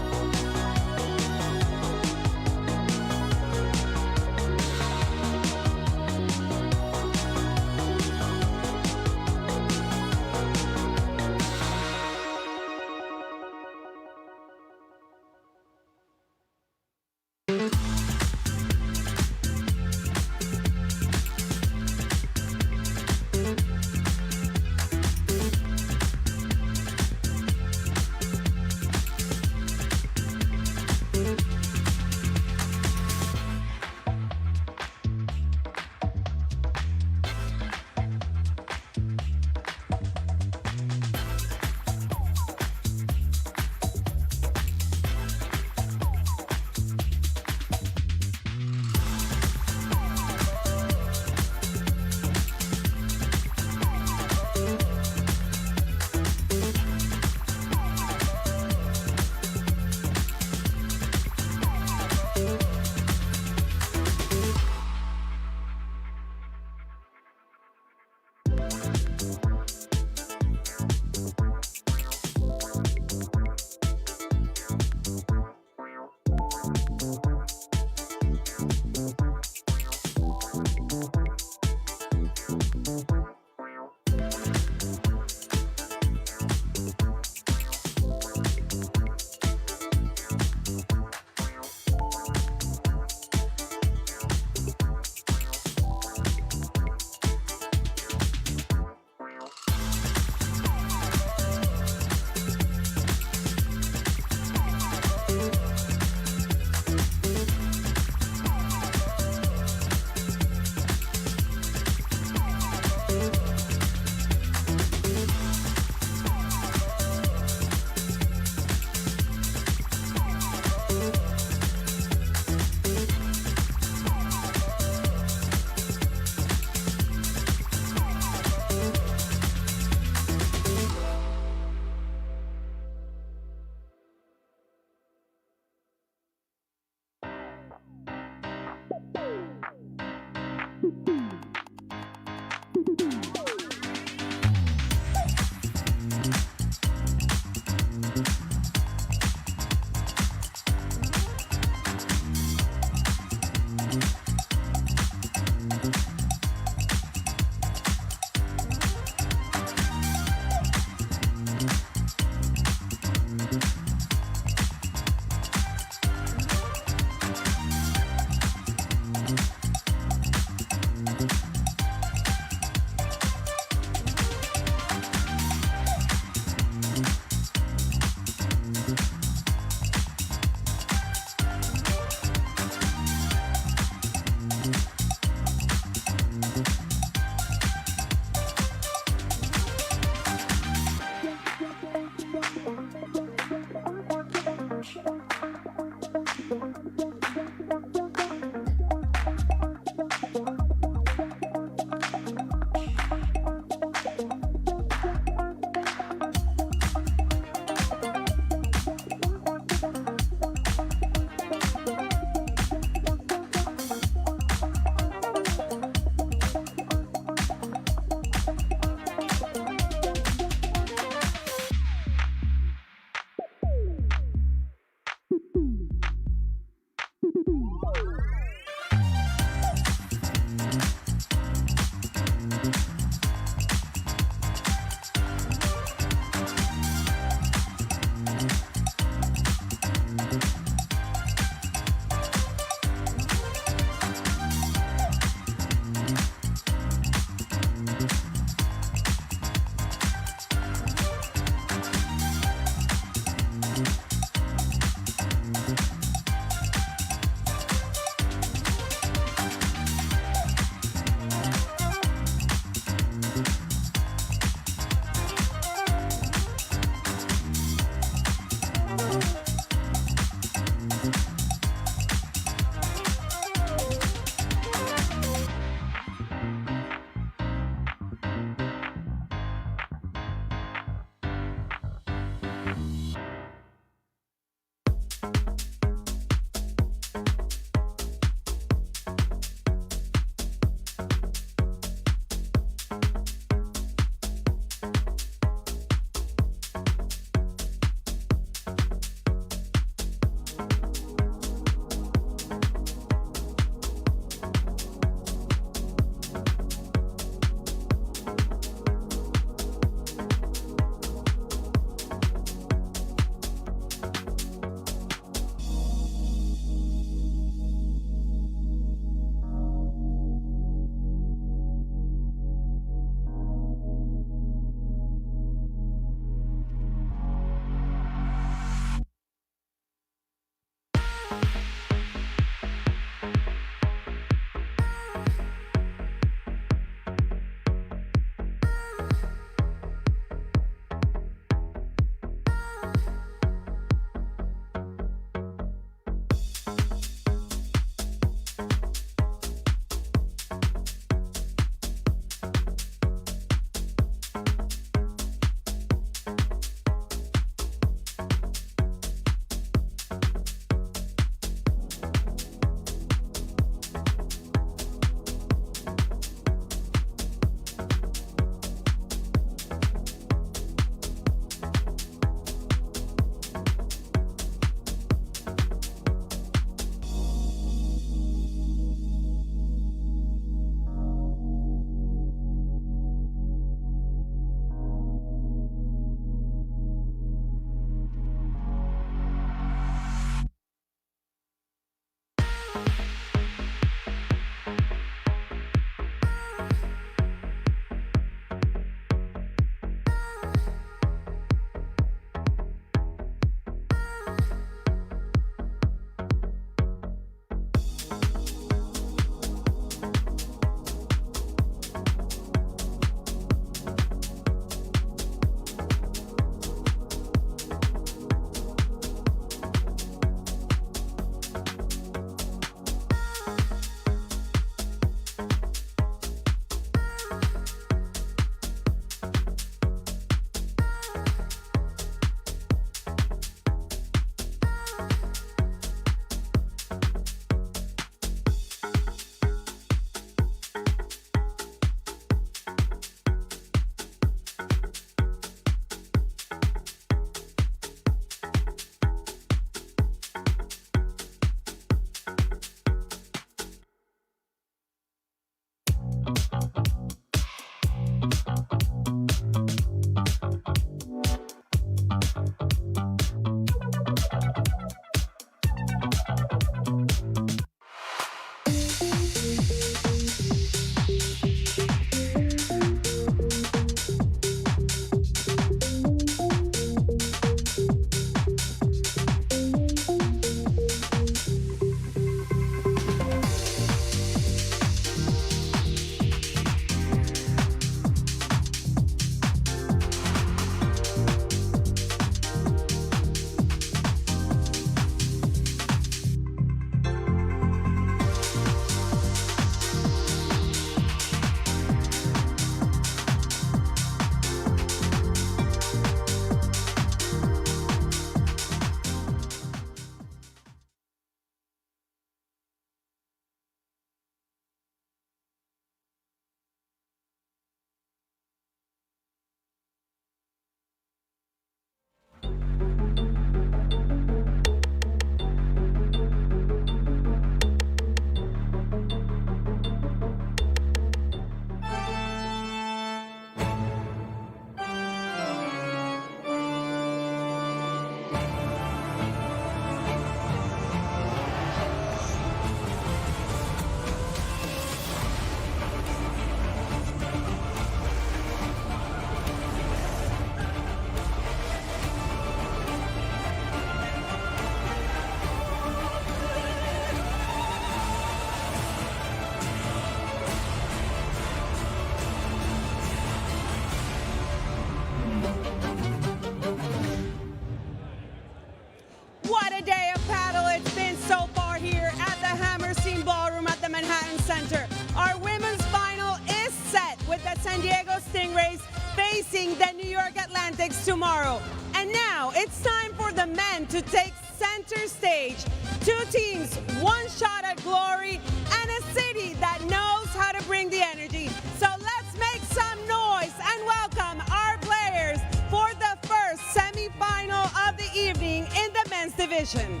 San Diego Stingrays facing the New York Atlantics tomorrow. And now it's time for the men to take center stage. Two teams, one shot at glory, and a city that knows how to bring the energy. So let's make some noise and welcome our players for the first semifinal of the evening in the men's division.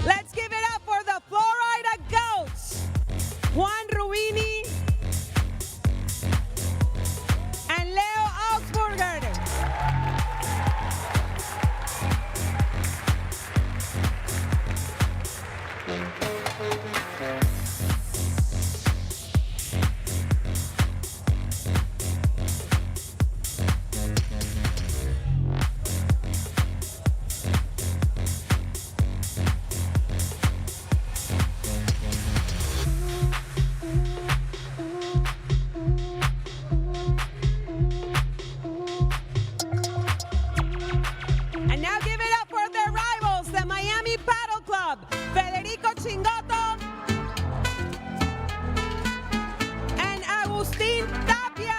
Let's give it up for the Florida Goats, Juan Rubini and Leo Augsburger. And now give it up for their rivals, the Miami Paddle Club, Federico Chingotto and Agustín Tapia.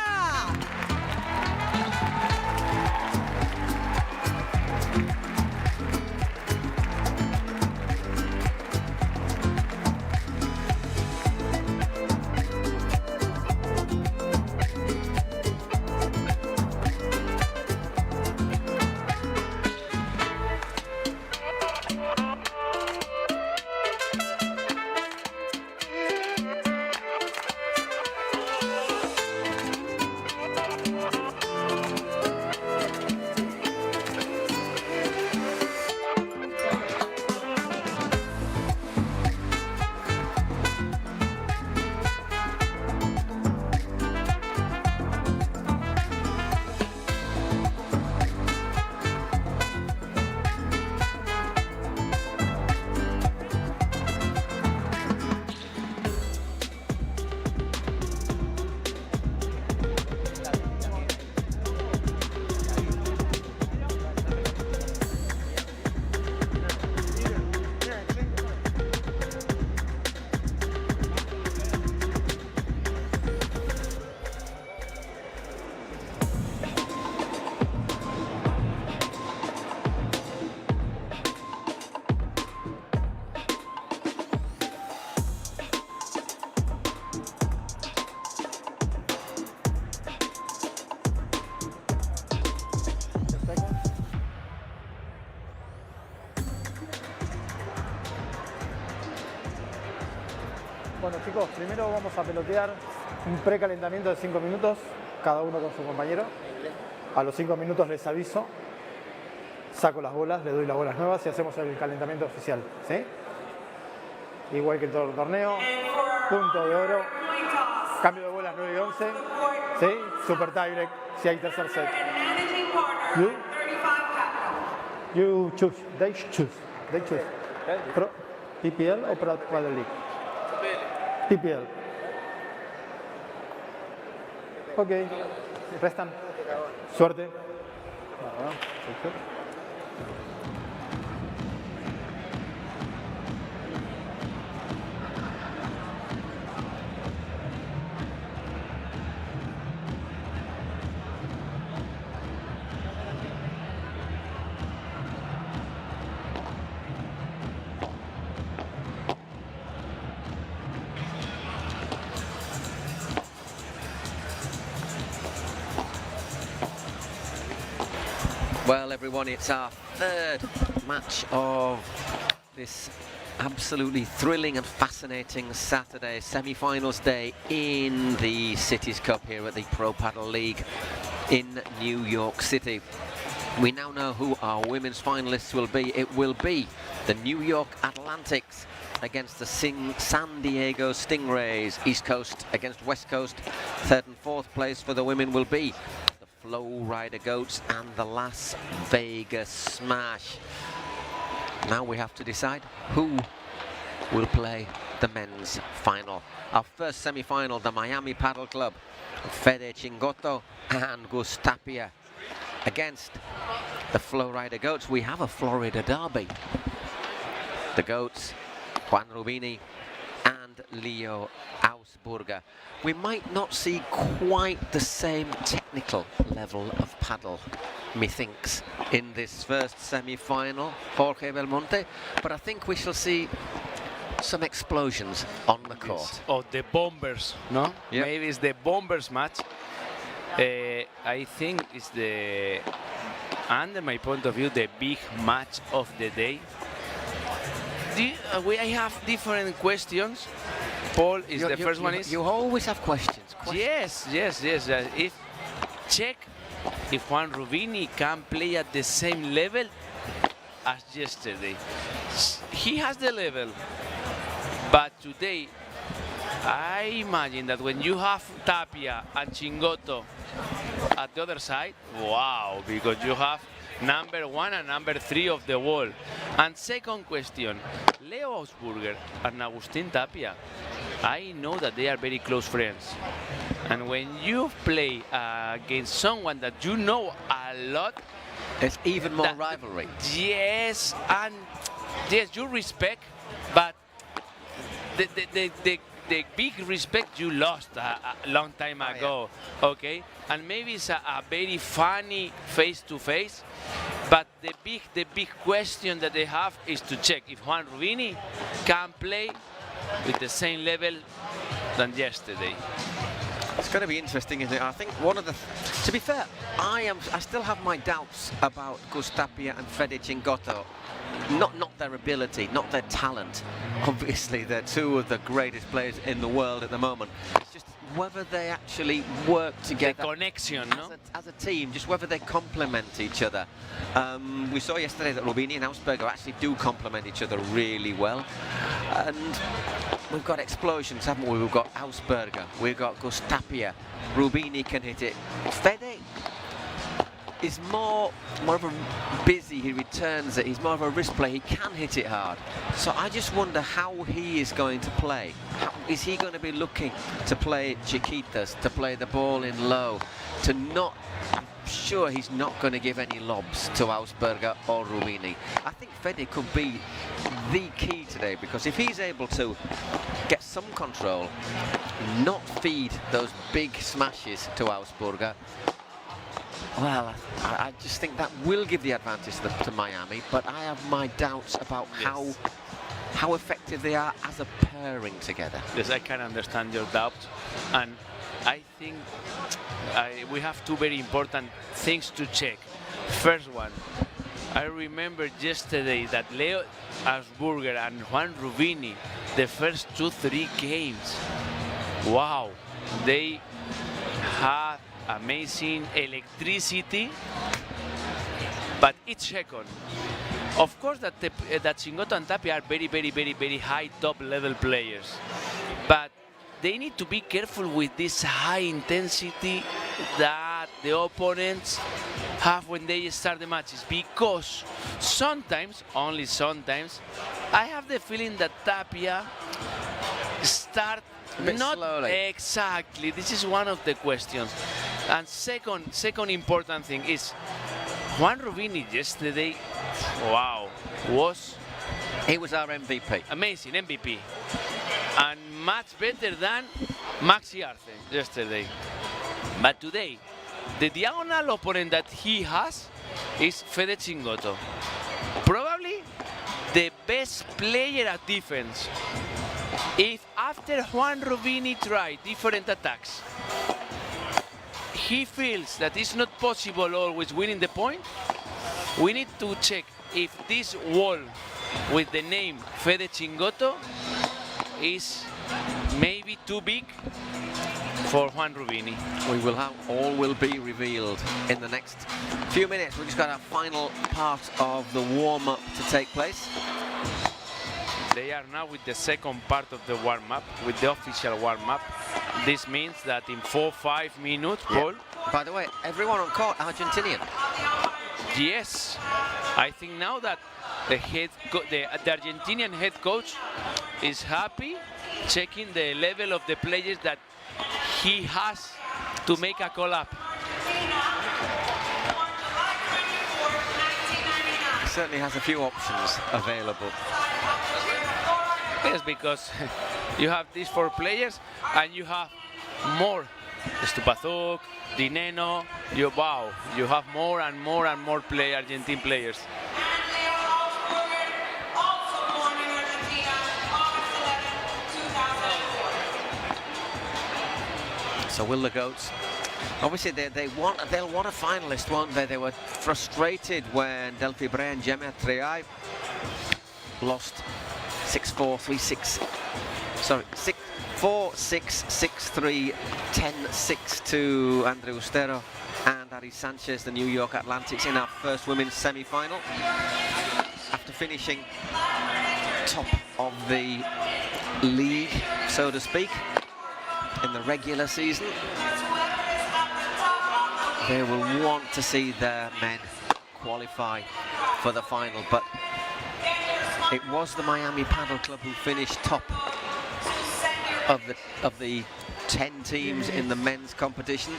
Bueno chicos, primero vamos a pelotear un precalentamiento de 5 minutos, cada uno con su compañero. A los 5 minutos les aviso, saco las bolas, les doy las bolas nuevas y hacemos el calentamiento oficial, ¿sí? Igual que todo el torneo, punto de oro, cambio de bolas 9 y 11, ¿sí? Super tiebreak, si hay tercer set. You choose, they choose. PPL o Padel League? PPL. Ok, restan. Suerte. Well, everyone, it's our third match of this absolutely thrilling and fascinating Saturday semi-finals day in the Cities Cup here at the Pro Padel League in New York City. We now know who our women's finalists will be. It will be the New York Atlantics against the San Diego Stingrays. East Coast against West Coast. Third and fourth place for the women will be Flow Rider Goats and the Las Vegas Smash. Now we have to decide who will play the men's final. Our first semi-final, the Miami Paddle Club, Fede Chingotto and Gus Tapia against the Flow Rider Goats. We have a Florida derby. The Goats, Juan Rubini and and Leo Ausburger. We might not see quite the same technical level of paddle, methinks, in this first semi-final, Jorge Belmonte, but I think we shall see some explosions on the court. Oh, the bombers, no? Yep. Maybe it's the bombers match. I think it's the, under my point of view, the big match of the day. I have different questions. Paul is the first one. You always have questions. Yes. If check if Juan Rubini can play at the same level as yesterday. He has the level, but today I imagine that when you have Tapia and Chingoto at the other side, wow, because you have number 1 and number 3 of the wall. And second question, Leo Ausburger and Agustin Tapia, I know that they are very close friends. And when you play against someone that you know a lot, it's even more rivalry. Yes, and yes, you respect, but the big respect you lost a long time ago, okay? And maybe it's a very funny face-to-face, but the big question that they have is to check if Juan Rubini can play with the same level than yesterday. It's going to be interesting, isn't it? I think one of the... To be fair, I still have my doubts about Gus Tapia and Fede Chingoto. Not their ability, not their talent. Obviously, they're two of the greatest players in the world at the moment. It's just whether they actually work together. The connection, no? As a team, just whether they complement each other. We saw yesterday that Rubini and Ausburger actually do complement each other really well. And we've got explosions, haven't we? We've got Ausburger, we've got Gus Tapia, Rubini can hit it. Fede is more of a busy, he returns it, he's more of a wrist play, he can hit it hard. So I just wonder how he is going to play. Is he going to be looking to play chiquitas, to play the ball in low, to not... I'm sure he's not going to give any lobs to Ausburger or Rubini. I think Fede could be the key today, because if he's able to get some control, not feed those big smashes to Ausburger, well, I just think that will give the advantage to Miami, but I have my doubts about how effective they are as a pairing together. Yes, I can understand your doubt, and I think we have two very important things to check. First one, I remember yesterday that Leo Ausburger and Juan Rubini, the first 2-3 games, wow, they had amazing electricity, but each second. Of course that Chingoto and Tapia are very high top level players, but they need to be careful with this high intensity that the opponents have when they start the matches, because sometimes, only sometimes, I have the feeling that Tapia start not slowly. Exactly. This is one of the questions. And second important thing is Juan Rubini yesterday, wow, he was our MVP. Amazing MVP. And much better than Maxi Arce yesterday. But today, the diagonal opponent that he has is Fede Chingoto. Probably the best player at defense. If after Juan Rubini tried different attacks, he feels that it's not possible always winning the point, we need to check if this wall with the name Fede Chingoto is maybe too big for Juan Rubini. All will be revealed in the next few minutes. We've just got our final part of the warm-up to take place. They are now with the second part of the warm-up, with the official warm-up. This means that in 4-5 minutes, Paul... By the way, everyone on court, Argentinian. Yes. I think now that the Argentinian head coach is happy, checking the level of the players that he has to make a call up. He certainly has a few options available. Yes, because you have these 4 players and you have more. Stupazuk, Dineno, you have more and more and more Argentine players. So will the goats? Obviously, they'll want a finalist, won't they? They were frustrated when Delphi Brea and Gemma Triay lost 6-4, 3-6. Sorry, 4-6, 6-3, 10-6 to Andreu Ustero and Ari Sanchez, the New York Atlantics, in our first women's semi-final. After finishing top of the league, so to speak, in the regular season, they will want to see their men qualify for the final, but it was the Miami Padel Club who finished top of the 10 teams in the men's competition.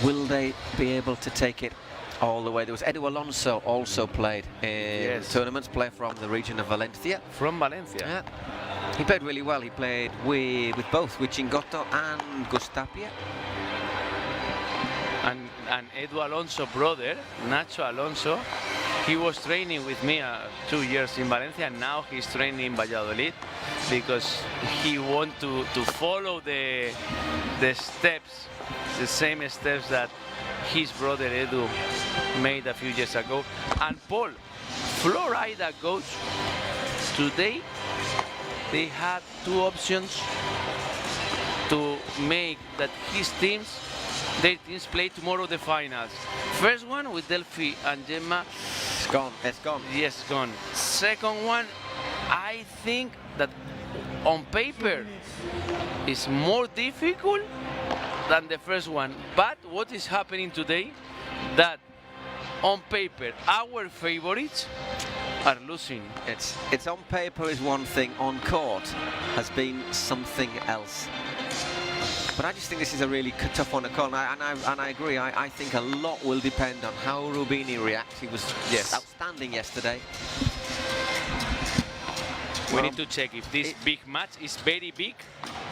Will they be able to take it all the way? There was Edu Alonso also played in tournaments, player from the region of Valencia. From Valencia? Yeah. He played really well. He played with both, with Chingotto and Gustapia. And Edu Alonso brother, Nacho Alonso, he was training with me 2 years in Valencia, and now he's training in Valladolid because he wants to follow the steps, the same steps that his brother Edu made a few years ago. And Paul, Florida coach, today they had 2 options to make that their teams play tomorrow the finals. First one with Delphi and Gemma. It's gone. It's gone. Yes, gone. Second one, I think that on paper is more difficult than the first one. But what is happening today, that on paper our favorites are losing. It's on paper is one thing, on court has been something else. But I just think this is a really tough one to call, and I agree. I think a lot will depend on how Rubini reacts. He was outstanding yesterday. We need to check if this big match is very big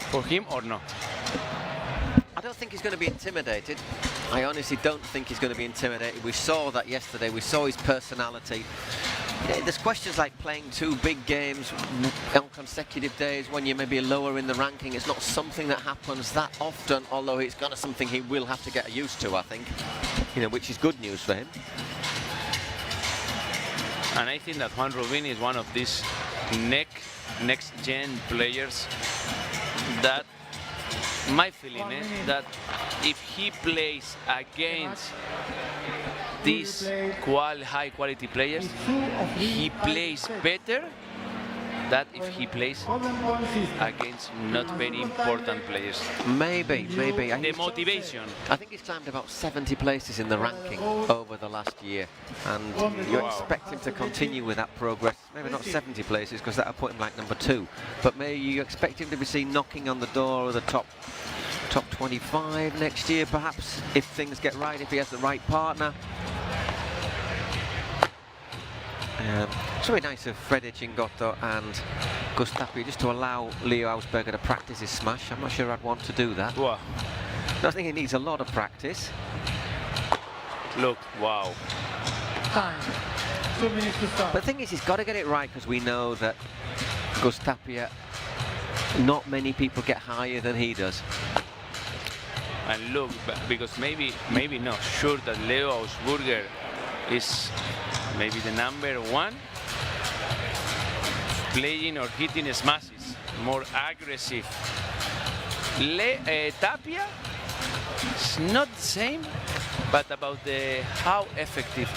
for him or not. I don't think he's going to be intimidated. I honestly don't think he's going to be intimidated. We saw that yesterday. We saw his personality. There's questions like playing 2 big games on consecutive days when you're maybe lower in the ranking. It's not something that happens that often, although it's kind of something he will have to get used to, I think, which is good news for him. And I think that Juan Rubini is one of these next-gen players that my feeling is that if he plays against these high-quality players, he plays better than if he plays against not very important players. Maybe. The motivation. I think he's climbed about 70 places in the ranking over the last year, and you expect him to continue with that progress. Maybe not 70 places, because that would put him like number 2, but maybe you expect him to be seen knocking on the door of the top 25 next year, perhaps, if things get right, if he has the right partner. It's really nice of Freddy Chingotto and Gustapi just to allow Leo Ausberger to practice his smash. I'm not sure I'd want to do that. Wow. I think he needs a lot of practice. Look, wow. Time. 2 minutes to start. But the thing is, he's got to get it right, because we know that Gustapia, not many people get higher than he does. And look, because maybe not sure that Leo Ausberger is maybe the number 1 playing or hitting smashes, more aggressive. Tapia is not the same, but about how effective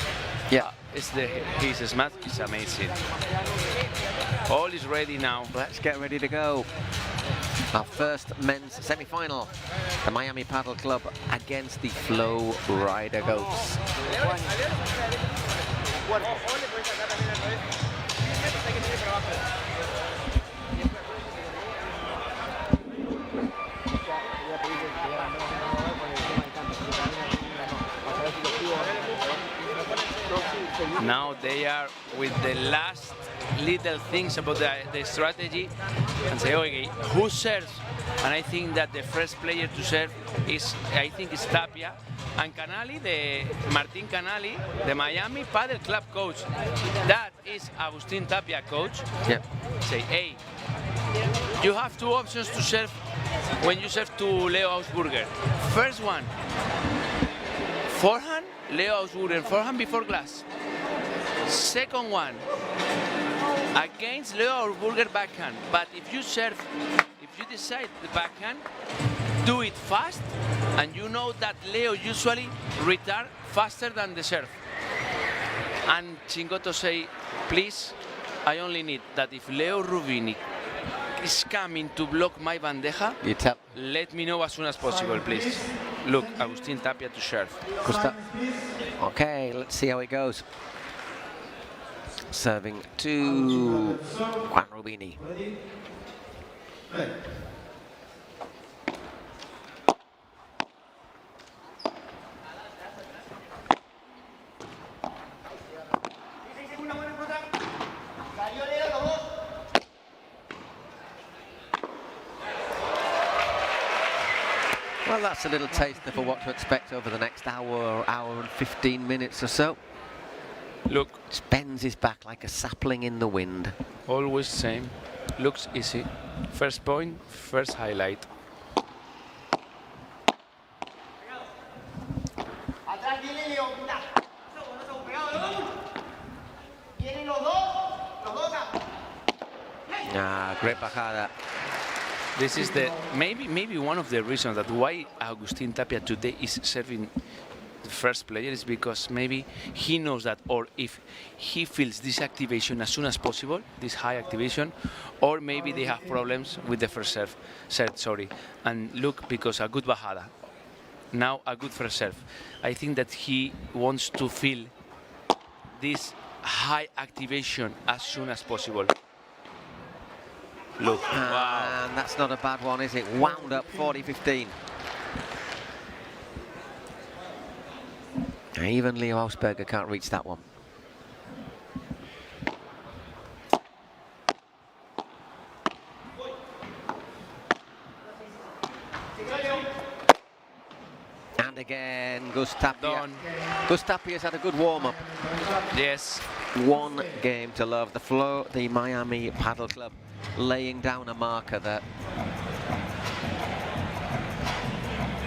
his smash is amazing. All is ready now. Let's get ready to go. Our first men's semi-final, the Miami Padel Club against the Flow Rider Goats. Now they are with the last little things about the strategy and say, okay, who serves? And I think that the first player to serve is Tapia. And Canali, Martin Canali, the Miami Padel Club coach. That is Agustin Tapia coach. Yeah. Say, hey, you have two options to serve when you serve to Leo Ausburger. First one, forehand, Leo Ausburger, forehand before glass. Second one, against Leo Ausburger backhand. But if you decide the backhand, do it fast, and you know that Leo usually return faster than the serve. And Chingoto say, please, I only need that if Leo Rubini is coming to block my bandeja, let me know as soon as possible, please. Look, Agustin Tapia to serve. Okay, let's see how it goes. Serving to Juan Rubini. Well, that's a little taster for what to expect over the next hour and 15 minutes or so. Look, bends his back like a sapling in the wind. Always same. Looks easy. First point, first highlight. Great bajada. This is the maybe one of the reasons that why Agustin Tapia today is serving the first player is because maybe he knows that, or if he feels this activation as soon as possible, this high activation, or maybe they have problems with the first serve. And look, because a good bajada, now a good first serve. I think that he wants to feel this high activation as soon as possible. Look, wow. And that's not a bad one, is it? Wound up 40-15. Even Leo Ausberger can't reach that one. And again, Gus Tapia. Gus Tapia's had a good warm-up. Yes. One game to love. The Miami Padel Club laying down a marker that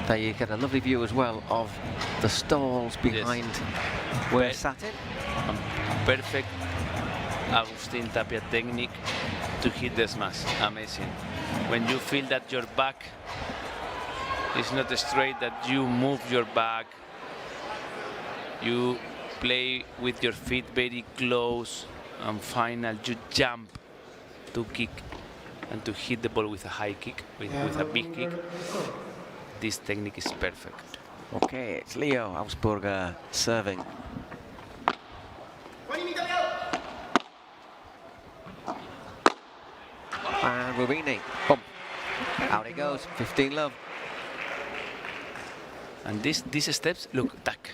there you get a lovely view as well of the stalls behind where we're sat in. Perfect Agustin Tapia technique to hit the smash. Amazing. When you feel that your back is not straight, that you move your back, you play with your feet very close, and final you jump to kick and to hit the ball with a high kick, with a big kick. This technique is perfect. Okay, it's Leo Ausberger serving. And Rubini, boom. Out it goes, 15 love. And these steps, look, tack.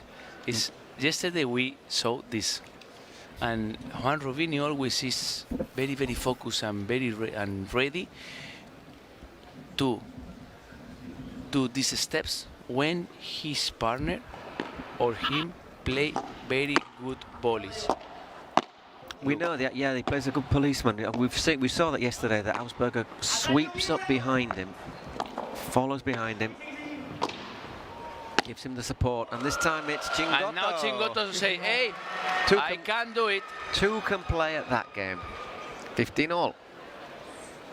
Yesterday we saw this. And Juan Rubini always is very, very focused and very ready to do these steps when his partner or him play very good volleys. We know that, yeah, he plays a good policeman. We saw that yesterday, that Ausberger sweeps up behind him, follows behind him, gives him the support, and this time it's Chingoto. And now Chingoto say, hey, I can do it. Two can play at that game. 15 all.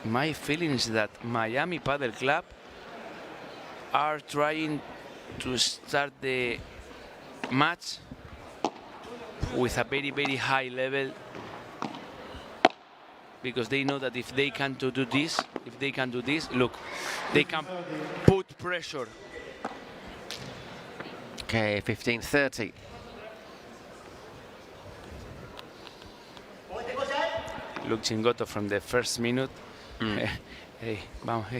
My feeling is that Miami Padel Club are trying to start the match with a very, very high level, because they know that if they can do this, look, they can put pressure. Okay, 15-30. Look, Chingoto from the first minute. Hey,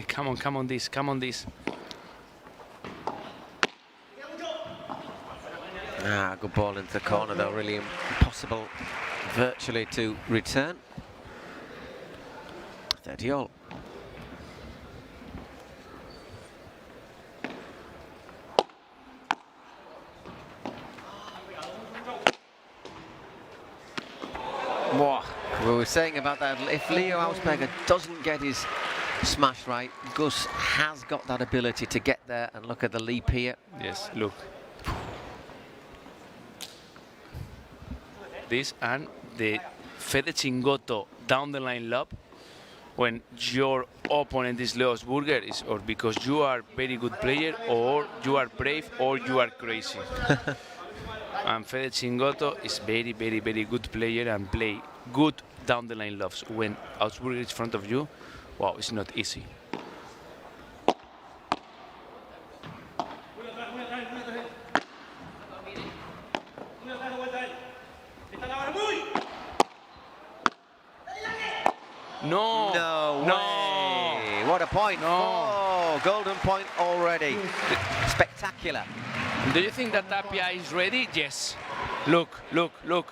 come on this. Good ball into the corner though, really impossible virtually to return. 30 all. Wow. We were saying about that, if Leo Ausberger doesn't get his smash right, Gus has got that ability to get there, and look at the leap here. Yes, look. This and the Fede Chingotto down the line lob when your opponent is Leo Ausberger is or because you are very good player or you are brave or you are crazy. And Fede Chingotto is very, very, very good player and play good down the line lobs. When Ausberger is in front of you, wow, it's not easy. No, no way. What a point. No. Oh, golden point already. Spectacular. Do you think that Tapia is ready? Yes. Look, look, look.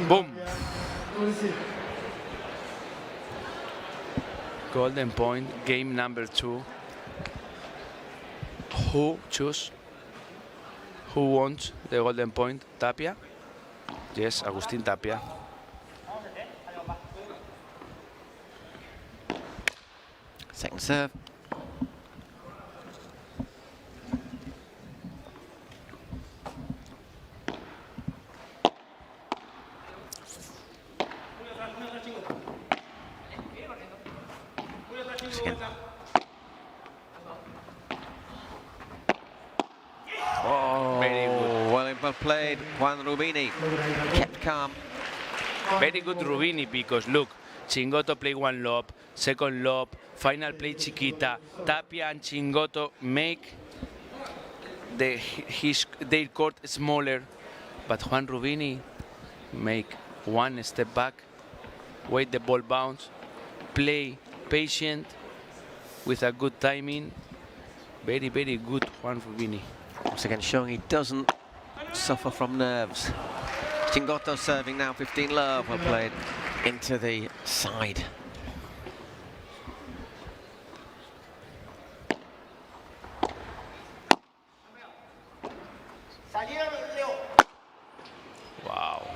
Boom. Golden point, game number 2. Who choose? Who wants the golden point? Tapia? Yes, Agustín Tapia. Second serve. Oh, very good. Well played, Juan Rubini. Kept calm. Very good Rubini because look, Chingotto play one lob, second lob, final play Chiquita. Tapia and Chingotto make their court smaller, but Juan Rubini make one step back, wait the ball bounce, play patient with a good timing. Very, very good Juan Rubini. Once again showing he doesn't suffer from nerves. Chingotto serving now, 15 love, well played into the side. Wow.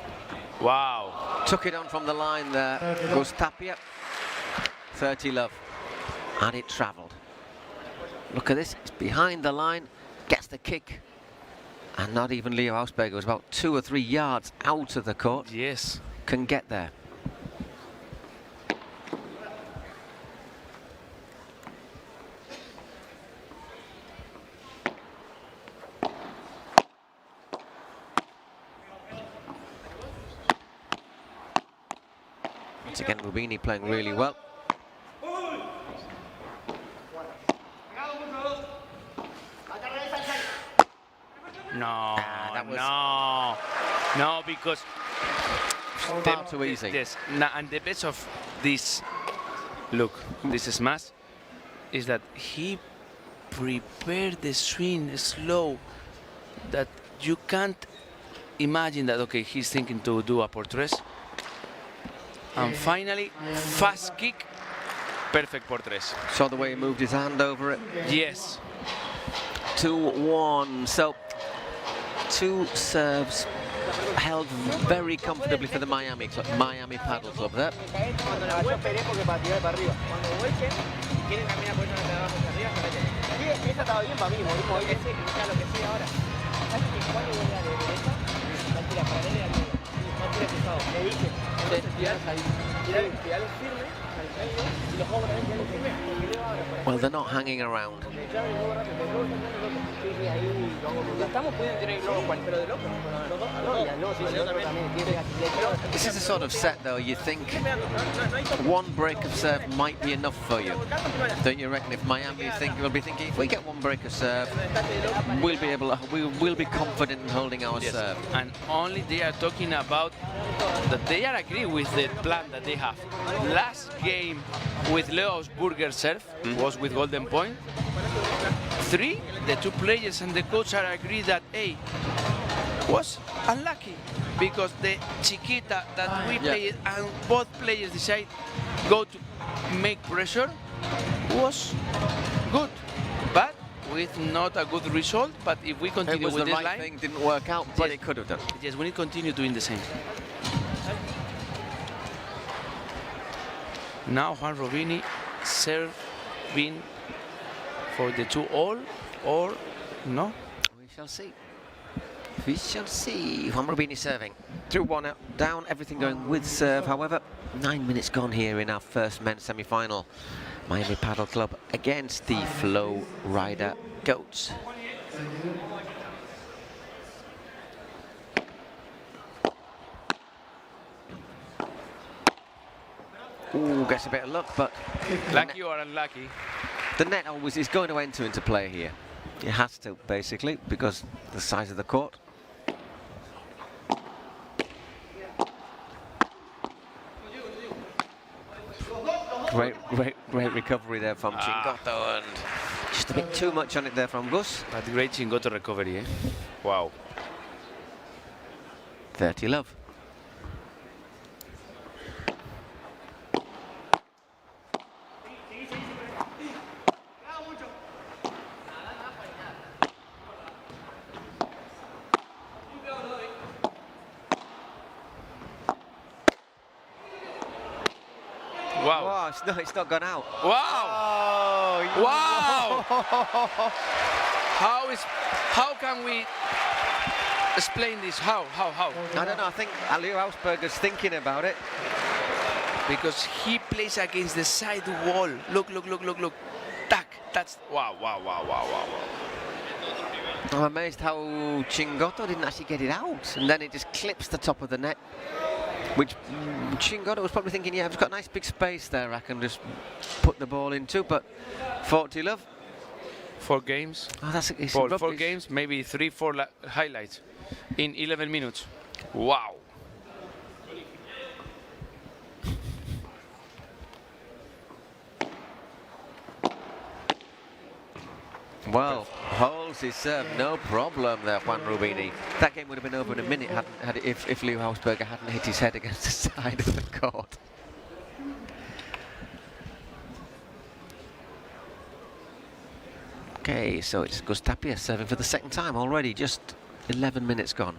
Wow. Took it on from the line there, Gus Tapia. 30 love, and it travelled. Look at this, it's behind the line, gets the kick, and not even Leo Ausberger was about 2 or 3 yards out of the court. Yes. Can get there. Once again, Rubini playing really well. No, that was no, because far too easy. Yes, and the best of this, look, this smash, is that he prepared the swing slow, that you can't imagine that, okay, he's thinking to do a portress. And finally, fast kick, perfect portress. Saw the way he moved his hand over it. Yes. 2-1, so 2 serves held very comfortably for the Miami Padel Club there. Well, they're not hanging around. This is a sort of set, though, you think one break of serve might be enough for you. Don't you reckon? If Miami will be thinking, if we get one break of serve, we'll be confident in holding our serve. And only they are talking about that they are agree with the plan that they have. Last game with Leo Ausberger serve was with golden point. 3, the 2 players and the coach are agreed that A was unlucky because the Chiquita that we played and both players decide go to make pressure was good, but with not a good result. But if we continue It was with the this right line, thing, didn't work out, but Yes. it could have done. yes, we need to continue doing the same. Now Juan Robini serving for the 2-all, or no? We shall see. We shall see. Juan Rubini serving. 2-1 out, down, everything going with serve. However, 9 minutes gone here in our first men's semi-final. Miami Padel Club against the Flow Rider Goats. Ooh, gets a bit of luck, but Lucky or unlucky? the net always is going to enter into play here. It has to, basically, because the size of the court. Great recovery there from Chingoto, and just a bit too much on it there from Gus. But great Chingoto recovery, eh? Wow. 30 love. Wow. Oh, it's not gone out. Wow. Oh, Wow. How can we explain this? How? I don't know. I think Leo Hausberger's thinking about it. Because he plays against the side wall. Look. Tack. That's wow. I'm amazed how Chingoto didn't actually get it out, and then it just clips the top of the net. Which Chingoto was probably thinking, yeah, I've got a nice big space there, I can just put the ball into, but 40 love. 4 games. Oh, that's it's Paul, rubbish. 4 games, maybe 3-4 highlights in 11 minutes. Wow. Well, holds his serve, no problem there, Juan Rubini. That game would have been over in a minute if Leo Hausberger hadn't hit his head against the side of the court. Okay, so it's Gus Tapia serving for the second time already, just 11 minutes gone.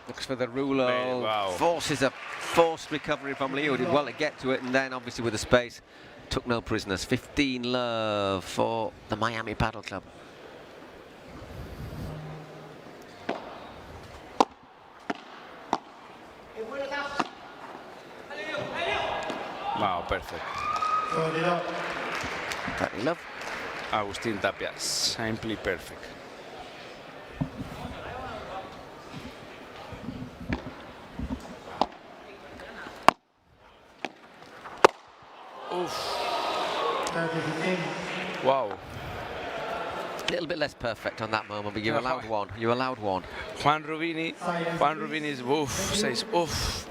Looks for the Rulo, Wow. forces a forced recovery from Leo, did well to get to it, and then obviously with the space, took no prisoners. 15 love for the Miami Padel Club. Wow, perfect. 30 love. Agustin Tapia, simply perfect. Oof. Wow. A little bit less perfect on that moment, but you're allowed one. You're allowed one. Juan Rubini is oof, says oof.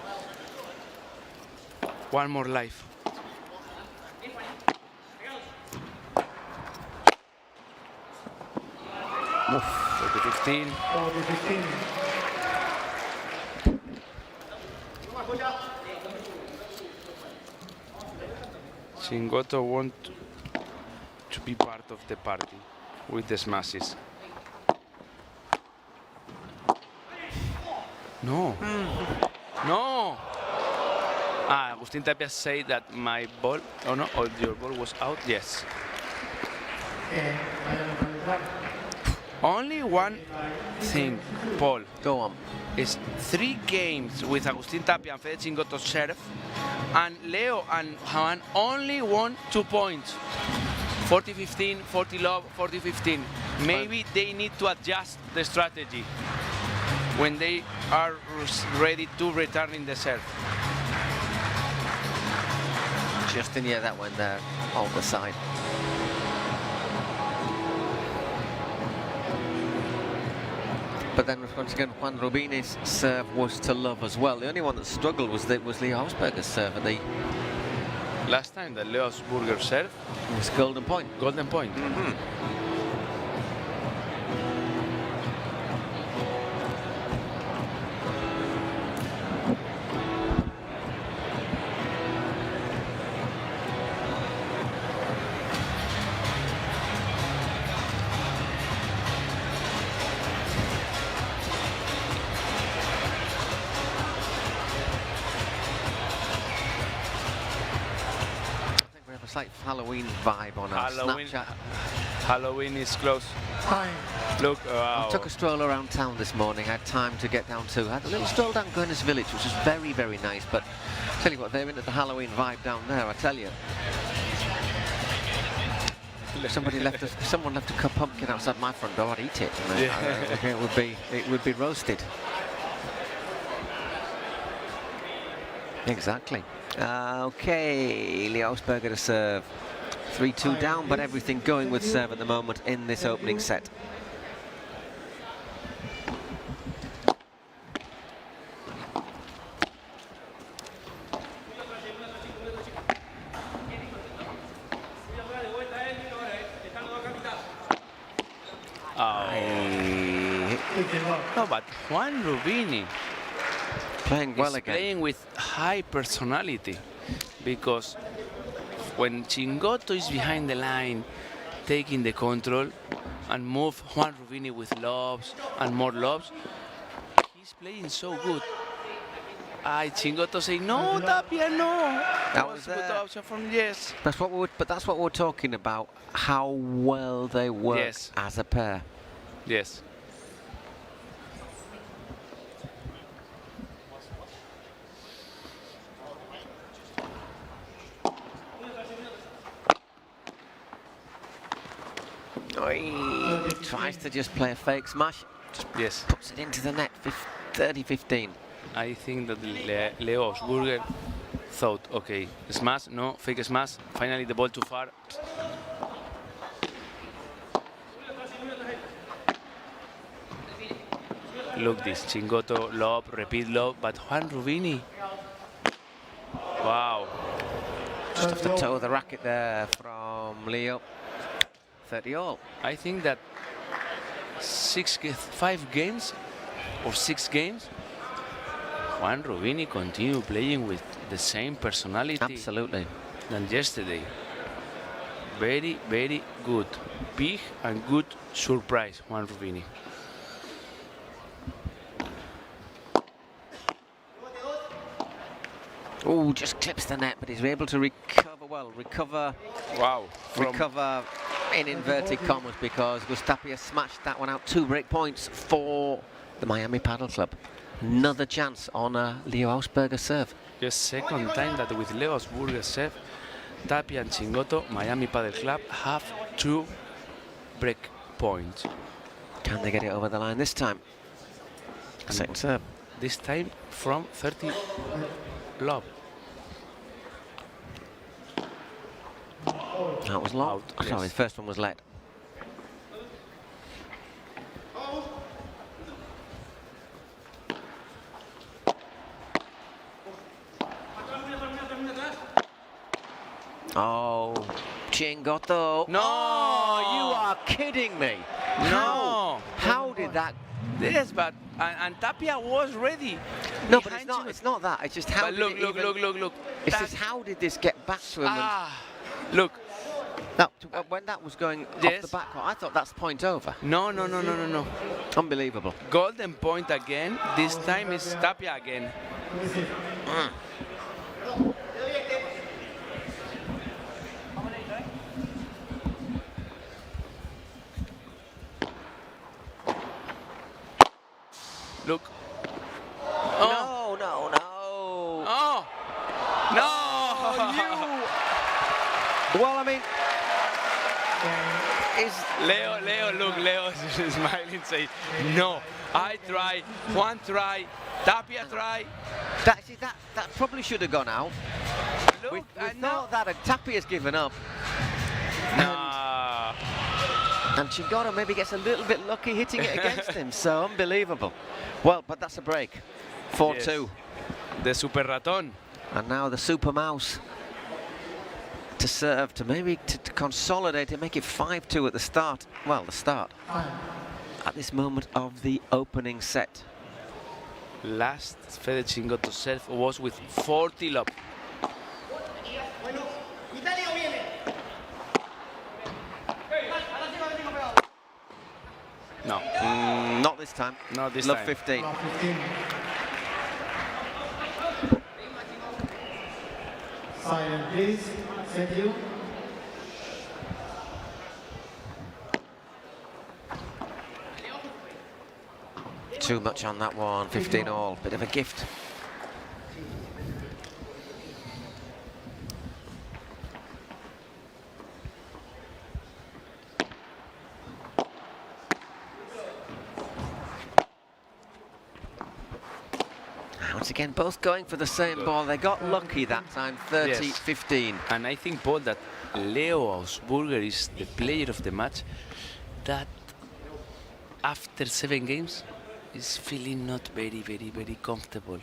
One more life. Oof. 15. Chingoto want to be part of the party with the smashes. No. No. Agustin Tapia said that my ball, oh no, or your ball was out. Yes. Only one thing, Paul. Go on. Is 3 games with Agustin Tapia and Fede Chingoto serve, and Leo and Juan only won 2 points. 40-15, 40 love, 40-15. Maybe they need to adjust the strategy when they are ready to return in the serve. Just in, yeah, that went there on the side. But then once again, Juan Rubini's serve was to love as well. The only one that struggled was Leo Hausberger's serve at the Last time that Leo Hausberger served was golden point. Golden point. Slight Halloween vibe on our Snapchat. Halloween is close. Hi. Look, wow. I took a stroll around town this morning. I had time to get down to. I had a little stroll down Goodness Village, which was very, very nice. But tell you what, they're into the Halloween vibe down there. I tell you. Someone left a pumpkin outside my front door. I'd eat it. It would be roasted. Exactly. Okay, Leo Hausberger to serve. 3-2 down, but everything going with serve at the moment in this opening set. No, but Juan Rubini playing well is again. Playing with high personality, because when Chingoto is behind the line, taking the control and move Juan Rubini with lobs and more lobs, he's playing so good. Chingoto saying no, Tapia, no. That was a good option from yes. That's what we're talking about. How well they work as a pair. Yes. He tries to just play a fake smash. Just puts it into the net. 30-15. I think that Leo Hausberger thought, okay, smash, no, fake smash. Finally, the ball too far. Look this, Chingoto, lob, repeat lob, but Juan Rubini. Wow. Just off the toe of the racket there from Leo. 30 all. I think that 5 games or 6 games, Juan Rubini continue playing with the same personality. Absolutely. Than yesterday. Very, very good. Big and good surprise, Juan Rubini. Oh, just clips the net, but he's able to recover well. Wow. Recover in inverted commas, because Gustapia smashed that one out. 2 break points for the Miami Padel Club. Another chance on Leo Hausberger serve. Just second time that with Leo Hausberger serve, Tapia and Chingoto, Miami Padel Club, have 2 break points. Can they get it over the line this time? Second serve. This time from 30 lob. That was low. Sorry, the first one was let. Oh, Chingoto. No! Oh, you are kidding me. No! How did that? Yes, but and Tapia was ready. No, but it's not that. It's just how. But look. It's just how did this get back to him? Look. Now, when that was going off the back, I thought that's point over. No. Unbelievable. Golden point again. This time is Tapia again. Look. Oh. No. Oh. No. You. Well, I mean. Leo, look, Leo is smiling, say, no, I try, Juan try, Tapia try. That probably should have gone out. Look, we thought that Tapia's given up. Nah. And Chingoto maybe gets a little bit lucky hitting it against him, so unbelievable. Well, but that's a break. 4-2. Yes. The Super Raton. And now the Super Mouse to serve, to maybe to consolidate and make it 5-2 at the start. Well, the start. At this moment of the opening set. Last Fede Chingoto serve was with 40 lob. No. Not this time. Not this Love time. 15. Silent, please. Thank you. Too much on that one, 15 all. Bit of a gift. Once again, both going for the same ball. They got lucky that time, 30-15. Yes. And I think, Paul, that Leo Ausburger is the player of the match that after 7 games is feeling not very, very, very comfortable.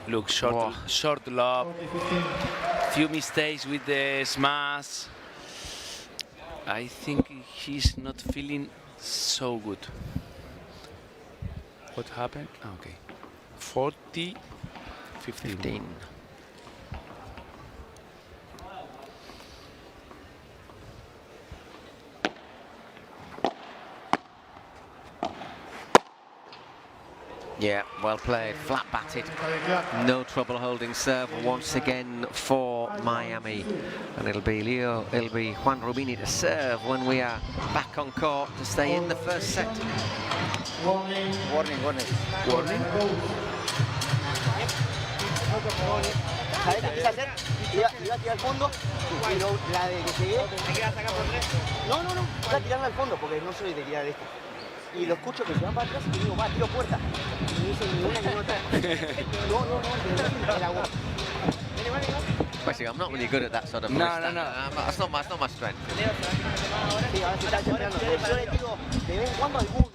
Look, short lob, few mistakes with the smash. I think he's not feeling so good. What happened? Okay. 40-15. Yeah, well played, flat batted. No trouble holding serve once again for Miami. And it'll be Juan Rubini to serve when we are back on court to stay in the first set. Warning. Warning, warning. Warning? ¿Sabes qué quise hacer? Iba a tirar al fondo, pero la de que llegué... No, iba a tirarla al fondo porque no soy de tirar esto. Y lo escucho que se van para atrás y digo, va, tiro puerta. Y me dicen, ni una ni otra. No, el agua. Basically, I'm not really good at that sort of No. That's not my strength. Sí, ahora se está chambeando. Yo le tiro de vez en cuando alguno.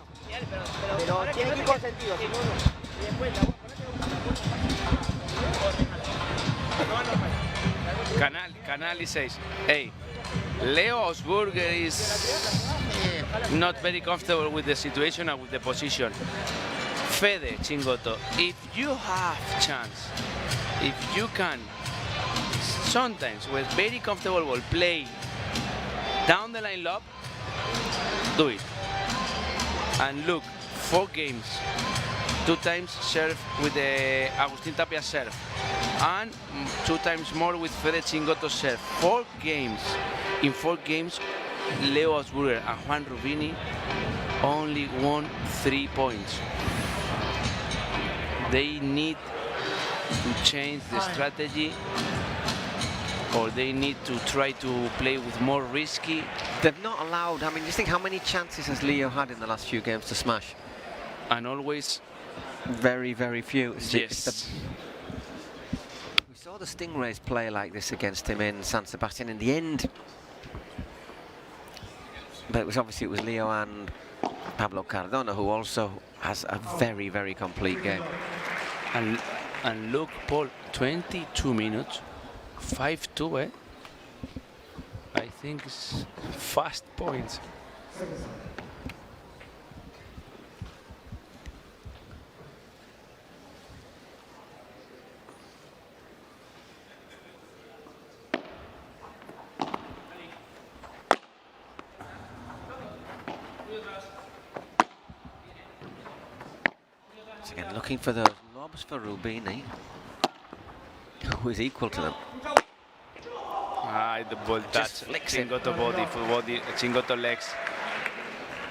Pero tiene que ir con sentido, si no. Canali says, hey, Leo Ausburger is not very comfortable with the situation and with the position. Fede Chingoto, if you have chance, if you can, sometimes with very comfortable ball, play down the line lob, do it. And look, 4 games, 2 times serve with the Agustin Tapia serve, and 2 times more with Fede Chingoto serve. 4 games. In 4 games, Leo Ausburger and Juan Rubini only won 3 points. They need to change the strategy, or they need to try to play with more risky. They've not allowed, I mean, just think how many chances has Leo had in the last few games to smash? And always very, very few. Yes. We saw the Stingrays play like this against him in San Sebastian in the end. But it was Leo and Pablo Cardona who also has a very, very complete game. And look, Paul, 22 minutes, 5-2, eh? I think it's fast points. Again, looking for those lobs for Rubini, who is equal to them. The ball touch, Chingoto body, full body, Chingoto legs.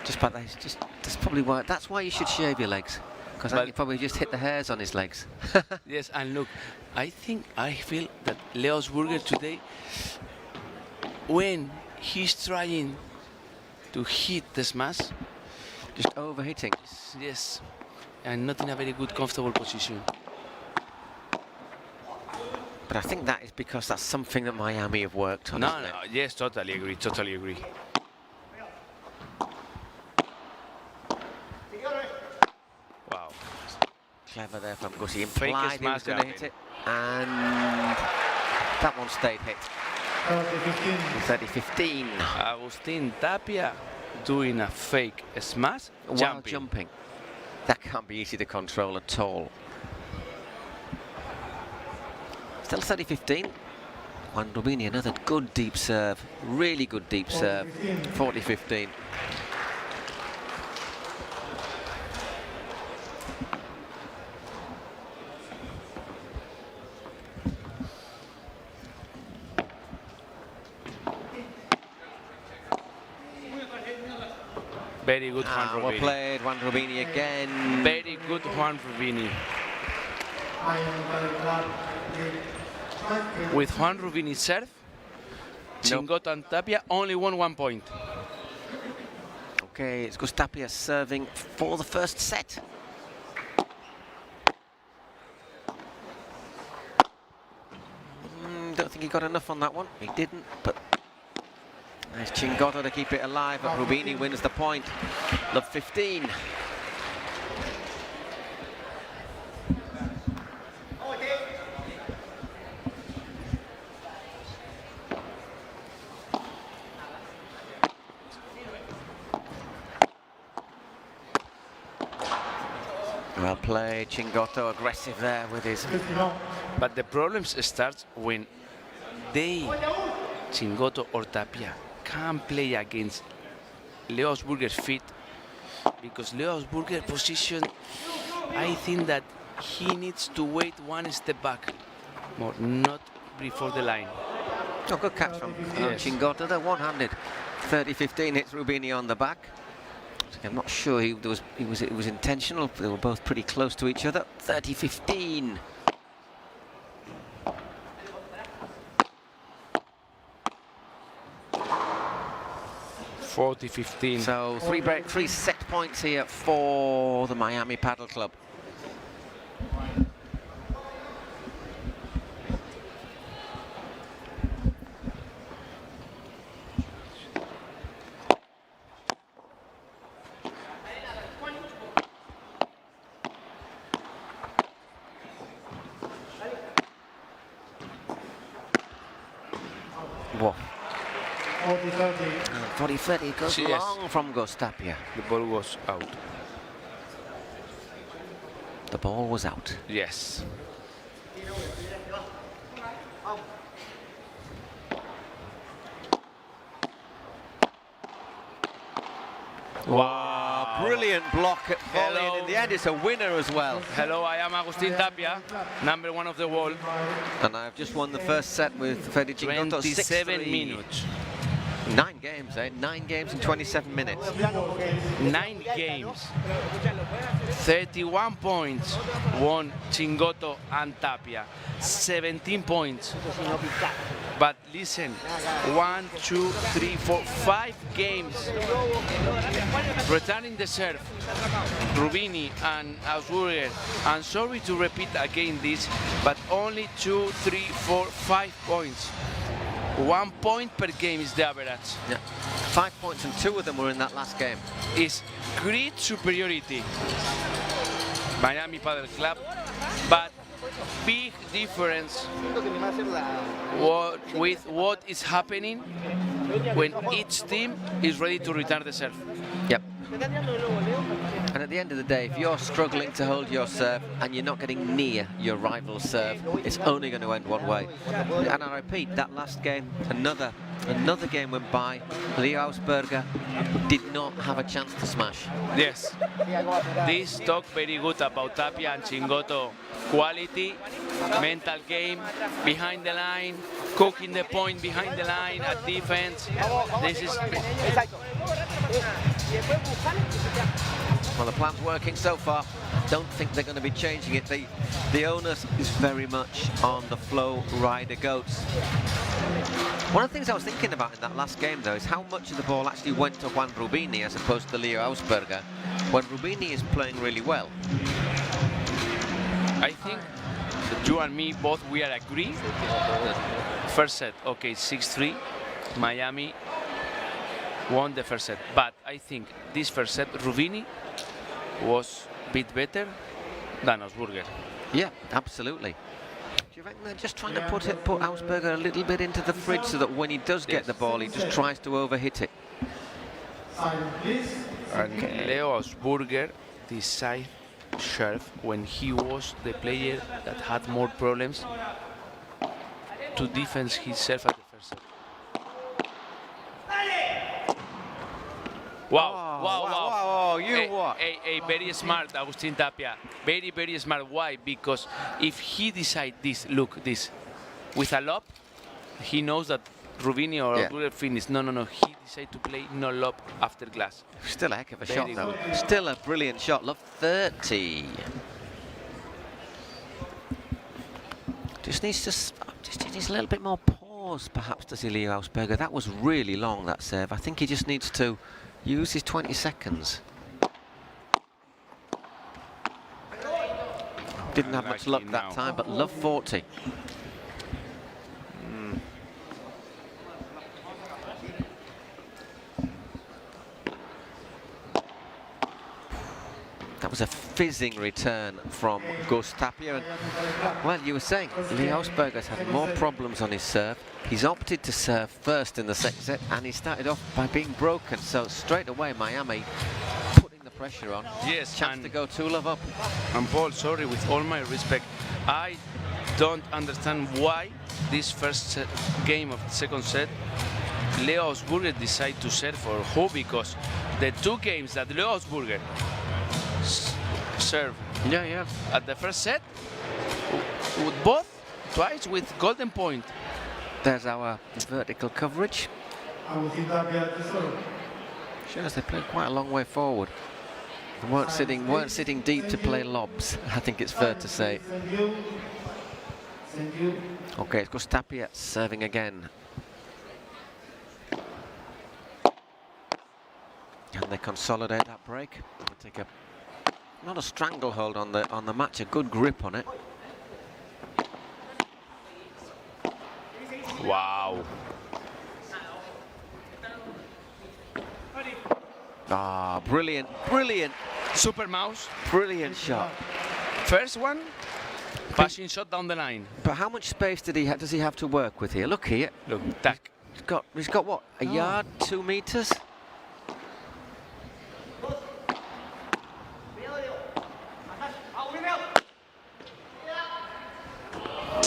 That's probably why. That's why you should shave your legs, because you probably just hit the hairs on his legs. Yes, and look, I feel that Leo Ausburger today, when he's trying to hit the smash, just overhitting. Yes. And not in a very good, comfortable position. But I think that is because that's something that Miami have worked on. No, yes, totally agree, totally agree. Wow. Clever there from Gussie. Fake Implied he was smash going to hit it. And that one stayed hit. 30-15. Agustín Tapia doing a fake smash While jumping. That can't be easy to control at all. Still 30-15. Juan Rubini, another good deep serve. Really good deep serve. 40-15. Very good Juan Rubini. Well played, Juan Rubini again. Very good Juan Rubini. With Juan Rubini's serve, Chingoto and Tapia only won 1 point. Okay, it's Gus Tapia serving for the first set. Don't think he got enough on that one. He didn't, but nice Chingoto to keep it alive, but Rubini wins the point. Love 15. Well played, Chingoto aggressive there with his... But the problems starts when they, Chingoto or Tapia, can play against Leo Osburger's feet, because Leo Osburger's position, I think that he needs to wait one step back, more, not before the line. Oh, good catch from Chingoto, they're one-handed. 30-15 hits Rubini on the back. I'm not sure it was intentional. They were both pretty close to each other. 30-15. So three set points here for the Miami Padel Club. Whoa. 40-30 goes long from Gus Tapia. The ball was out. The ball was out. Yes. Wow, brilliant block at volley, and in the end it's a winner as well. Hello, I am Agustín Tapia, #1 of the world. And I've just won the first set with Freddy Chingoto. 27 minutes. 9 games, 9 games in 27 minutes. 9 games. 31 points won Chingoto and Tapia. 17 points. But listen, 1, 2, 3, 4, 5 games. Returning the serve, Rubini and Osburger. I'm sorry to repeat again this, but only 2, 3, 4, 5 points. 1 point per game is the average. Yeah. 5 points, and 2 of them were in that last game. It's great superiority, Miami Padel Club, but big difference with what is happening when each team is ready to return the serve. Yep. And at the end of the day, if you're struggling to hold your serve and you're not getting near your rival's serve, it's only going to end one way. And I repeat, that last game, another game went by. Leo Osburger did not have a chance to smash. Yes. This talk very good about Tapia and Chingoto. Quality, mental game, behind the line, cooking the point behind the line at defense. This is... Well, the plan's working so far. Don't think they're going to be changing it. The onus is very much on the Flow Rider Goats. One of the things I was thinking about in that last game, though, is how much of the ball actually went to Juan Rubini as opposed to Leo Osburger, when Rubini is playing really well. I think you and me both, we are agree. First set, okay, 6-3. Miami won the first set. But I think this first set, Rubini was a bit better than Augsburger. Yeah, absolutely. Do you reckon they're just trying to put Augsburger a little bit into the fridge so that when he does get the ball, he just tries to overhit it? And Leo Augsburger decided serve when he was the player that had more problems to defend himself at the first set. Wow, wow. Very smart, Agustin Tapia. Very, very smart. Why? Because if he decide this, look, this, with a lob, he knows that Rubini or Augsburger finish. No. He decided to play no lob after glass. Still a heck of a shot, Very though. good. Still a brilliant shot. Love 30. Just needs a little bit more pause, perhaps, does he, Leo Augsburger? That was really long, that serve. I think he just needs to use his 20 seconds. Didn't have much luck that time, but love 40. That was a fizzing return from Gus Tapia. And, well, you were saying, Leo Augsburger's had more problems on his serve. He's opted to serve first in the second set, and he started off by being broken. So straight away, Miami putting the pressure on. Yes, chance to go 2-love up. And Paul, sorry, with all my respect, I don't understand why this first game of the second set, Leo Augsburger decided to serve for who? Because the two games that Leo Augsburger serve at the first set, with both twice with golden point. There's our vertical coverage. Shows they played quite a long way forward. They weren't sitting deep to play lobs, I think it's fair to say. Okay, it's Gus Tapia serving again. And they consolidate that break. They take a not a stranglehold on the match, a good grip on it. Wow. Ah, brilliant. Super mouse. Brilliant shot. First one, passing shot down the line. But how much space does he have to work with here? Look here. Look, tack. He's got what? A yard, 2 meters?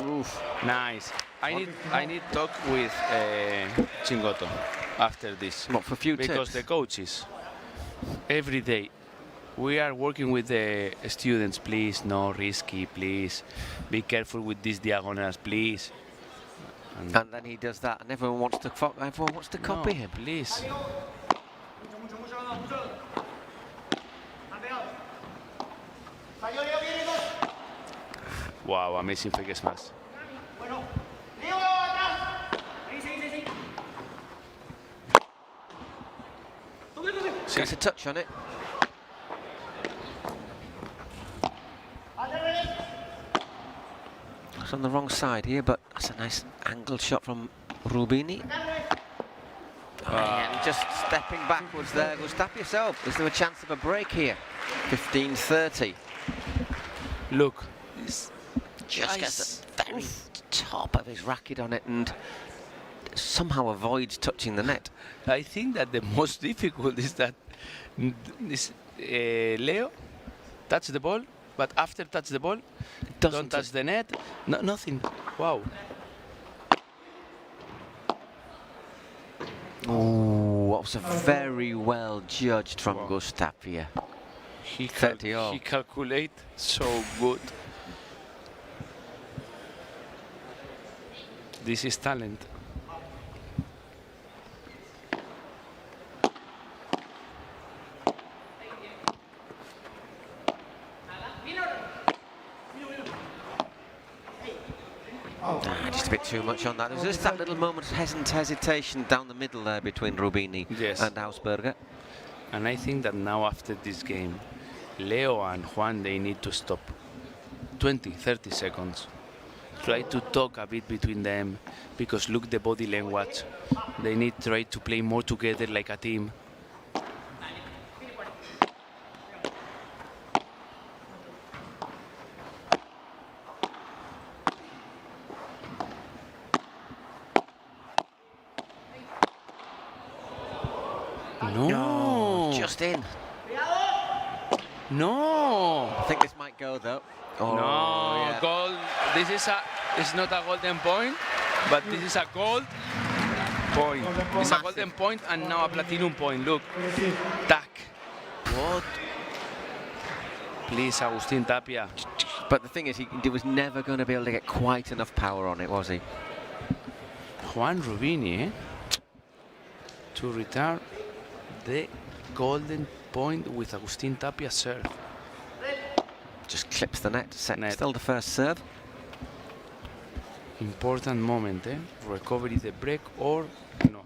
Oof. Nice. I need talk with Chingoto after this. What, for few because tips? The coaches every day we are working with the students. Please, no risky. Please, be careful with these diagonals, please. And then he does that, and everyone wants to copy him. Please. Wow, amazing fake smash. Gets a touch on it. It's on the wrong side here, but that's a nice angled shot from Rubini. And just stepping backwards there, Gus Tapia. So, is there a chance of a break here? 15-30. Look, just gets the very top of his racket on it and somehow avoids touching the net. I think that the most difficult is that Leo touch the ball, but after touch the ball, don't touch the net, nothing. Wow. Oh, that was a very well judged from Gus Tapia. He calculate so good. This is talent. Just a bit too much on that. There's just that little moment of hesitation down the middle there between Rubini and Augsburger. And I think that now after this game, Leo and Juan, they need to stop 20, 30 seconds. Try to talk a bit between them, because look the body language. They need to try to play more together like a team. No, just in. No. I think this might go though. Oh, no, yeah. gold. This is it's not a golden point, but this is a gold point. It's a golden point and now a platinum point. Look, tack. What? Please, Agustín Tapia. But the thing is, he was never going to be able to get quite enough power on it, was he? Juan Rubini, to return the golden point with Agustín Tapia serve. Just clips the net, still the first serve. Important moment, recovery the break or no.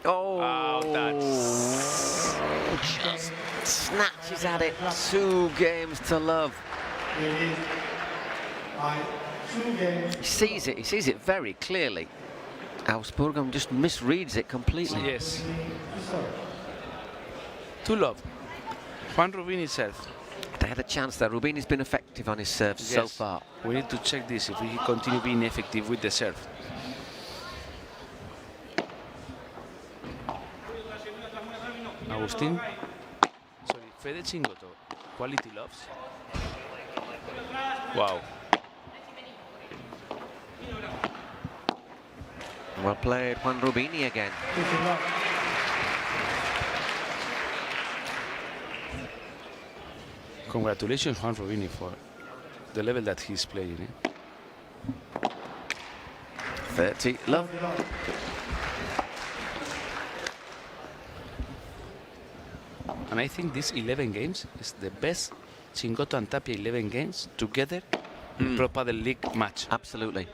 Oh, that's just snatches at it. 2 games to love. He sees it very clearly. Augsburg just misreads it completely. Yes. To love. Juan Rubini serve. They had a chance there. Rubini's been effective on his serve so far. We need to check this if he continue being effective with the serve. Agustín. Sorry, Fede Chingoto. Quality loves. Wow. Well played, Juan Rubini again. Congratulations, Juan Rubini, for the level that he's playing. 30 love. And I think these 11 games is the best Chingoto and Tapia 11 games together in Pro Padel League match. Absolutely.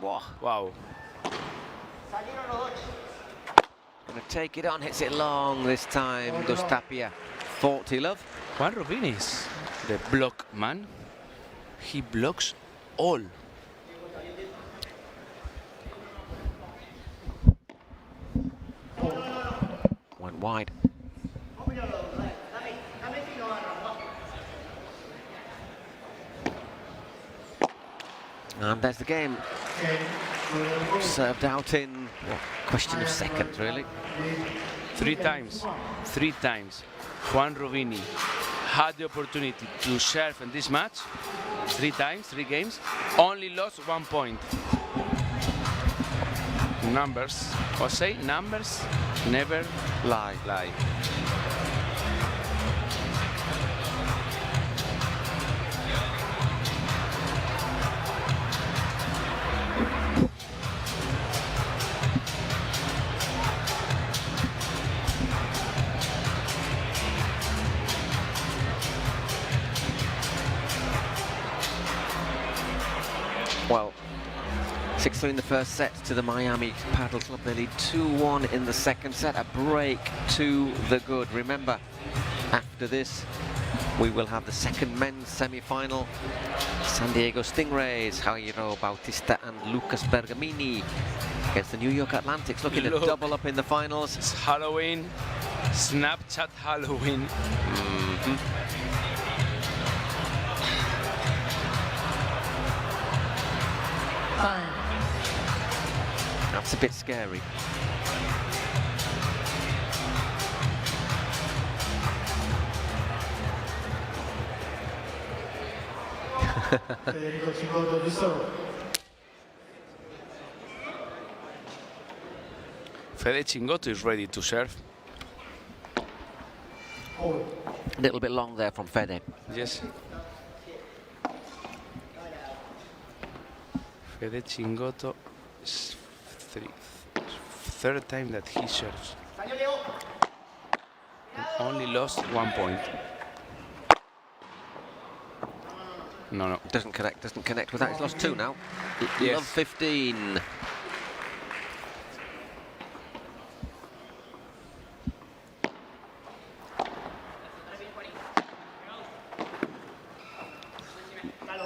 Wow. Wow. Gonna take it on, hits it long this time. Does Tapia. 40 love. Juan Rubini is the block man. He blocks all. Went wide. And there's the game. Served out in question of seconds, really. 3 times. 3 times. Juan Rubini had the opportunity to serve in this match. 3 times, 3 games. Only lost 1 point. Numbers. Or say numbers never lie. Well, 6-3 in the first set to the Miami Padel Club. They lead 2-1 in the second set. A break to the good. Remember, after this, we will have the second men's semi-final. San Diego Stingrays, Jairo Bautista and Lucas Bergamini against the New York Atlantics, looking to double up in the finals. It's Halloween, Snapchat Halloween. That's a bit scary. Fede Chingoto is ready to serve. A little bit long there from Fede. Yes. Fede Chingoto is third time that he serves. And only lost 1 point. No. Doesn't connect with that. He's lost 2 now. Yes. Love 15.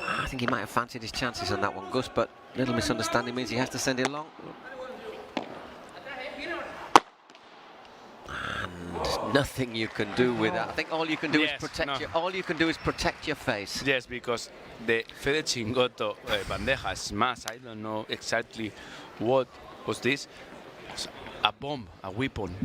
I think he might have fancied his chances on that one, Gus, but little misunderstanding means he has to send it long. And nothing you can do with that. I think all you can do is protect your face. Yes, because the Fede Chingotto bandeja smash, I don't know exactly what was this. A bomb, a weapon.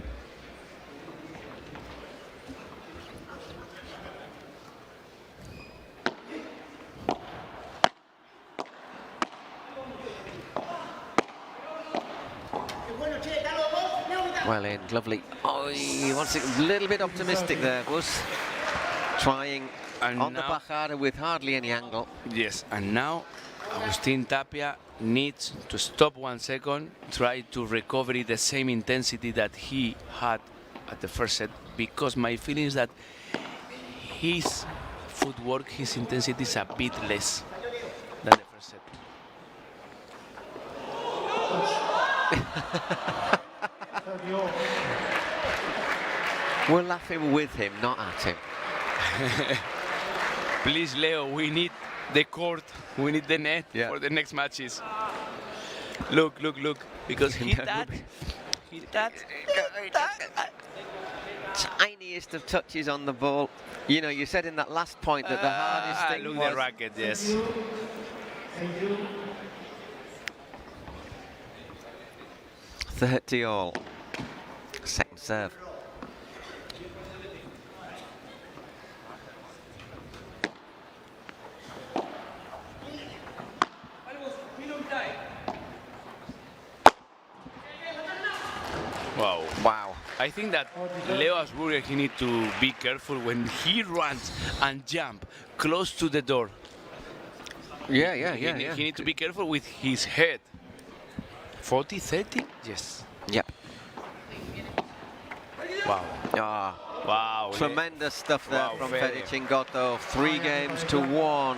Well in, lovely. Oh, he wants it a little bit optimistic there, Gus. Trying on the bajada with hardly any angle. Yes, and now Agustin Tapia needs to stop 1 second, try to recover the same intensity that he had at the first set, because my feeling is that his footwork, his intensity is a bit less than the first set. We're laughing with him, not at him. Please, Leo, we need the court, we need the net for the next matches. Look, because he touched. Tiniest of touches on the ball. You know, you said in that last point that the hardest thing look was... the racket, yes. Thank you. 30 all. Second serve. Wow. I think that Leo Asburger, he need to be careful when he runs and jump close to the door. Yeah. He need to be careful with his head. 40-30? Yes. Yep. Wow. Wow. Tremendous stuff there from Fede. Fede Chingotto. 3 games to 1.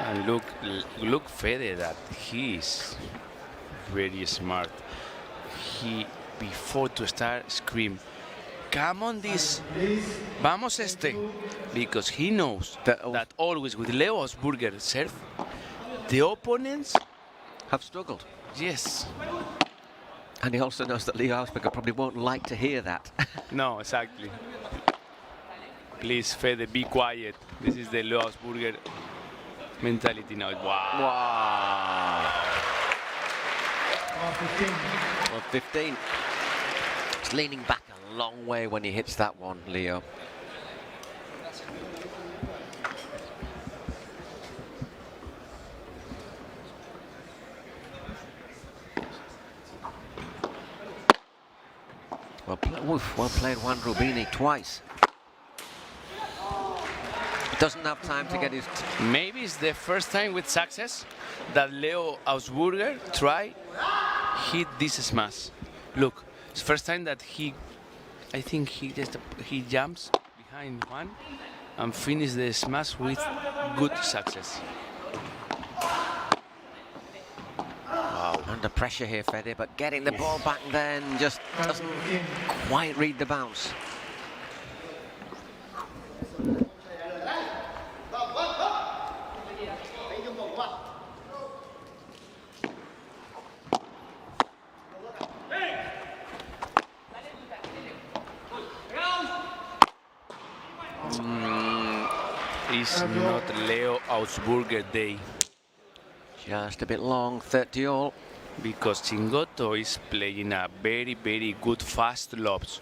And look Fede, that he is very smart. He, before to start, scream, "Come on this, vamos este," because he knows that always with Leo Asburger serve, the opponents have struggled. Yes. And he also knows that Leo Asburger probably won't like to hear that. No, exactly. Please, Fede, be quiet. This is the Leo Asburger mentality now. Wow. Well, 15. He's leaning back a long way when he hits that one, Leo. Well played, Juan Rubini, twice. Doesn't have time to get his... Maybe it's the first time with success that Leo Asburger hit this smash. Look, it's the first time that I think he jumps behind Juan and finishes the smash with good success. Wow, under pressure here, Fede, but getting the ball back then just doesn't quite read the bounce. It's not Leo Asburger day. Just a bit long, 30 all. Because Chingotto is playing a very, very good fast lobs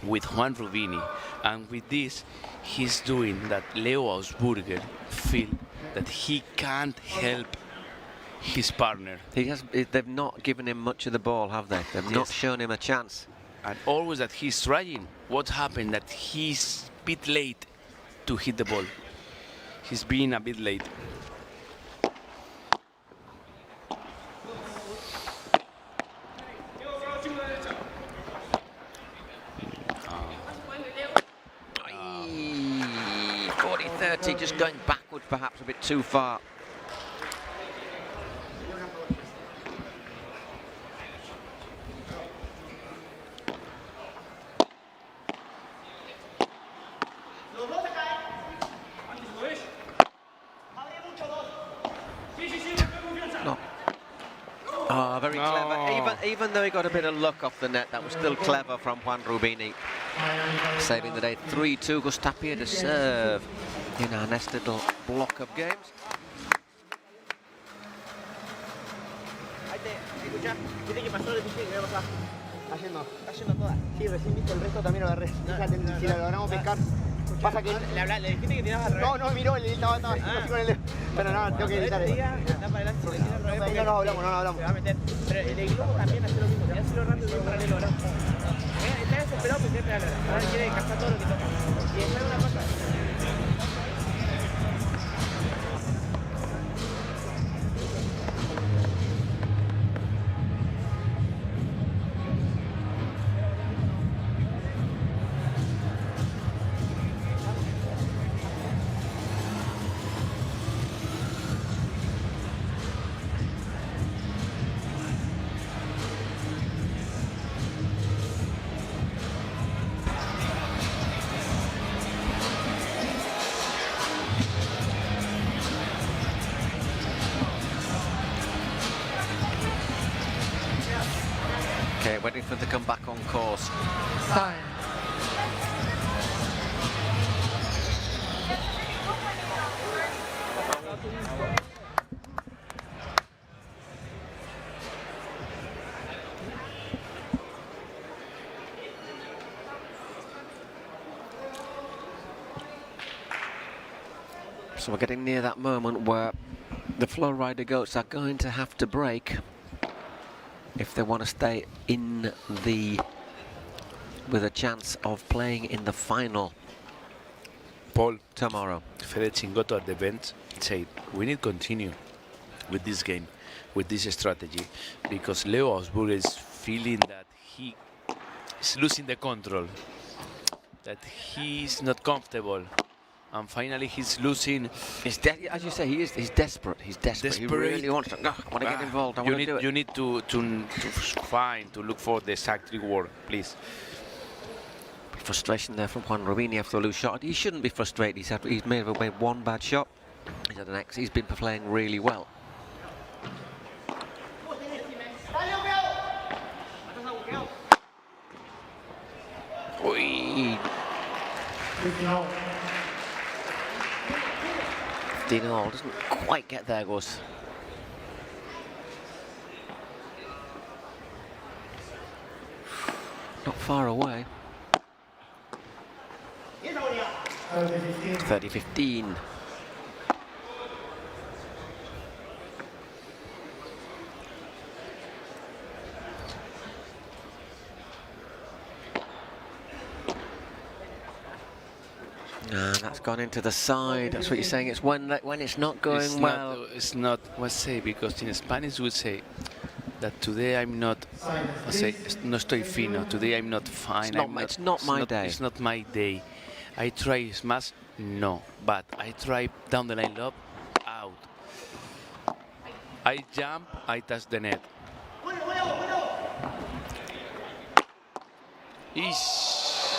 with Juan Rubini. And with this, he's doing that Leo Asburger feel that he can't help his partner. They've not given him much of the ball, have they? They've not shown him a chance. And always that he's trying. What happened? That he's a bit late to hit the ball. He's being a bit late. 40-30, just going backwards perhaps a bit too far. Oh, very clever. Even though he got a bit of luck off the net, that was still clever from Juan Rubini. Saving the day 3-2. Gustapia to serve in our next little block of games. ¿Viste que pasó? Le dije que iba a pasar. Está yendo todas. Sí, recién viste el resto también lo agarré. Fíjate, si la logramos pescar. Pasa que... ¿Le dijiste que tirabas al revés? No, miró, le estaba haciendo así con el... Pero no, tengo que evitar eso. Da para adelante, si le tira al revés. No nos hablamos. Se va a meter. Pero el globo también hace lo mismo. Te hace lo rápido y lo paralelo, ¿verdad? Está desesperado porque siempre ahora quiere cazar todo lo que toca. Y esa es una cosa. Okay, waiting for them to come back on course. Time. So we're getting near that moment where the Flow Rider goats are going to have to break if they want to stay in the with a chance of playing in the final. Paul tomorrow. Fede Chingotto at the bench said we need to continue with this game, with this strategy, because Leo Augsburg is feeling that he is losing the control, that he's not comfortable. And finally, he's losing. As you say, he's desperate. He's desperate. He really wants to. I want to get involved. I want to do it. You need to look for the exact reward, please. Frustration there from Juan Rubini after a loose shot. He shouldn't be frustrated. He's made one bad shot. He's been playing really well. Oi. 15-all, doesn't quite get there, Gus. Not far away. 30-15. That's gone into the side. That's what you're saying. It's when it's not going well. It's not. What say? Because in Spanish we say that today I'm not. I say no estoy fino. Today I'm not fine. It's not my day. It's not my day. I try smash, no, but I try down the line lob, out. I jump, I touch the net.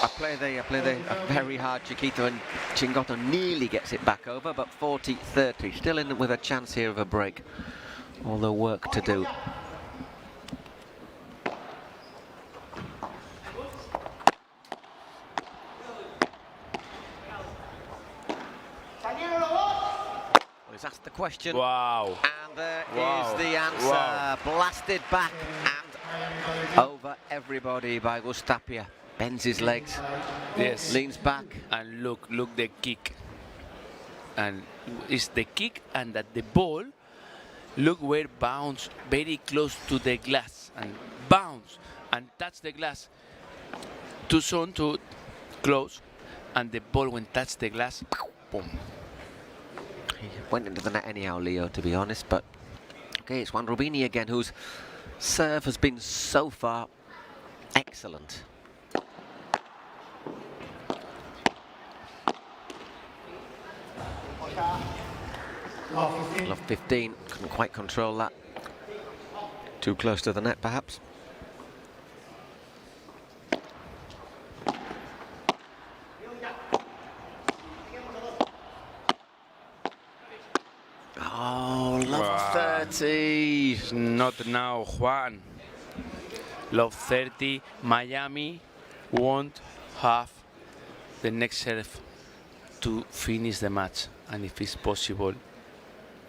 I play the very hard Chiquito, and Chingotto nearly gets it back over, but 40-30, still in with a chance here of a break, although work to do. Well, he's asked the question. Wow. And there is the answer. Wow. Blasted back and over everybody by Gustapia. Bends his legs, yes, leans back, and look the kick, and it's the kick, and that the ball, look where bounce very close to the glass, and bounce and touch the glass, too soon, too close, and the ball when touch the glass, boom. He went into the net anyhow, Leo, to be honest, but okay, it's Juan Rubini again, whose serve has been so far excellent. Love 15, couldn't quite control that. Too close to the net, perhaps. Oh, love 30. Not now, Juan. Love 30. Miami won't have the next serve to finish the match, and if it's possible,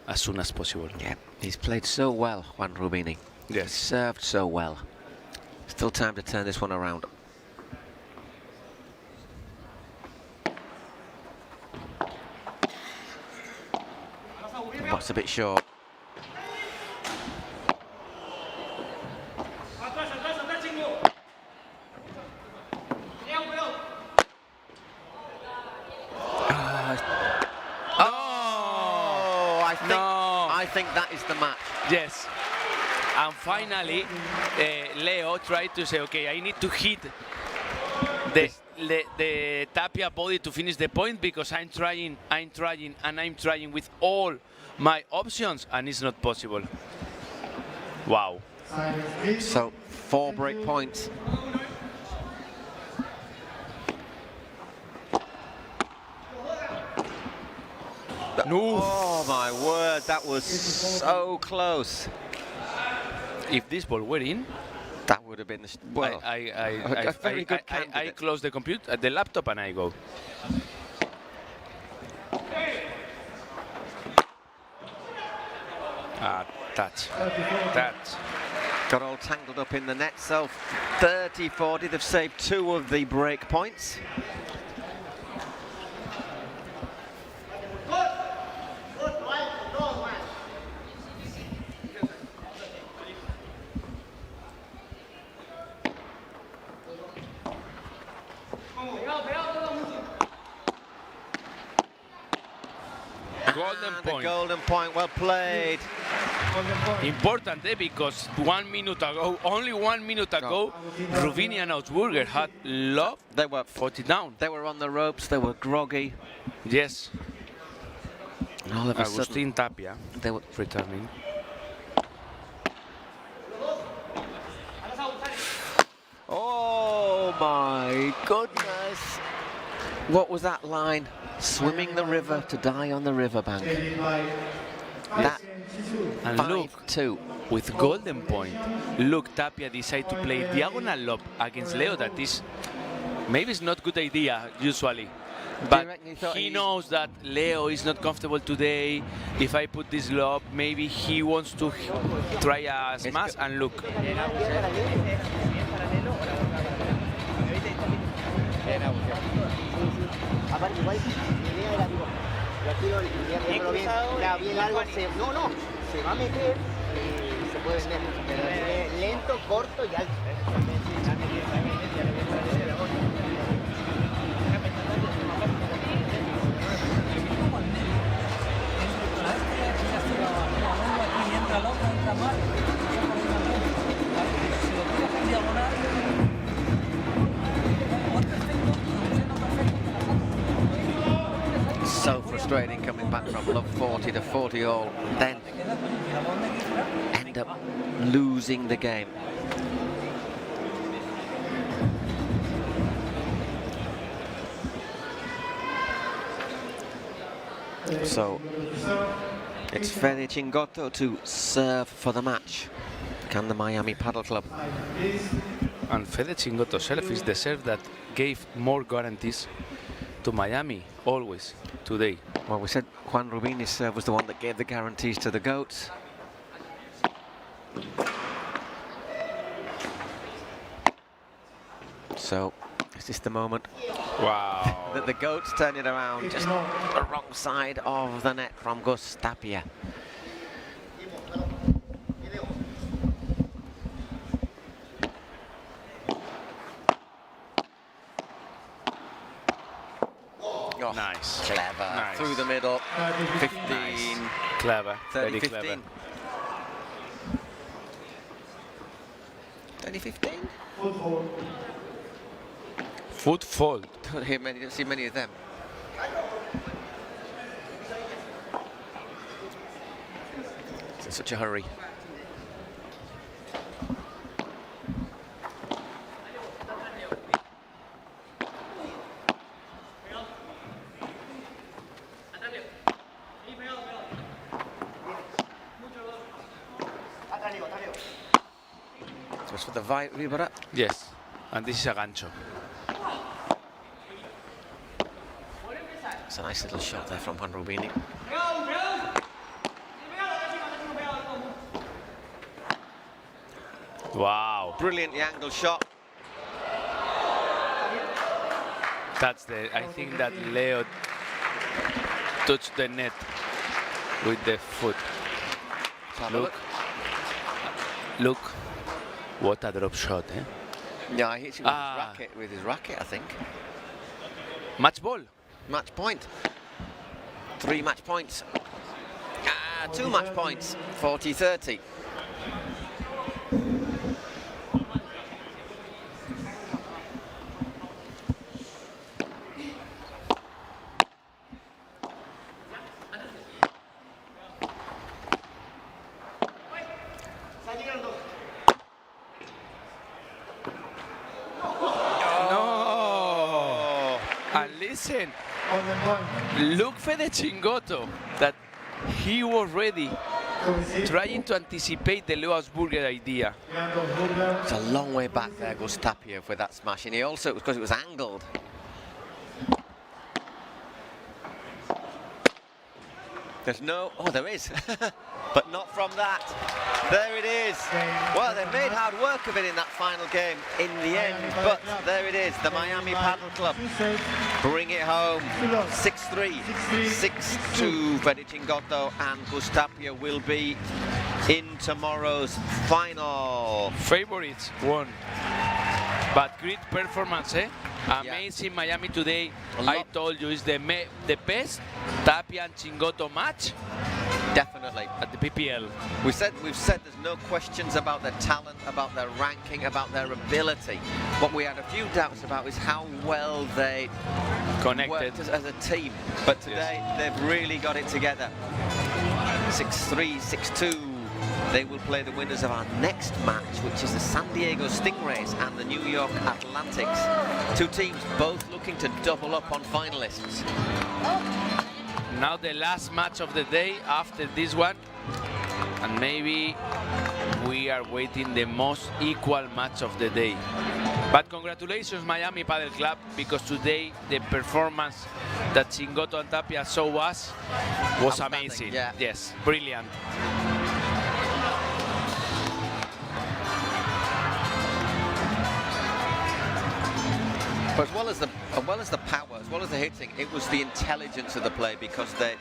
as soon as possible. Yeah, he's played so well, Juan Rubini. Yes. He's served so well. Still time to turn this one around. Box a bit short. I think that is the match. Yes. And finally, Leo tried to say, okay, I need to hit the Tapia body to finish the point because I'm trying with all my options, and it's not possible. Wow. So 4 break points. Oh my word, that was so close. If this ball were in, that would have been well. I close the computer, the laptop, and I go. Touch. Got all tangled up in the net. So 30-40. They've saved 2 of the break points. Golden point. The golden point, well played. Important, because 1 minute ago, only 1 minute ago, Rubini and Augsburger had love. They were 40 down. They were on the ropes. They were groggy. Yes. And all of a sudden, Agustin Tapia, they were returning. Oh my goodness! What was that line? Swimming the river to die on the riverbank. That And look, 5-2 with golden point. Look, Tapia decided to play diagonal lob against Leo. That is, maybe it's not good idea usually, but he knows that Leo is not comfortable today. If I put this lob, maybe he wants to try a smash, and look. Aparte, igual, mi idea era, digo, lo tiro bien largo, se va a meter y se puede vender, pero lento, corto y alto. so frustrating coming back from love 40 to 40 all, then end up losing the game. So it's Fede Cingotto to serve for the match. Can the Miami Padel Club? And Fede Cingotto's serve is the serve that gave more guarantees to Miami always today. Well, we said Juan Rubini's serve was the one that gave the guarantees to the Goats. So, is this the moment? Wow. That the Goats turn it around, just the wrong side of the net from Gus Tapia. Oh, nice. Clever. Nice. Through the middle. 15. Nice. Clever. 30, Very 15. clever. 2015? Foot fold. Don't see many of them. in such a hurry. Just for the vibra. Yes, and this is a gancho. It's a nice little shot there from Juan Rubini. Wow. Brilliantly angled shot. That's I think that Leo touched the net with the foot. Look. What a drop shot, eh? Yeah, he hits it with his racket, I think. Match ball. Match point. 3 match points. 2 match points. 40-30. Listen, look for the Chingotto, that he was ready, trying to anticipate the Leo Asburger idea. It's a long way back there goes Tapia with that smash, and he also, because it was angled. There's no, oh there is, but not from that. There it is. Well, they made hard work of it in that final game in the end, but there it is, the Miami Padel Club bring it home. 6-3, 6-2. Fede Chingotto and Tapia will be in tomorrow's final. Favorites won, but great performance, eh? Amazing Miami today. I told you, it's the best Tapia and Chingotto match. Definitely. At the PPL. We've said there's no questions about their talent, about their ranking, about their ability. What we had a few doubts about is how well they connected as a team. But today they've really got it together. 6-3, 6-2. They will play the winners of our next match, which is the San Diego Stingrays and the New York Atlantics. 2 teams both looking to double up on finalists. Now the last match of the day after this one, and maybe we are waiting the most equal match of the day. But congratulations Miami Padel Club, because today the performance that Chingotto and Tapia showed us was amazing. Yeah. Yes, brilliant. But as well as the power, as well as the hitting, it was the intelligence of the play, because they...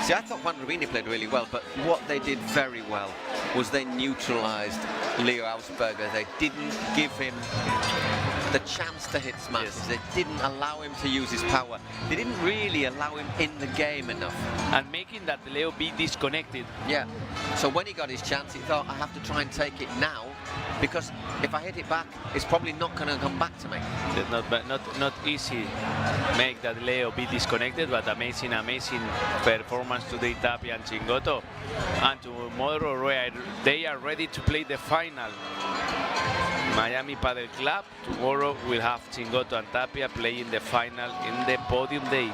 See, I thought Juan Rubini played really well, but what they did very well was they neutralised Leo Ausberger. They didn't give him the chance to hit smashes. Yes. They didn't allow him to use his power. They didn't really allow him in the game enough. And making that Leo be disconnected. Yeah. So when he got his chance, he thought, I have to try and take it now, because if I hit it back, it's probably not going to come back to me. Not easy make that Leo be disconnected, but amazing performance today, Tapia and Chingotto. And tomorrow they are ready to play the final. Miami Padel Club, tomorrow we'll have Chingotto and Tapia playing the final in the podium day.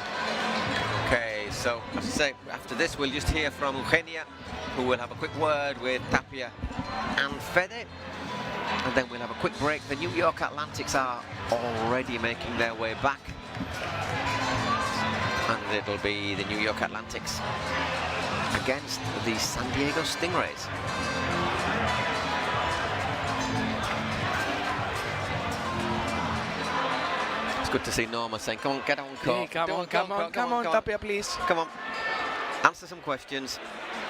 Okay, so as I say, after this we'll just hear from Eugenia, who will have a quick word with Tapia and Fede. And then we'll have a quick break. The New York Atlantics are already making their way back. And it'll be the New York Atlantics against the San Diego Stingrays. It's good to see Norma saying, come on, get on court. Hey, come on, Tapia, please. Come on, answer some questions,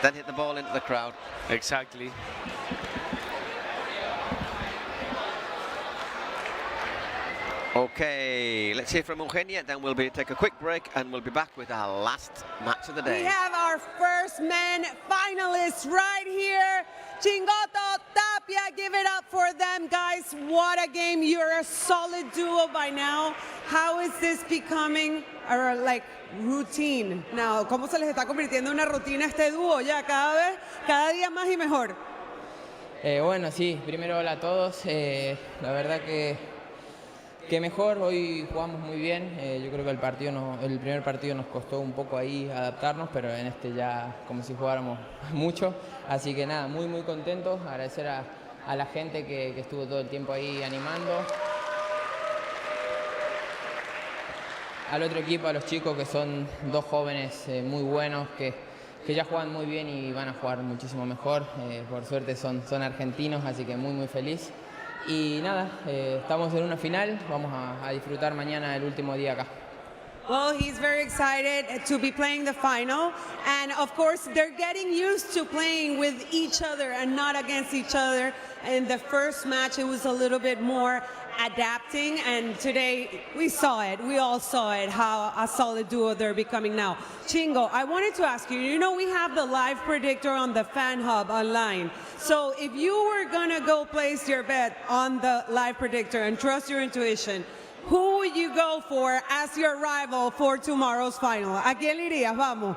then hit the ball into the crowd. Exactly. Okay, let's hear from Eugenia, then we'll take a quick break and we'll be back with our last match of the day. We have our first men finalists right here. Chingotto, Tapia. Yeah, give it up for them, guys. What a game. You're a solid duo by now. How is this becoming a routine now? ¿Cómo se les está convirtiendo en una rutina este dúo ya cada día más y mejor? Bueno, sí, primero hola a todos. La verdad que mejor, hoy jugamos muy bien. Yo creo que el primer partido nos costó un poco ahí adaptarnos, pero en este ya como si jugáramos mucho. Así que nada, muy contentos. Agradecer a la gente que estuvo todo el tiempo ahí animando. Al otro equipo, a los chicos que son dos jóvenes muy buenos, que ya juegan muy bien y van a jugar muchísimo mejor. Por suerte son argentinos, así que muy feliz. Y nada, estamos en una final, vamos a disfrutar mañana el último día acá. Well, he's very excited to be playing the final, and of course they're getting used to playing with each other and not against each other. In the first match it was a little bit more adapting, and today we all saw it, how a solid duo they're becoming now. Chingo, I wanted to ask you, we have the live predictor on the Fan Hub online. So if you were gonna go place your bet on the live predictor and trust your intuition, who would you go for as your rival for tomorrow's final? ¿A quién le irías? Vamos.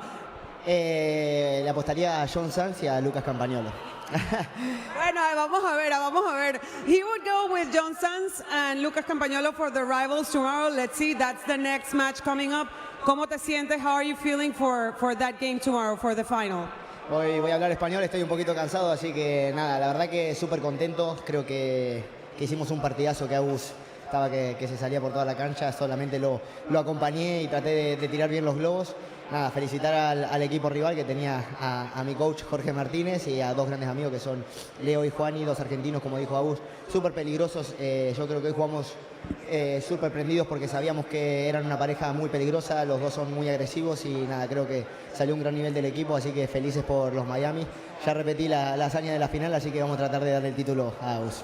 Le apostaría a John Sanz y a Lucas Campagnolo. Bueno, vamos a ver. He would go with John Sanz and Lucas Campagnolo for the rivals tomorrow. Let's see, that's the next match coming up. ¿Cómo te sientes? How are you feeling for that game tomorrow, for the final? Voy a hablar español, estoy un poquito cansado, así que nada, la verdad que súper contento. Creo que hicimos un partidazo, que Agus estaba que se salía por toda la cancha, solamente lo acompañé y traté de tirar bien los globos. Nada, felicitar al equipo rival, que tenía a mi coach Jorge Martínez y a dos grandes amigos que son Leo y Juani, dos argentinos, como dijo Agus, súper peligrosos. Yo creo que hoy jugamos súper prendidos porque sabíamos que eran una pareja muy peligrosa, los dos son muy agresivos y nada, creo que salió un gran nivel del equipo, así que felices por los Miami. Ya repetí la hazaña de la final, así que vamos a tratar de darle el título a Agus.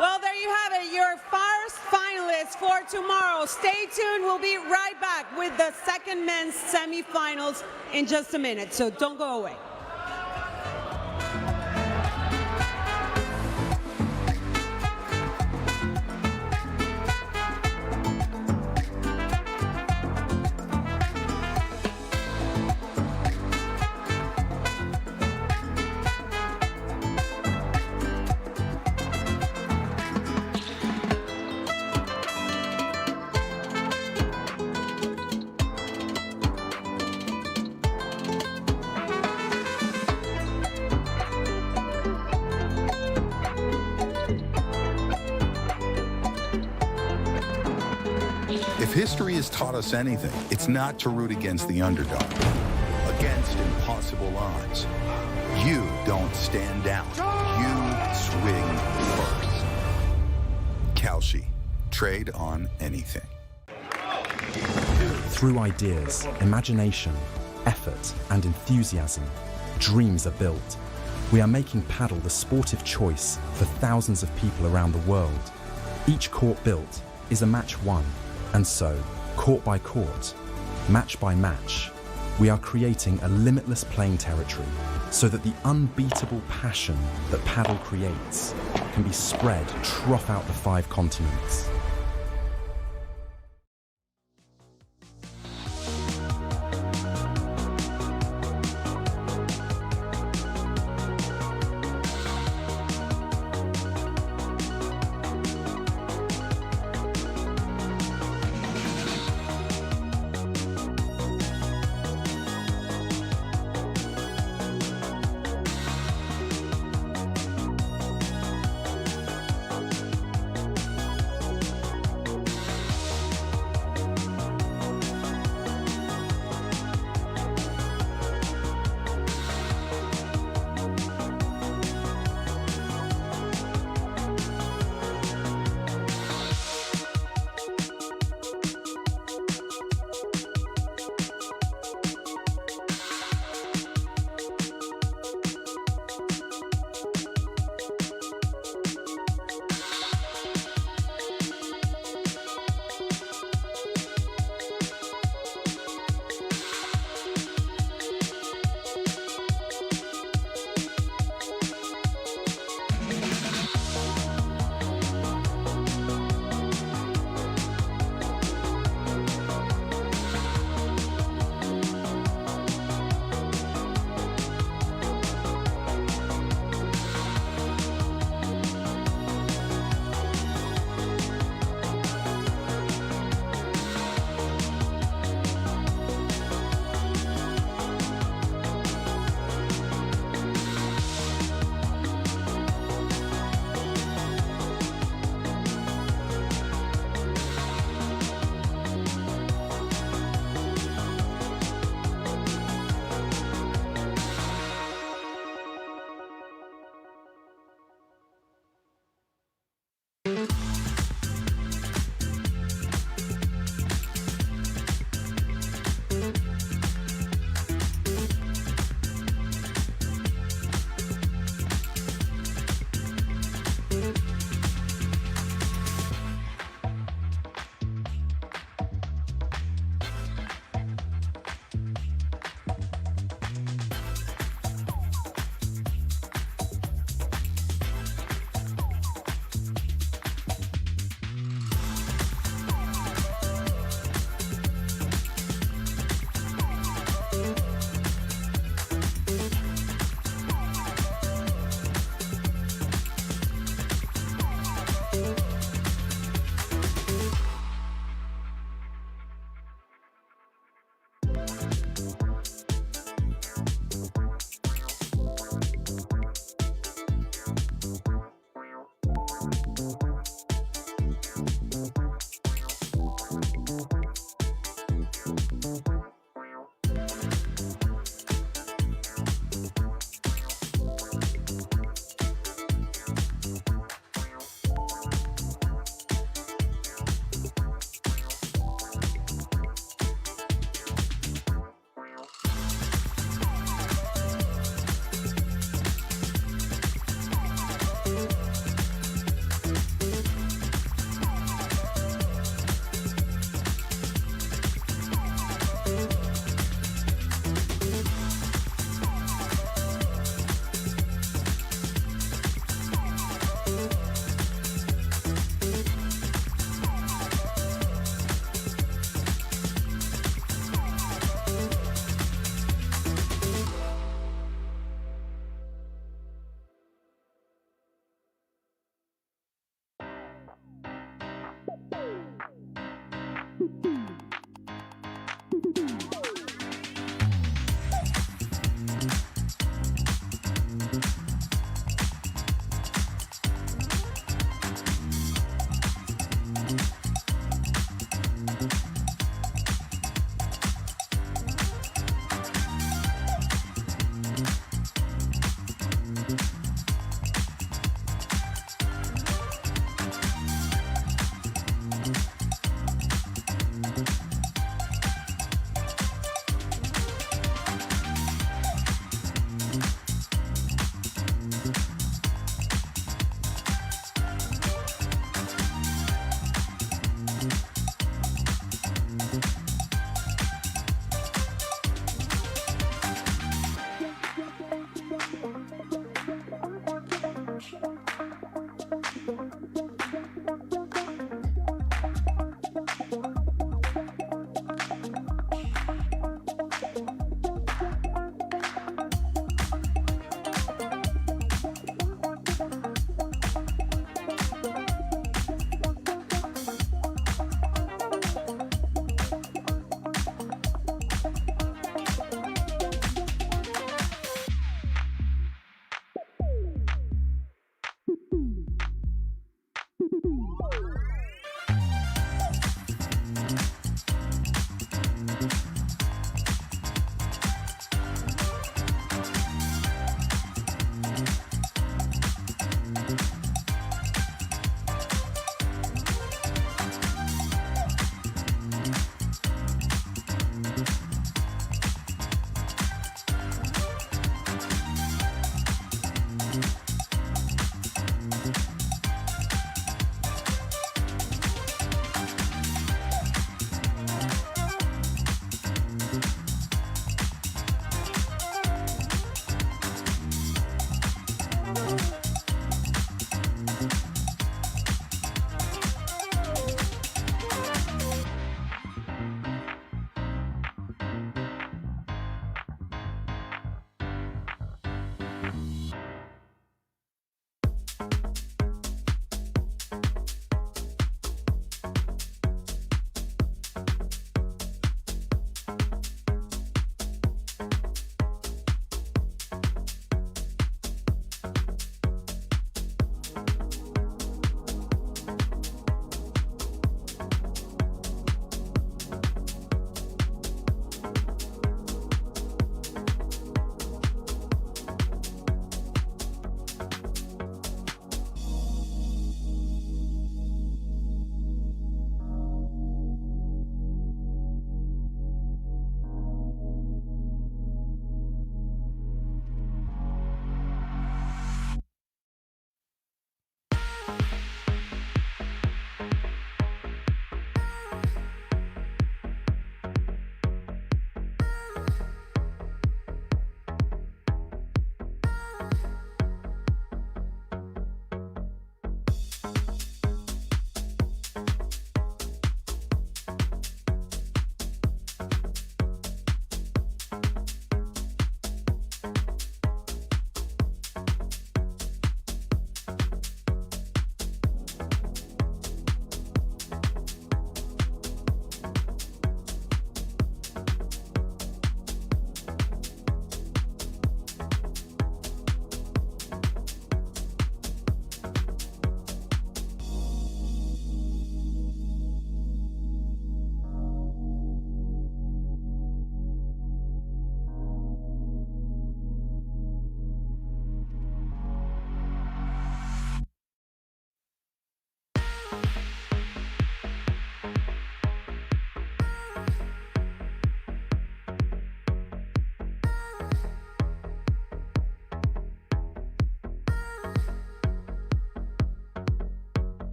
Well, there you have it, your first finalists for tomorrow. Stay tuned, we'll be right back with the second men's semifinals in just a minute, so don't go away. If history has taught us anything, it's not to root against the underdog, against impossible odds. You don't stand down. You swing first. Kalshi. Trade on anything. Through ideas, imagination, effort, and enthusiasm, dreams are built. We are making Padel the sportive choice for thousands of people around the world. Each court built is a match won. And so, court by court, match by match, we are creating a limitless playing territory so that the unbeatable passion that Padel creates can be spread throughout the 5 continents.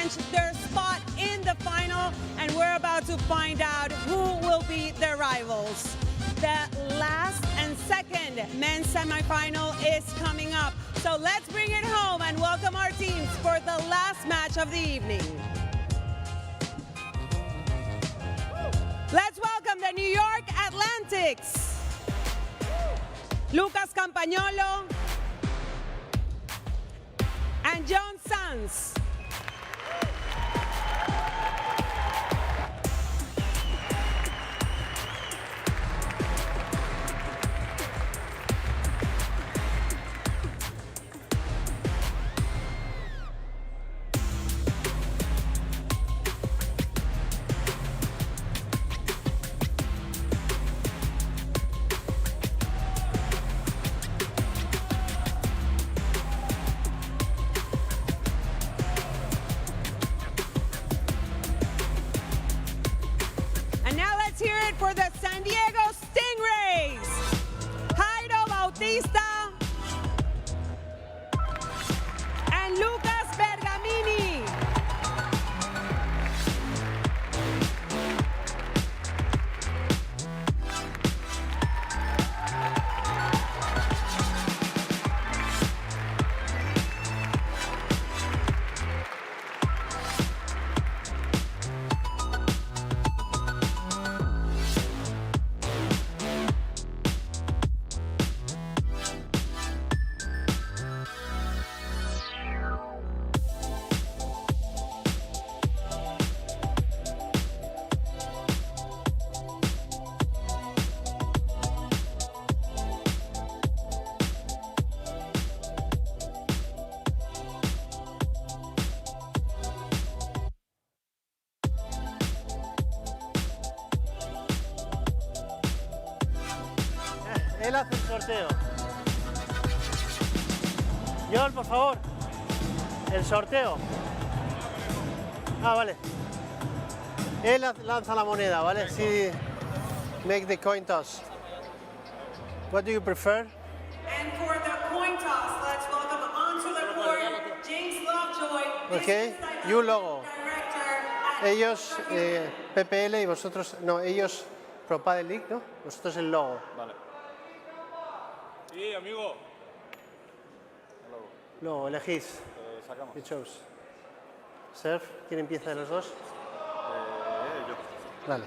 clinch their spot in the final, and we're about to find out who will be their rivals. The last and second men's semifinal is coming up. So let's bring it home and welcome our teams for the last match of the evening. Let's welcome the New York Atlantics. Lucas Campagnolo and John Sanz. For the San Diego Stingrays, Jairo Bautista and Lucas Bergamini. Él hace el sorteo. John, por favor. El sorteo. Ah, vale. Él lanza la moneda, ¿vale? Sí. Make the coin toss. What do you prefer? And for the coin toss, let's welcome onto the court James Lovejoy. Okay. You logo. Ellos PPL y vosotros, no, ellos Pro Padel League, ¿no? Vosotros el logo. Vale. Sí, amigo. Logo, elegís. Sacamos. You chose. Serve, ¿quién empieza de los dos? Yo. Vale.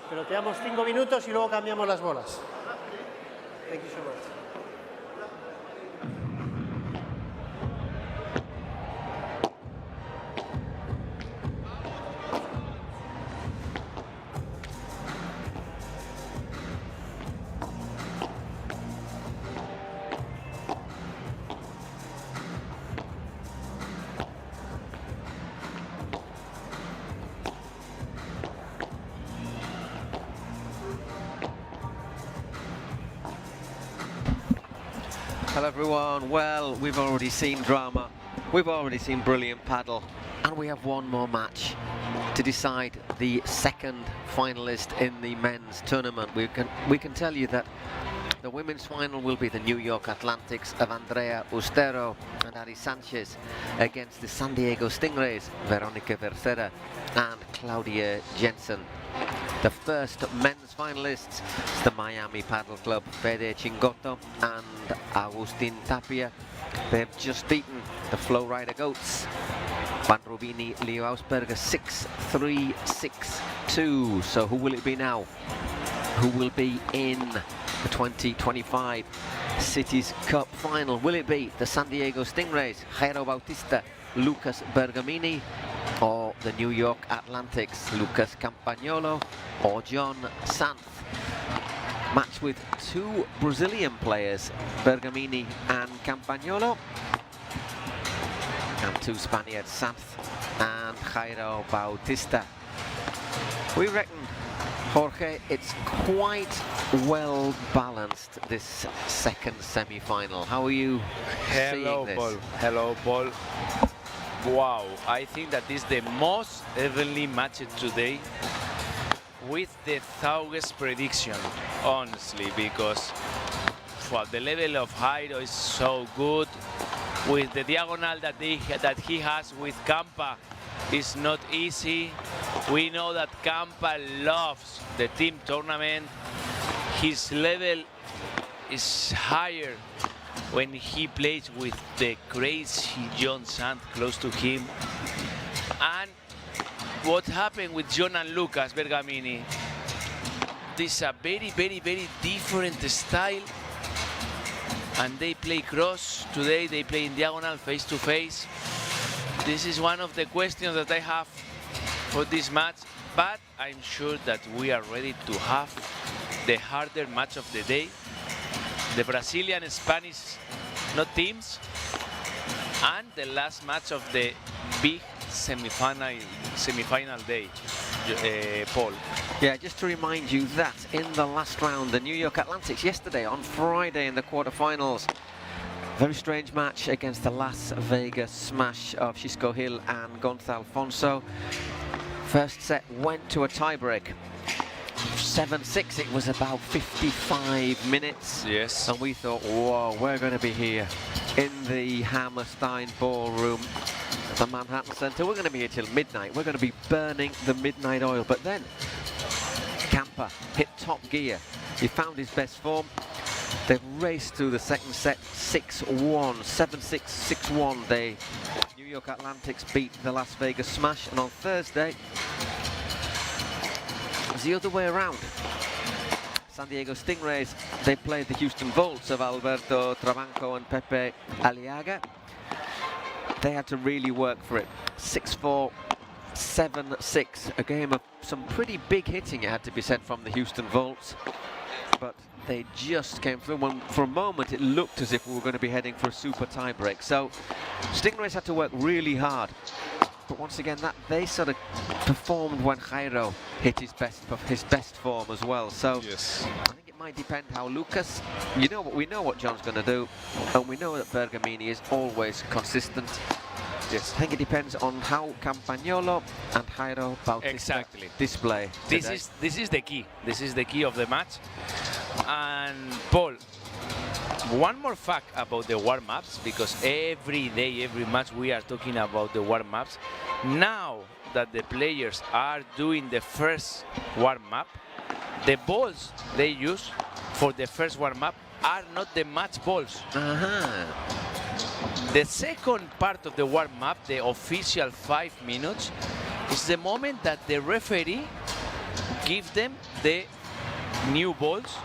Peloteamos 5 minutos y luego cambiamos las bolas. Thank you so much. Hello everyone. Well, we've already seen drama, we've already seen brilliant paddle, and we have one more match to decide the second finalist in the men's tournament. We can tell you that the women's final will be the New York Atlantics of Andrea Ustero and Ari Sanchez against the San Diego Stingrays, Veronica Vercera and Claudia Jensen. The first men's finalists is the Miami Paddle Club, Fede Chingotto and Agustin Tapia. They've just beaten the Flow Rider Goats, Van Rubini, Leo Ausberger, 6-3, 6-2. So who will it be now? Who will be in the 2025 Cities Cup final? Will it be the San Diego Stingrays, Jairo Bautista, Lucas Bergamini, or the New York Atlantics, Lucas Campagnolo or John Sanz? Match with two Brazilian players, Bergamini and Campagnolo, and two Spaniards, Sanz and Jairo Bautista. We reckon, Jorge, it's quite well balanced, this second semi-final. How are you seeing this? Paul. Hello, Paul. Wow, I think that is the most evenly matched today with the Thauges prediction, honestly, because well, the level of Jairo is so good. with the diagonal that he has with Campa is not easy. We know that Campa loves the team tournament. His level is higher when he plays with the crazy John Sant close to him. And what happened with John and Lucas Bergamini? This is a very, very, very different style. And they play cross. Today they play in diagonal, face to face. This is one of the questions that I have for this match, but I'm sure that we are ready to have the harder match of the day. The Brazilian and Spanish, not teams, and the last match of the big semifinal day, Paul. Yeah, just to remind you that in the last round, the New York Atlantics yesterday on Friday in the quarterfinals, very strange match against the Las Vegas smash of Xisco Gil and Gonzalo Alfonso. First set went to a tiebreak. 7-6, it was about 55 minutes. Yes. And we thought, whoa, we're going to be here in the Hammerstein Ballroom at the Manhattan Center. We're going to be here till midnight. We're going to be burning the midnight oil. But then Campa hit top gear. He found his best form. They raced through the second set 6-1, 7-6, 6-1. The New York Atlantics beat the Las Vegas Smash. And on Thursday, it was the other way around. San Diego Stingrays, they played the Houston Volts of Alberto Trabanco and Pepe Aliaga. They had to really work for it. 6-4, 7-6. A game of some pretty big hitting, it had to be said, from the Houston Volts. But they just came through. When, for a moment, it looked as if we were going to be heading for a super tiebreak. So Stingrays had to work really hard. But once again, that they sort of performed when Jairo hit his best form as well. So yes. I think it might depend how Lucas. We know what John's going to do, and we know that Bergamini is always consistent. Yes. I think it depends on how Campagnolo and Jairo Bautista display today. This is the key. This is the key of the match. And Paul, one more fact about the warm-ups, because every day, every match we are talking about the warm-ups. Now that the players are doing the first warm-up, the balls they use for the first warm-up are not the match balls. The second part of the warm-up, the official 5 minutes, is the moment that the referee gives them the new balls,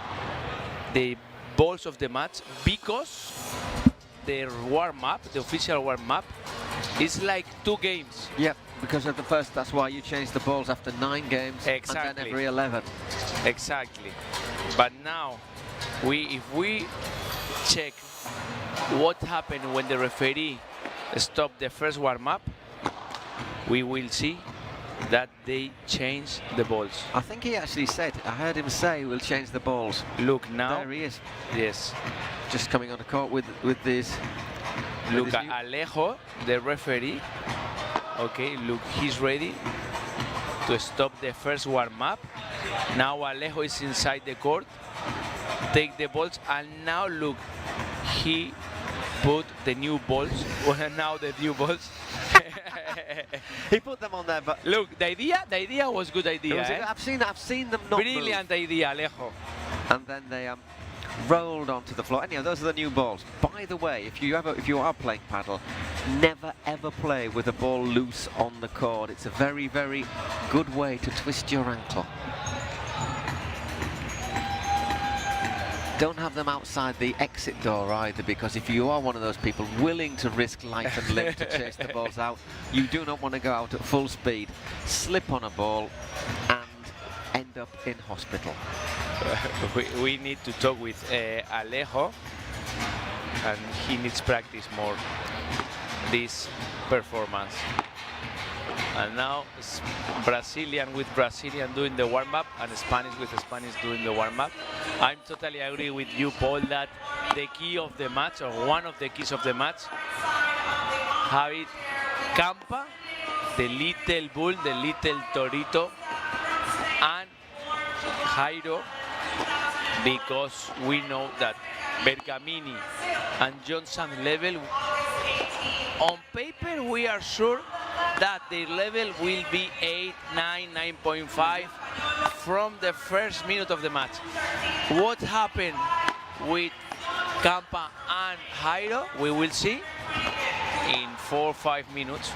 the balls of the match, because the warm-up, the official warm-up, is like 2 games. Yep, because of the first, that's why you change the balls after 9 games and then every 11. Exactly. But now, if we check what happened when the referee stopped the first warm-up, we will see that they changed the balls. I think he actually said, I heard him say, we'll change the balls. Look now. There he is. Yes. Just coming on the court with this. Look at Alejo, the referee. Okay, look, he's ready to stop the first warm-up. Now Alejo is inside the court. Take the balls, and now look, he put the new balls. Well, now the new balls. He put them on there, but look, the idea was good idea. I've seen them not brilliant move. Idea, Alejo. And then they rolled onto the floor. Anyhow, those are the new balls. By the way, if you are playing paddle, never ever play with a ball loose on the court. It's a very, very good way to twist your ankle. Don't have them outside the exit door either, because if you are one of those people willing to risk life and limb to chase the balls out, you do not want to go out at full speed, slip on a ball and end up in hospital. We need to talk with Alejo, and he needs practice more this performance. And now Brazilian with Brazilian doing the warm-up, and Spanish with Spanish doing the warm-up. I'm totally agree with you, Paul, that the key of the match, or one of the keys of the match, have it Campa, the little bull, the little torito, and Jairo, because we know that Bergamini and Johnson level on paper, we are sure that their level will be 8, 9, 9.5 from the first minute of the match. What happened with Campa and Jairo, we will see in 4 or 5 minutes.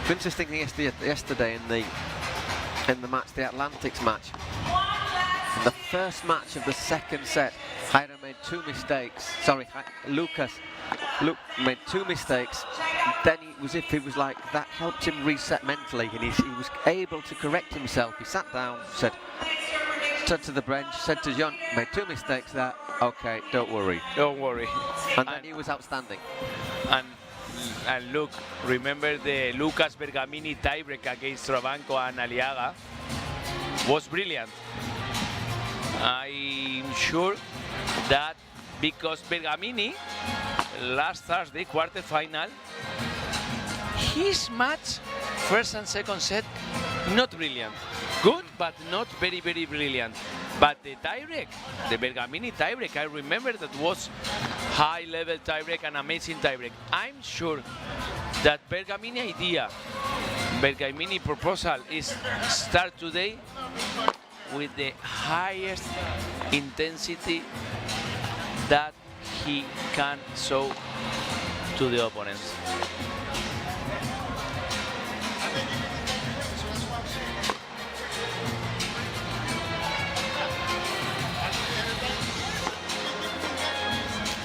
Interesting thing yesterday in the match, the Atlantics match. In the first match of the second set, Jairo made 2 mistakes. Sorry, Luke made 2 mistakes. Then it was if he was like that helped him reset mentally, and he was able to correct himself. He sat down, said to the bench, said to John, made 2 mistakes there. Okay, don't worry. Don't worry. And then he was outstanding. And look, remember the Lucas Bergamini tiebreak against Trabanco and Aliaga was brilliant. I'm sure that because Bergamini last Thursday quarterfinal, his match first and second set not brilliant, good but not very brilliant. But the tiebreak, the Bergamini tiebreak, I remember that was high level tiebreak, an amazing tiebreak. I'm sure that Bergamini idea, Bergamini proposal is start today with the highest intensity that he can show to the opponents.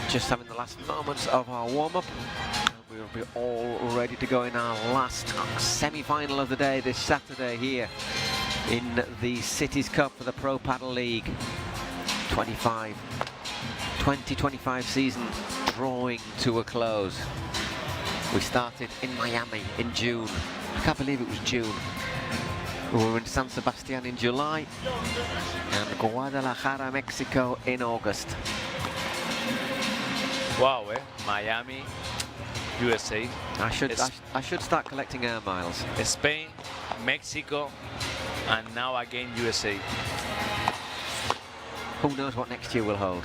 Just having the last moments of our warm-up. We'll be all ready to go in our last semi-final of the day this Saturday here in the Cities Cup for the Pro Padel League 2025 season drawing to a close. We started in Miami in June. I can't believe it was June. We were in San Sebastian in July and Guadalajara, Mexico in August. Wow, Miami, USA. I should start collecting air miles. Spain, Mexico, and now again USA. Who knows what next year will hold?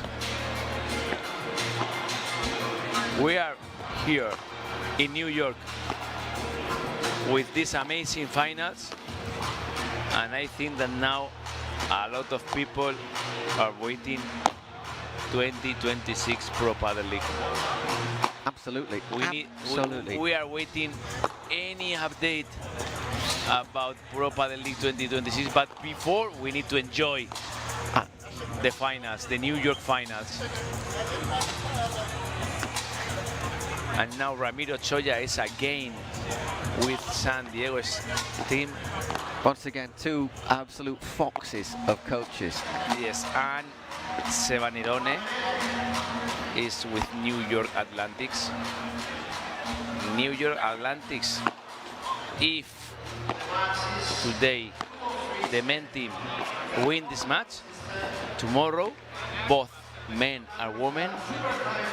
We are here in New York with these amazing finals, and I think that now a lot of people are waiting 2026 Pro Padel League. Absolutely. We are waiting any update about Pro Padel League 2026, but before we need to enjoy the finals, the New York finals. And now Ramiro Choya is again with San Diego's team. Once again, 2 absolute foxes of coaches. Yes, and Seba Nerone is with New York Atlantics. New York Atlantics, if today the men team win this match, tomorrow both men and women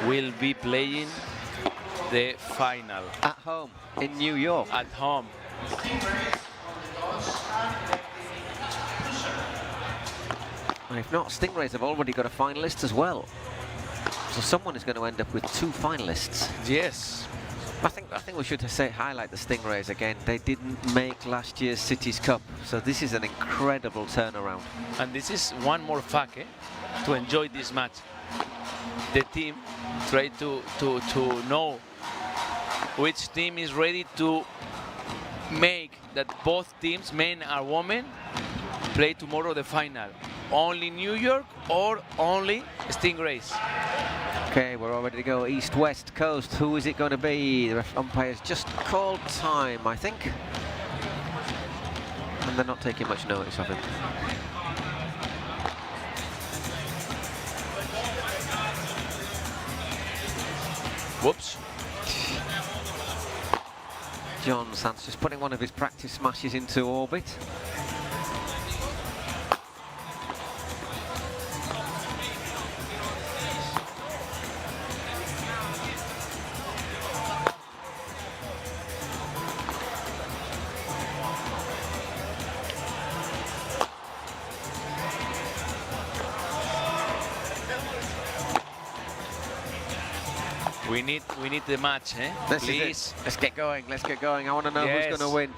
will be playing the final. At home, in New York. At home. And if not, Stingrays have already got a finalist as well. So someone is going to end up with 2 finalists. Yes. I think we should highlight the Stingrays again. They didn't make last year's Cities Cup, so this is an incredible turnaround. And this is one more fact to enjoy this match. The team try to know which team is ready to make that both teams, men and women, play tomorrow the final. Only New York or only Stingrays? Okay, we're all ready to go east-west coast. Who is it going to be? The umpire's just called time, I think. And they're not taking much notice of him. Whoops. John Sands just putting one of his practice smashes into orbit. We need the match, eh? This Please. is it. Let's get going. Let's get going. I want to know who's going to win.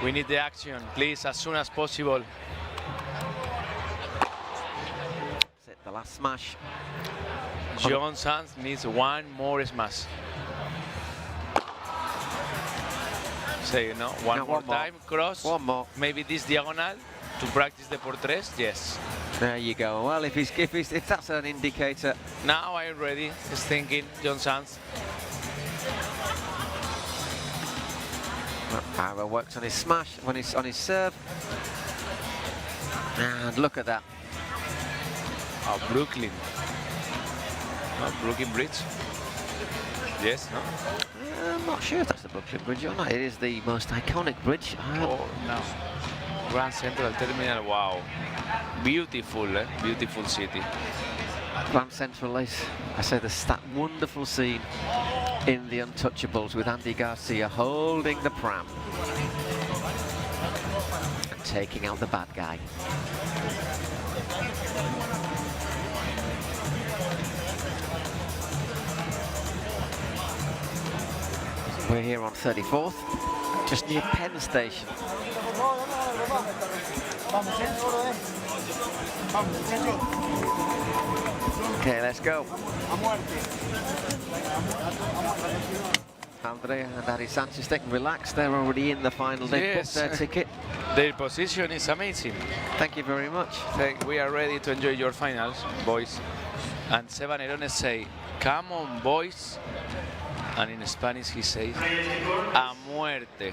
We need the action, please, as soon as possible. That's it. The last smash. John Sands needs one more smash. So, you know, one more time, cross. One more. Maybe this diagonal to practice the portraits. Yes. There you go. Well, if that's an indicator. Now I'm ready. He's thinking, John Sands. Jairo works on his smash, on his serve. And look at that. Oh, Brooklyn. Oh, Brooklyn Bridge. Yes, no? I'm not sure if that's the Brooklyn Bridge or not. It is the most iconic bridge. Oh, no. Grand Central Terminal, wow. Beautiful, eh? Beautiful city. Grand Central is, I say, that wonderful scene in The Untouchables with Andy Garcia holding the pram and taking out the bad guy. We're here on 34th, just near Penn Station. Okay, let's go. Andrea and Ari Sanchez taking relaxed. They're already in the final. They booked their ticket. Their position is amazing. Thank you very much. We are ready to enjoy your finals, boys. And Seba Nerones say, come on, boys. And in Spanish he says, a muerte.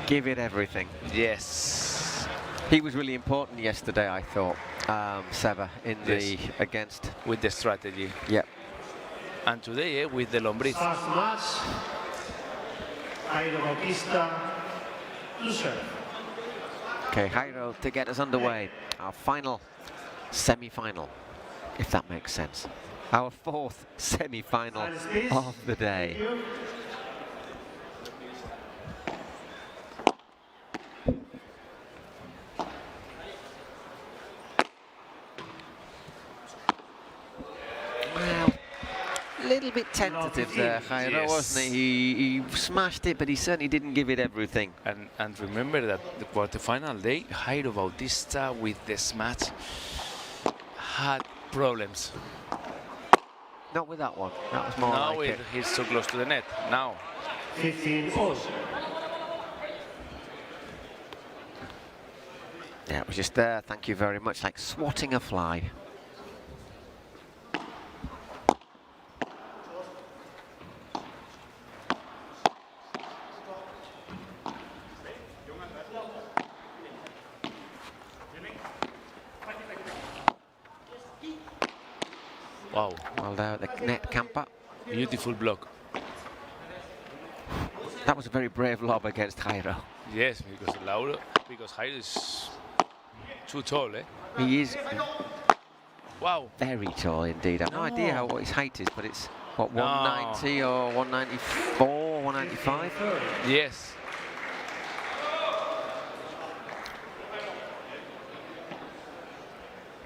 Give it everything. Yes. He was really important yesterday, I thought, Seba, in the against. With the strategy. Yep. And today, with the lombriz. First match, Jairo Bautista, to serve. Okay, Jairo to get us underway. Our final semi-final, if that makes sense. Our fourth semi-final of the day. Well, a little bit tentative there, Jairo, wasn't he? He smashed it, but he certainly didn't give it everything. And remember that the quarterfinal day, Jairo Bautista with the smash had problems. Not with that one. That was more now like it. He's so close to the net. Now. 15 all. Yeah, it was just there. Thank you very much. Like swatting a fly. Wow. Well, there at the net camper. Beautiful block. That was a very brave lob against Jairo. Yes, because Jairo is too tall, eh? He is. Wow. Very tall indeed. I have no idea what his height is, but it's, what, 190 or 194, 195? Yes.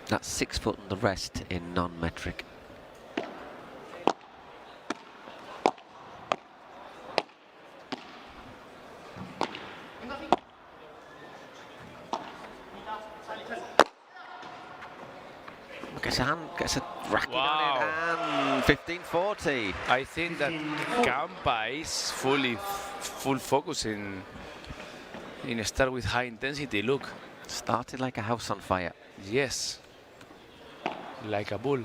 That's 6 foot and the rest in non-metric. Gets a racket on it, and 1540. I think that Campa is full focus in start with high intensity. Look. Started like a house on fire. Yes. Like a bull.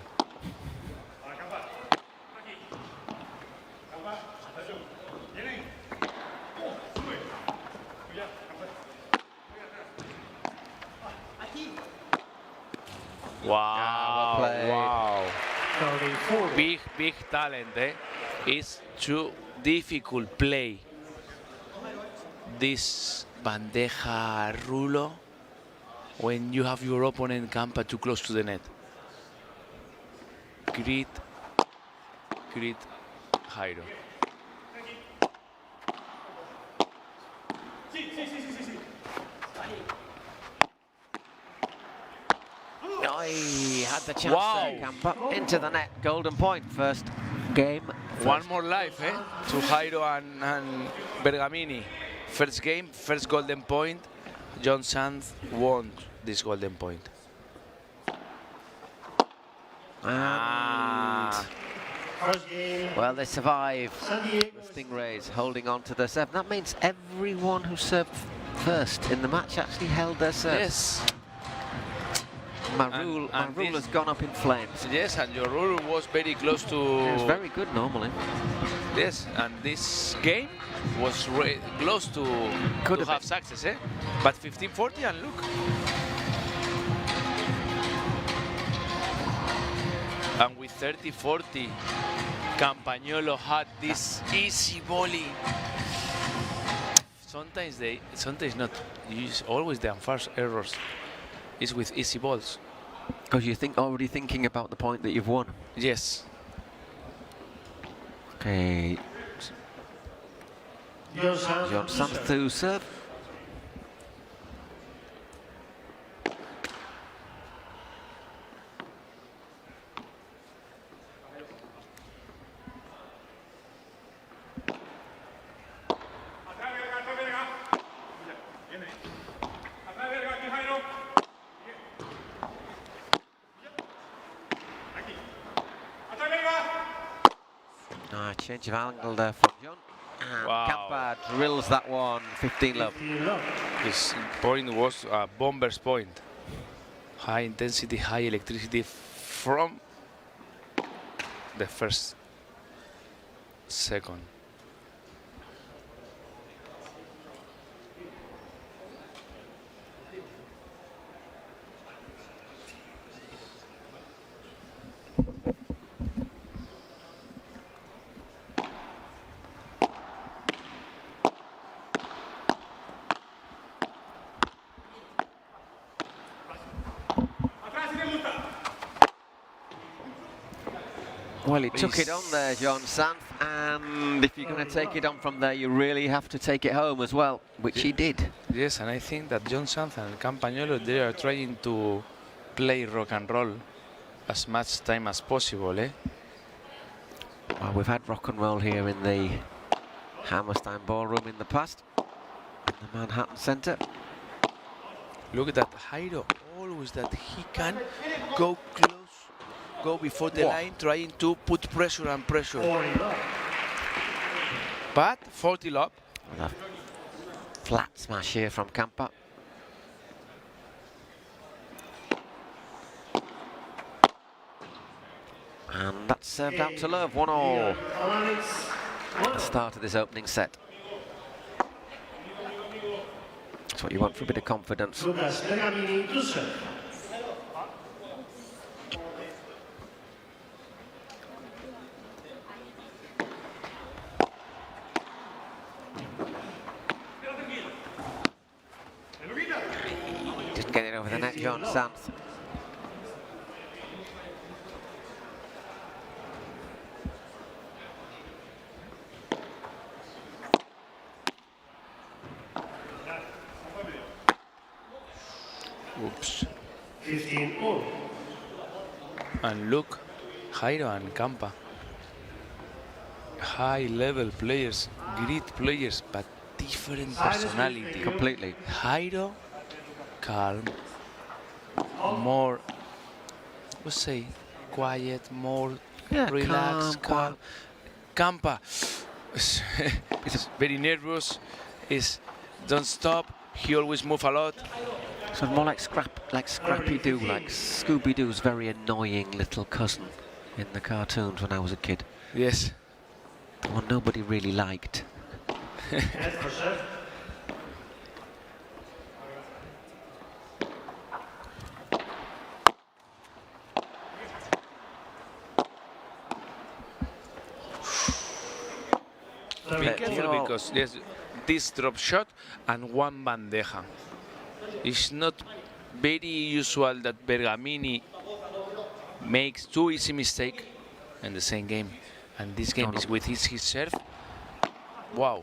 Wow, wow. Big talent, eh? It's too difficult play. This bandeja rulo when you have your opponent Campa too close to the net. Great Jairo. Oh, he had the chance there, Campa. Into the net, golden point first. game. One more life, to Jairo and Bergamini. First game, first golden point. John Sanz won this golden point. Well, they survive. The Stingrays holding on to their serve. That means everyone who served first in the match actually held their serve. Yes. Marul has gone up in flames. Yes, and your rule was very close to... It was very good normally. Yes, and this game was close to have success, But 15-40, and look. And with 30-40, Campagnolo had this easy volley. Sometimes not. Use always the unforced errors. Is with easy balls. Because you think already thinking about the point that you've won. Yes. Okay. John Sanz to serve. Change of angle there from John. And Campa drills that one, 15-love. His point was a bomber's point. High intensity, high electricity from the first second. Well, he took it on there, John Sanz, and if you're going to take it on from there, you really have to take it home as well, which he did. Yes, and I think that John Sanz and Campagnolo, they are trying to play rock and roll as much time as possible, Well, we've had rock and roll here in the Hammerstein Ballroom in the past, in the Manhattan Center. Look at that, Jairo, always that he can go close. Go before the line, trying to put pressure and pressure. But 40 lob. Flat smash here from Campa. And that's served out to love, 1-all. The start of this opening set. That's what you want for a bit of confidence. Didn't get it over the net, John Sanz. Oops. 15-all. And look, Jairo and Campa. High-level players, great players, but different personality. Completely. Jairo, calm, more, let's say, quiet, more relaxed, calm. Campa is very nervous. Don't stop. He always move a lot. So more like Scrappy-Doo, like Scooby-Doo's very annoying little cousin in the cartoons when I was a kid. Yes. The one nobody really liked. Be careful because there's this drop shot and one bandeja. It's not very usual that Bergamini makes two easy mistakes in the same game. And this game is with his serve. Wow.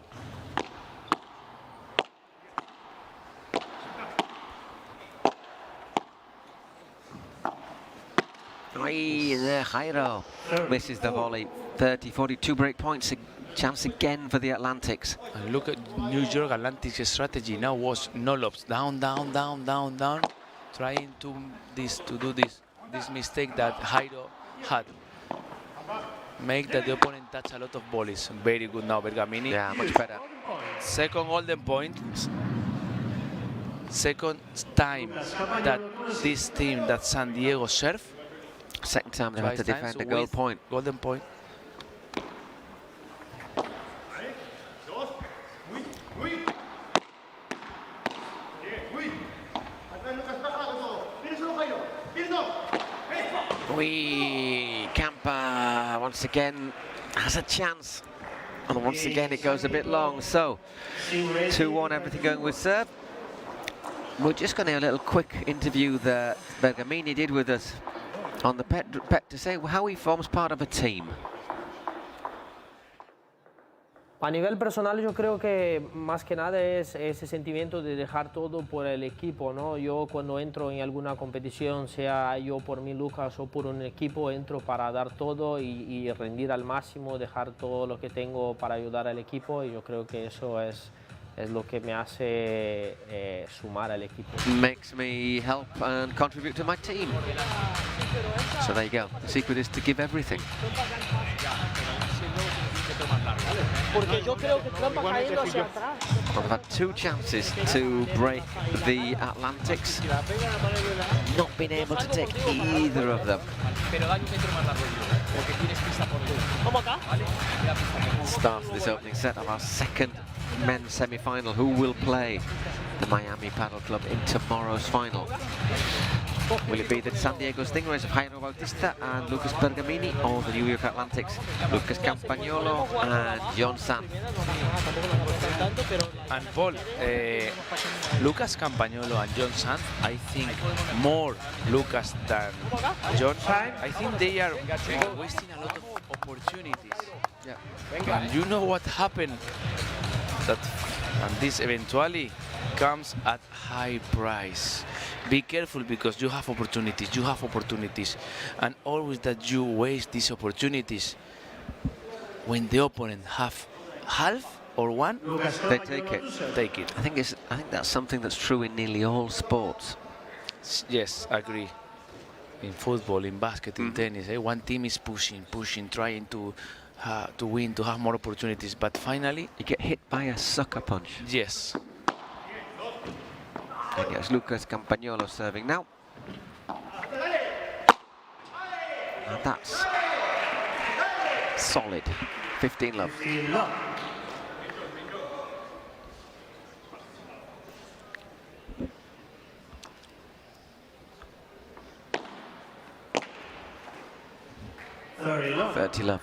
there, Jairo misses the volley. 30-40, 2 break points. A chance again for the Atlantics. And look at New York Atlantic's strategy now was no lobs, down, down, down, down, down, trying to do this mistake that Jairo had. Make that the opponent touch a lot of volleys. Very good now, Bergamini. Yeah, much better. Second golden point. Second time that this team, that San Diego serve. Second time they have to defend a gold point. Golden point. Campa once again has a chance. And once again it goes a bit long. So 2-1, everything going with serve. We're just going to have a little quick interview that Bergamini did with us on the pet to say how he forms part of a team. A nivel personal yo creo que más que nada es ese sentimiento de dejar todo por el equipo, ¿no? Yo cuando entro en alguna competición, sea yo por mí, Lucas, o por un equipo, entro para dar todo y rendir al máximo, dejar todo lo que tengo para ayudar al equipo, y yo creo que eso es lo que me hace sumar al equipo. Makes me help and contribute to my team. So there you go. The secret is to give everything. Porque yo creo que Trump ha caído hacia atrás. Well, they've had 2 chances to break the Atlantics. Not been able to take either of them. Start of this opening set of our second men's semi-final. Who will play the Miami Padel Club in tomorrow's final? Will it be the San Diego Stingrays of Jairo Bautista and Lucas Bergamini, or the New York Atlantics, Lucas Campagnolo and John Sant? And Paul, Lucas Campagnolo and John Sant, I think more Lucas than John. I think they are wasting a lot of opportunities. Yeah. And you know what happened? And this eventually comes at high price. Be careful, because you have opportunities, and always that you waste these opportunities. When the opponent have half or one, they take it. Take it. I think that's something that's true in nearly all sports. Yes, I agree. In football, in basket, in tennis, one team is pushing, trying to win, to have more opportunities, but finally you get hit by a sucker punch. Yes. And yes, Lucas Campagnolo serving now. And that's solid. 15 love. Love. 30 love.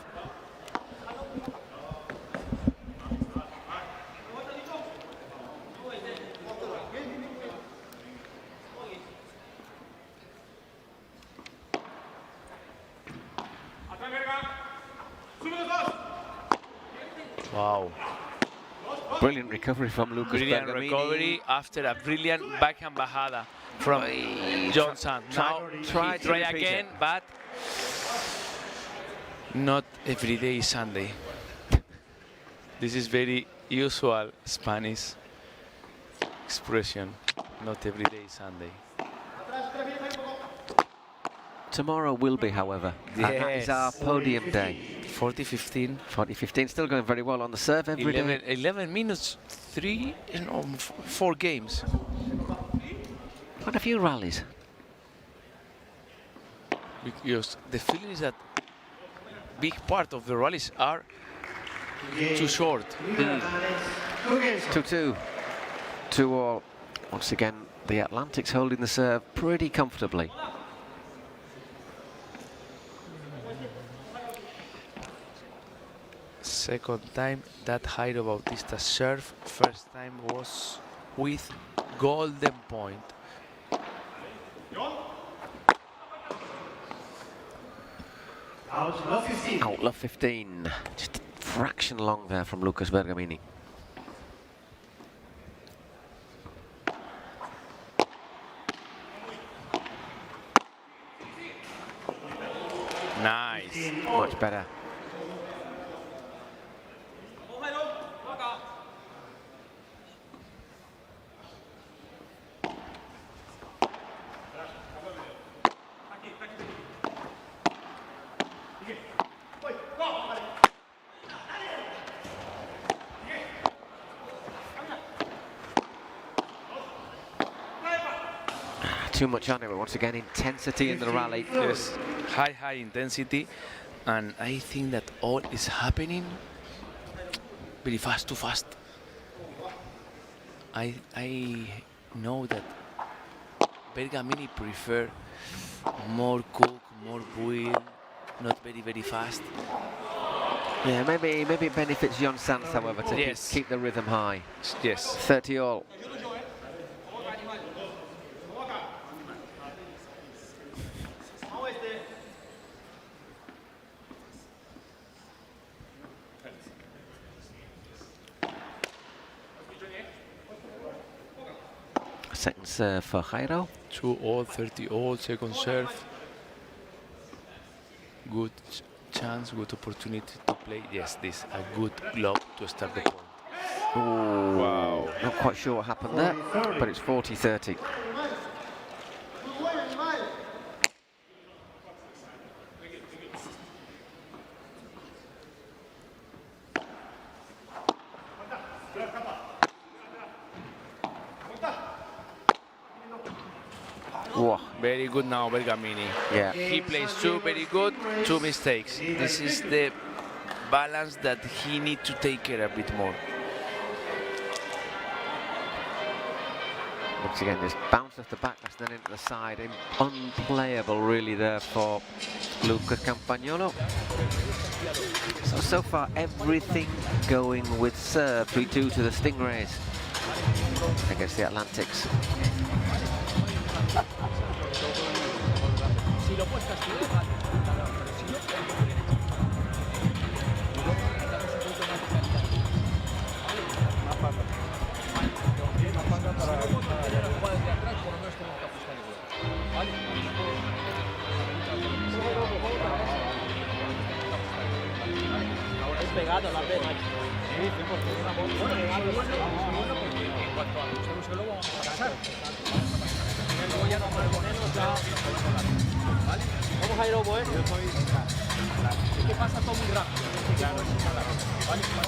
Wow. Brilliant recovery from Lucas Brilliant Bergamini. recovery after a brilliant backhand bajada from John Sant. Now try again, but not every day is Sunday. This is very usual Spanish expression. Not every day is Sunday. Tomorrow will be, however. Yes. And that is our podium day. 40-15. 40-15, still going very well on the serve every day. 11 minutes, 4 games. Quite a few rallies. Because the feeling is that big part of the rallies are too short. 2-2. 2-all. Once again, the Atlantics holding the serve pretty comfortably. Second time that Jairo Bautista serve. First time was with golden point. Out love 15. Out love 15. Just a fraction long there from Lucas Bergamini. much better. Too much on it, but once again, intensity in the rally. Yes, high intensity, and I think that all is happening very fast, too fast. I know that Bergamini prefer more cook, more boil, not very fast. Yeah, maybe it benefits Jon Sanz, however, to keep the rhythm high. Yes. 30 all. Second serve for Jairo. 2 all, 30 all, second serve. Good chance, good opportunity to play. Yes, this a good glove to start the point. Ooh, wow. Not quite sure what happened there, but it's 40-30. Whoa. Very good now, Bergamini. Yeah. He plays 2 very good, 2 mistakes. This is the balance that he needs to take care a bit more. Once again, just bounce off the backlash, then into the side. Unplayable, really, there for Luca Campagnolo. So far, everything going with serve. 3-2 to the Stingrays against the Atlantics. Pegado la pena. Sí, 100%. En cuanto a los que luego vamos a casar. Luego ya nos ponemos ya. ¿Vale? Vamos a ir obo, ¿eh? Es que pasa todo muy rápido.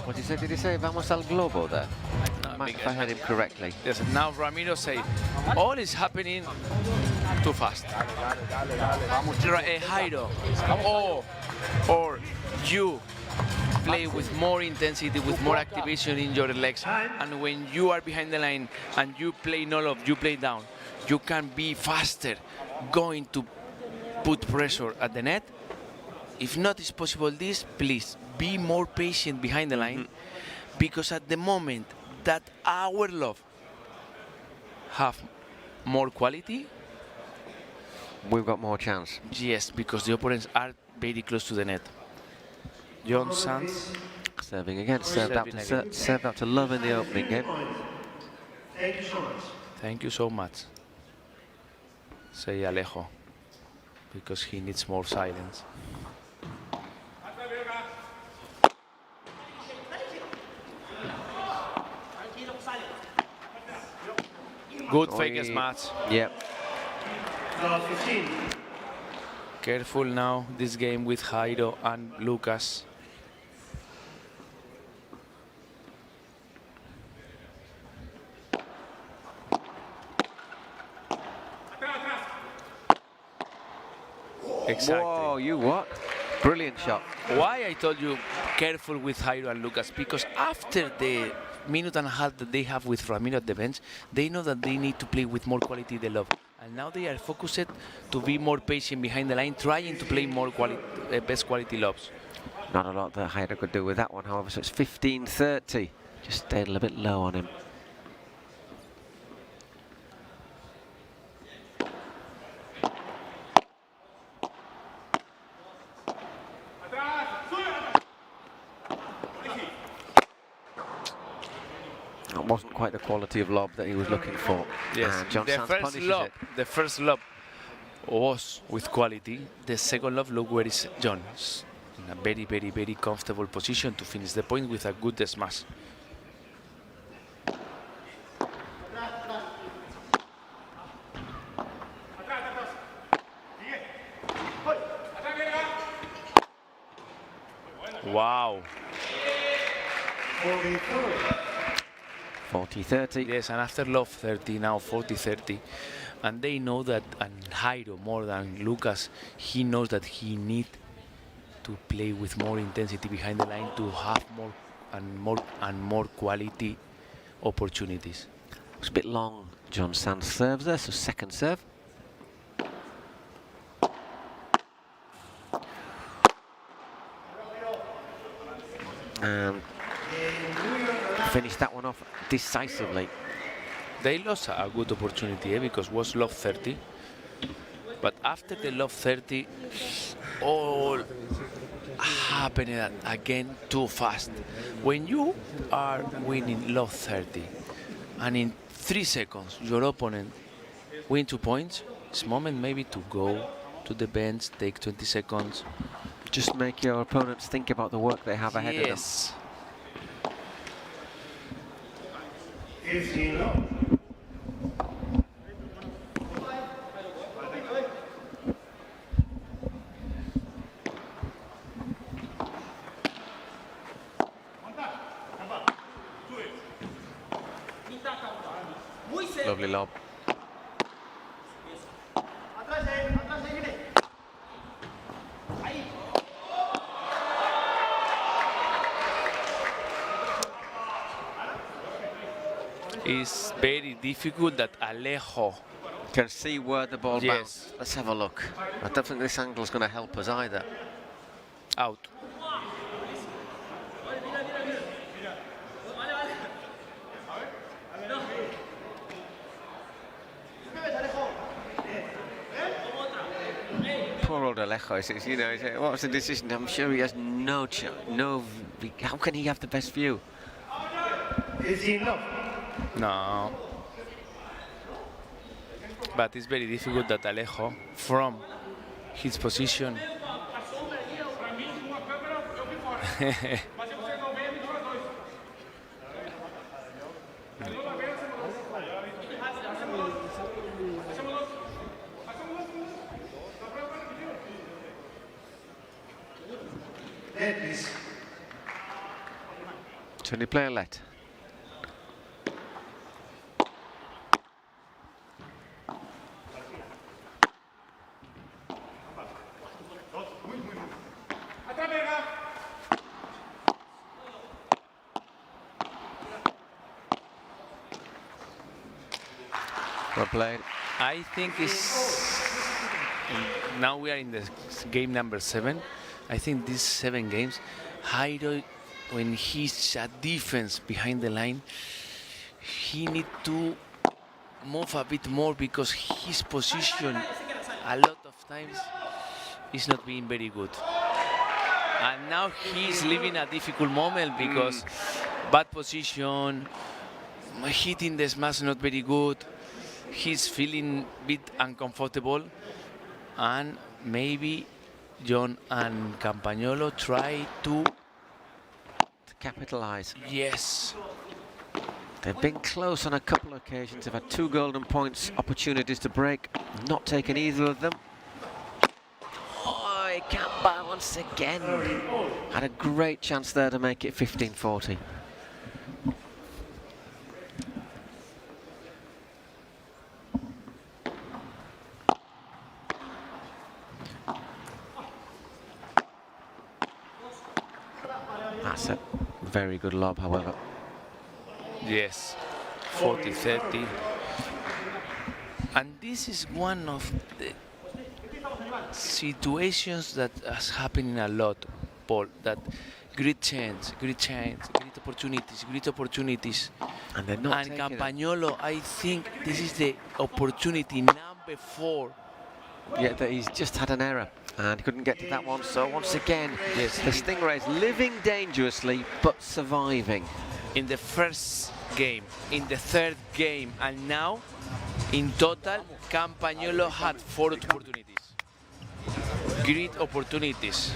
What did he say? Vamos al globo there. If I heard him correctly. Yes, now Ramiro say, all is happening too fast. Jairo, or you play with more intensity, with more activation in your legs, and when you are behind the line and you play no-lob, you play down, you can be faster, going to put pressure at the net. If not is possible this, please be more patient behind the line, because at the moment that our love have more quality, we've got more chance. Yes, because the opponents are very close to the net. Jon Sanz serving again, served out to Love in the opening game. Thank you so much. Thank you so much. Say Alejo, because he needs more silence. Good fake match. Yep. 15. Careful now, this game with Jairo and Lucas. Exactly. Whoa, you what? Brilliant shot. Why I told you careful with Jairo and Lucas? Because after the minute and a half that they have with Ramiro at the bench, they know that they need to play with more quality the lob. And now they are focused to be more patient behind the line, trying to play more best quality lobs. Not a lot that Jairo could do with that one, however, so it's 15-30. Just stayed a little bit low on him. That wasn't quite the quality of lob that he was looking for. Yes, and Jon Sanz punishes it. The first lob was with quality. The second love, look where is John. In a very, very, very comfortable position to finish the point with a good smash. Wow. 40-30. Yes, and after love 30, now 40-30. And they know that, and Jairo more than Lucas, he knows that he needs to play with more intensity behind the line to have more quality opportunities. It's a bit long, John Sands serves there, so second serve. And finish that one off decisively. They lost a good opportunity because was love 30. But after the love 30, all happened again too fast. When you are winning love 30 and in 3 seconds your opponent win 2 points, it's moment maybe to go to the bench, take 20 seconds. Just make your opponents think about the work they have ahead of them. Yes. 15 love. Lovely lob. It's very difficult that Alejo can see where the ball yes. bounced. Let's have a look. I don't think this angle is going to help us either. Out. Poor old Alejo, you know, what was the decision? I'm sure he has no chance. How can he have the best view? 15 love. No. But it's very difficult that Alejo, from his position, Should he play a let? Well played. I think now we are in the game number 7. I think these 7 games, Jairo, when he's a defense behind the line, he need to move a bit more because his position a lot of times is not being very good. And now he's living a difficult moment because bad position, hitting the smash not very good. He's feeling a bit uncomfortable, and maybe John and Campagnolo try to capitalize. Yes. They've been close on a couple of occasions. They've had 2 golden points opportunities to break, not taken either of them. Oh, he can't balance again. Had a great chance there to make it 15-40. That's a very good lob, however. Yes, 40-30. And this is one of the situations that has happening a lot, Paul, that great chance, great opportunities. And they're not taking Campagnolo, I think this is the opportunity number 4. Yeah, he's just had an error and couldn't get to that one. So once again, yes, the Stingrays living dangerously but surviving. In the first game, in the third game, and now in total Campagnolo had 4 opportunities. Great opportunities.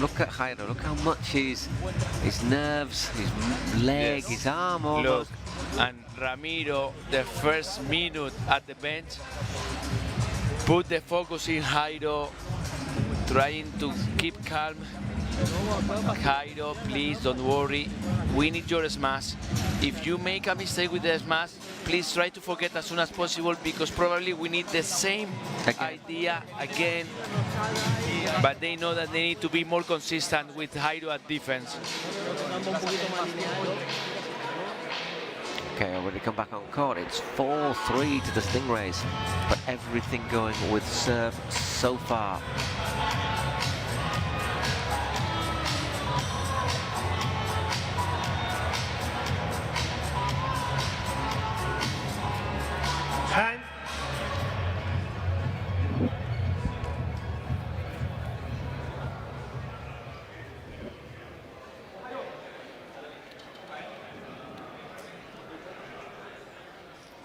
Look at Jairo. Look how much his nerves, his leg, his arm almost. Look, and Ramiro, the first minute at the bench, put the focus in Jairo, trying to keep calm. Jairo, please don't worry. We need your smash. If you make a mistake with the smash, please try to forget as soon as possible, because probably we need the same idea again. But they know that they need to be more consistent with Jairo at defense. Okay, already come back on court. It's 4-3 to the Stingrays, but everything going with serve so far. Time.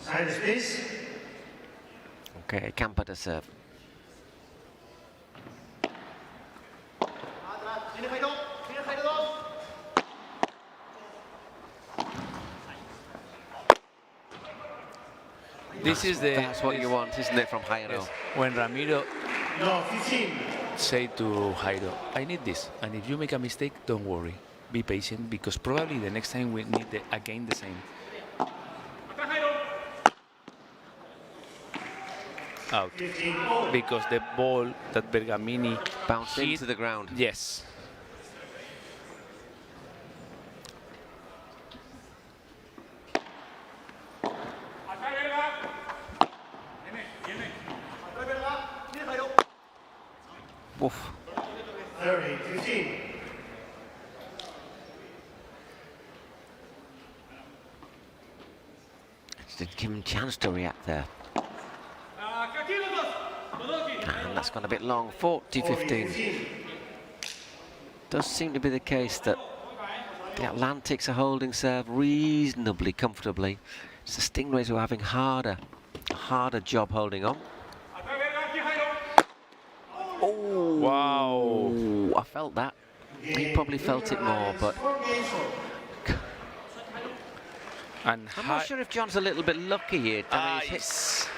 Silence, please. Okay, Campa to serve. That's what you want, isn't it, from Jairo? Yes. When Ramiro No, 15. say to Jairo, I need this, and if you make a mistake, don't worry. Be patient, because probably the next time we need again the same. Out. Because the ball that Bergamini bounced hit into the ground. Yes. Oof. 30, 15. Just give him a chance to react there. And that's gone a bit long, 40-15. Does seem to be the case that the Atlantics are holding serve reasonably comfortably. It's the Stingrays who are having a harder job holding on. Oh, wow. I felt that. He probably felt it more, but and I'm not sure if John's a little bit lucky here. I mean, he's hit.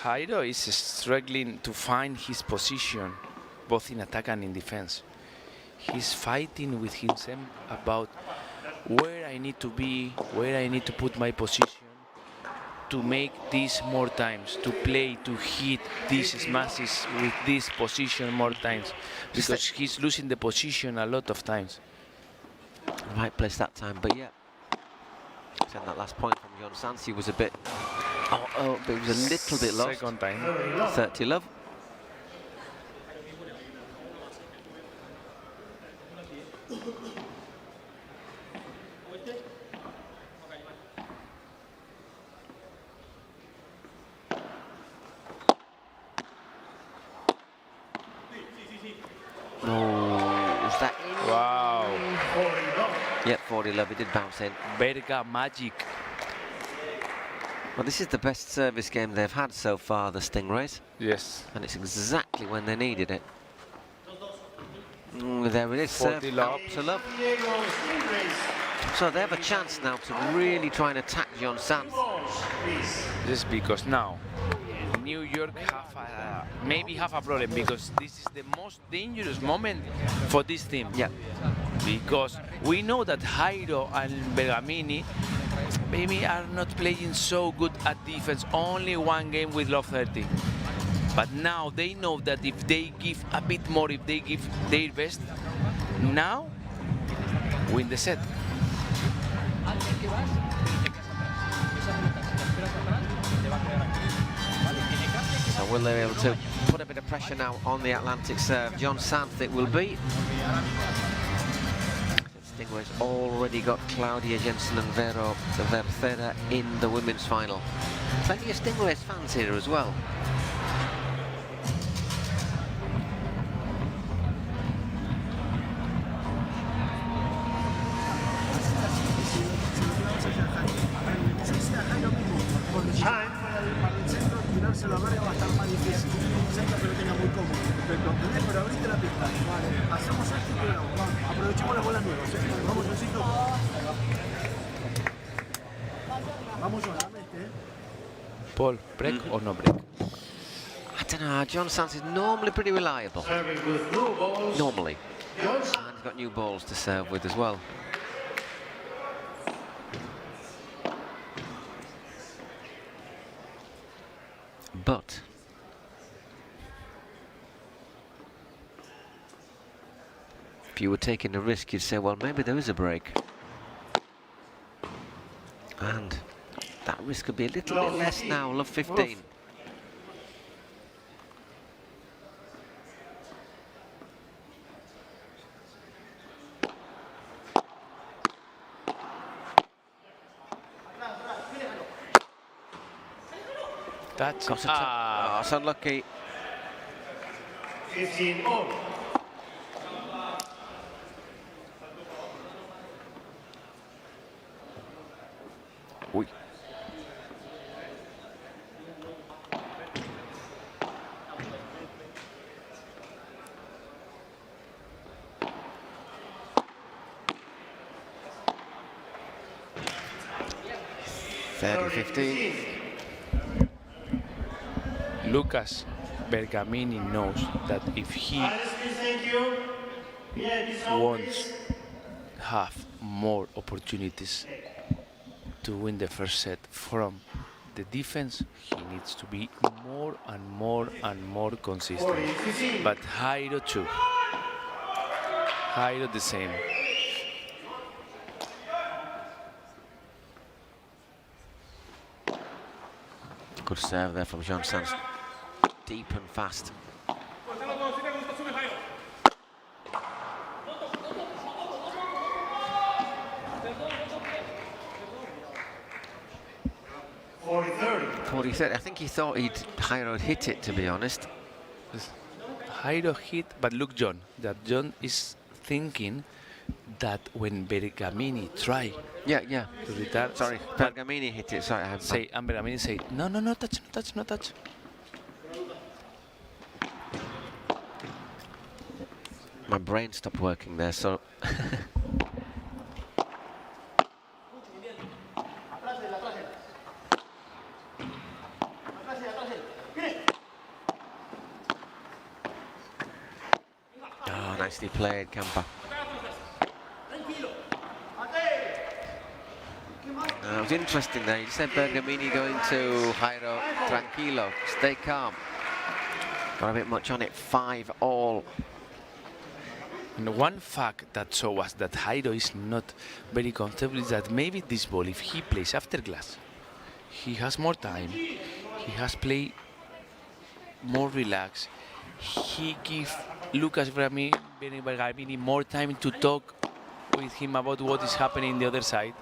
Jairo is struggling to find his position, both in attack and in defense. He's fighting with himself about where I need to be, where I need to put my position, to make this more times, to play, to hit these smashes with this position more times, because he's losing the position a lot of times. Right place that time, but yeah. And that last point from John Sansi was a bit, but it was a little bit lost. Second time. 30 love. Oh, is that in? Wow. Yep, 40 love, it did bounce in. Berga magic. Well, this is the best service game they've had so far, the Stingrays. Yes. And it's exactly when they needed it. There it is, 40 love. to love. So they have a chance now to really try and attack John Sanz. Just because now New York maybe have a problem, because this is the most dangerous moment for this team. Yeah. Because we know that Jairo and Bergamini maybe are not playing so good at defense. Only one game with love 30. But now they know that if they give a bit more, if they give their best, now win the set. So will they be able to put a bit of pressure now on the Atlantic serve? John Santh it will be. Stingo's already got Claudia Jensen and Vero Vercera in the women's final. Plenty of Stingo's fans here as well. Se lo alarga va a estar más difícil. Centro que lo tenga muy cómodo. Perfecto. Pero abriste la pista. Vale. Hacemos esto y quedamos. Aprovechemos las bolas nuevas. Vamos, Johncito. Vamos, John. Paul, break or no break? I don't know. John Sanz is normally pretty reliable. Normally. And he's got new balls to serve with as well. But if you were taking a risk, you'd say, well, maybe there is a break. And that risk could be a little bit less now, love 15. That's it's unlucky. 15 all. Uy. Lucas Bergamini knows that if he wants have more opportunities to win the first set from the defense, he needs to be more and more and more consistent. But Jairo too. Jairo the same. Good serve there from John Sanz. Deep and fast. I think he thought Jairo had hit it, to be honest. Jairo hit, but look, John, that John is thinking that when Bergamini try to retire, sorry, Bergamini hit it. Sorry, and Bergamini say, no, touch, no touch, no touch. My brain stopped working there, so. Oh, nicely played, Campa. It was interesting there. You said Bergamini going to Jairo, tranquilo, stay calm. Got a bit much on it, 5-all. And one fact that shows us that Jairo is not very comfortable is that maybe this ball, if he plays after glass, he has more time, he has played more relaxed, he gives Lucas Bergamini more time to talk with him about what is happening on the other side.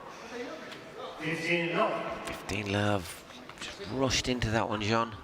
15 love. 15 love. Just rushed into that one, John.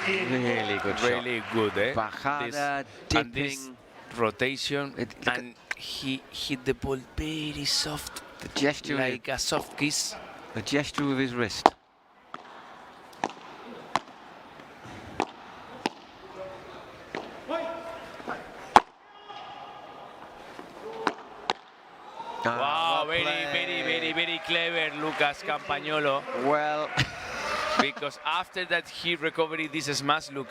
Really good shot. Really good, eh? Bajada, dipping. And this rotation, and he hit the ball very soft. The gesture, like a soft kiss. The gesture with his wrist. Wow, very clever, Lucas. Lucas Campagnolo. Well, because after that he recovered this smash look,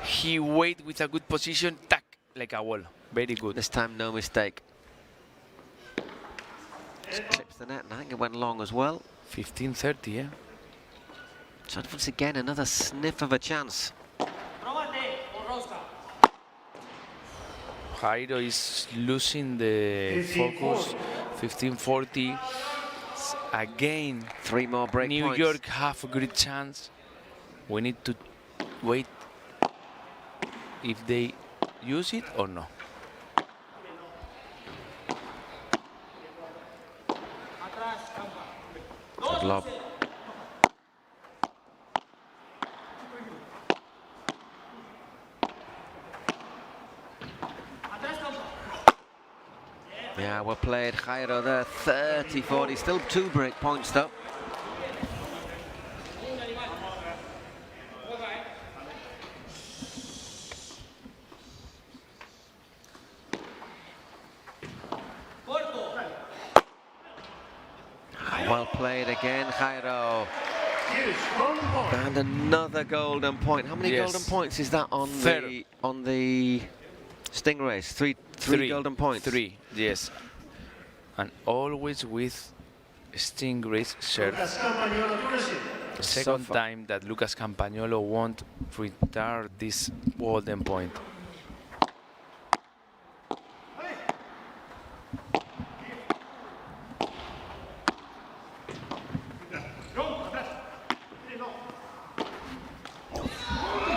he wait with a good position, tack, like a wall. Very good. This time, no mistake. Just clips the net, and I think it went long as well. 15-30, yeah. So once again, another sniff of a chance. Jairo is losing the focus. 15-40. Again, 3 more break New points. York have a great chance. We need to wait if they use it or no. Good lob. Yeah, well played, Jairo there, 30-40, still 2 break points though. Well played again, Jairo. And another golden point. How many golden points is that on the Stingrays? Three golden points. 3, yes. And always with Stingrays shirts. Second time that Lucas Campagnolo won't retire this golden point.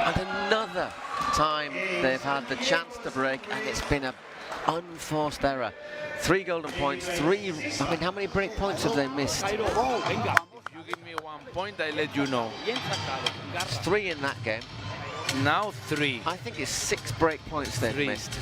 And another time they've had the chance to break, and it's been an unforced error. 3 golden points, 3. I mean, how many break points have they missed? If you give me 1 point, I let you know. It's 3 in that game. Now 3. I think it's 6 break points they've missed.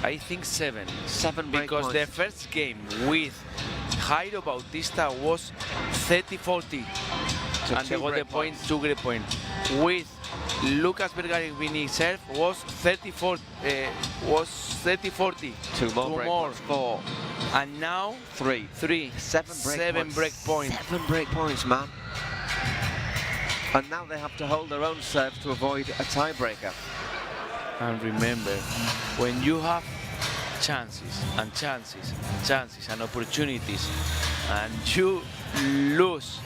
I think 7. 7 break because points. the first game with Jairo Bautista was 30-40. So And 2 the golden break point, points. 2 great points. With Lucas Bergarini serve was 30-40. 2 more break points, 4. And now 3. 7 break points. 7 break points, man. And now they have to hold their own serve to avoid a tiebreaker. And remember, when you have chances and chances and chances and opportunities, and you lose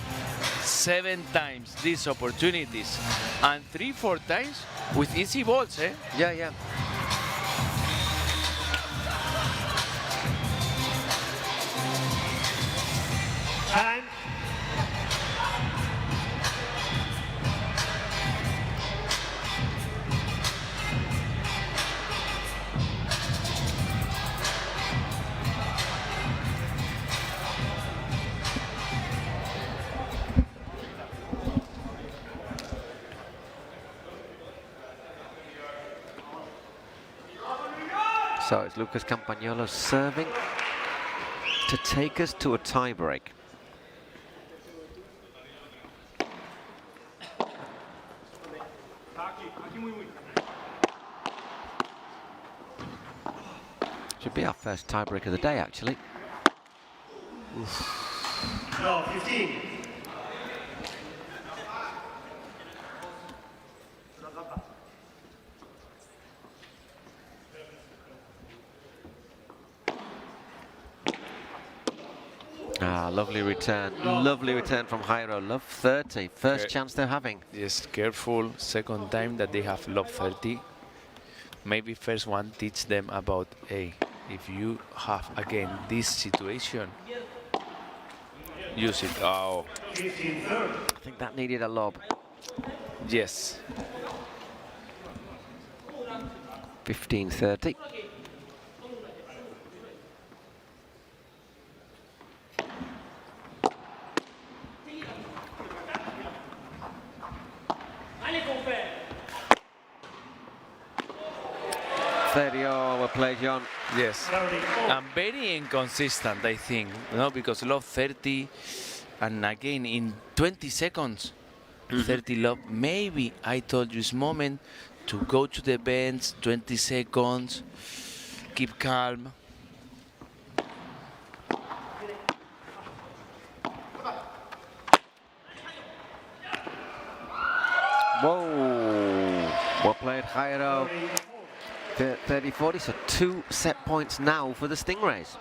7 times these opportunities and 3-4 times with easy balls, eh? Yeah, yeah. Time. So it's Lucas Campagnolo serving to take us to a tiebreak. Should be our first tiebreak of the day, actually. No, 15. Ah, lovely return. Lovely return from Jairo. Love 30. First chance they're having. Yes, careful. Second time that they have love 30. Maybe first one teach them about, hey, if you have again this situation, use it. Oh. I think that needed a lob. Yes. 15-30. Well played, John. Yes. And very inconsistent, I think. No, because love 30, and again in 20 seconds, 30 love. Maybe I told you it's moment to go to the bench, 20 seconds, keep calm. Whoa, well played, Jairo. 30-40, so 2 set points now for the Stingrays.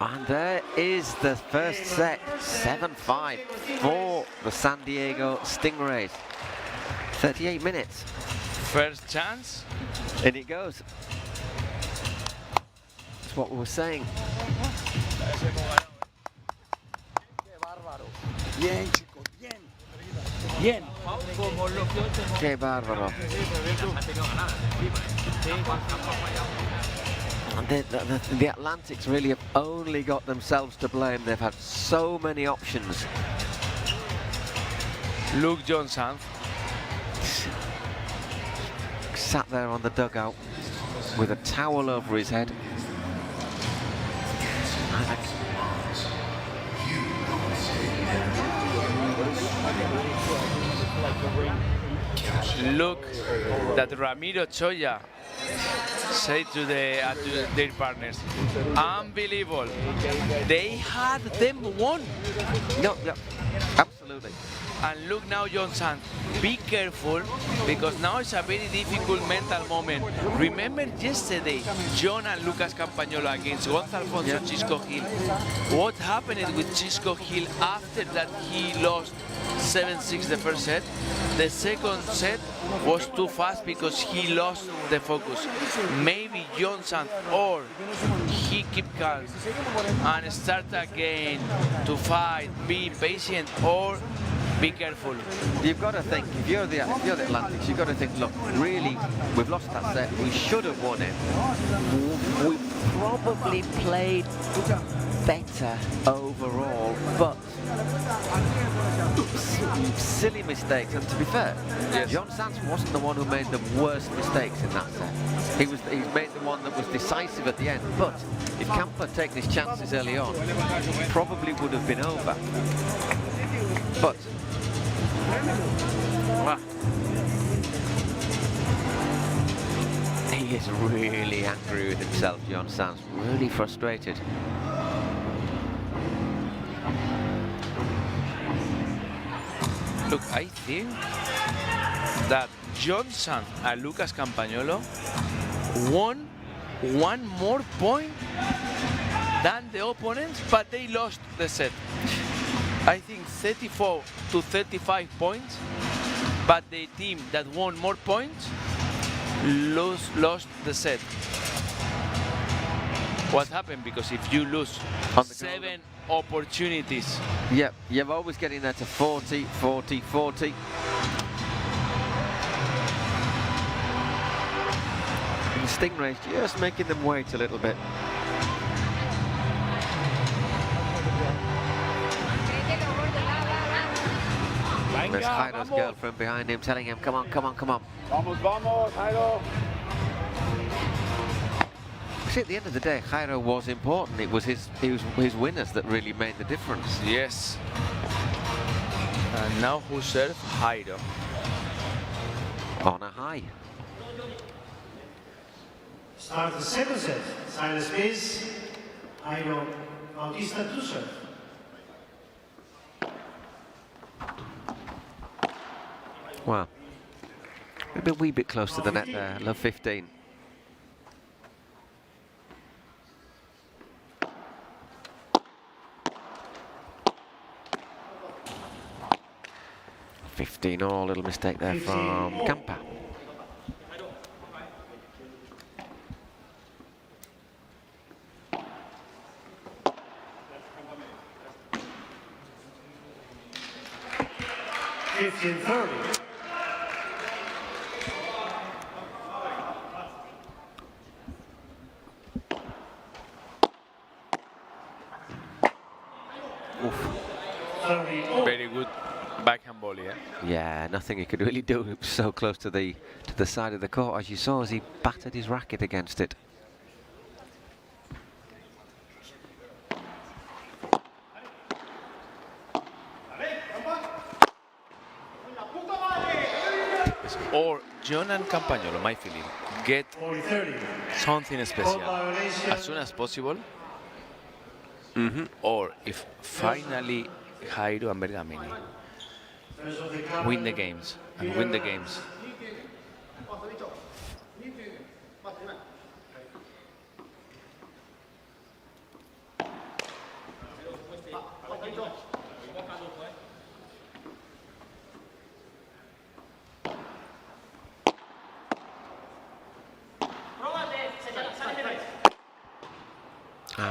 And there is the first set, 7-5 for the San Diego Stingrays. 38 minutes. First chance. In it goes. That's what we were saying. Bien, chicos, bien. Bien. Qué bárbaro. And the Atlantics really have only got themselves to blame. They've had so many options. Luke Johnson sat there on the dugout with a towel over his head. Look that Ramiro Choya said to their partners, unbelievable. They had them won. No, absolutely. And look now, Johnson, be careful, because now it's a very difficult mental moment. Remember yesterday, John and Lucas Campagnolo against Gonzalo Alfonso Chisco Hill. What happened with Chisco Hill after that he lost 7-6 the first set? The second set was too fast because he lost the focus. Maybe Johnson, or he keep calm and start again to fight, be patient, or be careful. You've got to think, if you're the Atlantics, you've got to think, look, really, we've lost that set. We should have won it. We probably played better overall, but silly mistakes. And to be fair, John Sands wasn't the one who made the worst mistakes in that set. He made the one that was decisive at the end. But if Camper had taken his chances early on, probably would have been over. But he is really angry with himself, John Sands, really frustrated. Look, I think that Johnson and Lucas Campagnolo won one more point than the opponents, but they lost the set. I think 34 to 35 points, but the team that won more points lost the set. What happened? Because if you lose 7 opportunities. Yep, you're always getting there to 40, 40, 40. And the Stingrays just making them wait a little bit. There's Jairo's girlfriend behind him telling him, come on, come on, come on. Vamos, vamos, Jairo. See, at the end of the day, Jairo was important. It was his winners that really made the difference. Yes. And now who serves? Jairo. On a high. Start the second set. Silence please. Jairo Bautista to serve. Wow. Maybe a wee bit close to the net there. Love 15. Oh, little mistake there from Campa. Very good backhand volley, eh? Yeah, nothing he could really do. It was so close to the side of the court, as you saw, as he battered his racket against it. Or John and Campagnolo, my feeling, get something special as soon as possible. Or if finally Jairo and Bergamini win the games and win the games.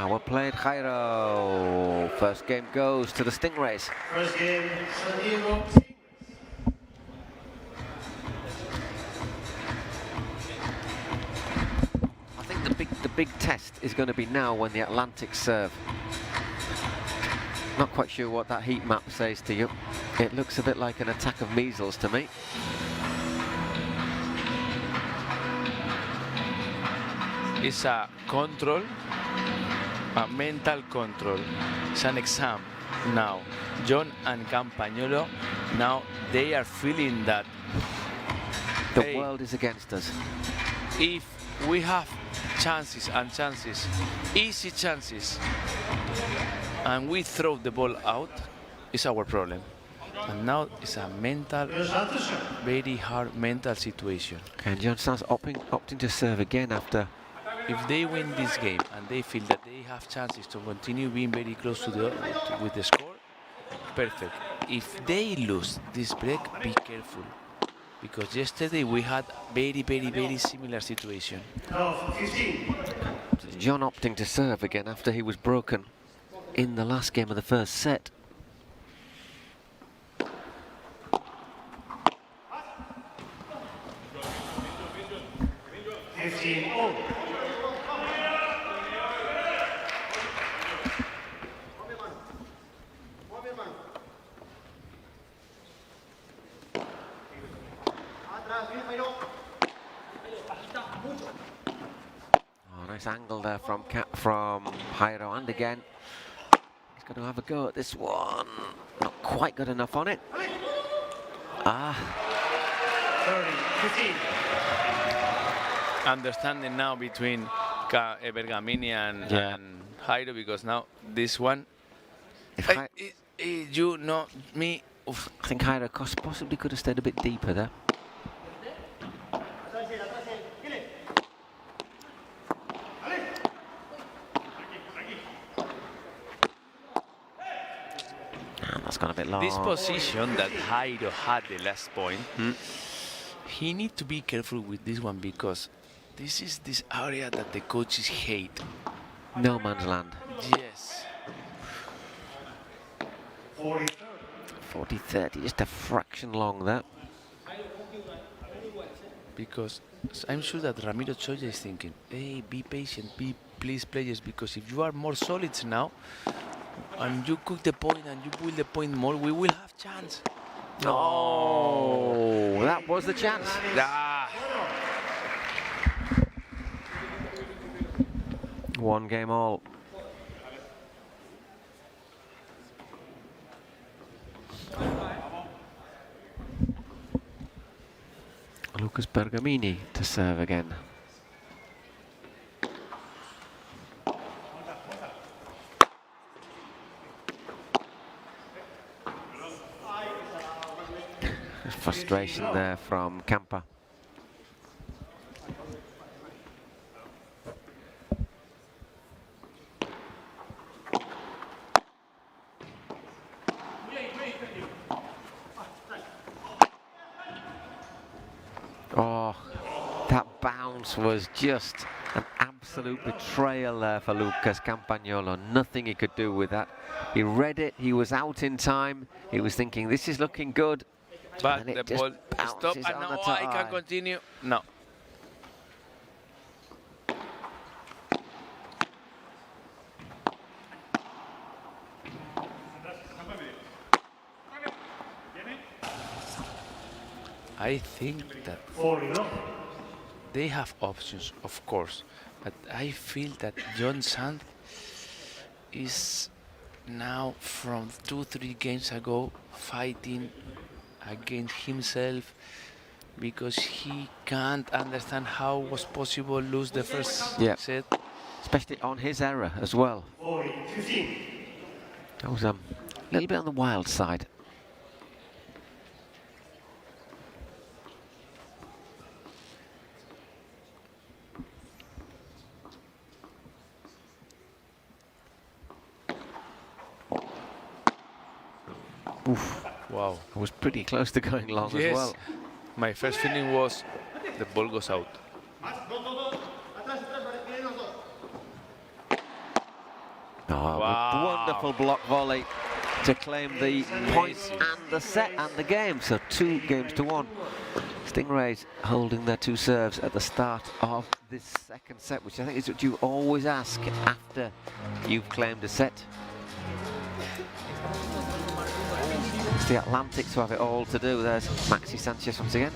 Well played, Jairo. First game goes to the Stingrays. First game, San Diego. I think the big test is going to be now when the Atlantics serve. Not quite sure what that heat map says to you. It looks a bit like an attack of measles to me. It's a control, a mental control. It's an exam now. John and Campagnolo, now they are feeling that the world is against us. If we have chances and chances, easy chances, and we throw the ball out, it's our problem. And now it's a mental, very hard mental situation. And John starts opting to serve again after. If they win this game and they feel that they have chances to continue being very close to with the score, perfect. If they lose this break, be careful. Because yesterday we had very similar situation. John opting to serve again after he was broken in the last game of the first set. Nice angle there from Jairo, and again he's going to have a go at this one. Not quite good enough on it. 30-15. Understanding now between Bergamini and Jairo, because now this one, you know me. Oof. I think Jairo possibly could have stayed a bit deeper there. That's gone a bit long. This position that Jairo had the last point, he needs to be careful with this one, because this is this area that the coaches hate. No man's land. Yes. 40-30, just a fraction long there. Because I'm sure that Ramiro Choya is thinking, hey, be patient, please players, because if you are more solid now, and you cook the point and you build the point more, we will have chance. Oh, that was the chance. One game all. Lucas Bergamini to serve again. Frustration there from Campa. Oh, that bounce was just an absolute betrayal there for Lucas Campagnolo. Nothing he could do with that. He read it, he was out in time, he was thinking this is looking good. But the ball stopped, and now I can continue. No. I think that they have options, of course, but I feel that John Sant is now from 2-3 games ago fighting against himself because he can't understand how was possible lose the first set. Especially on his error as well. That was a little bit on the wild side. Oof. Wow. I was pretty close to going long as well. My first feeling was the ball goes out. Oh, a wonderful block volley to claim the points and the set and the game. So 2 games to 1. Stingrays holding their 2 serves at the start of this second set, which I think is what you always ask after you've claimed a set. It's the Atlantics who have it all to do. There's Maxi Sanchez once again.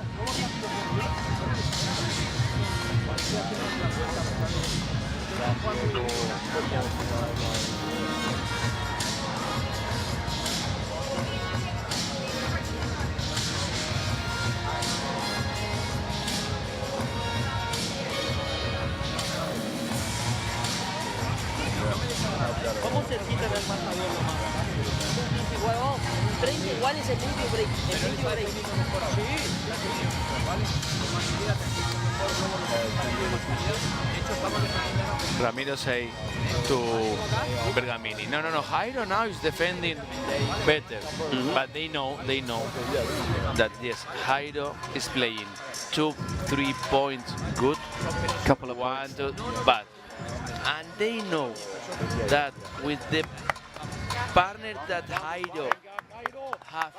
Vamos cerquita del marcador nomás. Igual, vamos, 30 iguales el limpio break. El limpio break. Ramiro say to Bergamini, no, Jairo now is defending better, but they know that yes, Jairo is playing 2-3 points good, couple of 1, 2 bad, and they know that with the partner that Jairo have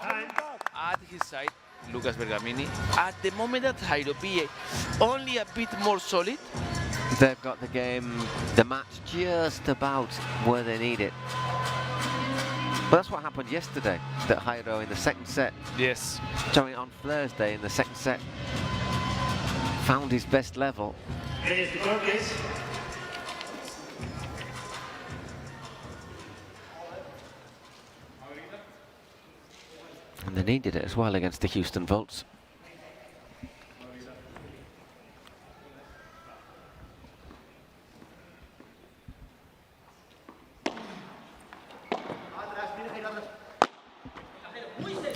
at his side, Lucas Bergamini, at the moment that Jairo be only a bit more solid, they've got the match just about where they need it. But that's what happened yesterday, that Jairo in the second set, showing on Thursday in the second set, found his best level. And they needed it as well against the Houston Volts.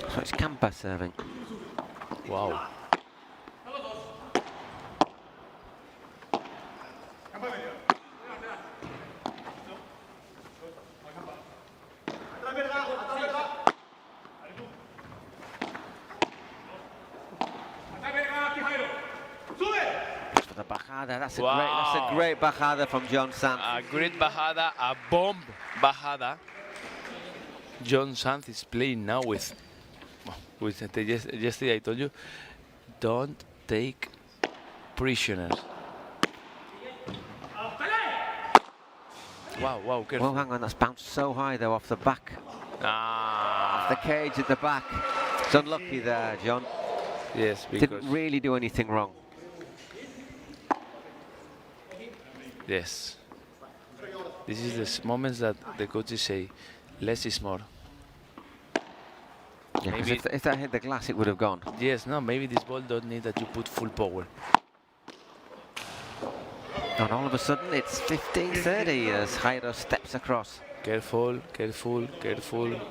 So it's Campa serving. Wow. For the bajada, that's a great bajada from John Sant. A great bajada, a bomb bajada. John Sant is playing now with yesterday I told you, don't take prisoners. Wow, careful. Well, hang on, that's bounced so high though off the back. Off the cage at the back. It's unlucky there, John. Yes, because didn't really do anything wrong. Yes. This is the moments that the coaches say, less is more. Yeah, maybe if that hit the glass, it would have gone. Yes, no, maybe this ball don't need that you put full power. And all of a sudden, it's 15-30 as Jairo steps across. Careful, careful, careful.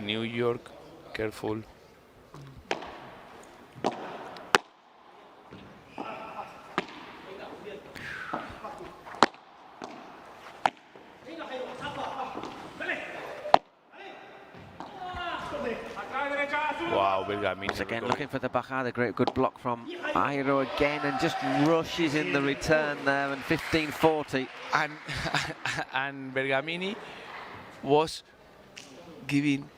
New York, careful. Wow, Bergamini. Again, looking for the bajada. Great, good block from Jairo again, and just rushes in the return there, and 15-40. And Bergamini was giving,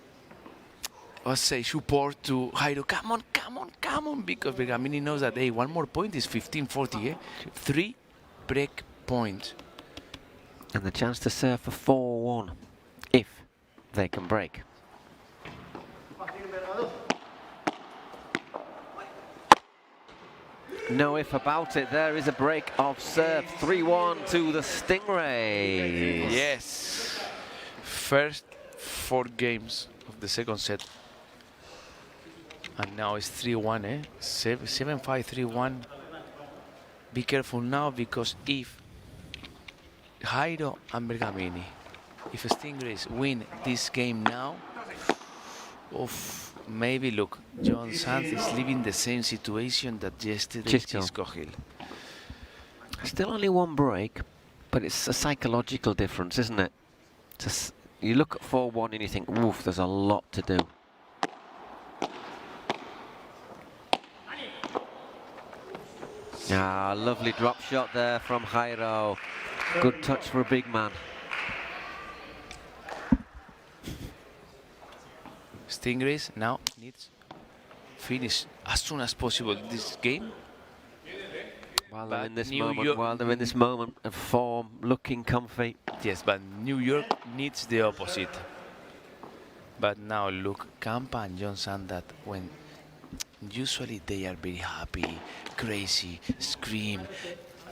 let's say, support to Jairo. Come on, come on, come on, because Bergamini knows that, hey, one more point is 15-40, eh? 3 break points. And the chance to serve for 4-1, if they can break. No if about it. There is a break of serve. 3-1 to the Stingrays. Yes. First 4 games of the second set. And now it's 3-1, eh? 7-5, 3-1. Be careful now, because if Jairo and Bergamini, if Stingrays win this game now, maybe look, John Sanz is living the same situation that yesterday Chisco Hill. Still only 1 break, but it's a psychological difference, isn't it? You look at 4-1 and you think, oof, there's a lot to do. Ah, lovely drop shot there from Jairo. Good touch for a big man. Stingrays now needs finish as soon as possible this game. While they're in this moment of form, looking comfy. Yes, but New York needs the opposite. But now look, Campa and Johnson, that when usually they are very happy, crazy, scream,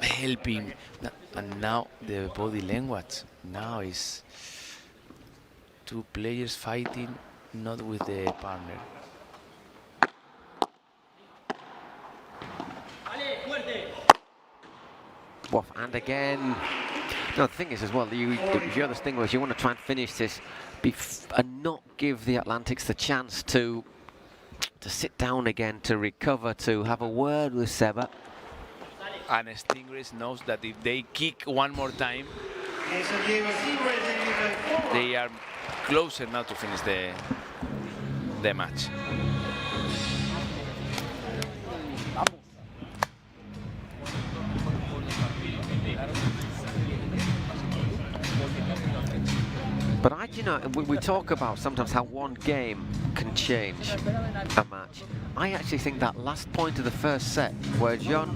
helping, and now the body language now is 2 players fighting, not with the partner. And again, no, the thing is as well, if you're the Stingrays, you want to try and finish this and not give the Atlantics the chance to sit down again, to recover, to have a word with Seba. And Stingrays knows that if they kick one more time, they are closer now to finish the match. But you know, we talk about sometimes how 1 game can change a match. I actually think that last point of the first set, where John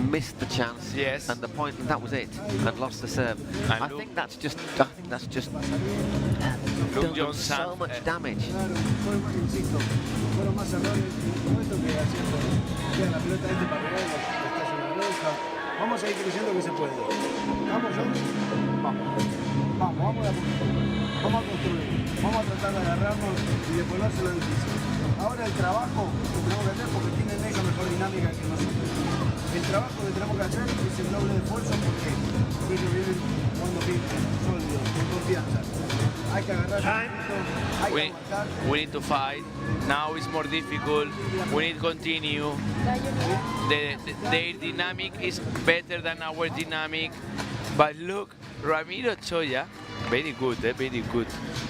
missed the chance, yes, and the point, that was it, and lost the serve. I think that's just done so much damage. Vamos a ir creyendo que se puede. Vamos, John. Vamos de a poquito. Vamos a construir. Vamos a tratar de agarrarnos y de ponérselo difícil. Ahora el trabajo que tenemos que hacer, porque tienen esa mejor dinámica que nosotros. El trabajo que tenemos que hacer es el doble de esfuerzo, porque ellos vienen jugando firme, sólidos, con confianza. Hay que agarrar. Hay que aguantar. We need to fight. Now it's more difficult. We need to continue. Their dynamic is better than our dynamic. But look, Ramiro Choya, very good,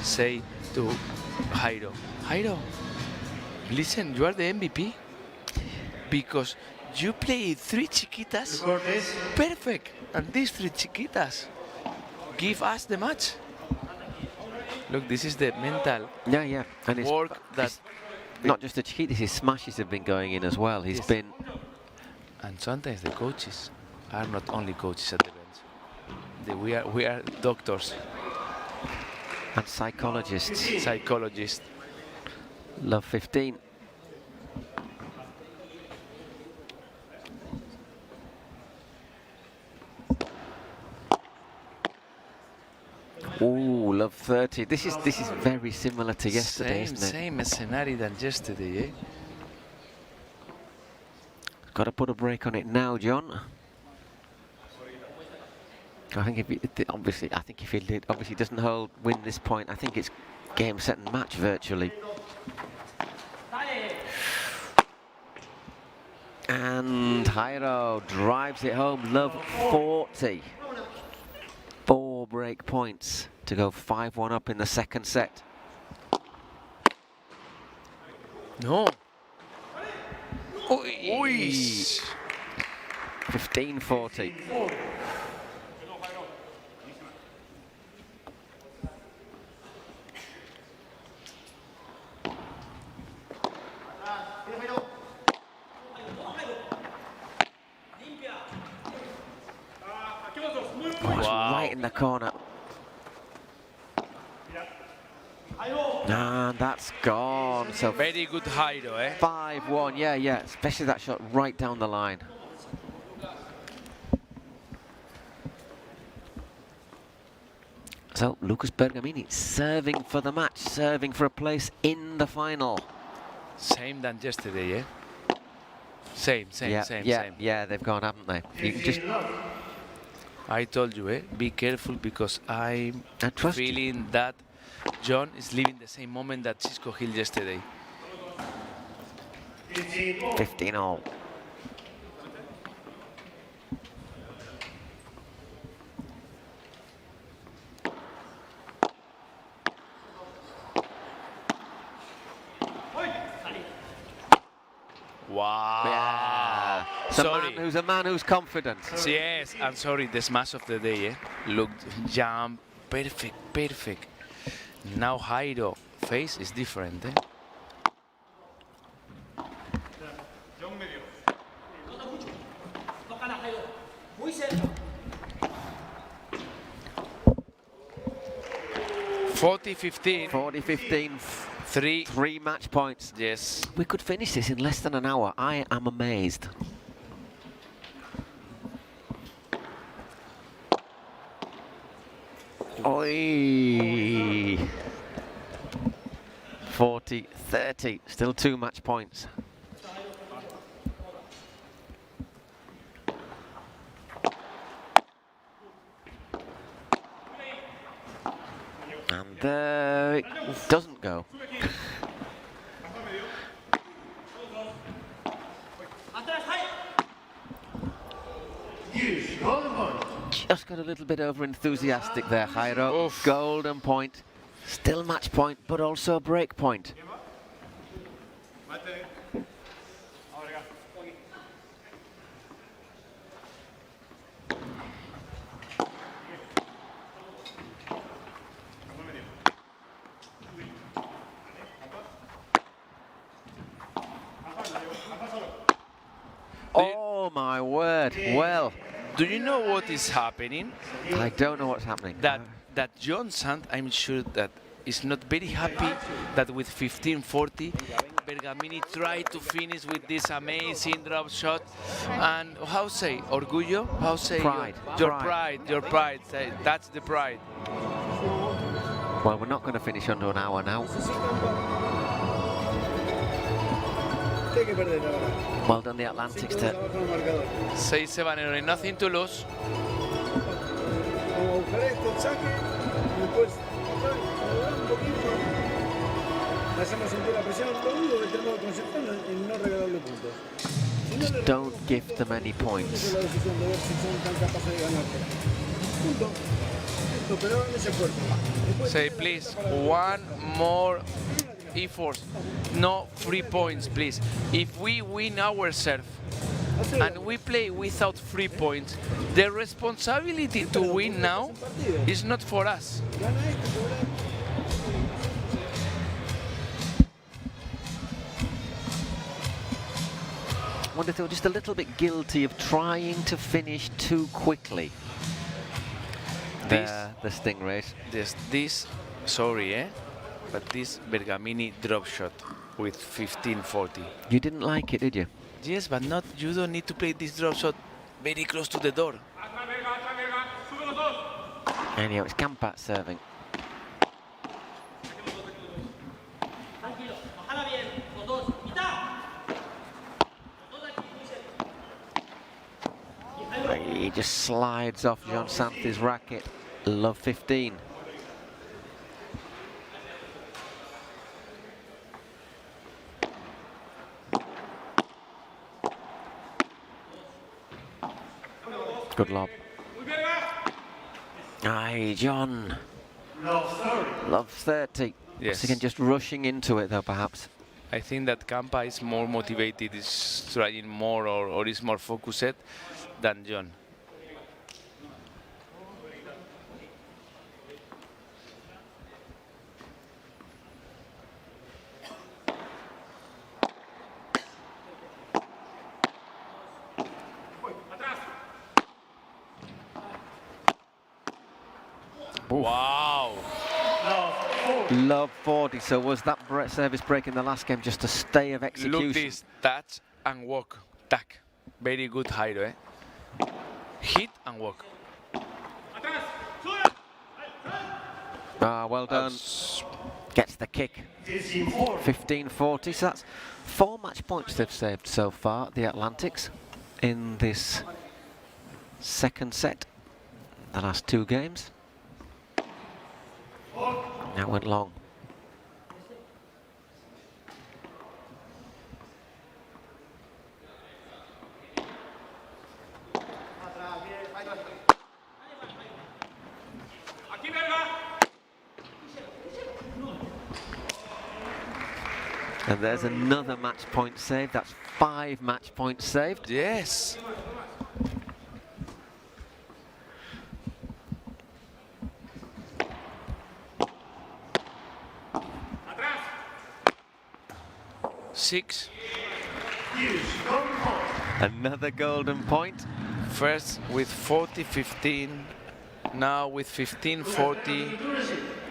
say to Jairo, Jairo, listen, you are the MVP because you play 3 chiquitas perfect, and these 3 chiquitas give us the match. Look, this is the mental and work that not just the chiquitas, his smashes have been going in as well. He's been, and sometimes the coaches are not only coaches at the bench. We are doctors and psychologists. Love 15. Ooh, love 30. This is very similar to yesterday, isn't it? Same scenario than yesterday, eh? Got to put a break on it now, John. I think if he obviously doesn't win this point, I think it's game, set and match virtually. And Jairo drives it home, love 40. 4 break points to go 5-1 up in the second set. No. 15-40. Wow. Right in the corner. And that's gone. So very good Jairo, eh? 5-1, yeah, especially that shot right down the line. So Lucas Bergamini serving for the match, serving for a place in the final. Same than yesterday, eh? Same. Yeah, they've gone, haven't they? You can just... I told you, be careful, because I'm feeling that John is living the same moment that Cisco Hill yesterday. 15-all. Wow. Yeah. It's a man who's confident. Yes, I'm sorry, the smash of the day, looked jump, perfect. Now Jairo face is different, 40-15. 40-15. Three match points. Yes. We could finish this in less than an hour. I am amazed. Oi. 40-30. Still 2 match points. And it doesn't go. Just got a little bit over enthusiastic there, Jairo. Oof. Golden point. Still match point, but also break point. Oh my word. Well, do you know what is happening? I don't know what's happening. That John Sant, I'm sure that is not very happy that with 15-40 Bergamini tried to finish with this amazing drop shot. And how say orgullo? How say pride. Your pride. Say, that's the pride. Well, we're not going to finish under an hour now. Well done, the Atlantics. 6-7, nothing to lose. Just don't give them any points. Say, please, one more effort. No 3 points, please. If we win ourselves and we play without 3 points, the responsibility to win now is not for us. I wonder if they were just a little bit guilty of trying to finish too quickly. The Stingrays. Sorry, but this Bergamini drop shot with 15-40. You didn't like it, did you? Yes, but you don't need to play this drop shot very close to the door. Anyhow, it's Campat serving. He just slides off John Santi's racket. Love 15. Good lob. Aye, John. Love 30. Yes. Once again, just rushing into it, though, perhaps. I think that Campa is more motivated, is trying more, or is more focused than John. Wow. Love 40. So was that service break in the last game just a stay of execution? Look this, touch and walk, tack. Very good Jairo, eh? Hit and walk. Well done. Gets the kick. 15-40. So that's 4 match points they've saved so far, the Atlantics, in this second set. The last 2 games. That went long. And there's another match point saved. That's 5 match points saved. Yes. Six. Another golden point. First with 40-15, now with 15-40,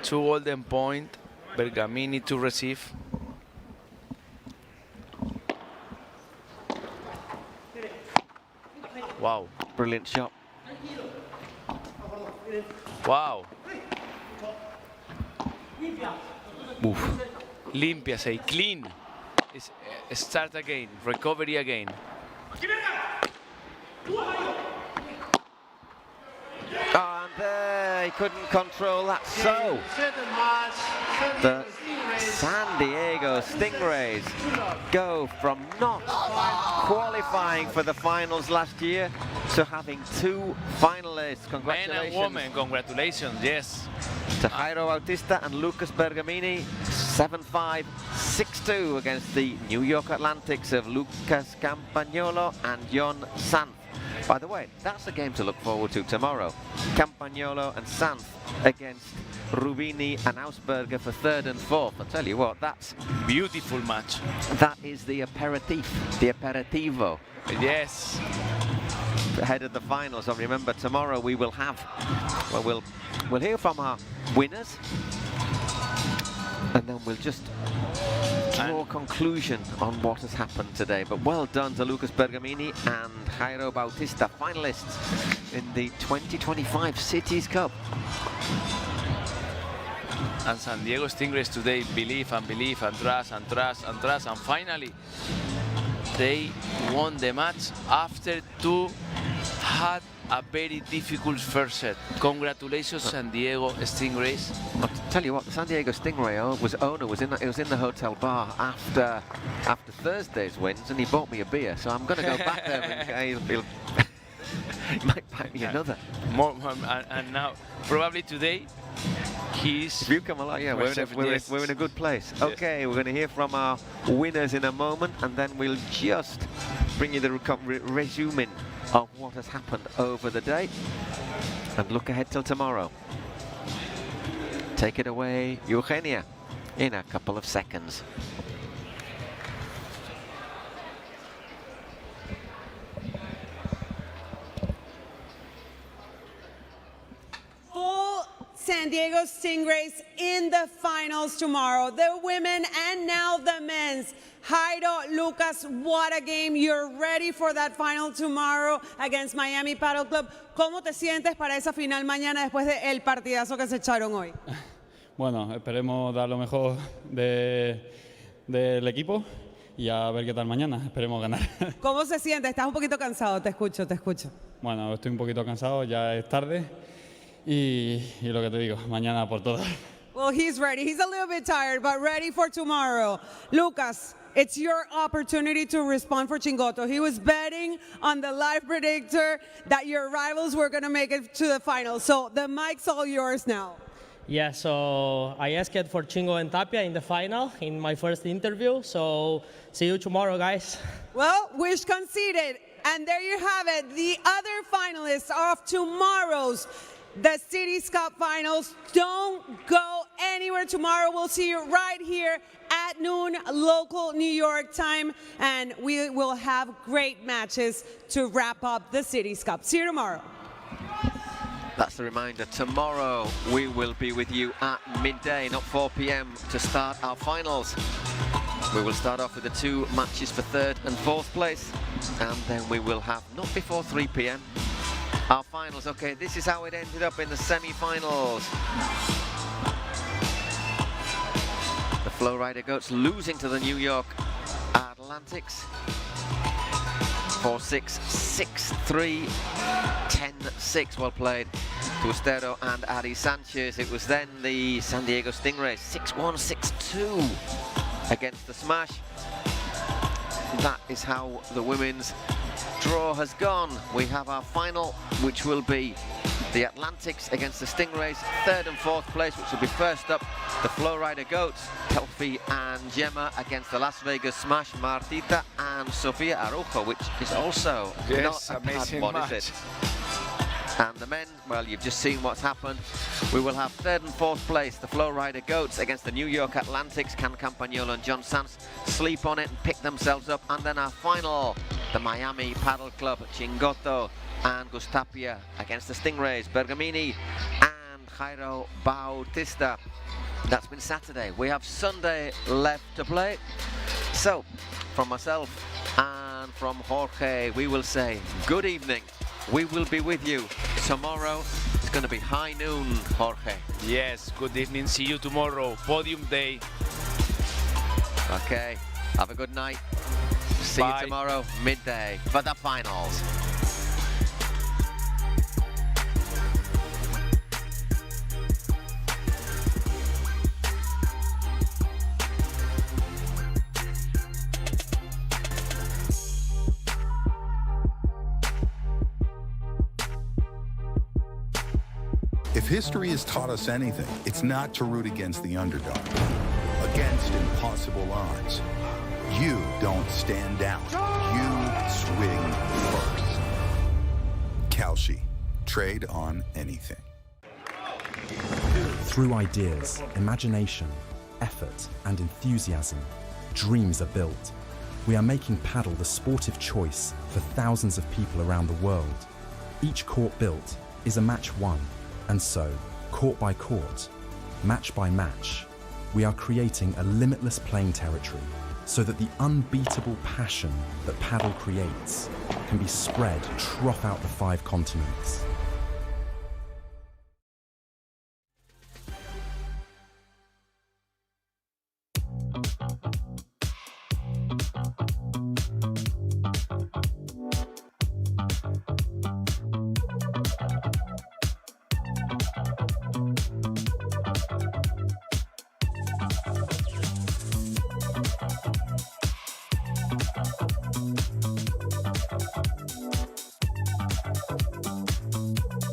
2 golden point. Bergamini to receive. Wow. Brilliant shot. Wow. Oof. Limpia, say clean. Start again, recovery again. And there, he couldn't control that. So, the San Diego Stingrays go from not qualifying for the finals last year to having 2 finalists. Congratulations. Men and women, congratulations, yes. To Jairo Bautista and Lucas Bergamini, 7-5, 6-2 against the New York Atlantics of Lucas Campagnolo and Jon Sanz. By the way, that's a game to look forward to tomorrow. Campagnolo and Sanz against Rubini and Ausberger for 3rd and 4th. I'll tell you what, that's beautiful match. That is the aperitif, the aperitivo. Yes. Ahead of the finals. So remember, tomorrow we will have, well, we'll hear from our winners, and then we'll just draw a conclusion on what has happened today. But well done to Lucas Bergamini and Jairo Bautista, finalists in the 2025 Cities Cup. And San Diego Stingrays today believe and believe and trust and trust and trust, and finally they won the match after 2 had a very difficult first set. Congratulations, San Diego Stingrays. I'll tell you what, the San Diego Stingray owner was in the hotel bar after Thursday's wins, and he bought me a beer. So I'm going to go back there and he might buy me another. And now probably today he's. If you come along, yeah, we're in a good place. Yes. Okay, we're going to hear from our winners in a moment, and then we'll just bring you the resuming of what has happened over the day and look ahead till tomorrow. Take it away, Eugenia, in a couple of seconds. San Diego Stingrays in the finals tomorrow. The women and now the men's. Jairo, Lucas, what a game. You're ready for that final tomorrow against Miami Padel Club. ¿Cómo te sientes para esa final mañana después del partidazo que se echaron hoy? Bueno, esperemos dar lo mejor del equipo y a ver qué tal mañana. Esperemos ganar. ¿Cómo se siente? Estás un poquito cansado, te escucho, te escucho. Bueno, estoy un poquito cansado, ya es tarde. Y lo que te digo, mañana por todas. Well, he's ready. He's a little bit tired, but ready for tomorrow. Lucas, it's your opportunity to respond for Chingoto. He was betting on the live predictor that your rivals were going to make it to the final. So the mic's all yours now. Yeah, so I asked for Chingo and Tapia in the final in my first interview. So see you tomorrow, guys. Well, wish conceded. And there you have it, the other finalists of tomorrow's the Cities Cup finals. Don't go anywhere tomorrow. We'll see you right here at noon local New York time, and we will have great matches to wrap up the Cities Cup. See you tomorrow. That's the reminder. Tomorrow we will be with you at midday, not 4 p.m, to start our finals. We will start off with the 2 matches for 3rd and 4th place, and then we will have, not before 3 p.m, our finals. Okay, this is how it ended up in the semi-finals. The Flowrider Goats losing to the New York Atlantics. 4-6, 6-3, 10-6, well played to Estero and Ari Sanchez. It was then the San Diego Stingrays, 6-1, 6-2 against the Smash. That is how the women's draw has gone. We have our final, which will be the Atlantics against the Stingrays, 3rd and 4th place, which will be first up, the Flowrider Goats, Telfi and Gemma against the Las Vegas Smash, Martita and Sofia Arujo, which is also not a bad one, is it? And the men, well, you've just seen what's happened. We will have 3rd and 4th place, the Flowrider Goats against the New York Atlantics. Can Campagnolo and John Sanz sleep on it and pick themselves up? And then our final, the Miami Padel Club, Chingotto and Gustapia against the Stingrays, Bergamini and Jairo Bautista. That's been Saturday. We have Sunday left to play. So, from myself and from Jorge, we will say good evening. We will be with you tomorrow. It's going to be high noon, Jorge. Yes, good evening. See you tomorrow. Podium day. Okay, have a good night. See you tomorrow, midday, for the finals. If history has taught us anything, it's not to root against the underdog. Against impossible odds, you don't stand down. You swing first. Kalshi. Trade on anything. Through ideas, imagination, effort, and enthusiasm, dreams are built. We are making Padel the sportive choice for thousands of people around the world. Each court built is a match won. And so, court by court, match by match, we are creating a limitless playing territory so that the unbeatable passion that Padel creates can be spread throughout the 5 continents.